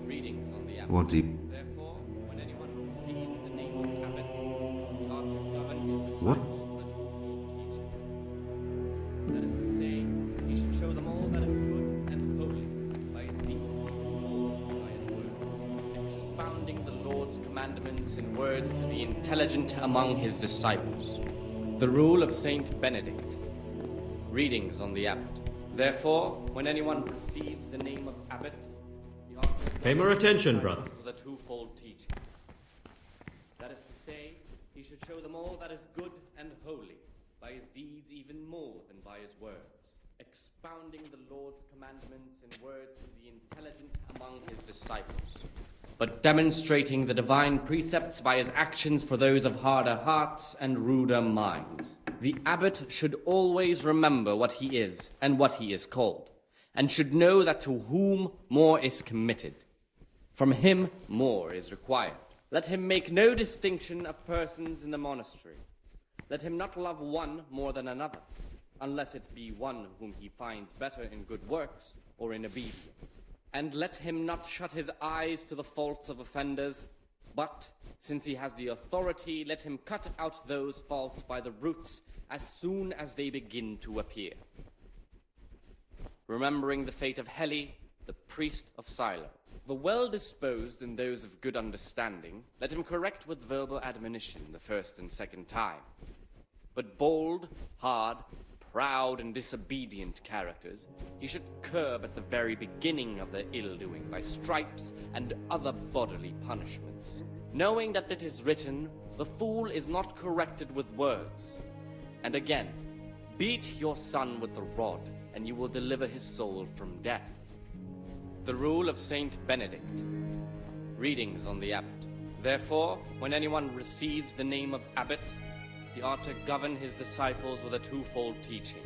Readings on the abbot. What do you... Therefore, when anyone receives the name of abbot, he ought to govern his disciples What? with a twofold teaching. That is to say, he should show them all that is good and holy by his deeds, or by his words, expounding the Lord's commandments in words to the intelligent among his disciples. The rule of Saint Benedict. Readings on the abbot. Therefore, when anyone receives the name of abbot, he ought to Pay more attention, brother. with a twofold teaching. That is to say, he should show them all that is good and holy, by his deeds even more than by his words, expounding the Lord's commandments in words to the intelligent among his disciples, but demonstrating the divine precepts by his actions for those of harder hearts and ruder minds. The abbot should always remember what he is and what he is called, and should know that to whom more is committed, from him more is required. Let him make no distinction of persons in the monastery. Let him not love one more than another, unless it be one whom he finds better in good works or in obedience. And let him not shut his eyes to the faults of offenders, but, since he has the authority, let him cut out those faults by the roots as soon as they begin to appear. Remembering the fate of Heli, the priest of Silo, the well-disposed and those of good understanding, let him correct with verbal admonition the first and second time. But bold, hard, proud, and disobedient characters he should curb at the very beginning of their ill-doing by stripes and other bodily punishments, knowing that it is written, "The fool is not corrected with words." And again, "Beat your son with the rod, and you will deliver his soul from death." The rule of Saint Benedict. Readings on the abbot. Therefore, when anyone receives the name of abbot, he ought to govern his disciples with a twofold teaching.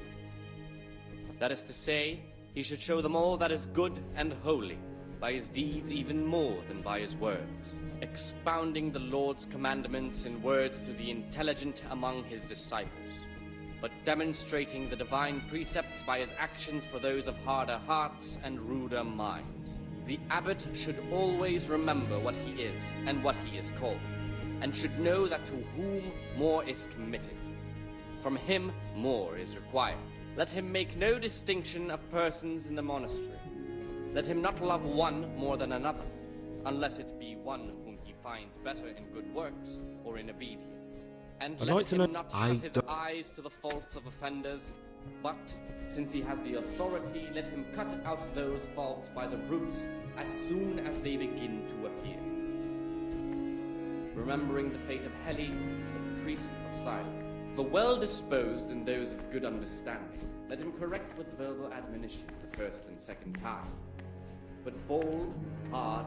That is to say, he should show them all that is good and holy, by his deeds even more than by his words, expounding the Lord's commandments in words to the intelligent among his disciples, but demonstrating the divine precepts by his actions for those of harder hearts and ruder minds. The abbot should always remember what he is and what he is called, and should know that to whom more is committed, from him more is required. Let him make no distinction of persons in the monastery. Let him not love one more than another, unless it be one whom he finds better in good works or in obedience. And I'd let like to him know- not I shut his don't- eyes to the faults of offenders, but, since he has the authority, let him cut out those faults by the roots as soon as they begin to appear. Remembering the fate of Heli, the priest of Silo, the well-disposed and those of good understanding, let him correct with verbal admonition the first and second time. But bold, hard,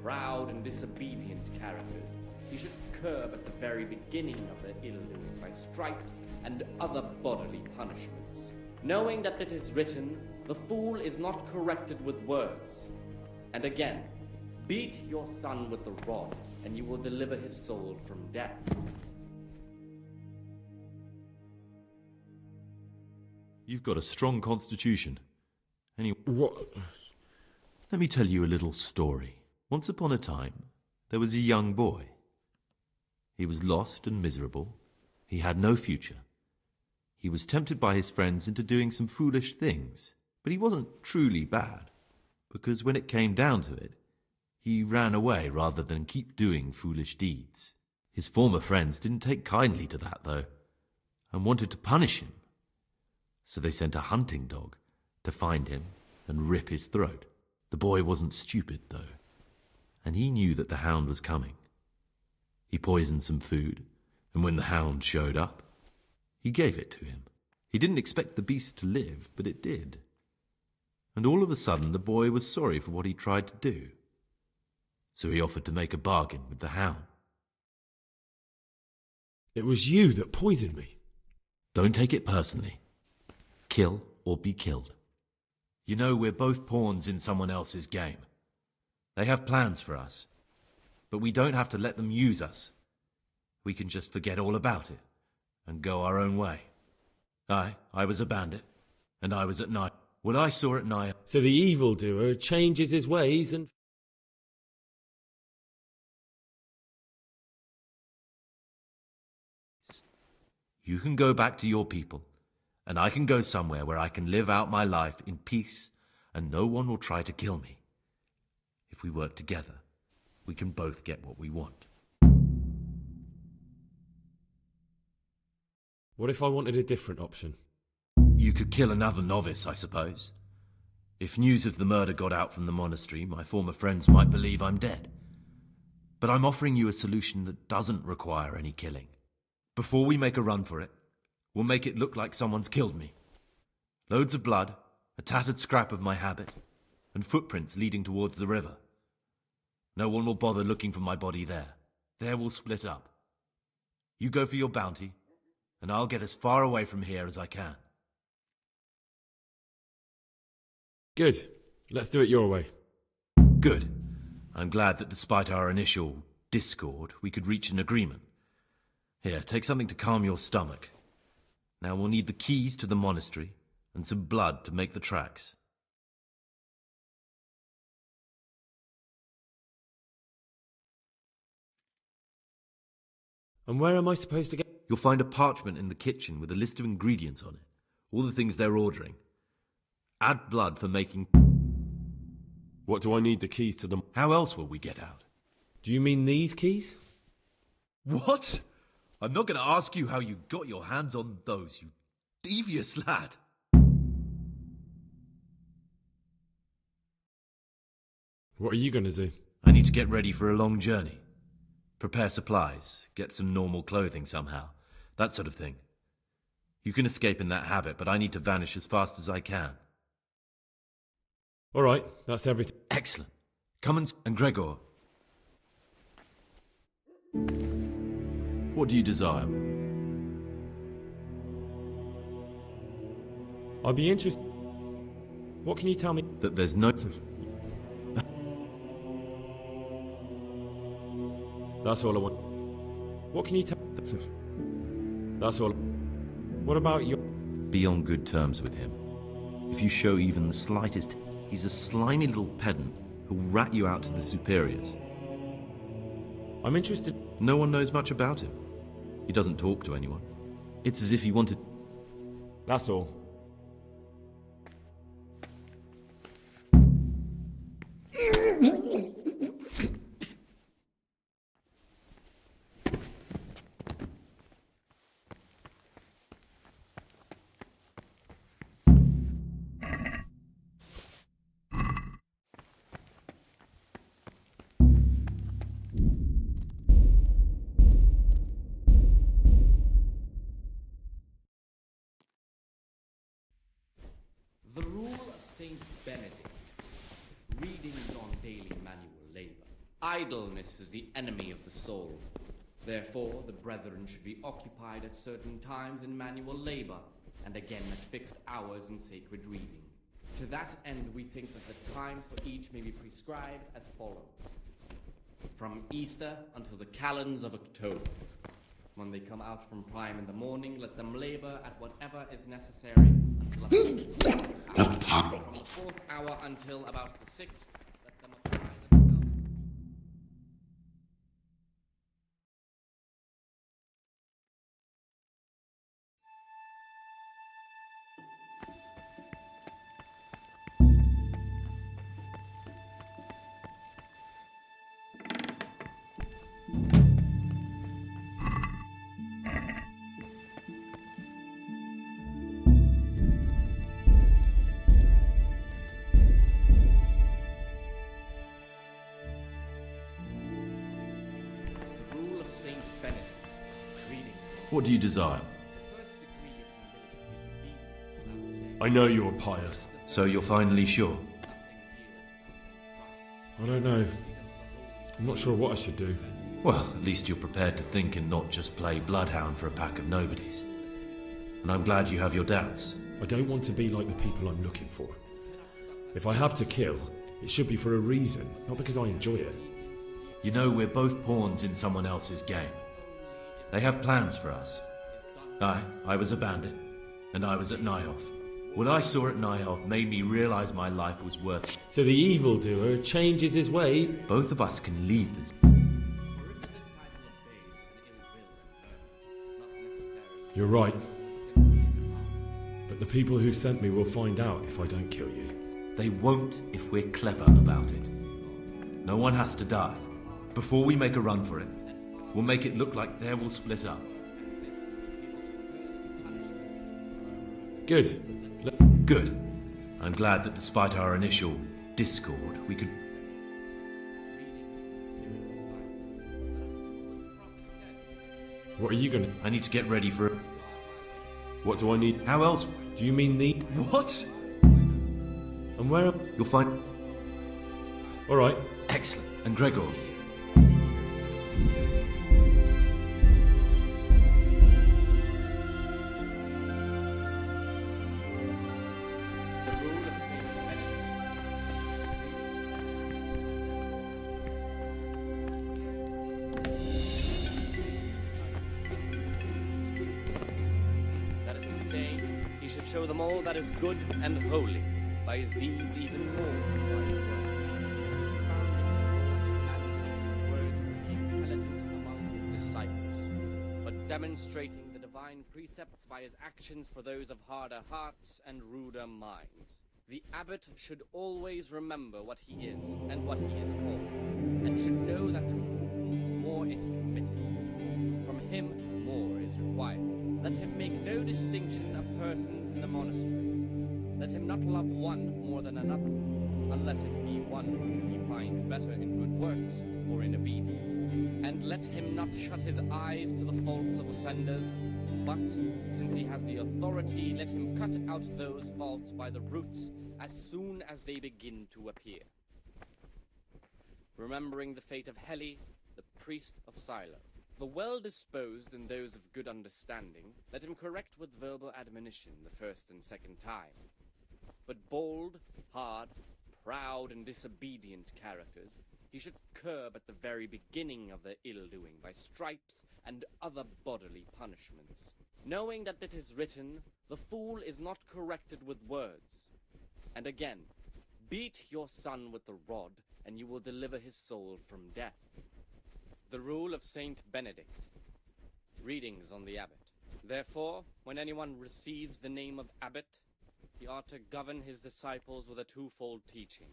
proud, and disobedient characters he should curb at the very beginning of their ill-doing by stripes and other bodily punishments, knowing that it is written, "The fool is not corrected with words." And again, "Beat your son with the rod, and you will deliver his soul from death." You've got a strong constitution. What? Let me tell you a little story. Once upon a time, there was a young boy. He was lost and miserable. He had no future. He was tempted by his friends into doing some foolish things, but he wasn't truly bad, because when it came down to it, he ran away rather than keep doing foolish deeds. His former friends didn't take kindly to that, though, and wanted to punish him. So they sent a hunting dog to find him and rip his throat. The boy wasn't stupid, though, and he knew that the hound was coming. He poisoned some food, and when the hound showed up, he gave it to him. He didn't expect the beast to live, but it did. And all of a sudden, the boy was sorry for what he tried to do. So he offered to make a bargain with the hound. It was you that poisoned me. Don't take it personally. Kill or be killed. You know, we're both pawns in someone else's game. They have plans for us, but we don't have to let them use us. We can just forget all about it and go our own way. I was a bandit, and I was at night. What I saw at night... So the evildoer changes his ways and... You can go back to your people, and I can go somewhere where I can live out my life in peace, and no one will try to kill me. If we work together, we can both get what we want. What if I wanted a different option? You could kill another novice, I suppose. If news of the murder got out from the monastery, my former friends might believe I'm dead. But I'm offering you a solution that doesn't require any killing. Before we make a run for it, we'll make it look like someone's killed me. Loads of blood, a tattered scrap of my habit, and footprints leading towards the river. No one will bother looking for my body there. There we'll split up. You go for your bounty, and I'll get as far away from here as I can. Good. Let's do it your way. Good. I'm glad that despite our initial discord, we could reach an agreement. Here, take something to calm your stomach. Now we'll need the keys to the monastery and some blood to make the tracks. And where am I supposed to get... You'll find a parchment in the kitchen with a list of ingredients on it. All the things they're ordering. Add blood for making... What do I need the keys to the... How else will we get out? Do you mean these keys? What? I'm not going to ask you how you got your hands on those, you devious lad. What are you going to do? I need to get ready for a long journey. Prepare supplies, get some normal clothing somehow, that sort of thing. You can escape in that habit, but I need to vanish as fast as I can. All right, that's everything. Excellent. Come and Gregor. What do you desire? I'd be interested... What can you tell me? That there's no... That's all I want. What can you tell... That's all... What about your... Be on good terms with him. If you show even the slightest... He's a slimy little pedant who'll rat you out to the superiors. I'm interested... No one knows much about him. He doesn't talk to anyone. It's as if he wanted... That's all. The rule of Saint Benedict, readings on daily manual labor. Idleness is the enemy of the soul. Therefore, the brethren should be occupied at certain times in manual labor, and again at fixed hours in sacred reading. To that end, we think that the times for each may be prescribed as follows. From Easter until the calends of October. When they come out from prime in the morning, let them labor at whatever is necessary until about from the 4th hour until about the 6th, let them apply themselves. What do you desire? I know you're pious. So you're finally sure? I don't know. I'm not sure what I should do. Well, at least you're prepared to think and not just play bloodhound for a pack of nobodies. And I'm glad you have your doubts. I don't want to be like the people I'm looking for. If I have to kill, it should be for a reason, not because I enjoy it. You know, we're both pawns in someone else's game. They have plans for us. I was a bandit, and I was at Nihov. What I saw at Nihov made me realize my life was worth... So the evildoer changes his way? Both of us can leave this... You're right. But the people who sent me will find out if I don't kill you. They won't if we're clever about it. No one has to die. Before we make a run for it, we'll make it look like they will split up. Good. Good. I'm glad that despite our initial discord, we could... What are you gonna... I need to get ready for... What do I need? How else? Do you mean the... What? And where... You'll find... Alright. Excellent. And Gregor... Show them all that is good and holy, by his deeds even more by his words. Expounding the words to the intelligent among his disciples, but demonstrating the divine precepts by his actions for those of harder hearts and ruder minds. The abbot should always remember what he is and what he is called, and should know that to whom more is committed, from him more is required. Let him make no distinction of persons in the monastery. Let him not love one more than another, unless it be one whom he finds better in good works or in obedience. And let him not shut his eyes to the faults of offenders, but, since he has the authority, let him cut out those faults by the roots as soon as they begin to appear. Remembering the fate of Heli, the priest of Silo. The well-disposed and those of good understanding, let him correct with verbal admonition the first and second time. But bold, hard, proud, and disobedient characters he should curb at the very beginning of their ill-doing by stripes and other bodily punishments, knowing that it is written, "The fool is not corrected with words." And again, beat your son with the rod, and you will deliver his soul from death. The rule of Saint Benedict. Readings on the abbot. Therefore, when anyone receives the name of abbot, he ought to govern his disciples with a twofold teaching.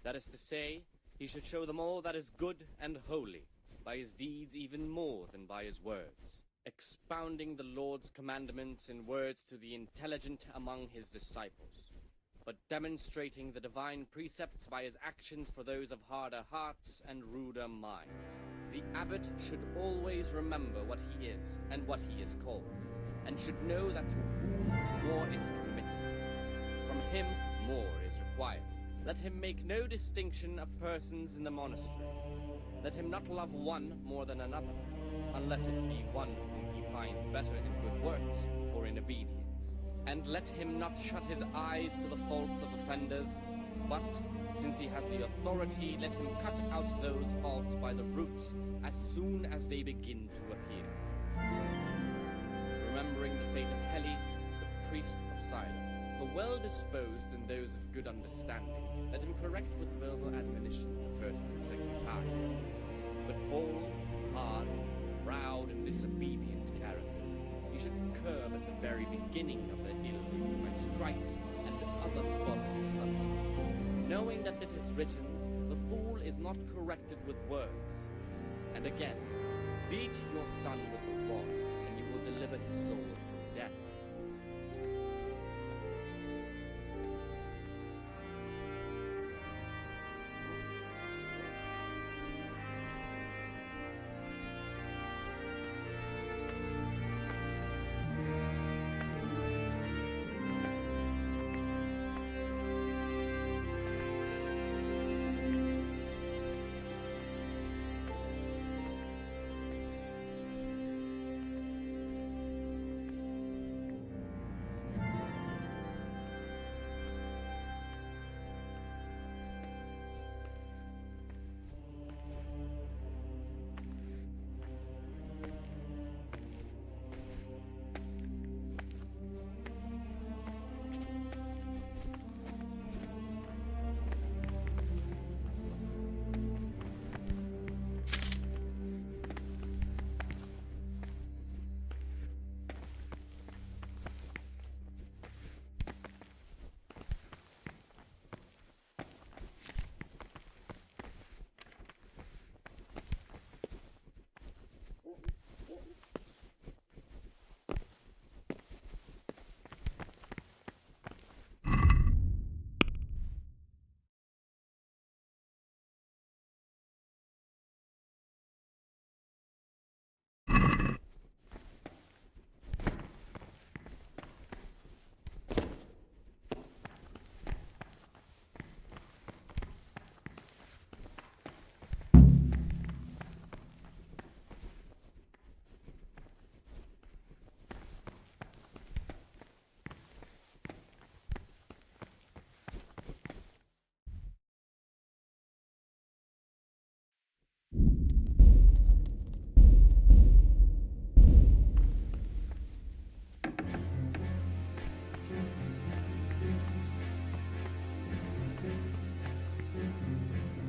That is to say, he should show them all that is good and holy, by his deeds even more than by his words, expounding the Lord's commandments in words to the intelligent among his disciples, but demonstrating the divine precepts by his actions for those of harder hearts and ruder minds. The abbot should always remember what he is and what he is called, and should know that to whom more is committed, from him more is required. Let him make no distinction of persons in the monastery. Let him not love one more than another, unless it be one whom he finds better in good works or in obedience. And let him not shut his eyes to the faults of offenders, but, since he has the authority, let him cut out those faults by the roots as soon as they begin to appear. Remembering the fate of Heli, the priest of Silo. The well-disposed and those of good understanding, let him correct with verbal admonition the first and second time. But bold, hard, proud, and disobedient characters he should curb at the very beginning of their ill by stripes and other bodily punishments, knowing that it is written, "The fool is not corrected with words." And again, beat your son with the rod, and you will deliver his soul from death.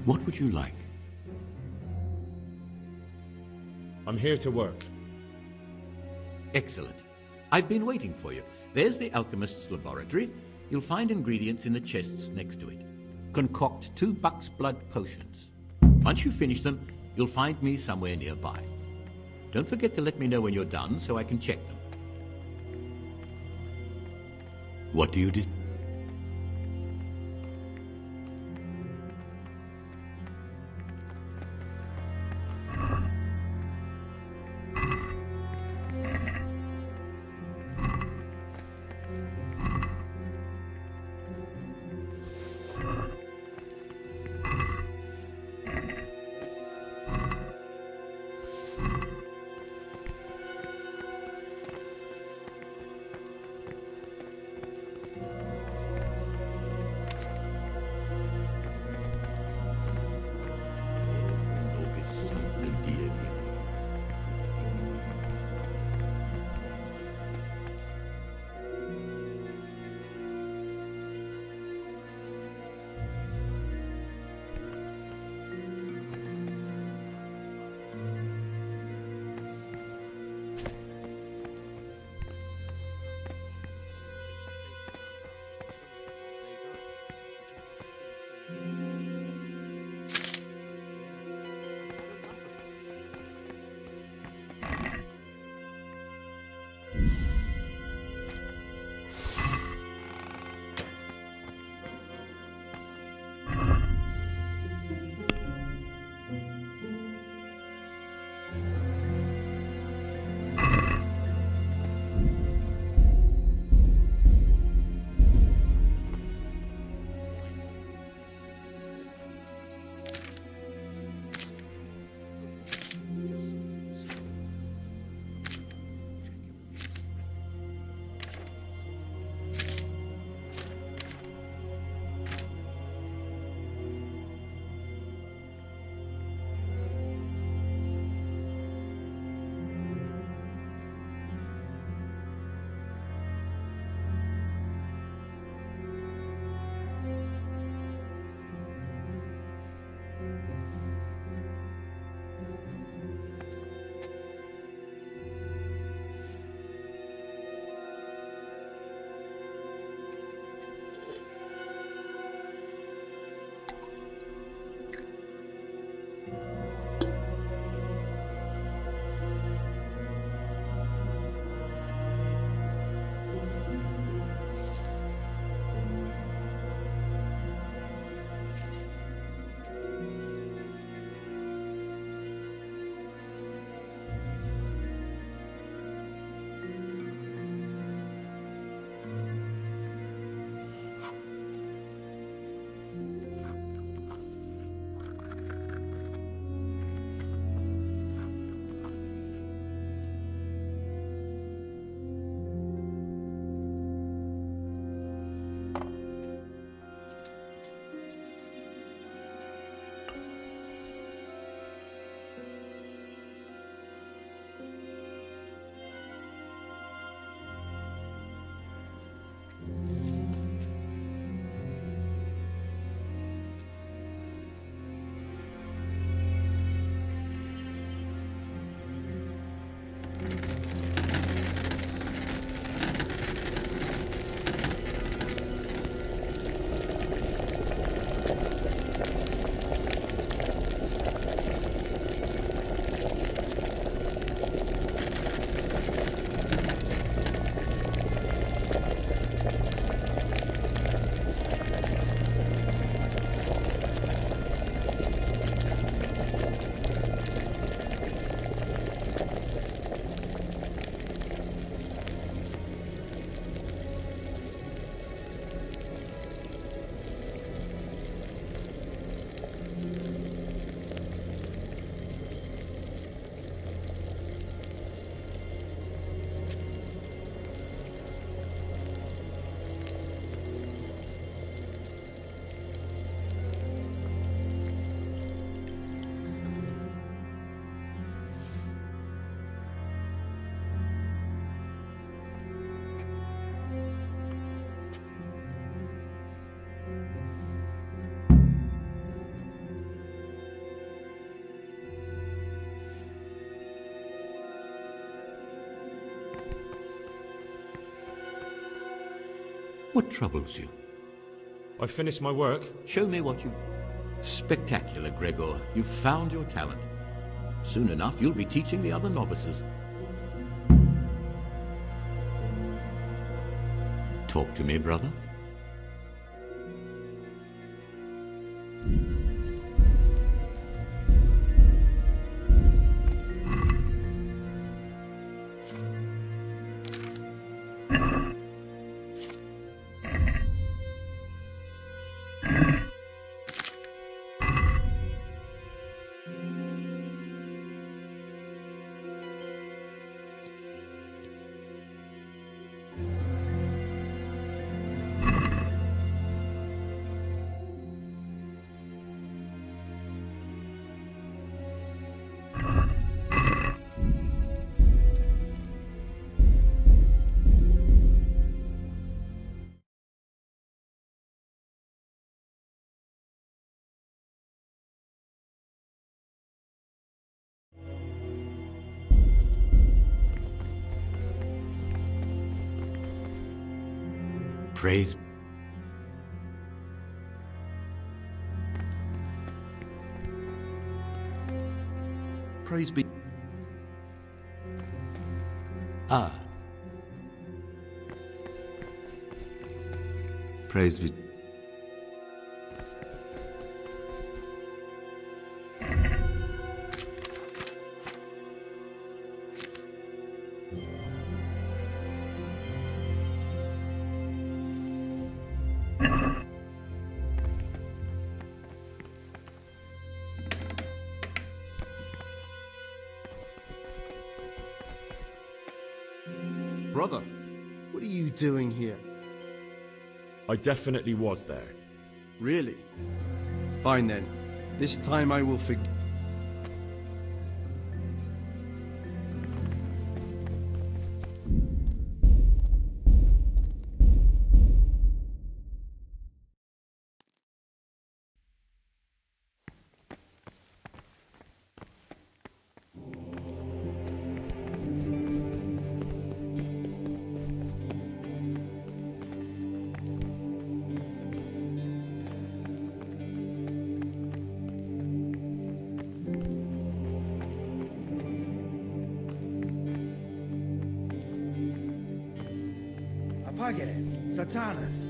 What would you like? I'm here to work. Excellent. I've been waiting for you. There's the alchemist's laboratory. You'll find ingredients in the chests next to it. Concoct 2 buck's blood potions. Once you finish them, you'll find me somewhere nearby. Don't forget to let me know when you're done so I can check them. What do you What troubles you? I've finished my work. Show me what you've... Spectacular, Gregor. You've found your talent. Soon enough, you'll be teaching the other novices. Talk to me, brother. Praise. Praise be. Ah. Praise be. Brother, what are you doing here? I definitely was there. Really? Fine then. This time I will forgive. Apage, Satanas.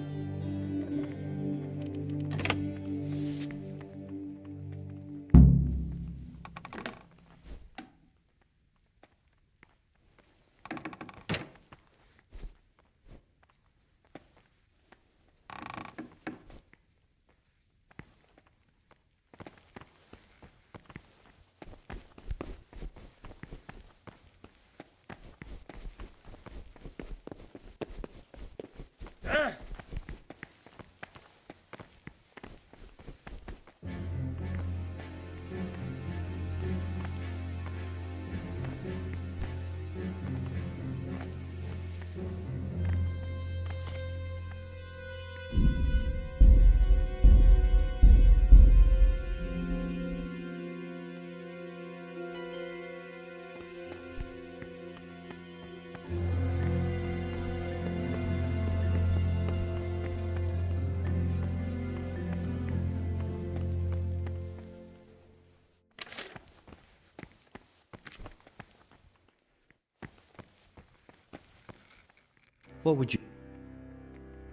What would you...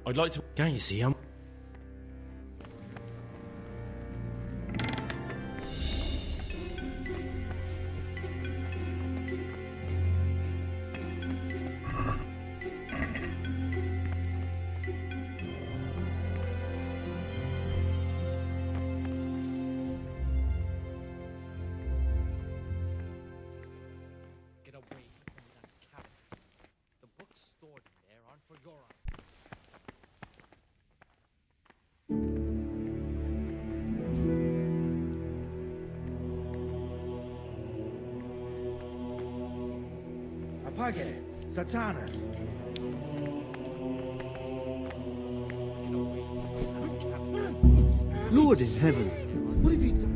I'd like to... Can't you see him? Get away from that cabinet. The books stored in there aren't for your eyes. Apage, Satanas. Lord in heaven, what have you done?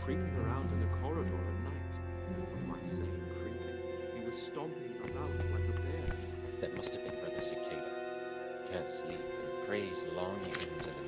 creeping around in the corridor at night. What am I saying, creeping? He was stomping about like a bear. That must have been Brother Cicada. Can't sleep and prays long into the night.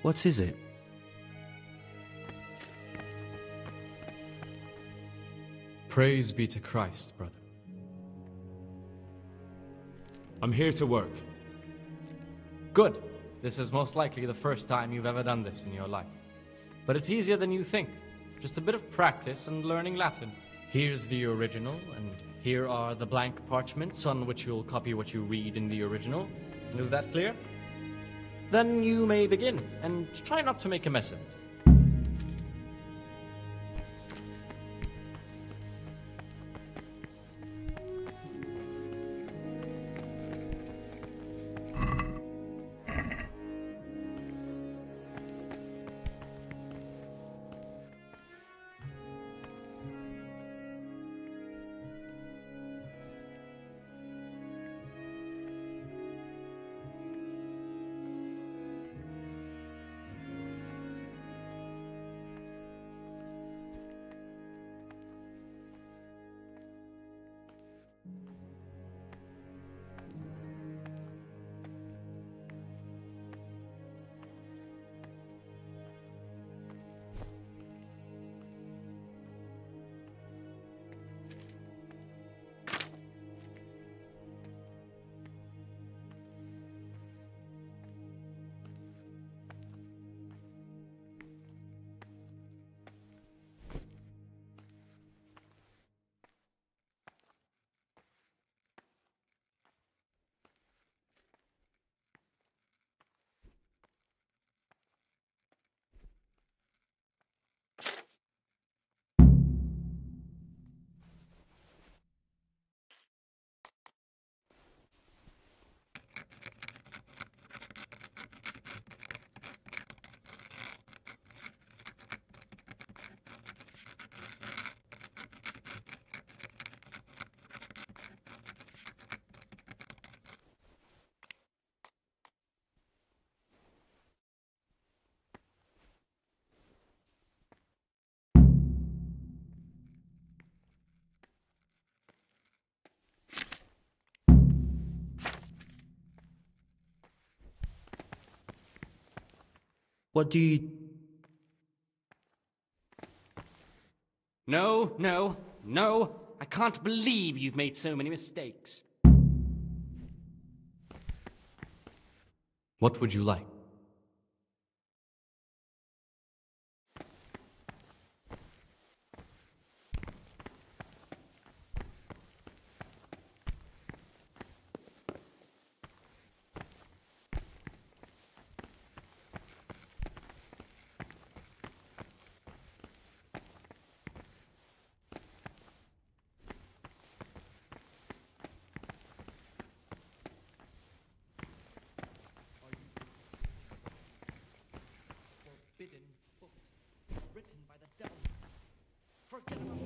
What is it? Praise be to Christ, brother. I'm here to work. Good. This is most likely the first time you've ever done this in your life. But it's easier than you think. Just a bit of practice and learning Latin. Here's the original, and here are the blank parchments on which you'll copy what you read in the original. Is that clear? Then you may begin, and try not to make a mess of it. What do you... No, no, no. I can't believe you've made so many mistakes. What would you like? Forbidden books written by the devils. Forget about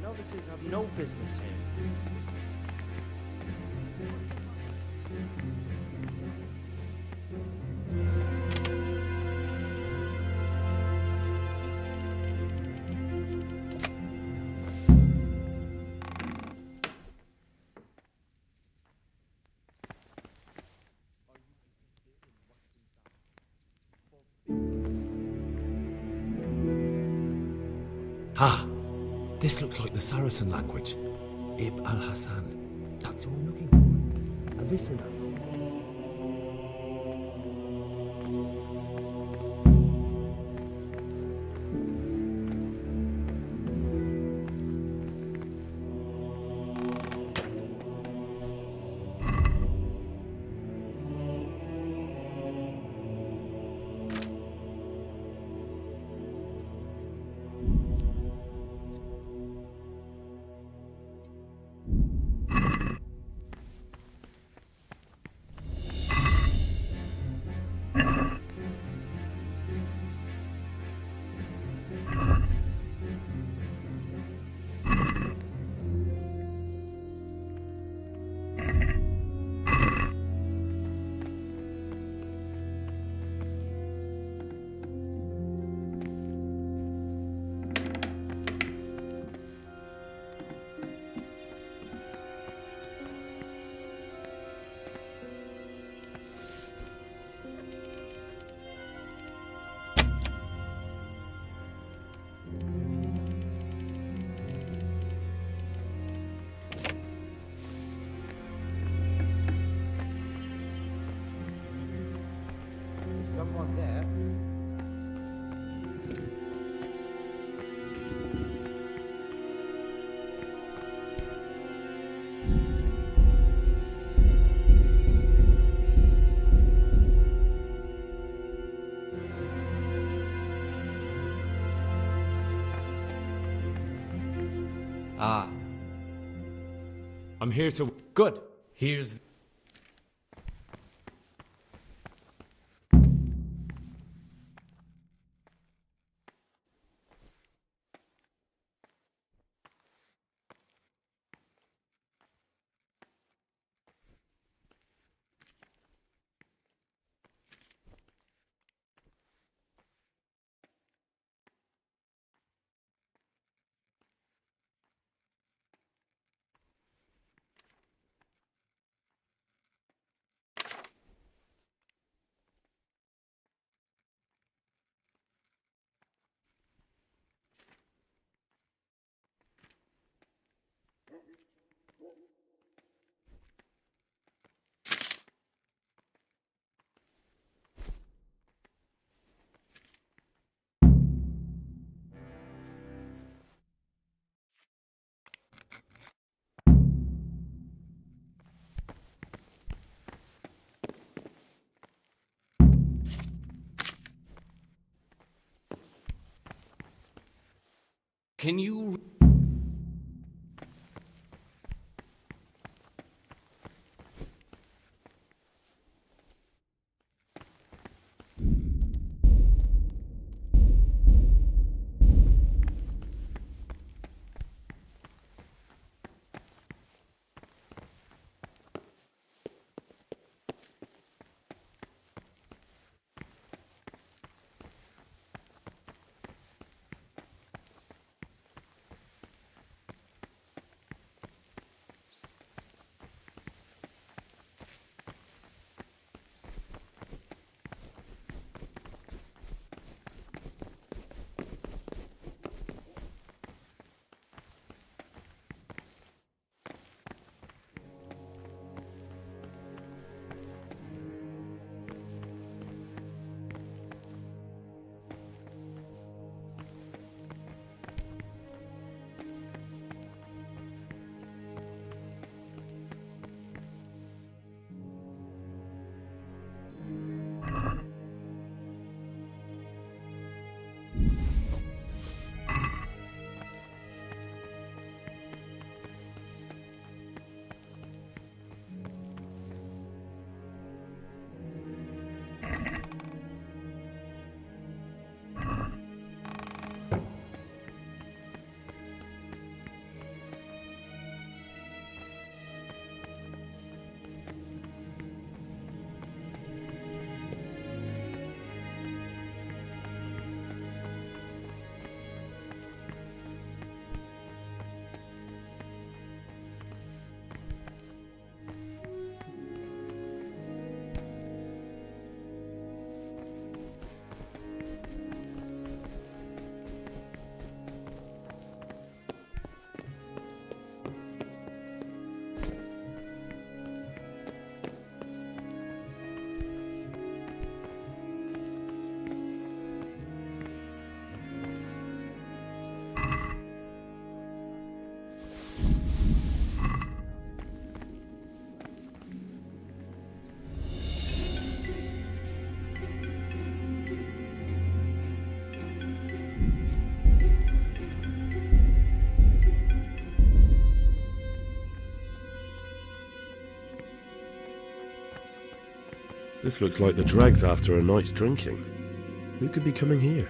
Novices have no business here. Ha! This looks like the Saracen language. Ib al-Hassan. That's who I'm looking for. Avicenna. Someone there. Ah. I'm here to... Good. Here's... Can you... This looks like the dregs after a night's drinking. Who could be coming here?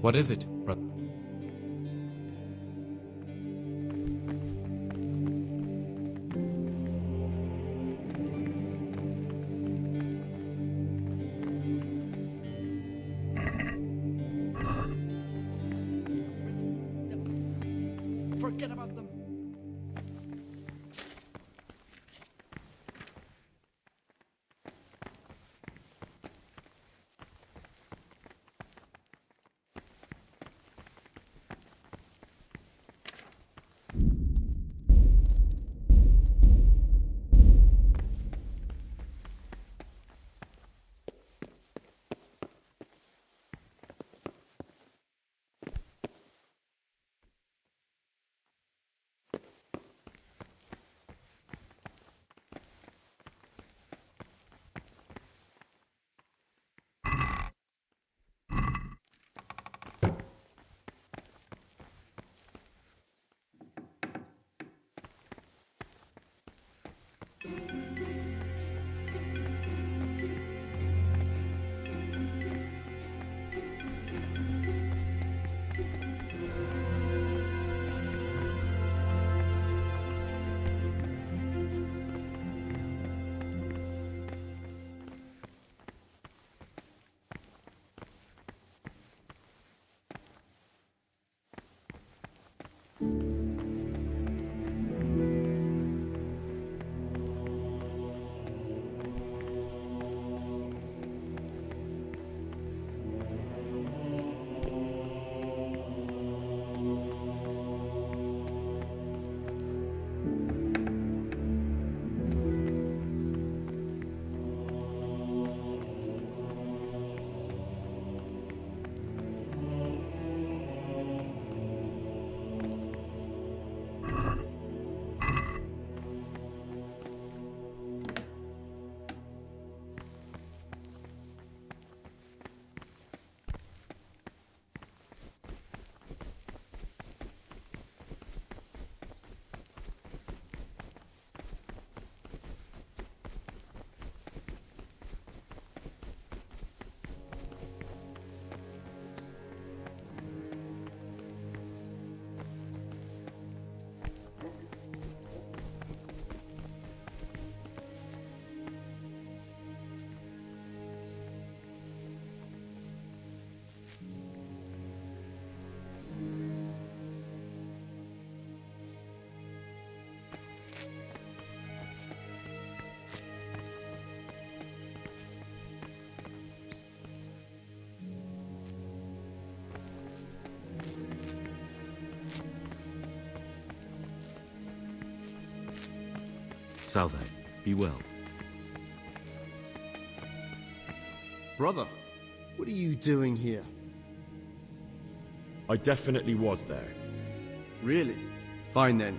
What is it, brother? Forget about them. Salve, be well. Brother, what are you doing here? I definitely was there. Really? Fine then.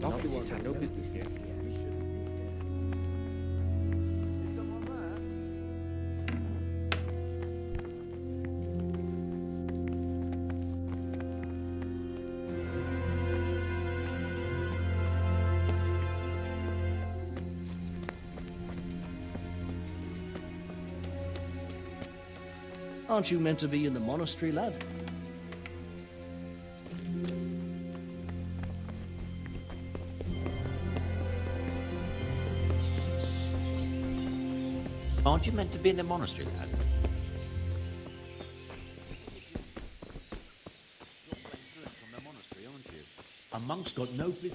Officers had no business here. Aren't you meant to be in the monastery, lad? Aren't you meant to be in the monastery, lad? From the monastery, aren't you? A monk's got no business.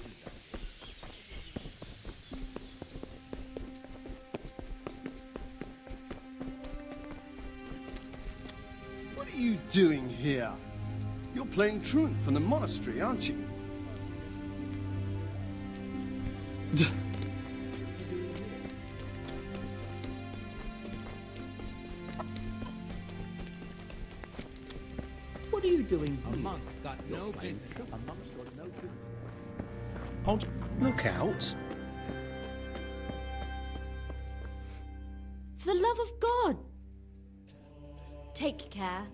What are you doing here? You're playing truant from the monastery, aren't you? What are you doing here? A monk's got no business. A monk's got no business. Hold, look out. For the love of God! Take care.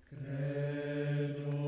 Credo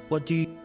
What do you...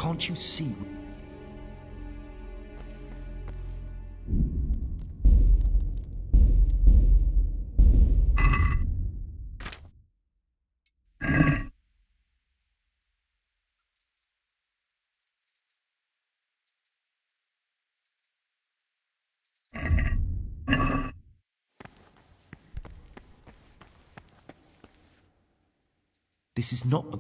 Can't you see? This is not a...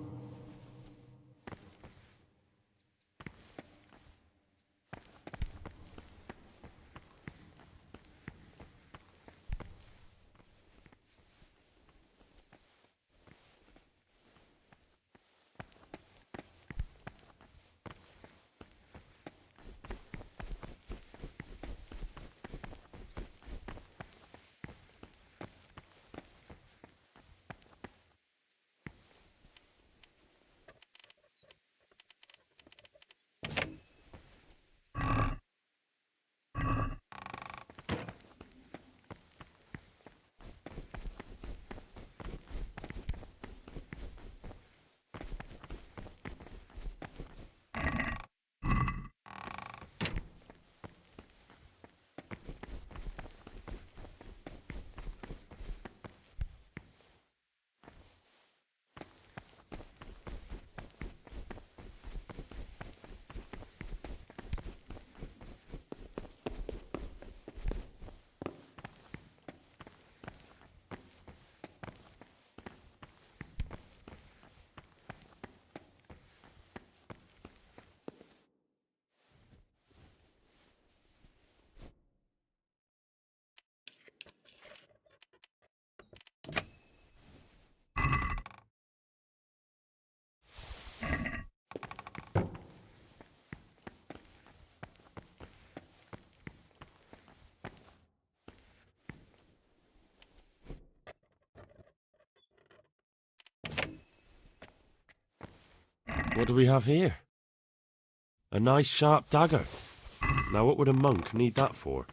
What do we have here? A nice sharp dagger. Now what would a monk need that for?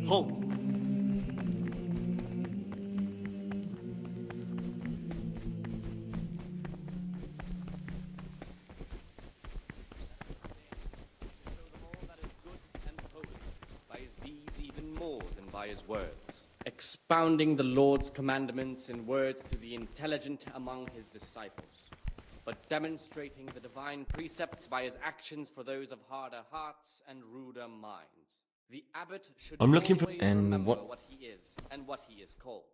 Halt! By his deeds even more than by his words, expounding the Lord's commandments in words to the intelligent among his disciples, but demonstrating the divine precepts by his actions for those of harder hearts and ruder minds. The abbot should I'm looking for- always And remember what- he is and what he is called.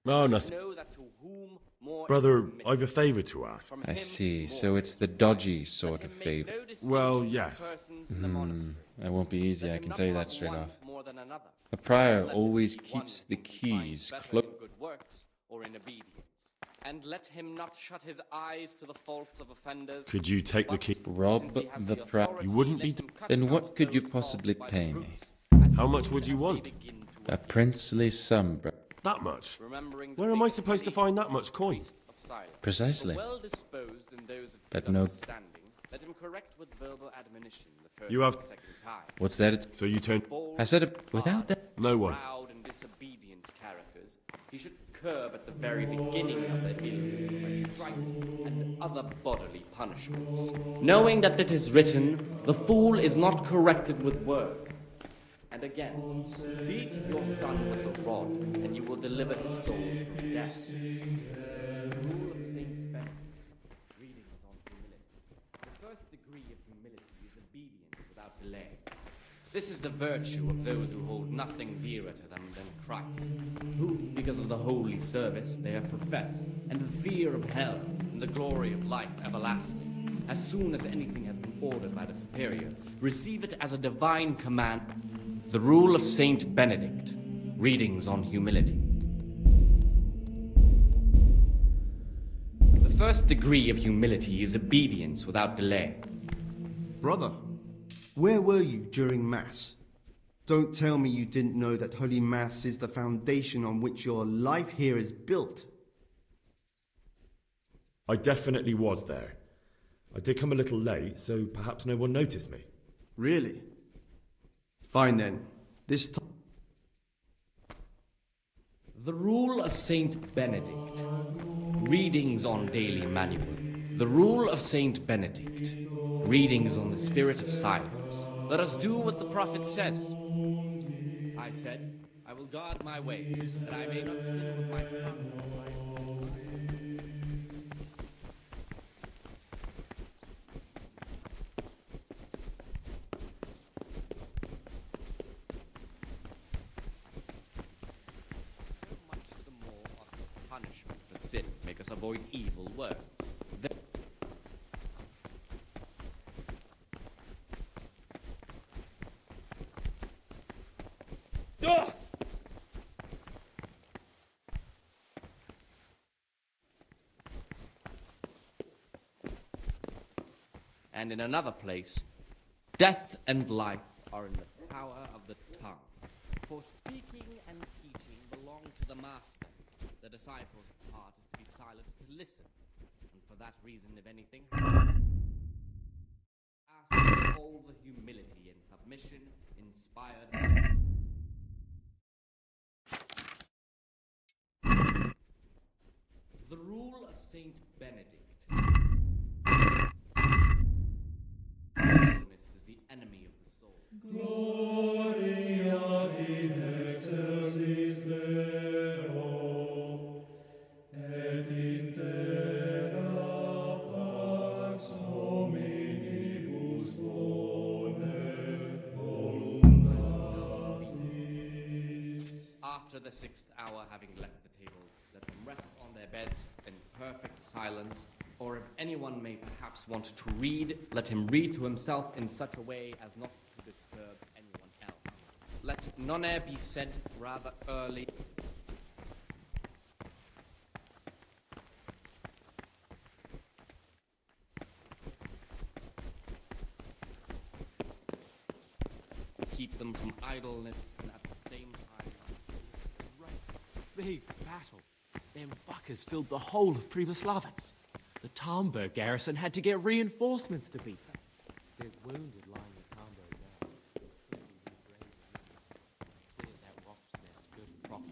Oh, He should nothing. know that to whom more is Brother, committed, I've a favour to ask. from I him see, more so it's the dodgy sort of favor. no distinction Well, of yes. persons in the monastery. That won't be easy, Let I him can not tell you love that straight one off. more than another, A prior unless it always be one keeps the whom he keys finds better close. in good works or in obedience. And let him not shut his eyes to the faults of offenders. Could you take the but key? Rob since he has the authority, prior. You wouldn't let be- him cut Then out what could you those possibly faults by pay the me? roots, as How much soon would you as they want? begin A to appear. princely sum, bro. That much? Remembering Where the am I fate supposed to of find that much coin? priest of silence. Precisely. The well-disposed and those of But good no- understanding, let him correct with verbal admonition the first You have- and second time. What's that? So you turn... I said it without that. No one. Proud and disobedient characters, he should curb at the very beginning of their ill by stripes and other bodily punishments. Knowing that it is written, the fool is not corrected with words. And again, beat your son with the rod, and you will deliver his soul from death. The rule of Saint Benedict, readings on humility. The first degree of humility is obedience without delay. This is the virtue of those who hold nothing dearer to them than Christ, who, because of the holy service they have professed, and the fear of hell, and the glory of life everlasting, as soon as anything has been ordered by the superior, receive it as a divine command. The rule of Saint Benedict, readings on humility. The first degree of humility is obedience without delay. Brother, where were you during Mass? Don't tell me you didn't know that Holy Mass is the foundation on which your life here is built. I definitely was there. I did come a little late, so perhaps no one noticed me. Really? Fine then. This time... The rule of Saint Benedict. Readings on daily manual. The rule of Saint Benedict. Readings on the spirit of silence. Let us do what the prophet says. I said, I will guard my ways, that I may not sin with my tongue. Punishment for sin make us avoid evil words. And in another place, death and life are in the power of the tongue. For speaking and teaching belong to the master. The disciple's part is to be silent, to listen. And for that reason, if anything, ask for all the humility and submission inspired. The rule of Saint Benedict. This is the enemy of the soul. Gloria in excelsis Deo, et in terra pax homini. 6th hour having left the table, let them rest on their beds in perfect silence, or if anyone may perhaps want to read, let him read to himself in such a way as not to disturb anyone else. Let none be said rather early. Keep them from idleness and at the same time. Big battle. Them fuckers filled the whole of Pribyslavitz. The Tarnberg garrison had to get reinforcements to beat them. There's wounded lying at Tarnberg now. Cleared that wasp's nest good and proper.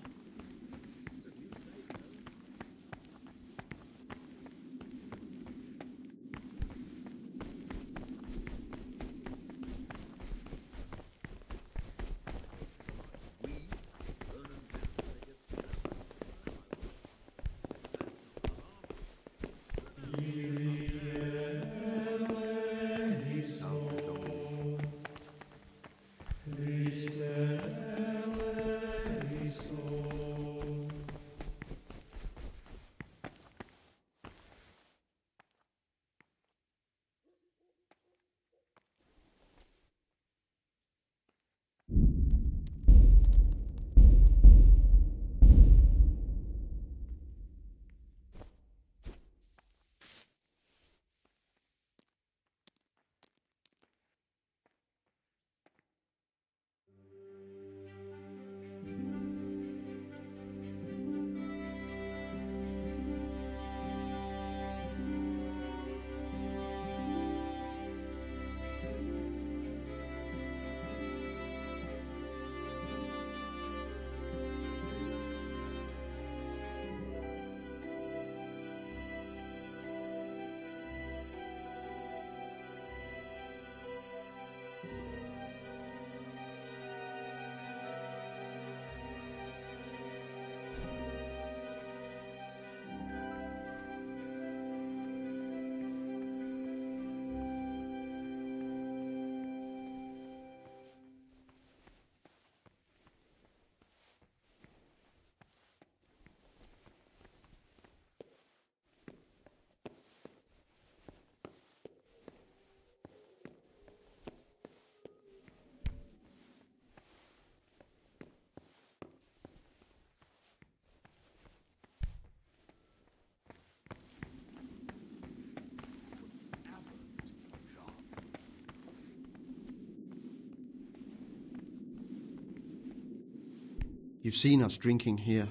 You've seen us drinking here,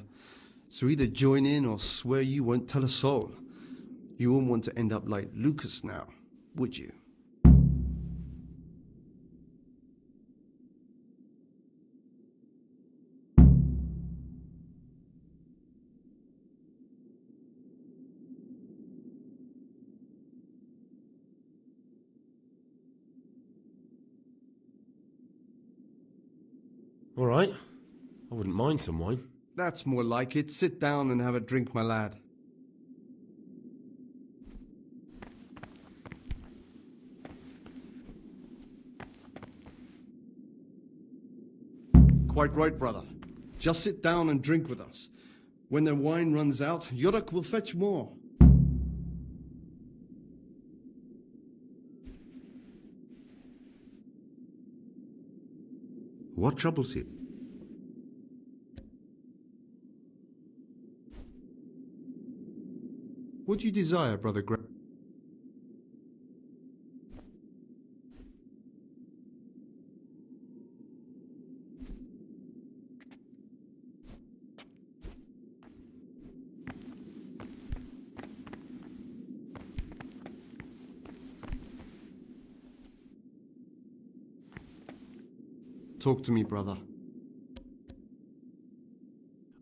so either join in or swear you won't tell a soul. You wouldn't want to end up like Lucas now, would you? All right. I wouldn't mind some wine. That's more like it. Sit down and have a drink, my lad. Quite right, brother. Just sit down and drink with us. When the wine runs out, Yodok will fetch more. What troubles you? What do you desire, Brother Graham? Talk to me, brother.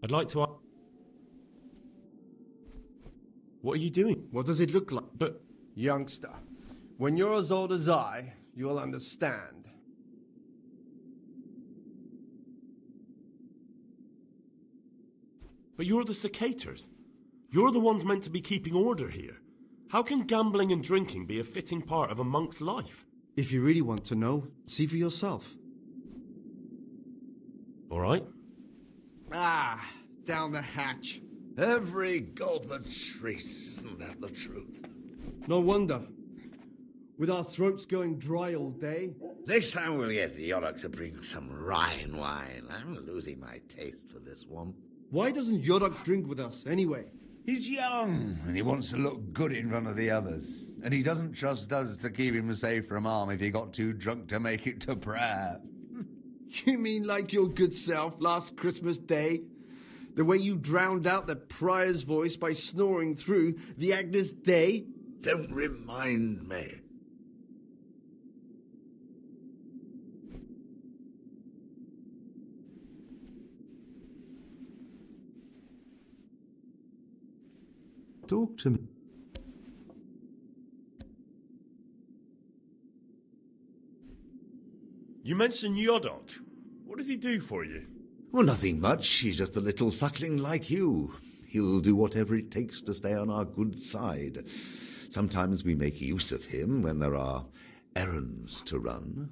I'd like to... What are you doing? What does it look like? But... Youngster, when you're as old as I, you'll understand. But you're the cicators. You're the ones meant to be keeping order here. How can gambling and drinking be a fitting part of a monk's life? If you really want to know, see for yourself. All right. Ah, down the hatch. Every gulp a treat, isn't that the truth? No wonder. With our throats going dry all day. Next time we'll get the Yorick to bring some Rhine wine. I'm losing my taste for this one. Why doesn't Yorick drink with us, anyway? He's young, and he wants to look good in front of the others. And he doesn't trust us to keep him safe from harm if he got too drunk to make it to prayer. You mean like your good self last Christmas Day? The way you drowned out the prior's voice by snoring through the Agnus Dei? Don't remind me. Talk to me. You mentioned Yodok. What does he do for you? Well, nothing much. He's just a little suckling like you. He'll do whatever it takes to stay on our good side. Sometimes we make use of him when there are errands to run.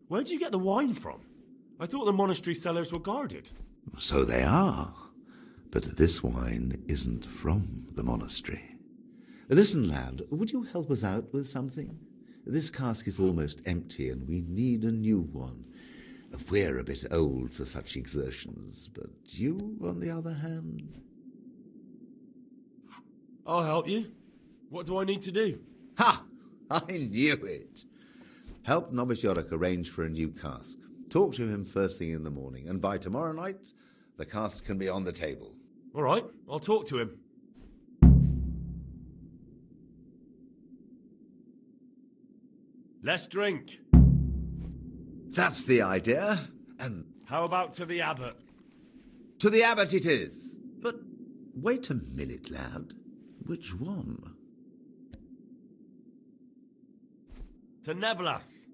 Where'd you get the wine from? I thought the monastery cellars were guarded. So they are. But this wine isn't from the monastery. Listen, lad, would you help us out with something? This cask is almost empty, and we need a new one. We're a bit old for such exertions, but you, on the other hand... I'll help you. What do I need to do? Ha! I knew it! Help Novice Yorick arrange for a new cask. Talk to him first thing in the morning, and by tomorrow night, the cask can be on the table. All right, I'll talk to him. Let's drink. That's the idea. And how about to the abbot? To the abbot it is. But wait a minute, lad. Which one? To Nevlas.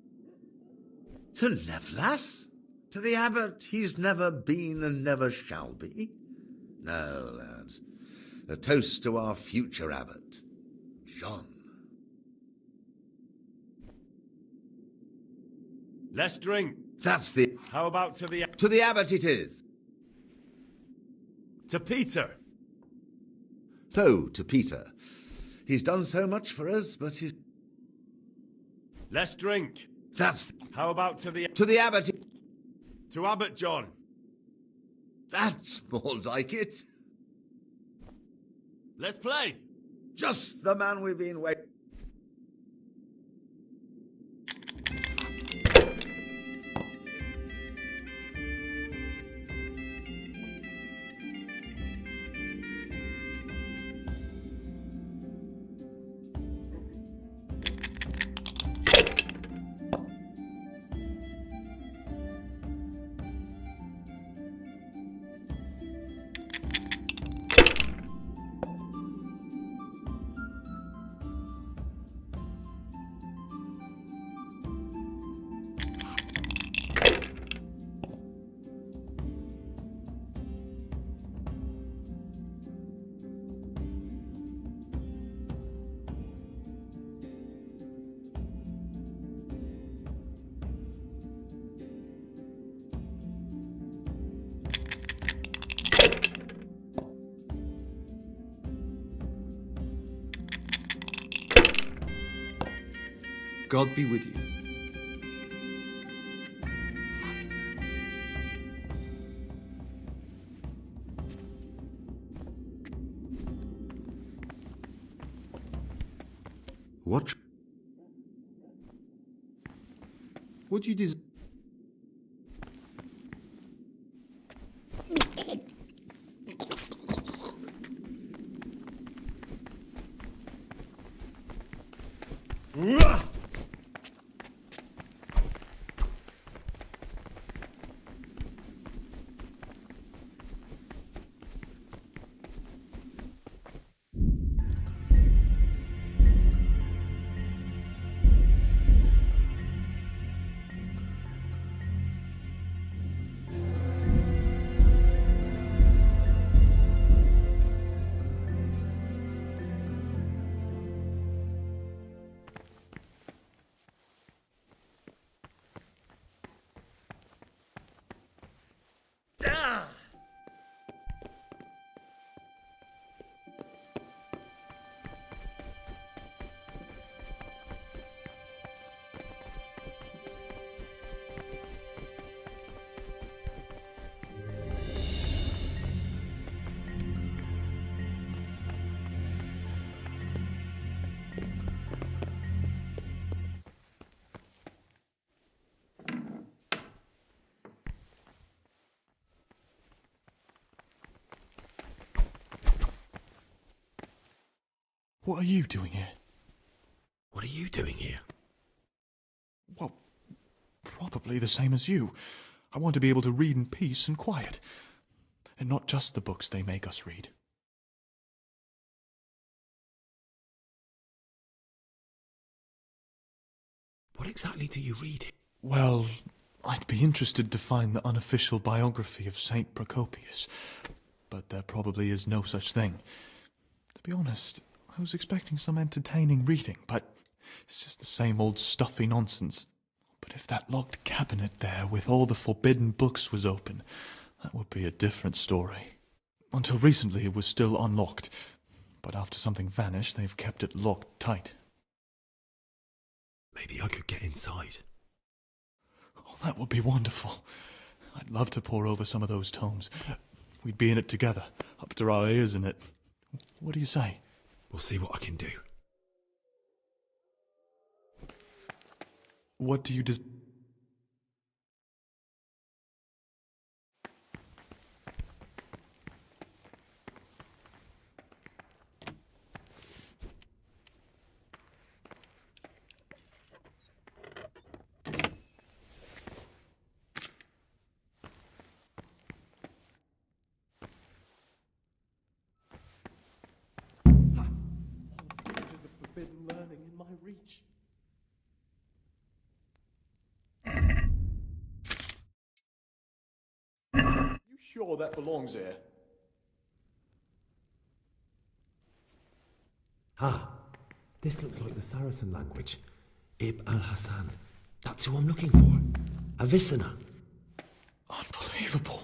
To Nevlas? To the abbot he's never been and never shall be? No, lad. A toast to our future abbot, John. Let's drink. That's the... How about to the... To the abbot it is. To Peter. So, to Peter. He's done so much for us, but he's... Let's drink. That's... How about to the... To the abbot... To Abbot John. That's more like it. Let's play. Just the man we've been waiting... God be with you. What? What do you desire? What are you doing here? What are you doing here? Well, probably the same as you. I want to be able to read in peace and quiet. And not just the books they make us read. What exactly do you read? Well, I'd be interested to find the unofficial biography of Saint Procopius, but there probably is no such thing. To be honest, I was expecting some entertaining reading, but it's just the same old stuffy nonsense. But if that locked cabinet there with all the forbidden books was open, that would be a different story. Until recently it was still unlocked, but after something vanished, they've kept it locked tight. Maybe I could get inside. Oh, that would be wonderful. I'd love to pore over some of those tomes. We'd be in it together, up to our ears in it. What do you say? We'll see what I can do. What do you Treasures of forbidden learning in my reach. You sure that belongs here? Ah, this looks like the Saracen language. Ibn al-Hassan. That's who I'm looking for. Avicenna. Unbelievable.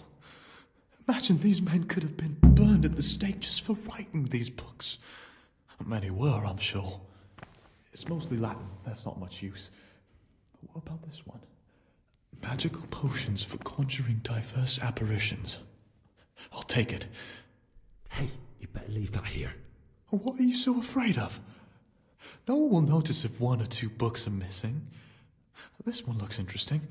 Imagine these men could have been burned at the stake just for writing these books. Many were, I'm sure. It's mostly Latin. That's not much use. But what about this one? Magical potions for conjuring diverse apparitions. I'll take it. Hey, you better leave that here. What are you so afraid of? No one will notice if 1 or 2 books are missing. This one looks interesting.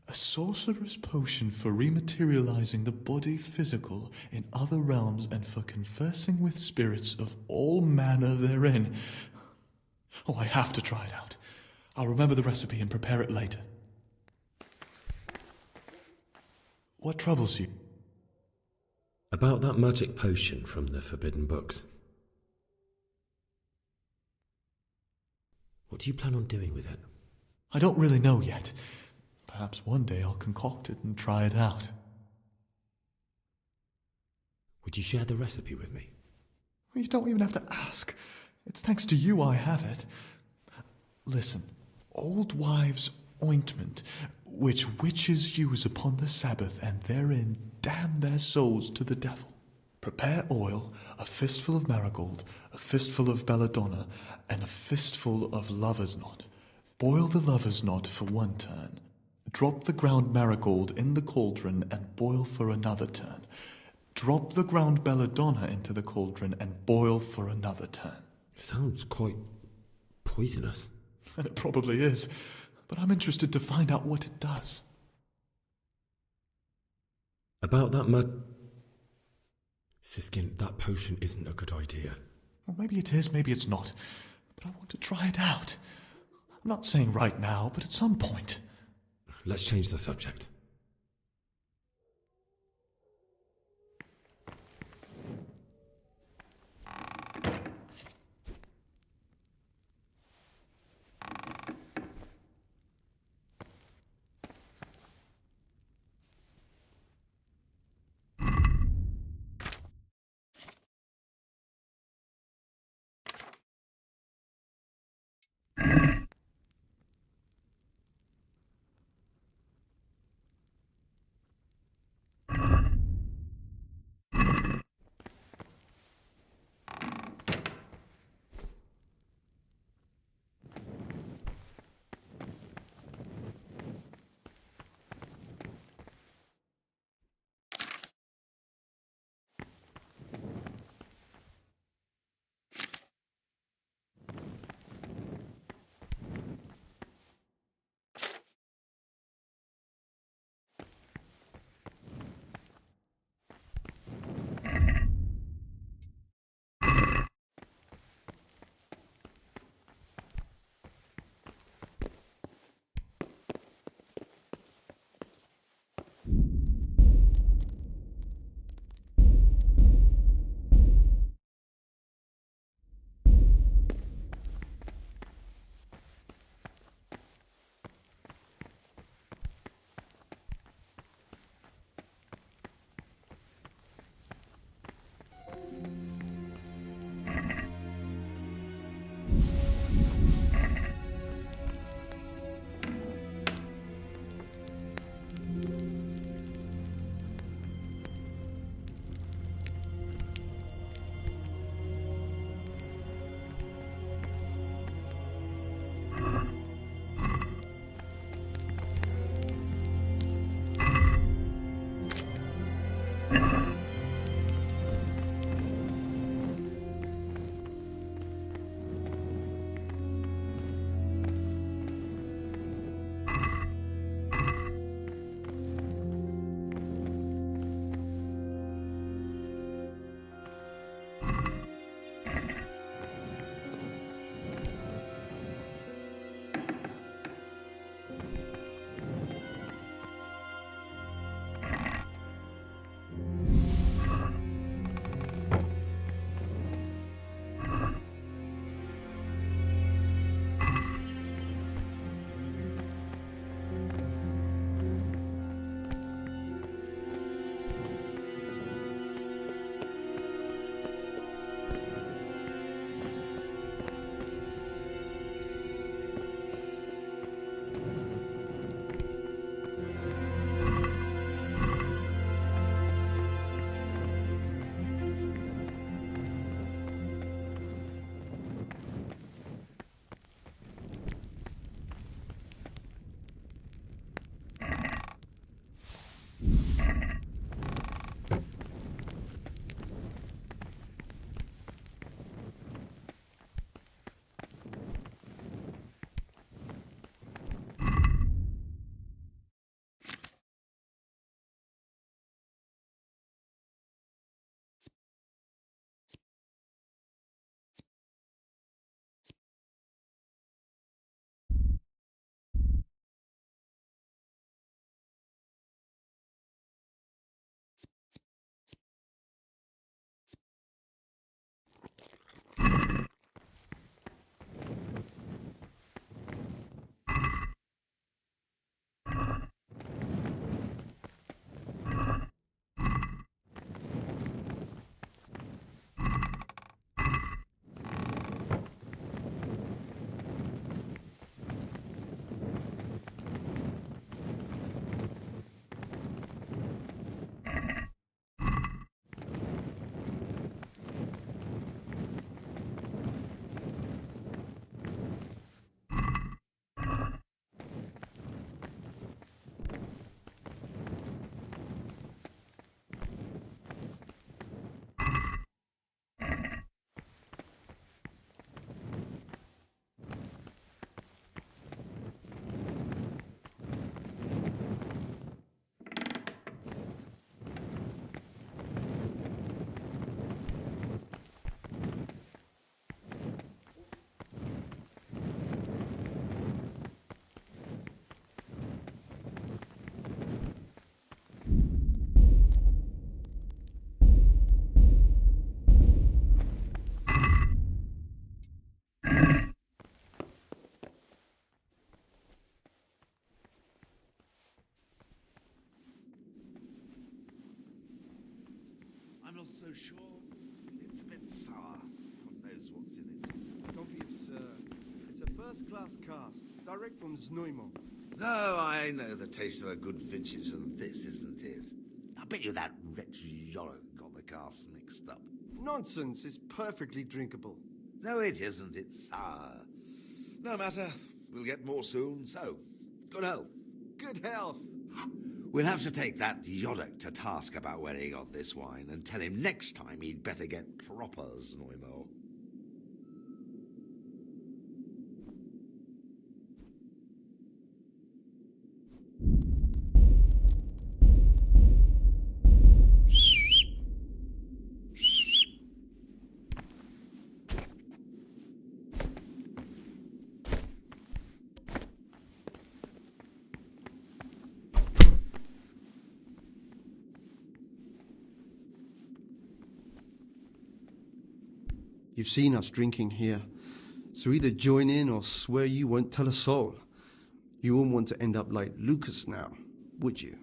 A sorcerer's potion for rematerializing the body physical in other realms and for conversing with spirits of all manner therein. Oh, I have to try it out. I'll remember the recipe and prepare it later. What troubles you? About that magic potion from the forbidden books. What do you plan on doing with it? I don't really know yet. Perhaps one day I'll concoct it and try it out. Would you share the recipe with me? You don't even have to ask. It's thanks to you I have it. Listen, old wives' ointment, which witches use upon the Sabbath, and therein damn their souls to the devil. Prepare oil, a fistful of marigold, a fistful of belladonna, and a fistful of lover's knot. Boil the lover's knot for 1 turn. Drop the ground marigold in the cauldron and boil for another turn. Drop the ground belladonna into the cauldron and boil for another turn. Sounds quite poisonous. And it probably is, but I'm interested to find out what it does. About that Siskin, that potion isn't a good idea. Well, maybe it is, maybe it's not. But I want to try it out. I'm not saying right now, but at some point. Let's change the subject. not so sure. It's a bit sour. God knows what's in it. Don't be absurd. It's a first-class cask, direct from Zneumo. No, I know the taste of a good vintage, and this isn't it. I bet you that wretch Yorick got the casks mixed up. Nonsense, it's perfectly drinkable. No, it isn't. It's sour. No matter. We'll get more soon, so good health. Good health. We'll have to take that Yorick to task about where he got this wine and tell him next time he'd better get proper Zneumo. You've seen us drinking here, so either join in or swear you won't tell a soul. You won't want to end up like Lucas now, would you?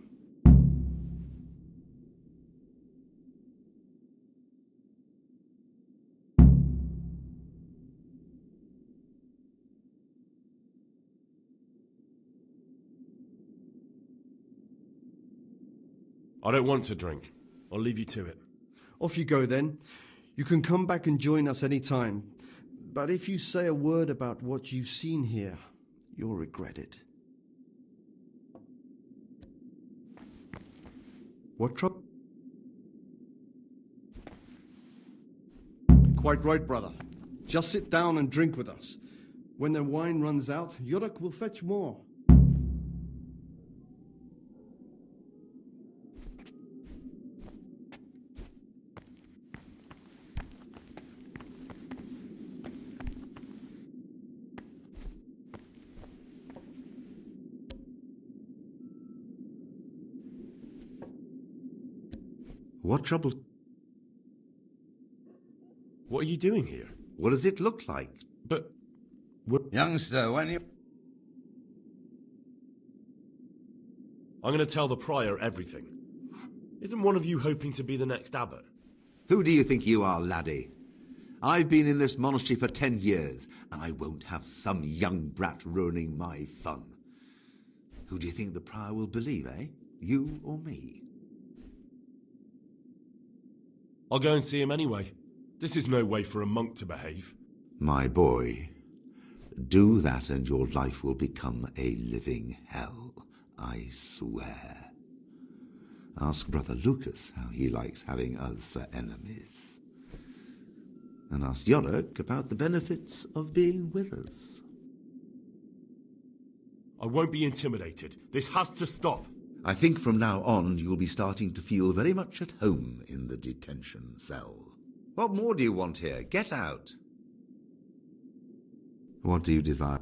I don't want to drink. I'll leave you to it. Off you go then. You can come back and join us any time. But if you say a word about what you've seen here, you'll regret it. What trouble? Quite right, brother. Just sit down and drink with us. When the wine runs out, Yorick will fetch more. What trouble? What are you doing here? What does it look like? But... Youngster, when you... I'm going to tell the prior everything. Isn't one of you hoping to be the next abbot? Who do you think you are, laddie? I've been in this monastery for 10 years, and I won't have some young brat ruining my fun. Who do you think the prior will believe, eh? You or me? I'll go and see him anyway. This is no way for a monk to behave. My boy, do that and your life will become a living hell, I swear. Ask Brother Lucas how he likes having us for enemies. And ask Yorick about the benefits of being with us. I won't be intimidated. This has to stop. I think from now on you'll be starting to feel very much at home in the detention cell. What more do you want here? Get out. What do you desire?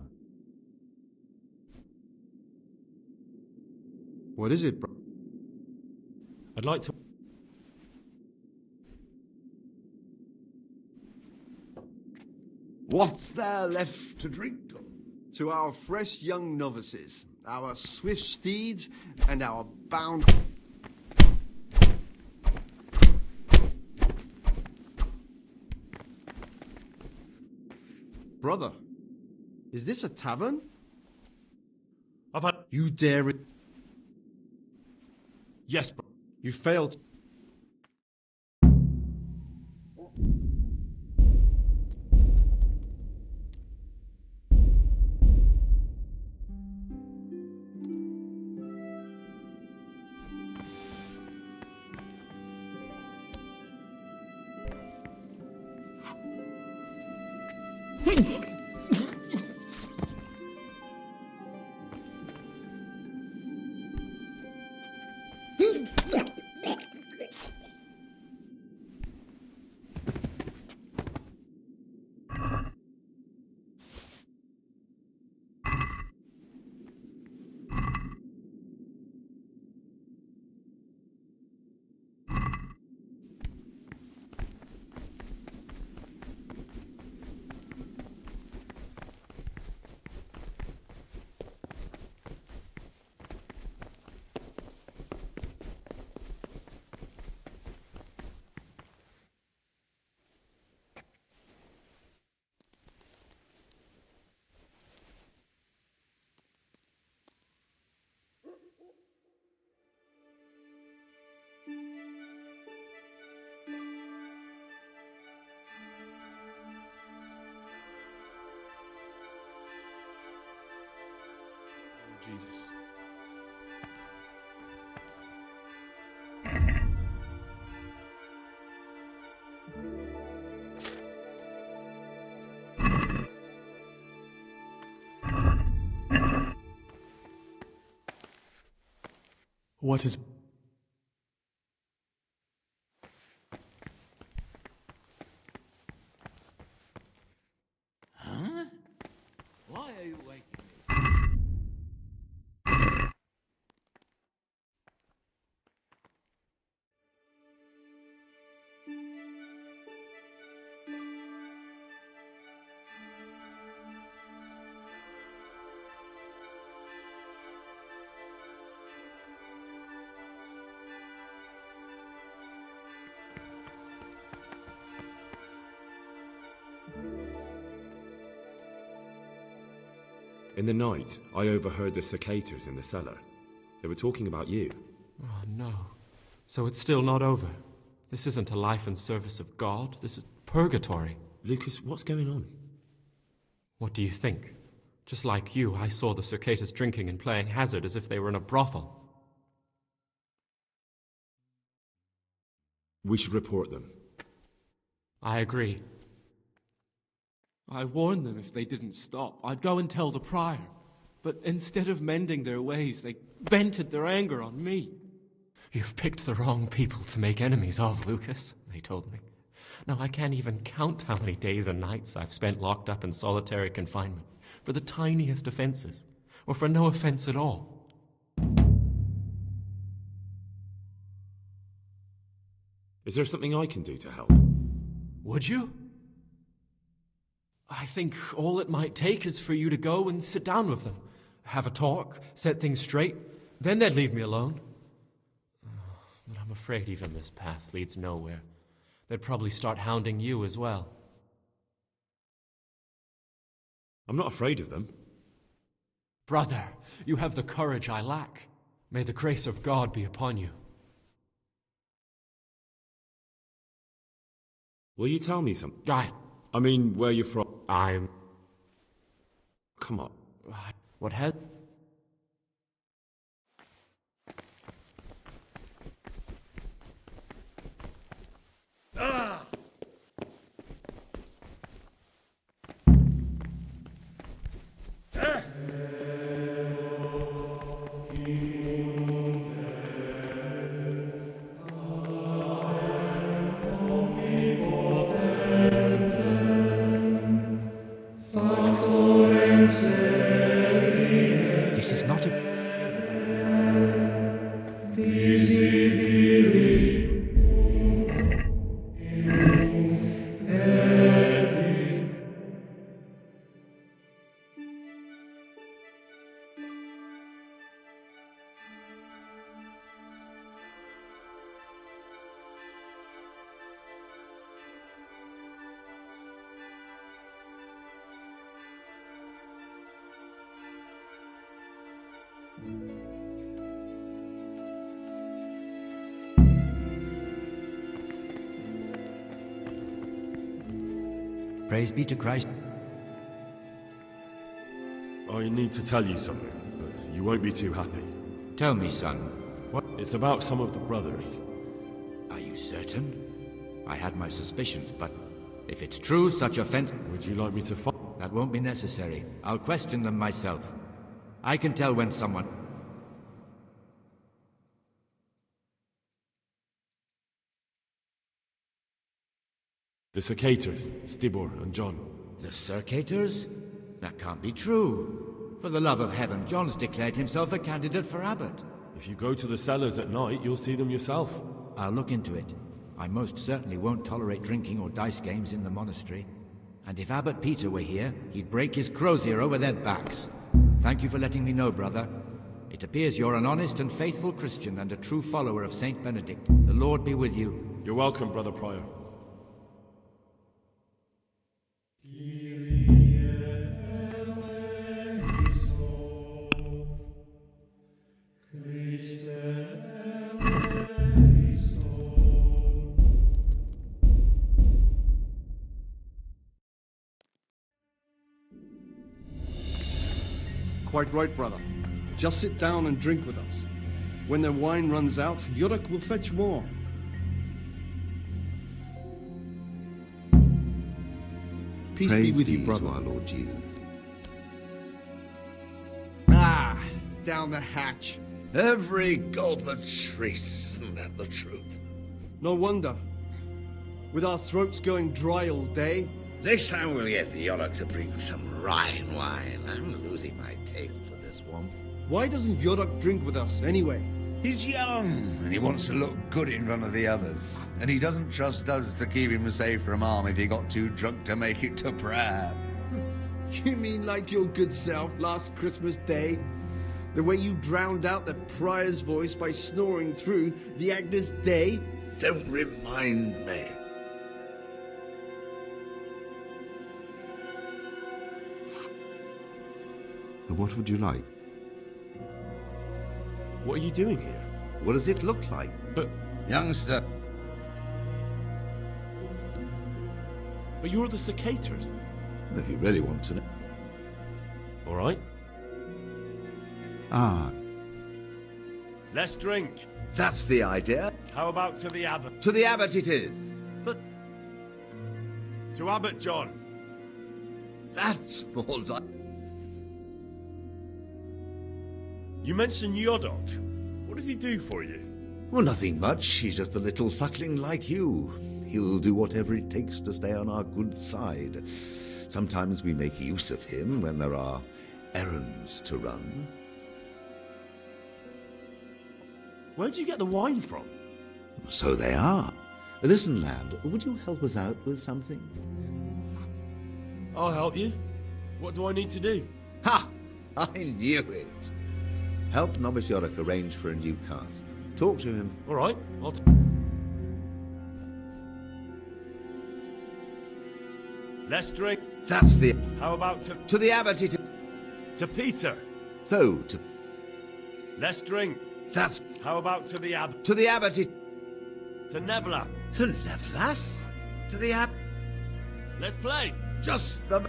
What is it, bro? I'd like to... What's there left to drink to? To our fresh young novices, our swift steeds, and our bound... Brother, is this a tavern? I've had... You dare... Yes, bro. You failed... Jesus. What is... Huh? Why are you waking me? In the night, I overheard the cicadas in the cellar. They were talking about you. Oh, no. So it's still not over. This isn't a life in service of God. This is purgatory. Lucas, what's going on? What do you think? Just like you, I saw the cicadas drinking and playing hazard as if they were in a brothel. We should report them. I agree. I warned them if they didn't stop, I'd go and tell the prior. But instead of mending their ways, they vented their anger on me. You've picked the wrong people to make enemies of, Lucas, they told me. Now, I can't even count how many days and nights I've spent locked up in solitary confinement for the tiniest offenses, or for no offense at all. Is there something I can do to help? Would you? I think all it might take is for you to go and sit down with them, have a talk, set things straight. Then they'd leave me alone. But I'm afraid even this path leads nowhere. They'd probably start hounding you as well. I'm not afraid of them. Brother, you have the courage I lack. May the grace of God be upon you. Will you tell me something? I mean, where you're from? I'm... Come on. What has... Ah! This is not a... Praise be to Christ. I need to tell you something, but you won't be too happy. Tell me, son. What? It's about some of the brothers. Are you certain? I had my suspicions, but if it's true, such offense... Would you like me to find... That won't be necessary. I'll question them myself. I can tell when someone... The Cicators, Stibor and John. The Circators? That can't be true. For the love of heaven, John's declared himself a candidate for abbot. If you go to the cellars at night, you'll see them yourself. I'll look into it. I most certainly won't tolerate drinking or dice games in the monastery. And if Abbot Peter were here, he'd break his crozier over their backs. Thank you for letting me know, brother. It appears you're an honest and faithful Christian and a true follower of Saint Benedict. The Lord be with you. You're welcome, Brother Prior. Quite right, brother. Just sit down and drink with us. When their wine runs out, Yuruk will fetch more. Peace be with you, brother. To our Lord Jesus. Ah, down the hatch. Every gulp a treat, isn't that the truth? No wonder. With our throats going dry all day. Next time we'll get the Yuruk to bring some Rhine wine. I'm losing my taste for this one. Why doesn't Yuruk drink with us, anyway? He's young, and he wants to look good in front of the others. And he doesn't trust us to keep him safe from harm if he got too drunk to make it to Prague. You mean like your good self last Christmas Day? The way you drowned out the prior's voice by snoring through the Agnus Dei? Don't remind me. What would you like? What are you doing here? What does it look like? But... Youngster. But you're the Cicators. If you really want to know. All right. Ah. Let's drink. That's the idea. How about to the Abbot? To the Abbot it is. But... To Abbot John. That's more like... You mentioned Yodok. What does he do for you? Well, nothing much. He's just a little suckling like you. He'll do whatever it takes to stay on our good side. Sometimes we make use of him when there are errands to run. Where'd you get the wine from? So they are. Listen, lad, would you help us out with something? I'll help you. What do I need to do? Ha! I knew it. Help Novice Yorick arrange for a new cask. Talk to him. All right, Let's drink. That's the... How about to... To the Abbot it... To Peter. So, to... Let's drink. That's... How about to the Abbot? To the Abbot it... To Nevla. To Nevlas? To the Abbot... Let's play. Just the...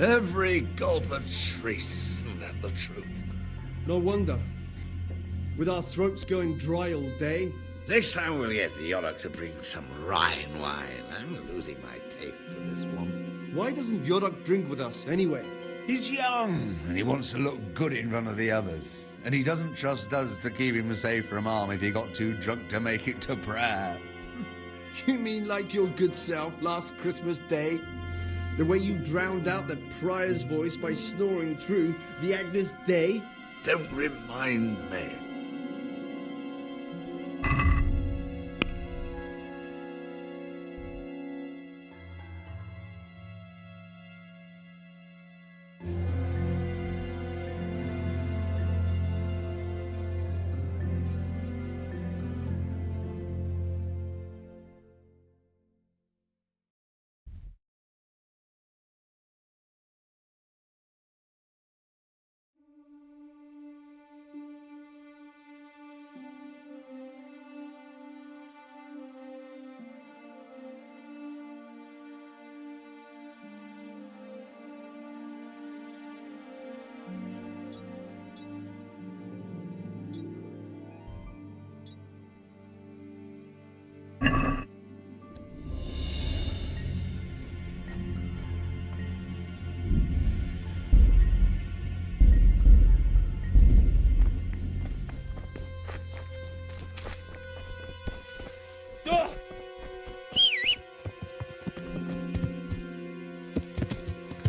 Every gulp a treat, isn't that the truth? No wonder. With our throats going dry all day. Next time we'll get the Yorick to bring some Rhine wine. I'm losing my taste for this one. Why doesn't Yorick drink with us, anyway? He's young, and he wants to look good in front of the others. And he doesn't trust us to keep him safe from harm if he got too drunk to make it to prayer. You mean like your good self last Christmas Day? The way you drowned out the prior's voice by snoring through the Agnus Dei? Don't remind me.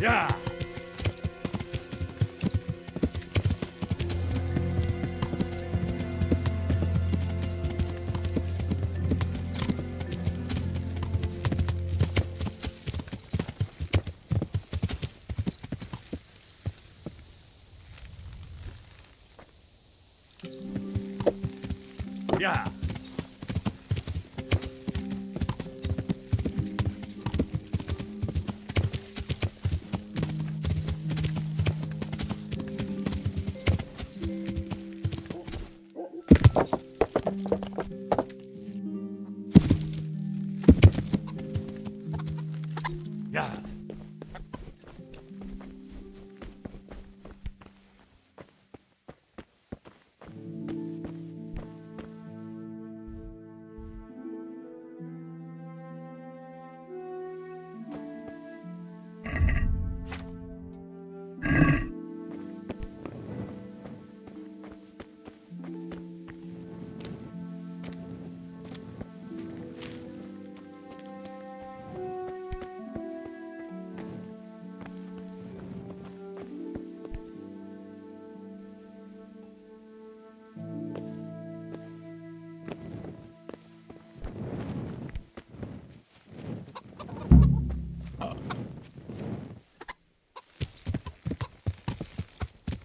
Yeah. Yeah.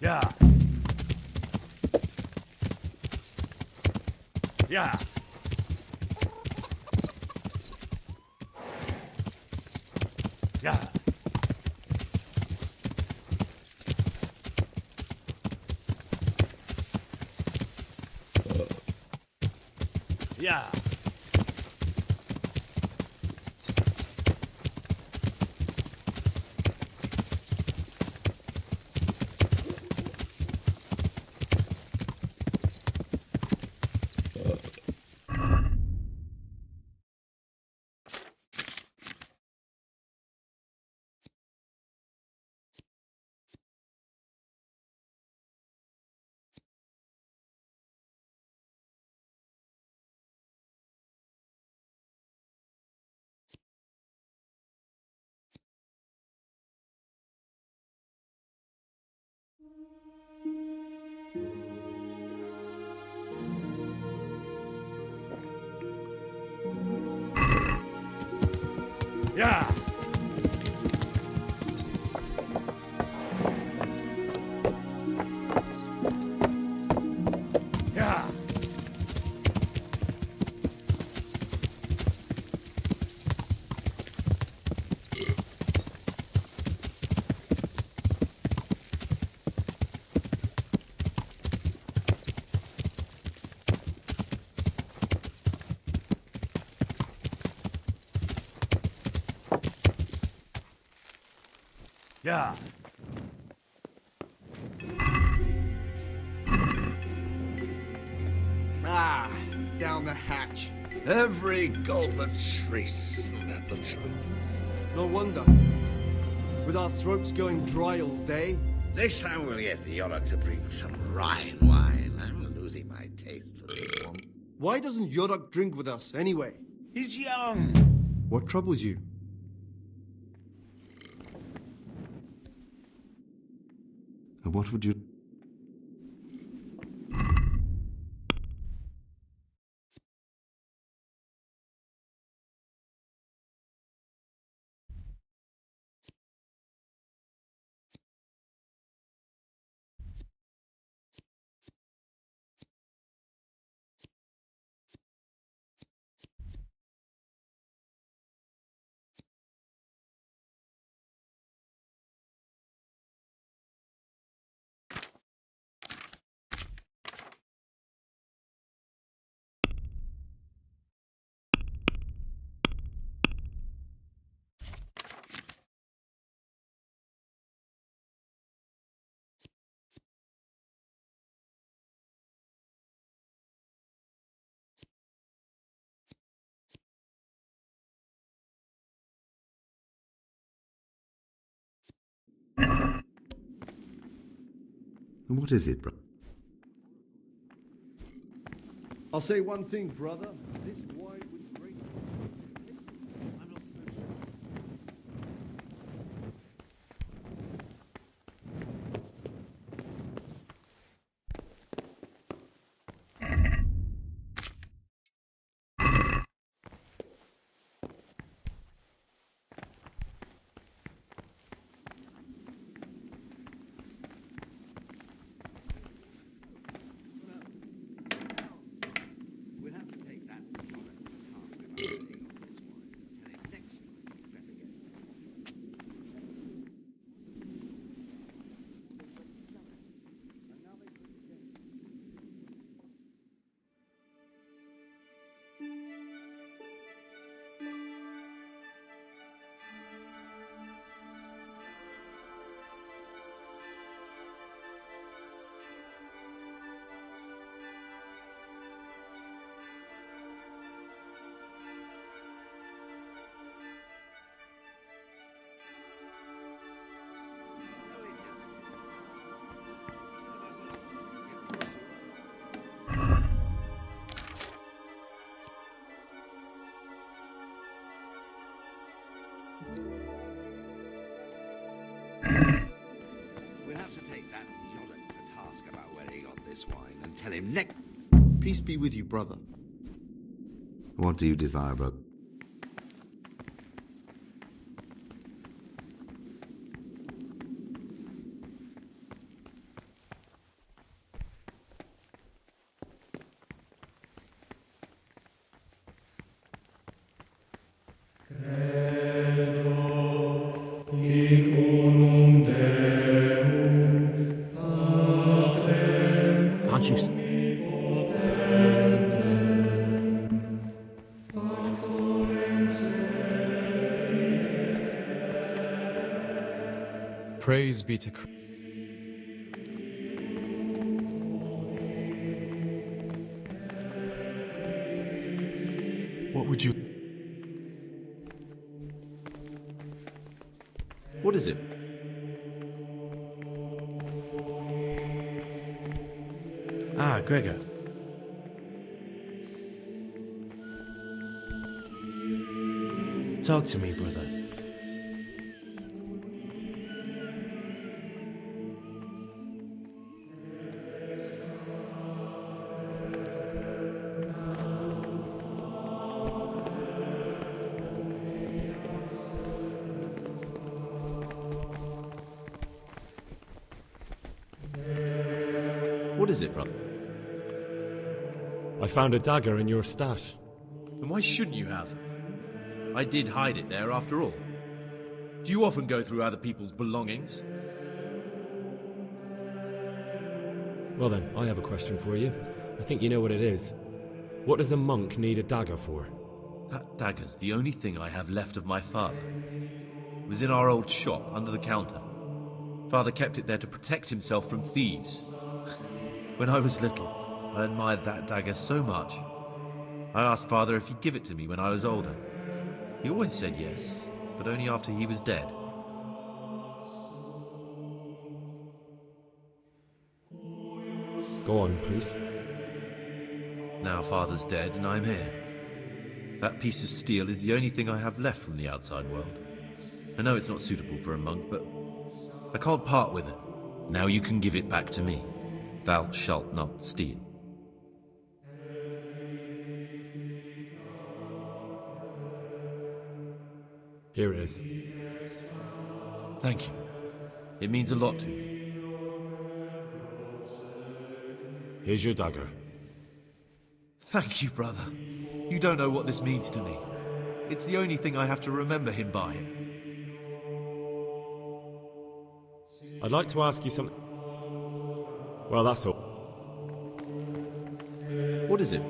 Yeah. Yeah. Yeah. Yeah. Yeah. Yeah. Yeah. God. Ah, down the hatch. Every gulp that shrieks, isn't that the truth? No wonder. With our throats going dry all day. Next time we'll get the Yorick to bring some Rhine wine. I'm losing my taste for this one. Why doesn't Yorick drink with us, anyway? He's young. What troubles you? What would you... What is it, bro? I'll say one thing, brother. This wine would grace... I'm not so sure. We'll have to take that Yorick to task about letting on this wine and tell him next time he'd better get... We'll have to take that Yorick to task about where he got this wine and tell him next... Peace be with you, brother. What do you desire, bro? Can't you see? Praise be to Christ. What would you... What is it? Ah, Gregor. Talk to me, brother. What is it, brother? I found a dagger in your stash. And why shouldn't you have? I did hide it there after all. Do you often go through other people's belongings? Well then, I have a question for you. I think you know what it is. What does a monk need a dagger for? That dagger's the only thing I have left of my father. It was in our old shop under the counter. Father kept it there to protect himself from thieves. When I was little, I admired that dagger so much. I asked Father if he'd give it to me when I was older. He always said yes, but only after he was dead. Go on, please. Now Father's dead and I'm here. That piece of steel is the only thing I have left from the outside world. I know it's not suitable for a monk, but I can't part with it. Now you can give it back to me. Thou shalt not steal. Here it is. Thank you. It means a lot to me. Here's your dagger. Thank you, brother. You don't know what this means to me. It's the only thing I have to remember him by. I'd like to ask you something. Well, that's all. What is it?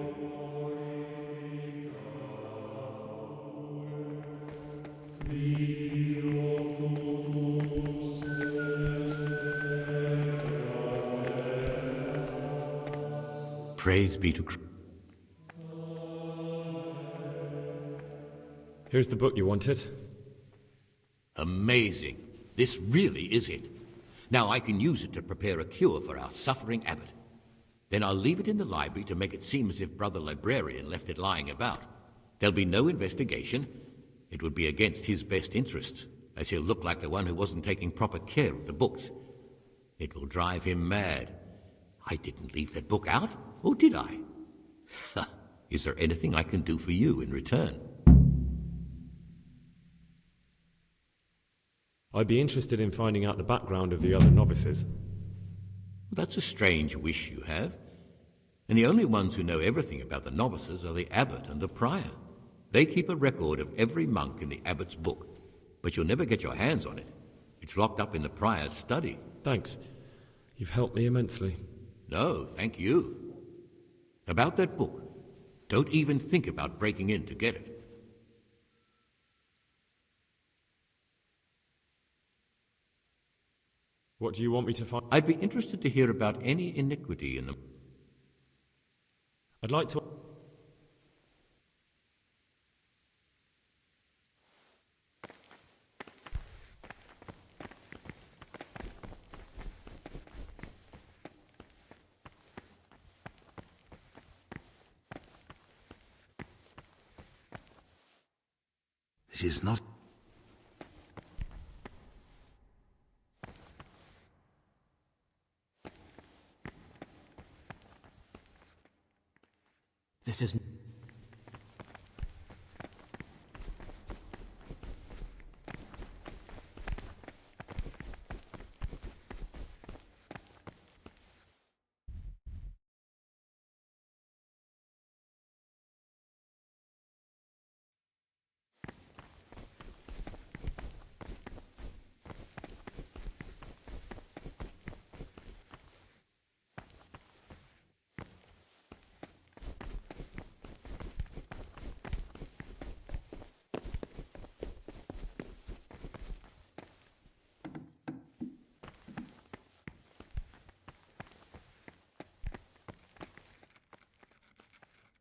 Praise be to Christ. Here's the book you wanted. Amazing. This really is it. Now I can use it to prepare a cure for our suffering abbot. Then I'll leave it in the library to make it seem as if Brother Librarian left it lying about. There'll be no investigation. It would be against his best interests, as he'll look like the one who wasn't taking proper care of the books. It will drive him mad. I didn't leave that book out, or did I? Is there anything I can do for you in return? I'd be interested in finding out the background of the other novices. That's a strange wish you have. And the only ones who know everything about the novices are the abbot and the prior. They keep a record of every monk in the abbot's book, but you'll never get your hands on it. It's locked up in the prior's study. Thanks. You've helped me immensely. No, thank you. About that book, don't even think about breaking in to get it. What do you want me to find? I'd be interested to hear about any iniquity in them. I'd like to... This is not... This is...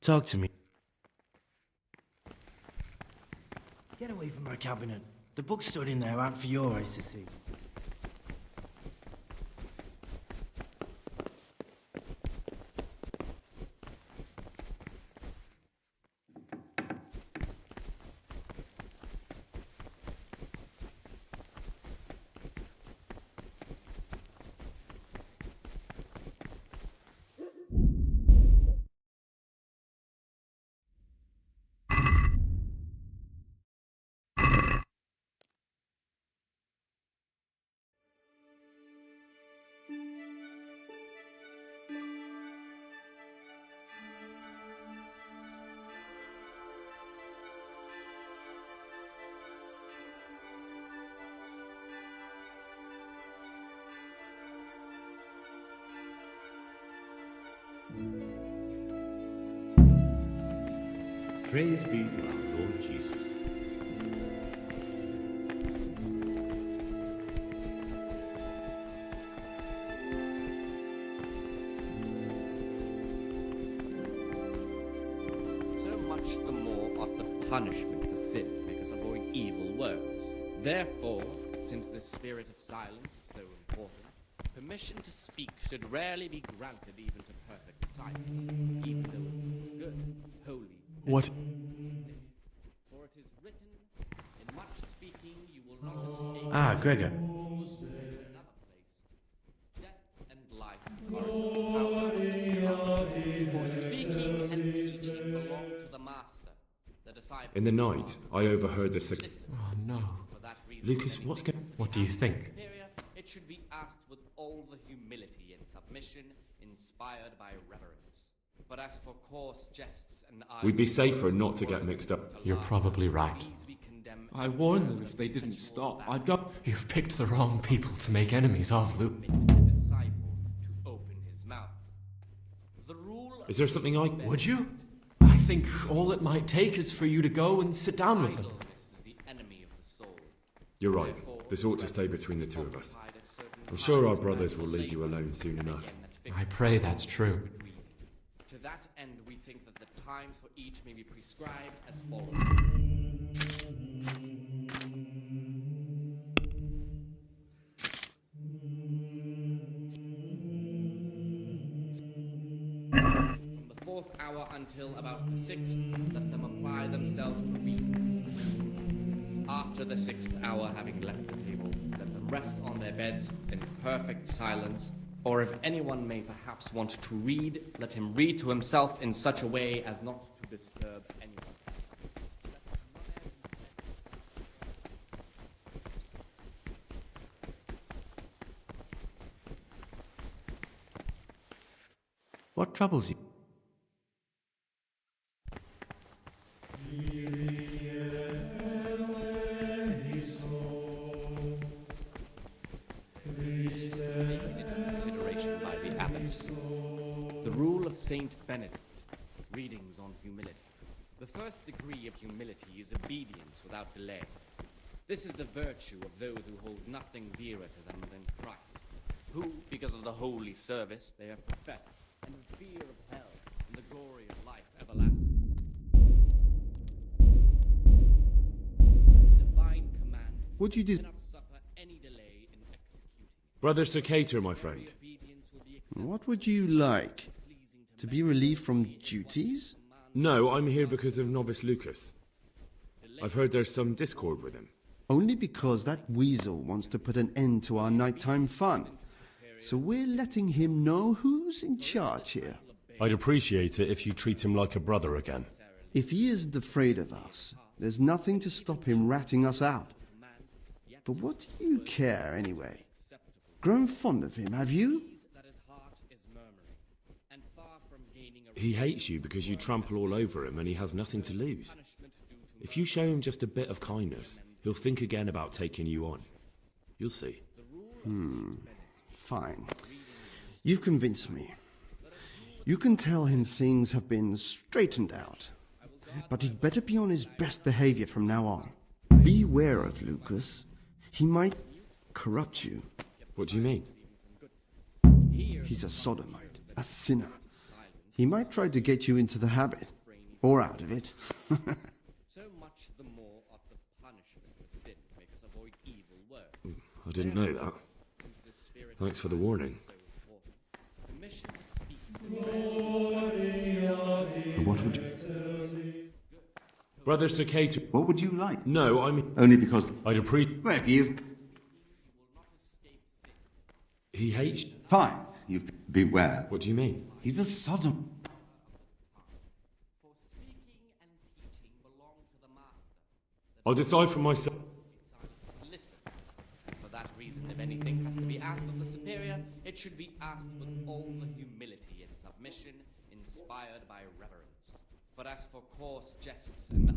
Talk to me. Get away from my cabinet. The books stood in there aren't for your eyes to see. Praise be to our Lord Jesus. much the more ought the punishment for sin make us avoid evil words. Therefore, since the spirit of silence is so important, permission to speak should rarely be granted even to perfect silence, even though it be good, holy, What? for it is written, in much speaking you will not escape. Ah, Gregor. In another place, death and life are in the power of the tongue. For speaking and teaching belong to the master. The disciple. In the night, I overheard the Oh no. Lucas, what's going... What do you think? It should be asked with all the humility and submission inspired by reverence. But as for coarse jests and We'd be safer not to get mixed up. You're probably right. I warned them if they didn't stop, I'd go... You've picked the wrong people to make enemies of, Luke. Is there something I... Would you? I think all it might take is for you to go and sit down with them. You're right. This ought to stay between the two of us. I'm sure our brothers will leave you alone soon enough. I pray that's true. To that end, we think that the times for each may be prescribed as follows. From the 4th hour until about the 6th, let them apply themselves to reading. After the 6th hour, having left the table, let them rest on their beds in perfect silence. Or if anyone may perhaps want to read, let him read to himself in such a way as not to disturb anyone. What troubles you? Consideration by the abbot. The rule of Saint Benedict. Readings on humility. The first degree of humility is obedience without delay. This is the virtue of those who hold nothing dearer to them than Christ, who, because of the holy service they have professed, and in fear of hell and the glory of life everlasting. Divine command. Would you do? Cannot suffer any delay in executing. Brother Circator, my friend. What would you like? To be relieved from duties? No, I'm here because of Novice Lucas. I've heard there's some discord with him. Only because that weasel wants to put an end to our nighttime fun. So we're letting him know who's in charge here. I'd appreciate it if you treat him like a brother again. If he isn't afraid of us, there's nothing to stop him ratting us out. But what do you care, anyway? Grown fond of him, have you? He hates you because you trample all over him and he has nothing to lose. If you show him just a bit of kindness, he'll think again about taking you on. You'll see. Fine. You've convinced me. You can tell him things have been straightened out. But he'd better be on his best behavior from now on. Beware of Lucas. He might corrupt you. What do you mean? He's a sodomite, a sinner. He might try to get you into the habit, or out of it. So much the more ought the punishment for sin make us avoid evil words. I didn't know that. Thanks for the warning. Permission to speak. What would you... Brother Circator. What would you like? No, I mean... Only because... I'd appreciate... Well, if he is... He hates... Fine. You beware. What do you mean? He's a sodom. I'll decide for myself. Listen. And for that reason, if anything has to be asked of the superior, it should be asked with all the humility and submission inspired by reverence. But as for coarse jests and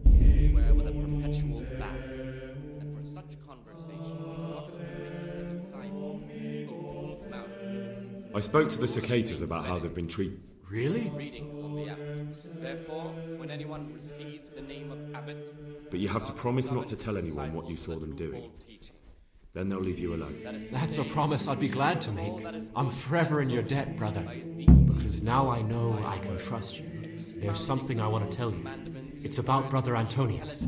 beware with a perpetual ban. And for such conversation, what of the disciple opens his mouth. I spoke to the Circators about how they've been treated. Really? Readings on the abbot. Therefore, when anyone receives the name of abbot... But you have to promise not to tell anyone what you saw them doing. Then they'll leave you alone. That's a promise I'd be glad to make. I'm forever in your debt, brother. Because now I know I can trust you. There's something I want to tell you. It's about Brother Antonius.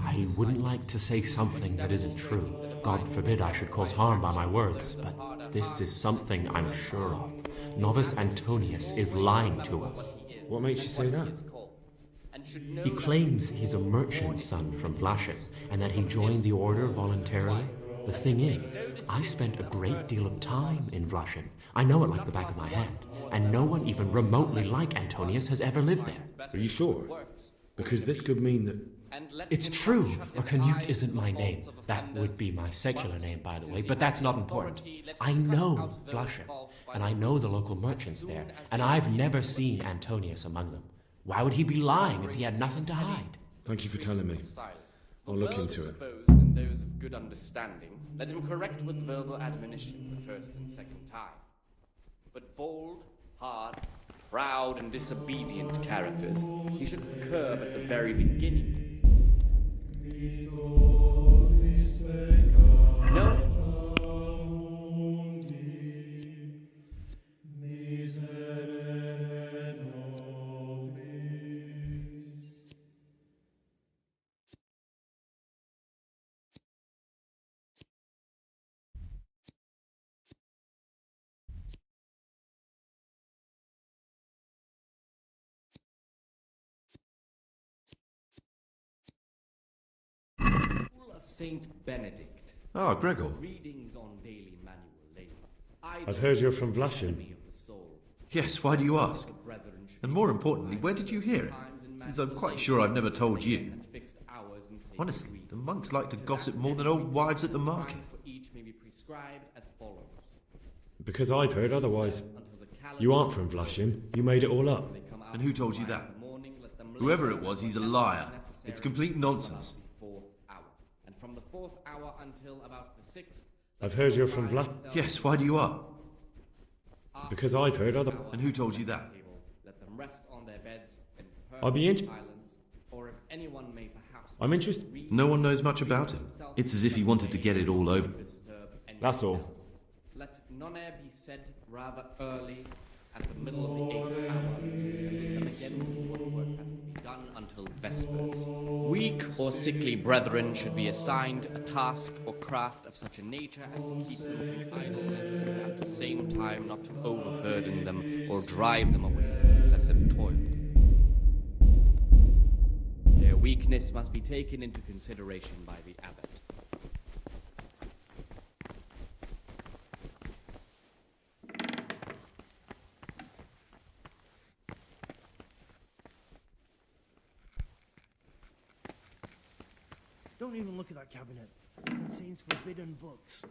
I wouldn't like to say something that isn't true. God forbid I should cause harm by my words, but this is something I'm sure of. Novice Antonius is lying to us. What makes you say that? He claims he's a merchant's son from Vlashim, and that he joined the order voluntarily. The thing is, I spent a great deal of time in Vlashim. I know it like the back of my hand, and no one even remotely like Antonius has ever lived there. Are you sure? Because this could mean that... It's true, or Canute isn't my name. That would be my secular name, by the way, but that's not important. I know Vlashim, and I know the local merchants there, and I've never seen Antonius among them. Why would he be lying if he had nothing to hide? Thank you for telling me. I'll look into it. And those of good understanding, let him correct with verbal admonition the first and second time. But bold, hard, proud, and disobedient characters he should curb at the very beginning. No. Saint Benedict. Ah, Gregor. Readings on daily manual labor. I've heard you're from Vlashim. Yes, why do you ask? And more importantly, where did you hear it? Since I'm quite sure I've never told you. Honestly, the monks like to gossip more than old wives at the market. Because I've heard otherwise. You aren't from Vlashim. You made it all up. And who told you that? Whoever it was, he's a liar. It's complete nonsense. From the 4th hour until about the 6th. I've heard you're from Yes, why do you ask? Because I've heard other... And who told you that? Let them rest on their beds in I'll be perfect silence, or if anyone may perhaps... I'm interested. No one knows much about him. It's as if he wanted to get it all over. That's all. Let none ere be said rather early at the middle of the 8th hour, and then again what work has to be done until Vespers. Weak or sickly brethren should be assigned a task or craft of such a nature as to keep them from idleness, and at the same time not to overburden them or drive them away from excessive toil. Their weakness must be taken into consideration by the abbot. Don't even look at that cabinet. It contains forbidden books.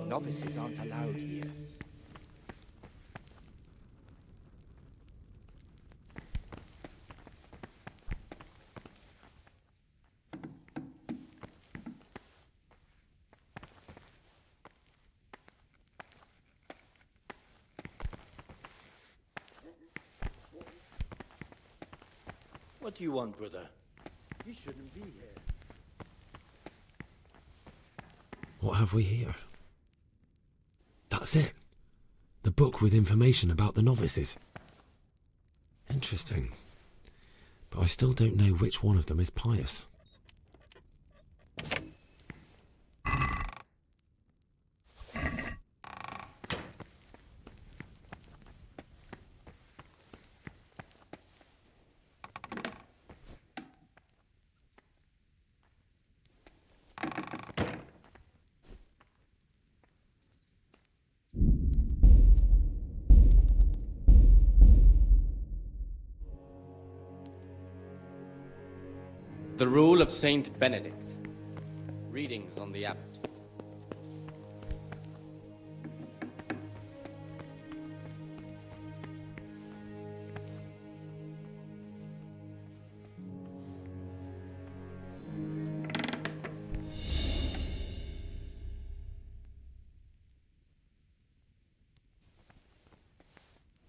Novices aren't allowed here. What do you want, brother? You shouldn't be here. What have we here? That's it. The book with information about the novices. Interesting. But I still don't know which one of them is pious. The Rule of Saint Benedict. Readings on the Abbot.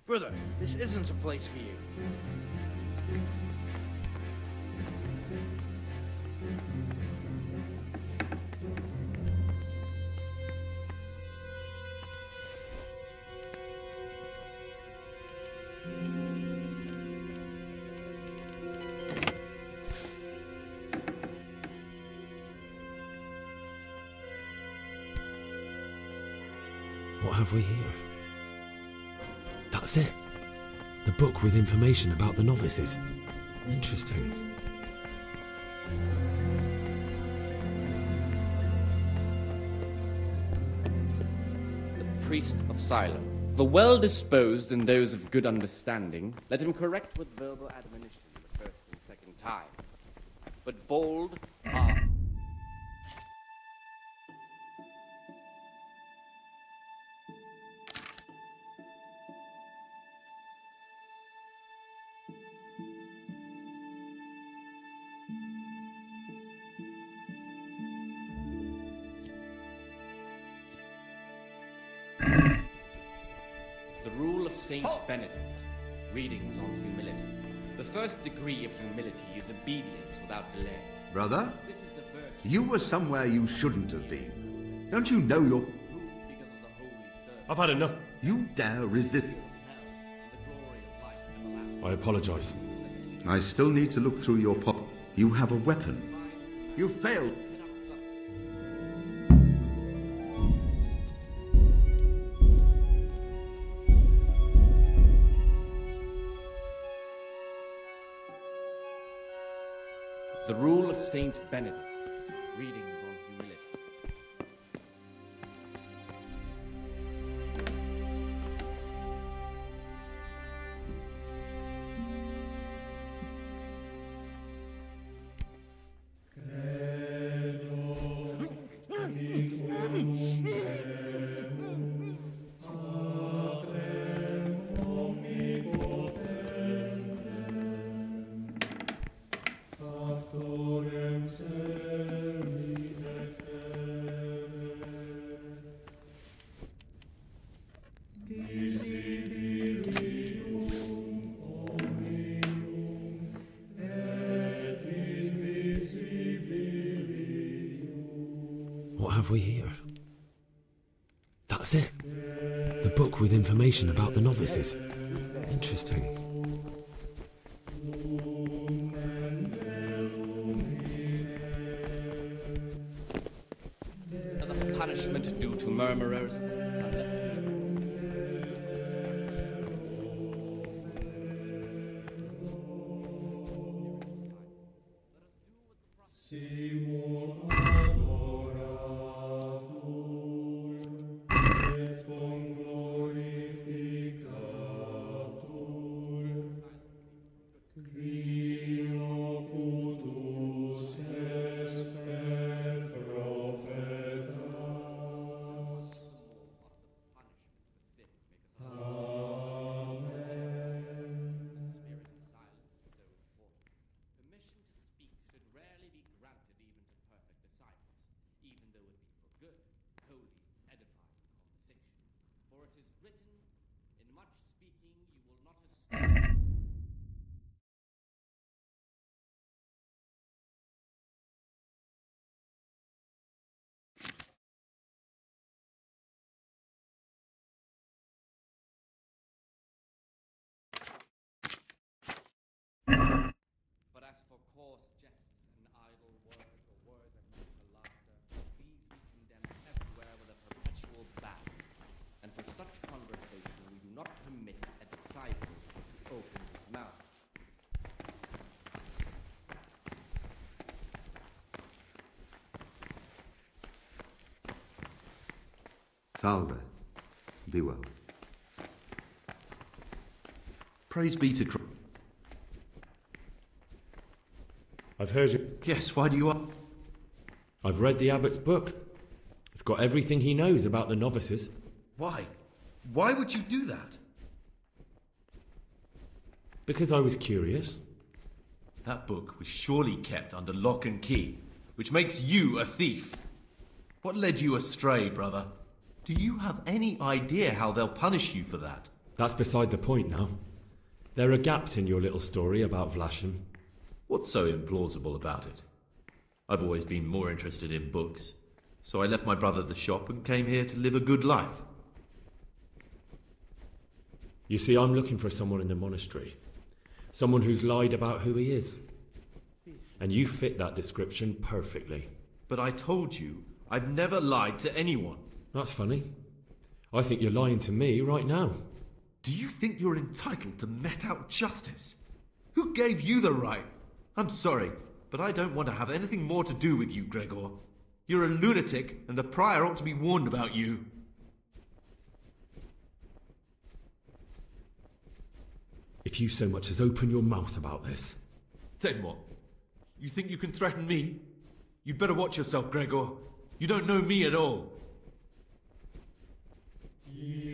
Brother, this isn't a place for you. What have we here? That's it. The book with information about the novices. Interesting. The Priest of Siloam. The well-disposed and those of good understanding, let him correct with verbal admonition the first and second time. But bold are... The Rule of Saint Benedict. Readings on humility. The first degree of humility is obedience without delay. Brother, This is the virtue you were somewhere you shouldn't have been. Don't you know your... because of the holy service. I've had enough. You dare resist... I apologize. I still need to look through your You have a weapon. You failed. The Rule of Saint Benedict. Readings on humility. What have we here? That's it. The book with information about the novices. Interesting. The punishment due to murmurers, unless But as for coarse jests and idle words or words of mental laughter, these we condemn everywhere with a perpetual ban. And for such conversation we do not permit a disciple to open his mouth. Salve. Be well. Praise be to Christ. I've heard you. Yes, why do you... I've read the abbot's book. It's got everything he knows about the novices. Why? Why would you do that? Because I was curious. That book was surely kept under lock and key, which makes you a thief. What led you astray, brother? Do you have any idea how they'll punish you for that? That's beside the point now. There are gaps in your little story about Vlashim. What's so implausible about it? I've always been more interested in books, so I left my brother at the shop and came here to live a good life. You see, I'm looking for someone in the monastery. Someone who's lied about who he is. And you fit that description perfectly. But I told you, I've never lied to anyone. That's funny. I think you're lying to me right now. Do you think you're entitled to met out justice? Who gave you the right? I'm sorry, but I don't want to have anything more to do with you, Gregor. You're a lunatic, and the prior ought to be warned about you. If you so much as open your mouth about this... Then what? You think you can threaten me? You'd better watch yourself, Gregor. You don't know me at all.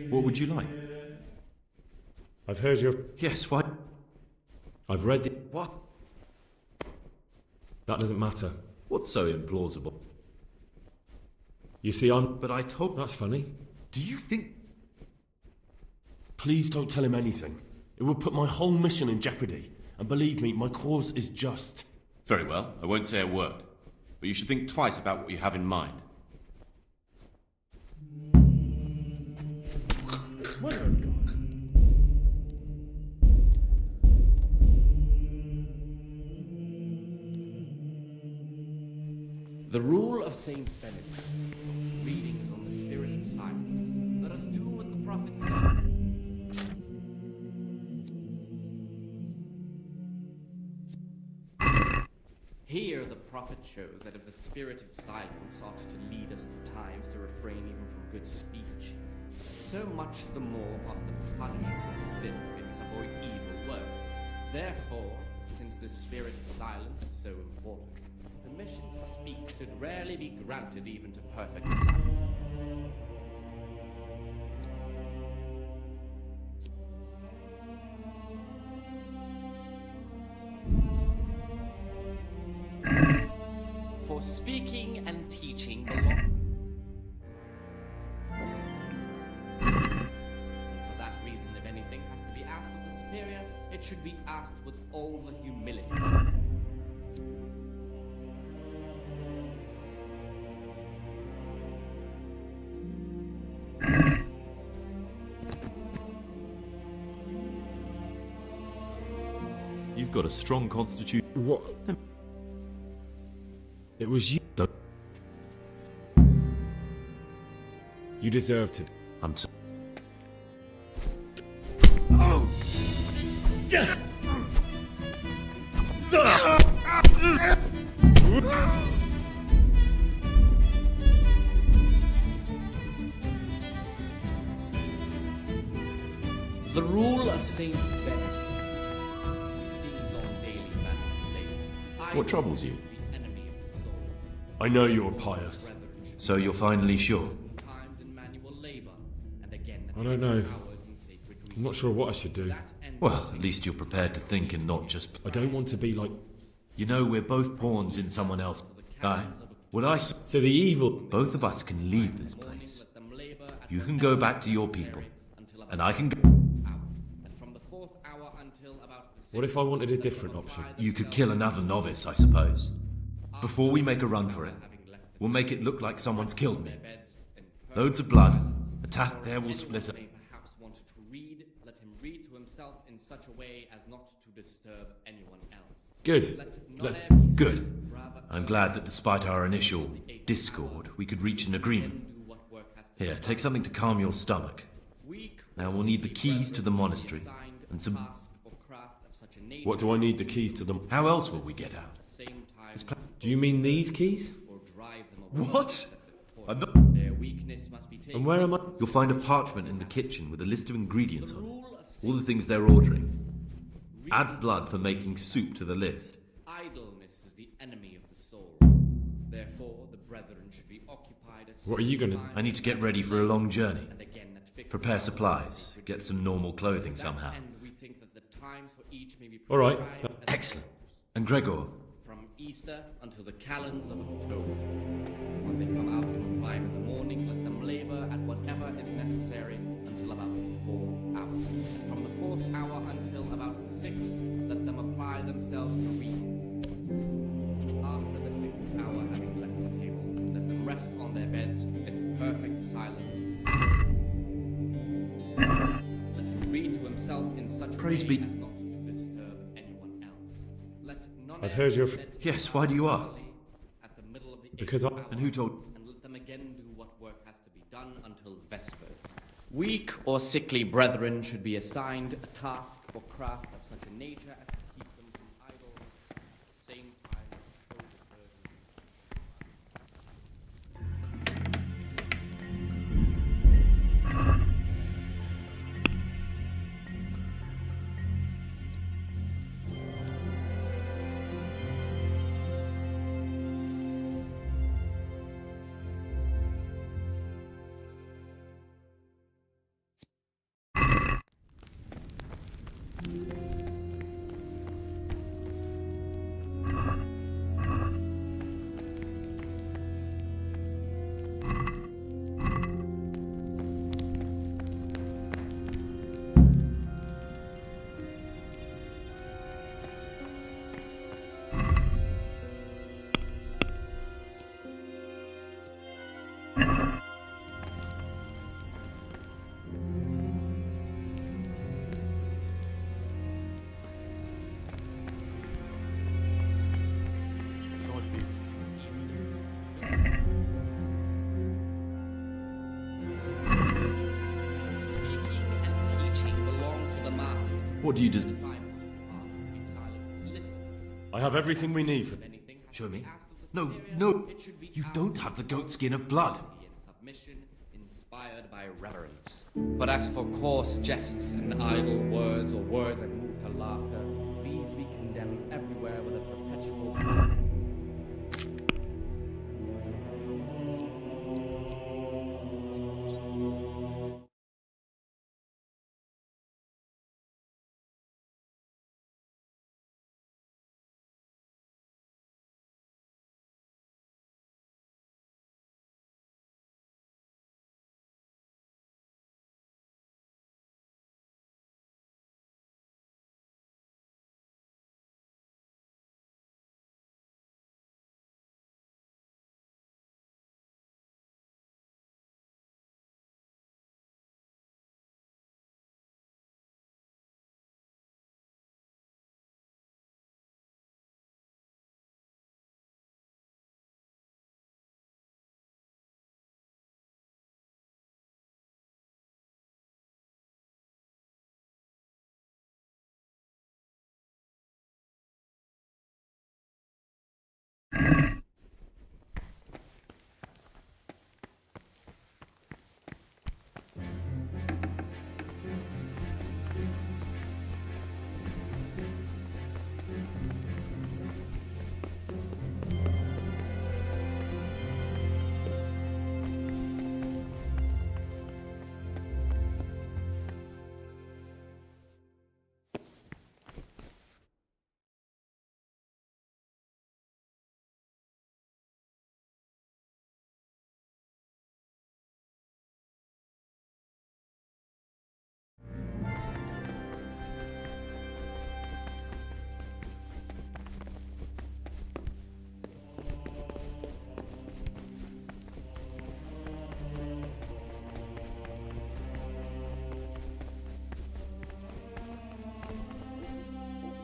What would you like? I've heard your... Yes, why? I've read the... What? That doesn't matter. What's so implausible? You see, I'm... But I told... That's funny. Do you think... Please don't tell him anything. It would put my whole mission in jeopardy. And believe me, my cause is just. Very well, I won't say a word. But you should think twice about what you have in mind. Mother of God. The rule of Saint Benedict. Readings on the spirit of silence. Let us do what the prophet said. Here the prophet shows that if the spirit of silence ought to lead us at times to refrain even from good speech, so much the more ought the punishment of sin make us avoid evil words. Therefore, since the spirit of silence is so important, permission to speak should rarely be granted even to perfect silence. For speaking and teaching the law. And for that reason, if anything has to be asked of the superior, it should be asked with all the humility. You've got a strong constitution. What? It was you. You deserve to. I'm sorry. Oh! The rule of Saint Benedict. Things on daily manner. What troubles you? I know you're pious. So you're finally sure? I don't know. I'm not sure what I should do. Well, at least you're prepared to think and not just... I don't want to be like... You know, we're both pawns in someone else. So the evil... Both of us can leave this place. You can go back to your people. And I can go... What if I wanted a different option? You could kill another novice, I suppose. Before we make a run for it, we'll make it look like someone's killed me. Loads of blood. A tat there will split up. Perhaps wanted to read, let him read to himself in such a way as not to disturb anyone else. Good. Good. I'm glad that despite our initial discord, we could reach an agreement. Here, take something to calm your stomach. Now we'll need the keys to the monastery and some... What do I need the keys to them? How else will we get out? Do you mean these keys? What? I'm not... And where am I? You'll find a parchment in the kitchen with a list of ingredients on it. All the things they're ordering. Add blood for making soup to the list. What are you gonna... I need to get ready for a long journey. Prepare supplies, get some normal clothing somehow. All right. Excellent. And Gregor? From Easter until the calends of October. When they come out from 5 in the morning, let them labor at whatever is necessary until about the 4th hour. And from the 4th hour until about the 6th, let them apply themselves to reading. After the 6th hour, having left the table, let them rest on their beds in perfect silence. Let him read to himself in such Praise way be. as not to disturb anyone else. Let none I've heard your... Yes, why do you ask? at the middle of the Because eighth I... hour, And who told... and let them again do what work has to be done until Vespers. Weak or sickly brethren should be assigned a task or craft of such a nature as to keep them from idleness, at the same time overburdened. God be with Speaking and teaching belong to the master. What do you The des... disciple asks to be silent. Listen. I have everything we need for... Anything has Show to be me. asked of the No, superior, no. it should be You asked don't have the goat skin of blood. in submission, inspired by reverence. But as for coarse jests and idle words or words that move to laughter, these we condemn everywhere with a perpetual...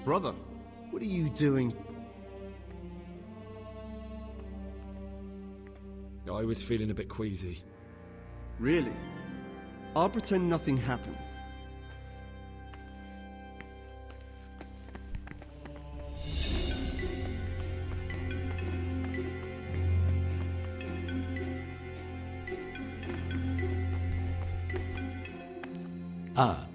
Brother, what are you doing? I was feeling a bit queasy. Really? I'll pretend nothing happened. Ah.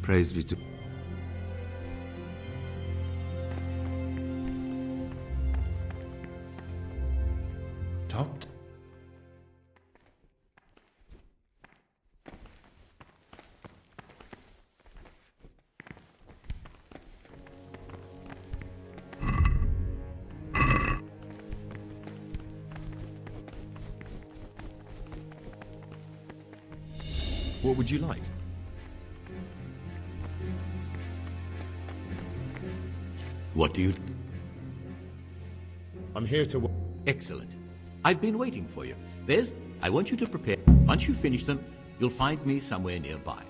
Praise be to... Talked. What would you like? What do you... I'm here to... Excellent. I've been waiting for you. I want you to prepare. Once you finish them, you'll find me somewhere nearby.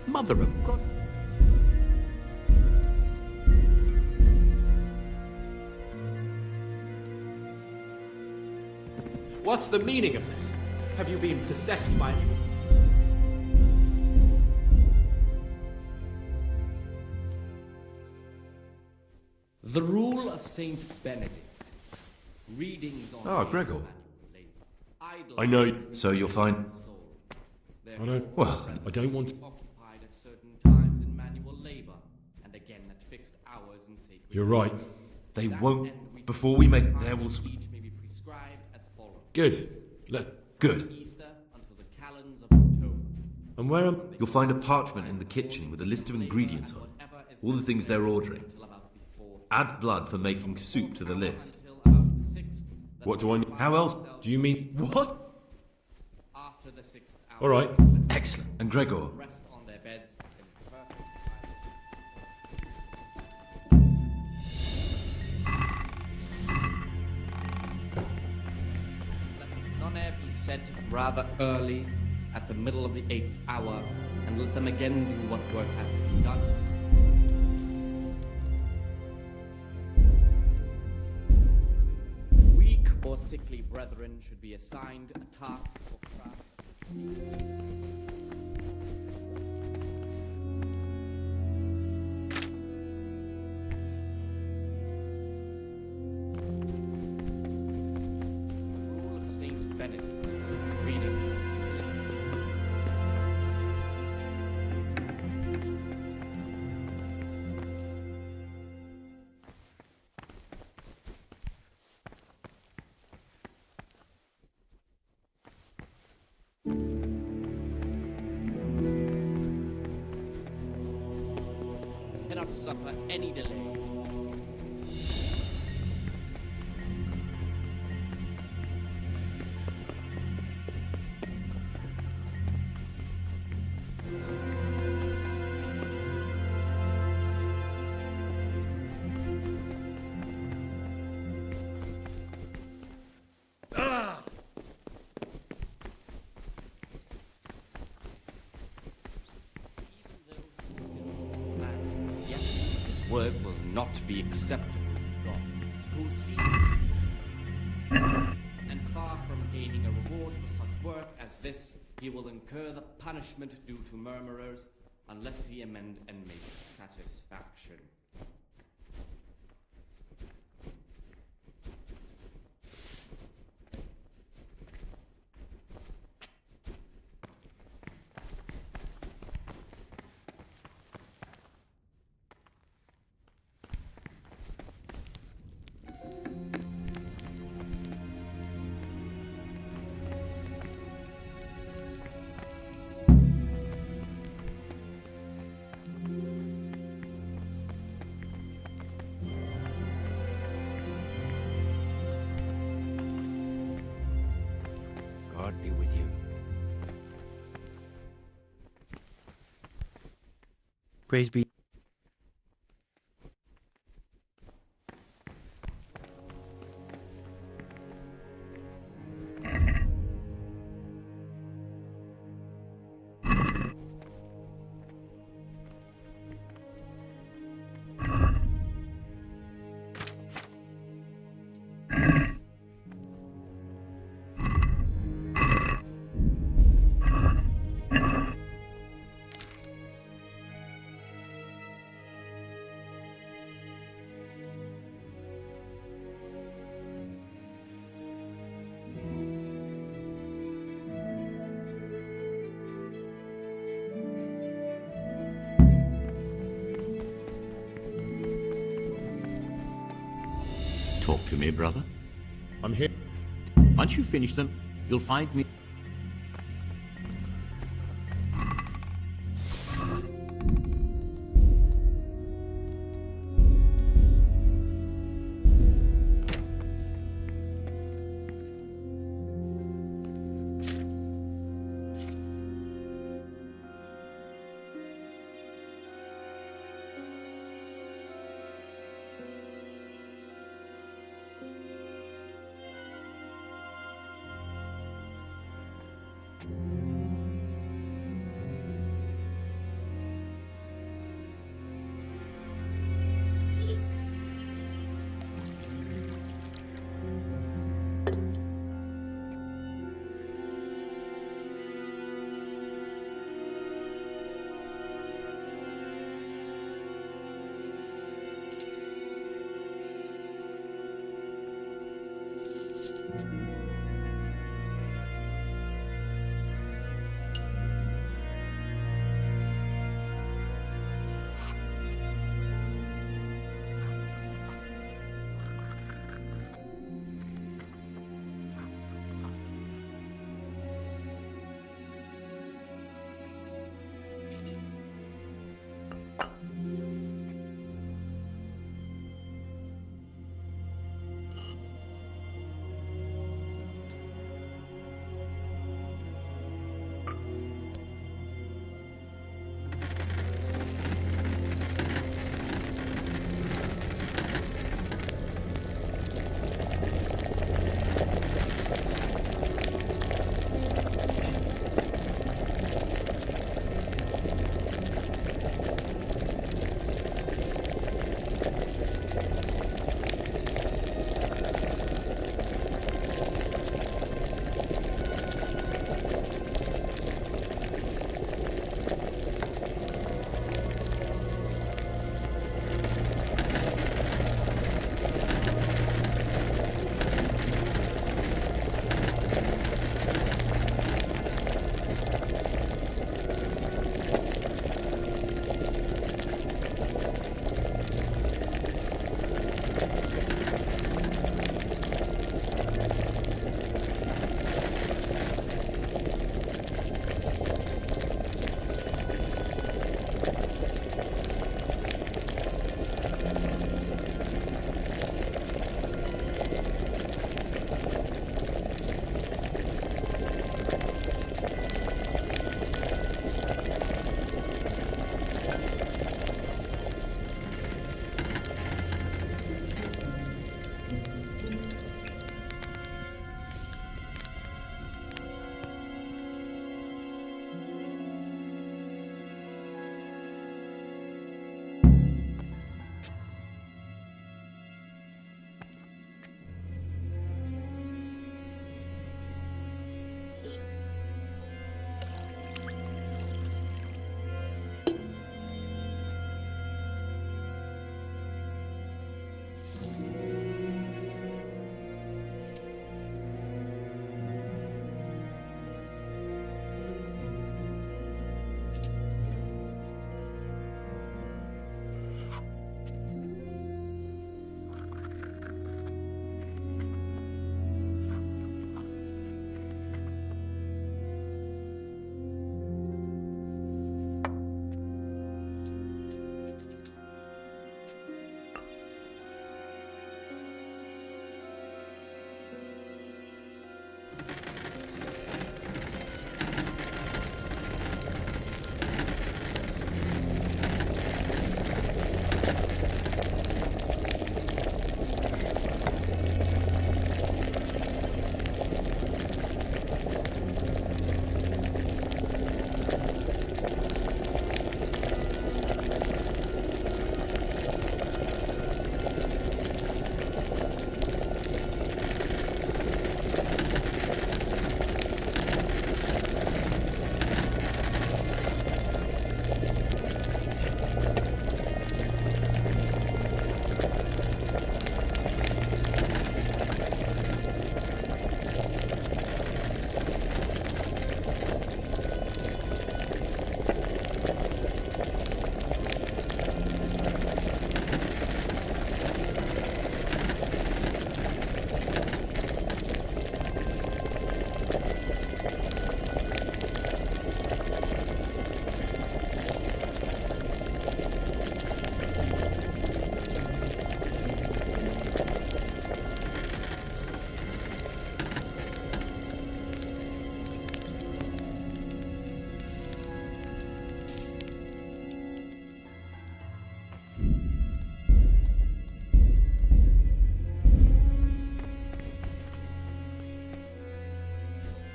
Mother of God. What's the meaning of this? Have you been possessed by evil? Saint Benedict. Readings on Ah, Gregor. I know. So you'll find... I don't... Well, I don't want... Occupied at certain times in manual labor, and again at fixed hours in sacred... You're right. They won't... Before we make... There will... Each may be prescribed as follows. Good. Good. Easter until the calends of October. And where am... You'll find a parchment in the kitchen with a list of ingredients on it. All the things they're ordering. Add blood for making soup to the list. What do I need? How else? Do you mean... What? After the 6th hour. All right. Excellent. And Gregor? Rest on their beds in perfect Let none ere be said rather early, at the middle of the 8th hour, and let them again do what work has to be done. Weak or sickly brethren should be assigned a task or craft. The rule of Saint Benedict. Readings. Cannot suffer any delay. Work will not be acceptable to God, who sees and far from gaining a reward for such work as this, he will incur the punishment due to murmurers, unless he amend and make satisfaction. God be with you. Praise be. Talk to me, brother. I'm here. Once you finish them, you'll find me...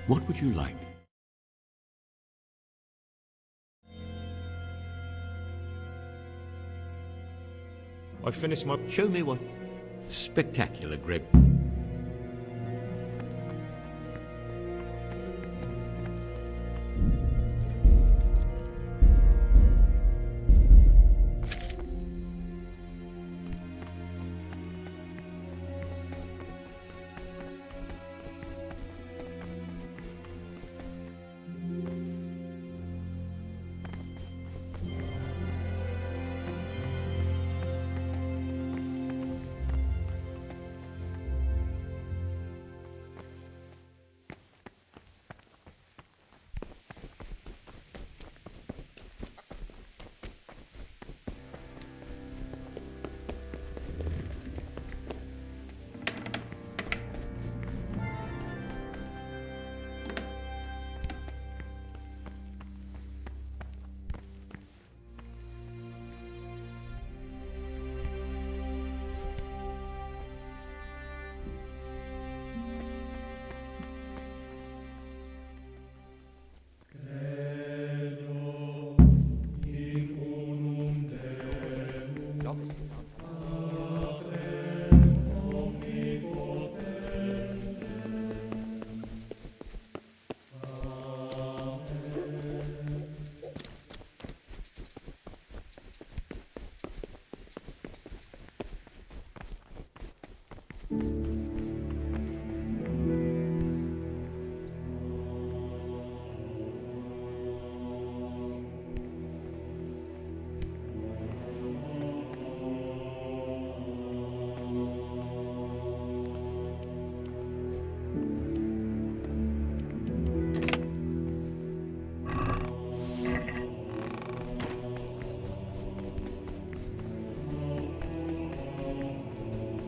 What would you like? I finished my... Show me what... Spectacular, Greg.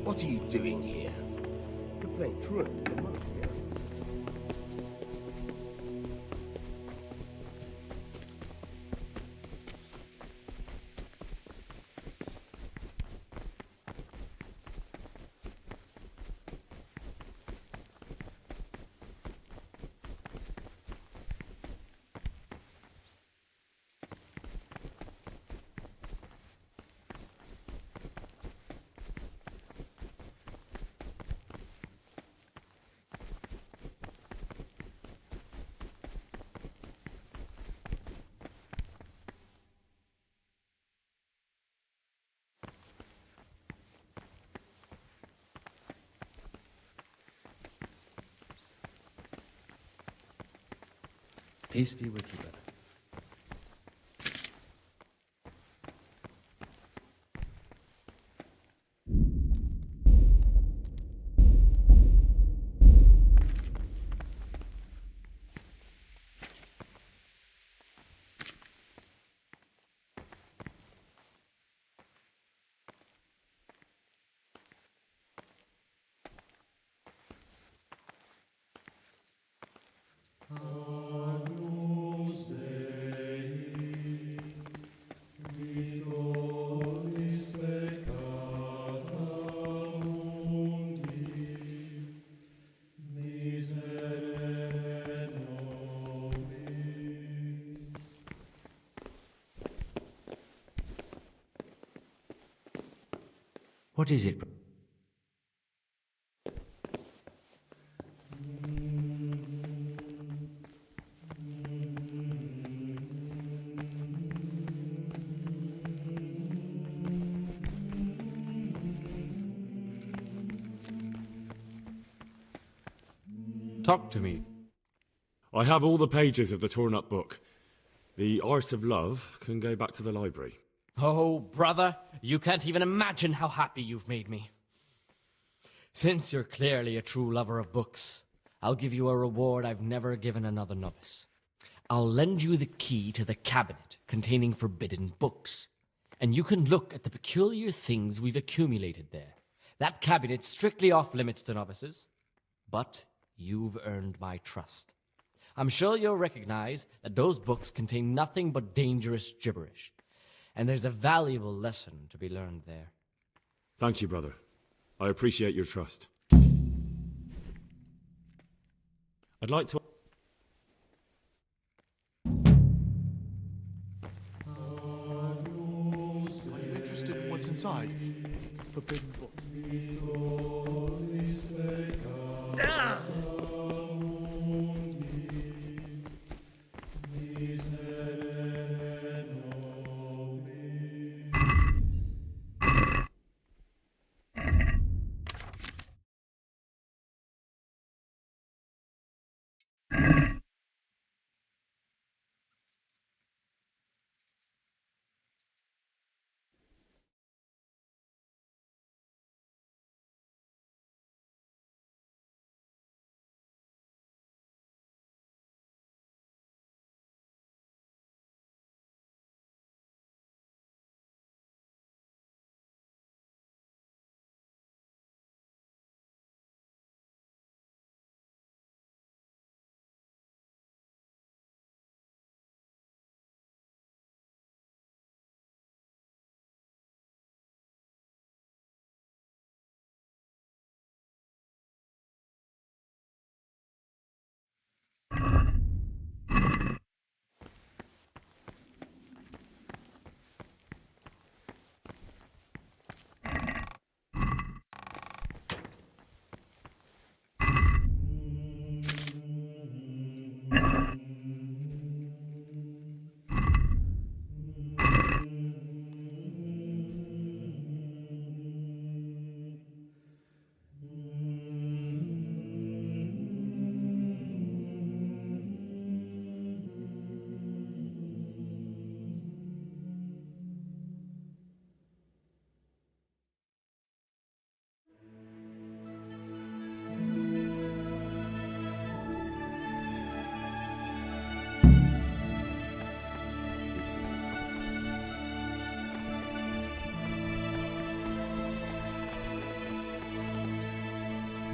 What are you doing here? You're playing truant in the monastery. Peace be with you, brother. What is it? Talk to me. I have all the pages of the torn-up book. The Art of Love can go back to the library. Oh, brother, you can't even imagine how happy you've made me. Since you're clearly a true lover of books, I'll give you a reward I've never given another novice. I'll lend you the key to the cabinet containing forbidden books, and you can look at the peculiar things we've accumulated there. That cabinet's strictly off limits to novices, but you've earned my trust. I'm sure you'll recognize that those books contain nothing but dangerous gibberish, and there's a valuable lesson to be learned there. Thank you, brother. I appreciate your trust. I'd like to... inside. Forbidden books.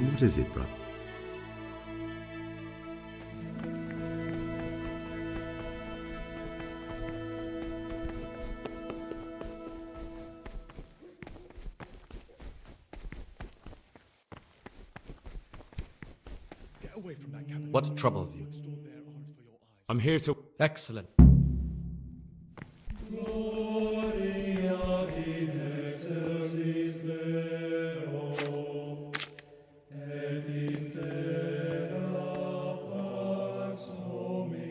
What is it, brother? Get away from that cabin. What troubles you? I'm here to... Excellent. Gloria in excelsis Deo, et in terra pax hominibus.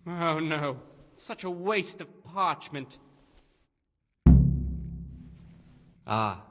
Oh no, such a waste of parchment. Ah.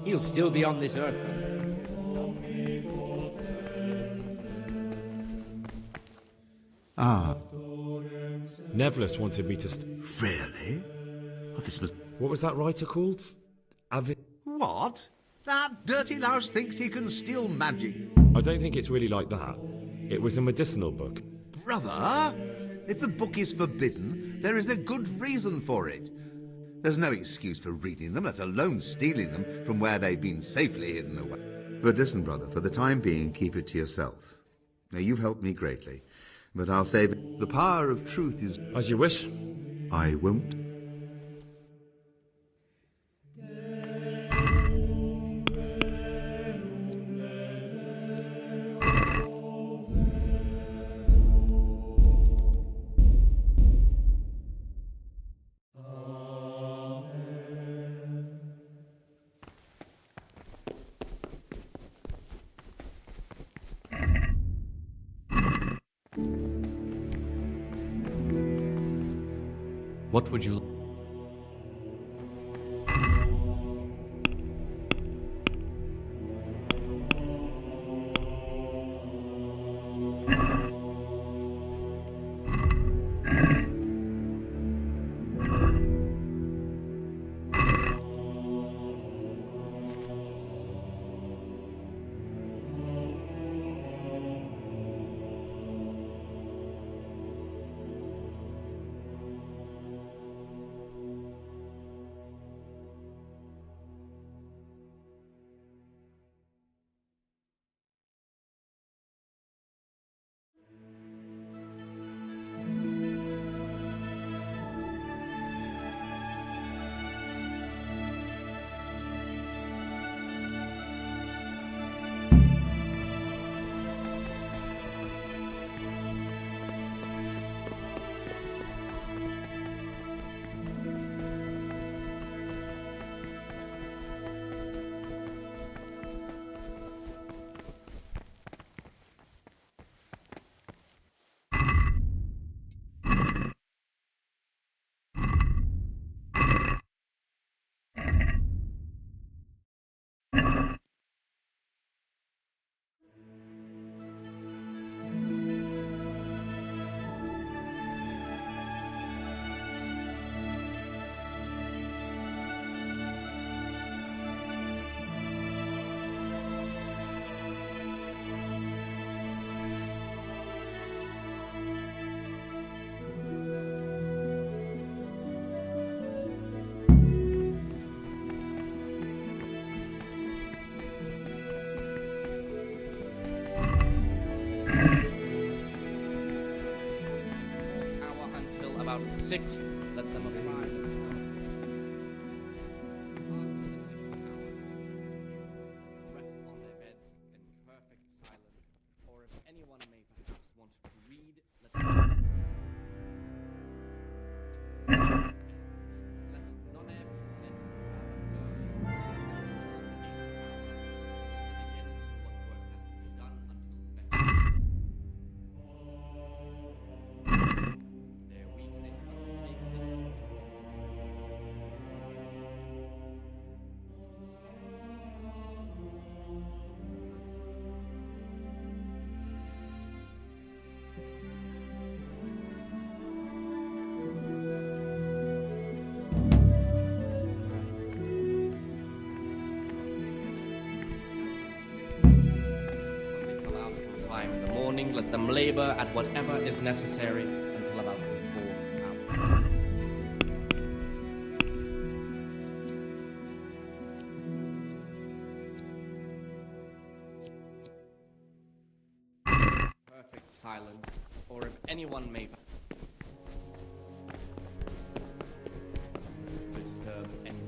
He'll still be on this earth. Ah. Nevlis wanted me to... Really? Oh, this must... What was that writer called? What? That dirty louse thinks he can steal magic. I don't think it's really like that. It was a medicinal book. Brother, if the book is forbidden, there is a good reason for it. There's no excuse for reading them, let alone stealing them from where they've been safely hidden away. But listen, brother, for the time being, keep it to yourself. Now, you've helped me greatly. But I'll save it. The power of truth is... As you wish. I won't. What would you... About the 6th, let them arrive. After the 6th hour, rest on their beds in perfect silence, or if anyone may perhaps want to read, let none e'er be said rather early. Begin what work has to be done until best. Their weakness must be taken into in the morning, let them labor at whatever is necessary until about the 4th hour. Perfect silence, or if anyone may disturb anyone.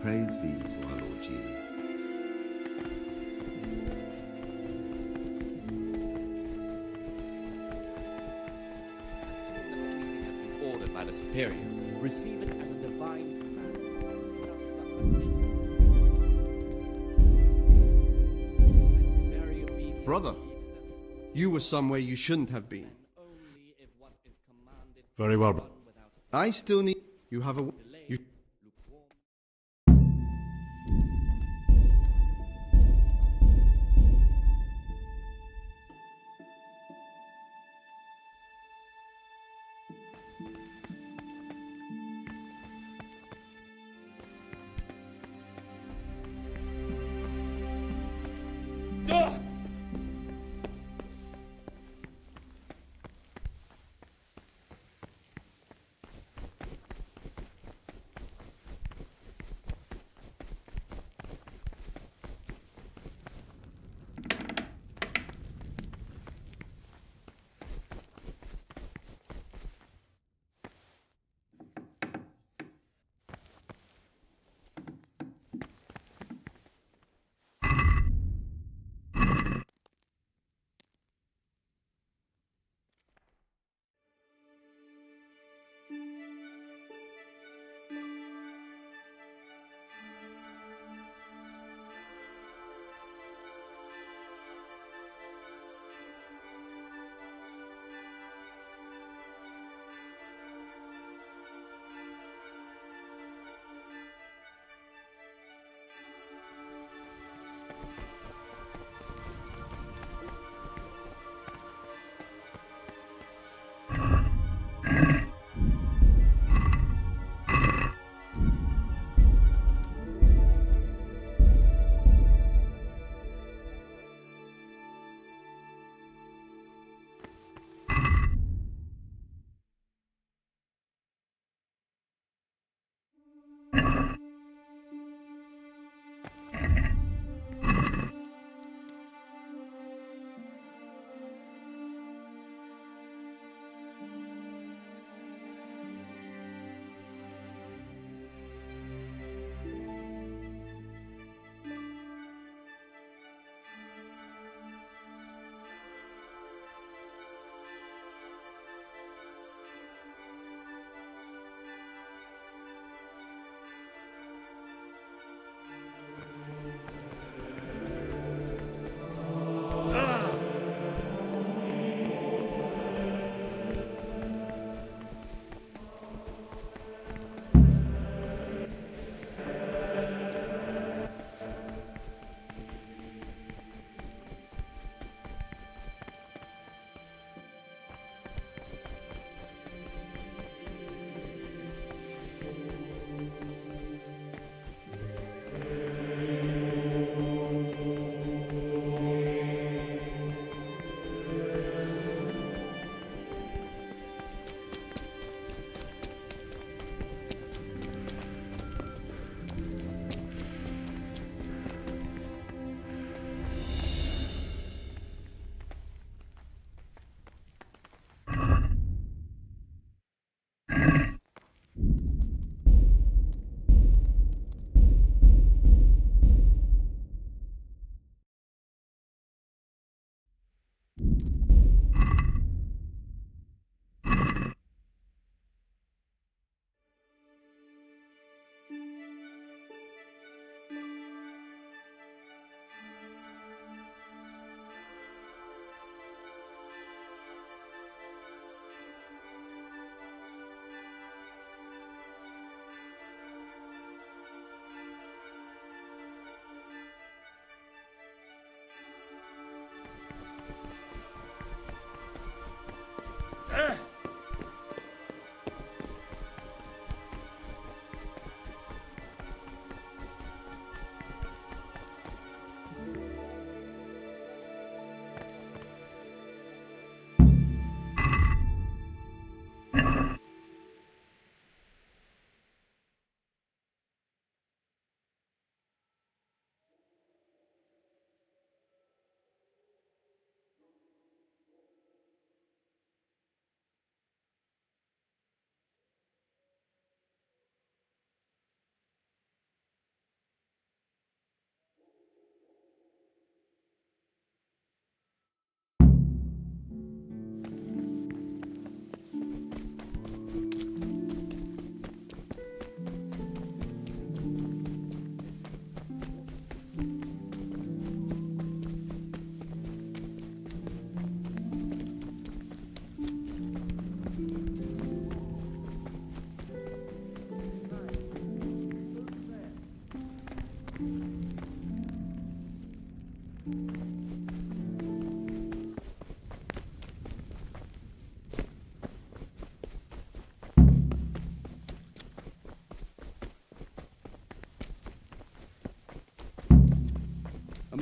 Praise be to our Lord Jesus. As soon as anything has been ordered by the superior, receive it as a divine command. This very obedience Brother, you were somewhere you shouldn't have been. Very well, bro. I still need... You have a... You...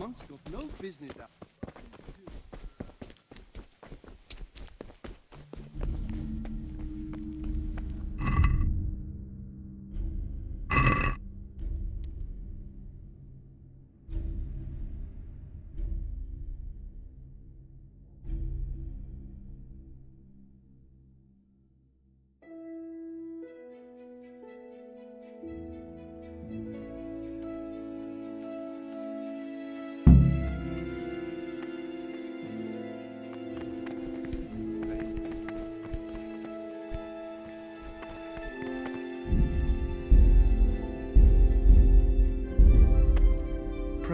Monk's got no business out.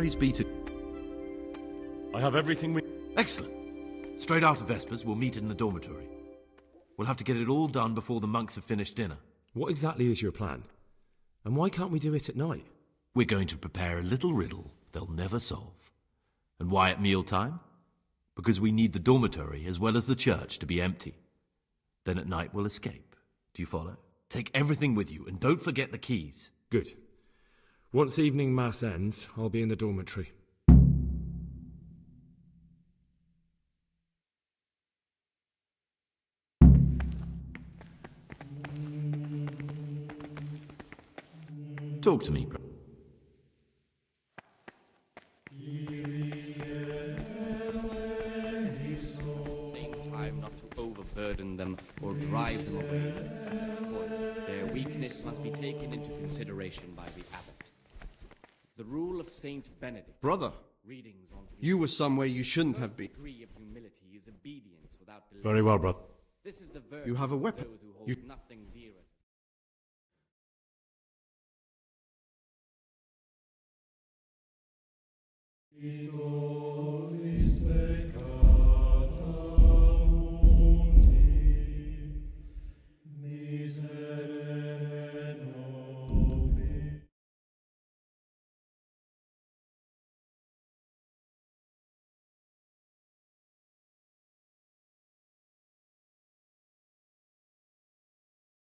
Praise be to... I have everything we... Excellent. Straight after Vespers, we'll meet in the dormitory. We'll have to get it all done before the monks have finished dinner. What exactly is your plan? And why can't we do it at night? We're going to prepare a little riddle they'll never solve. And why at mealtime? Because we need the dormitory as well as the church to be empty. Then at night we'll escape. Do you follow? Take everything with you and don't forget the keys. Good. Once evening mass ends, I'll be in the dormitory. Talk to me, bro. Same time not to overburden them or drive them away with excessive toil. Their weakness must be taken into consideration by the abbot. The rule of Saint Benedict. Brother, Readings on you were somewhere you shouldn't have been. degree of humility is obedience without delay. Very well, brother. This is the virtue You have a of weapon. those who hold You... nothing dearer. Ito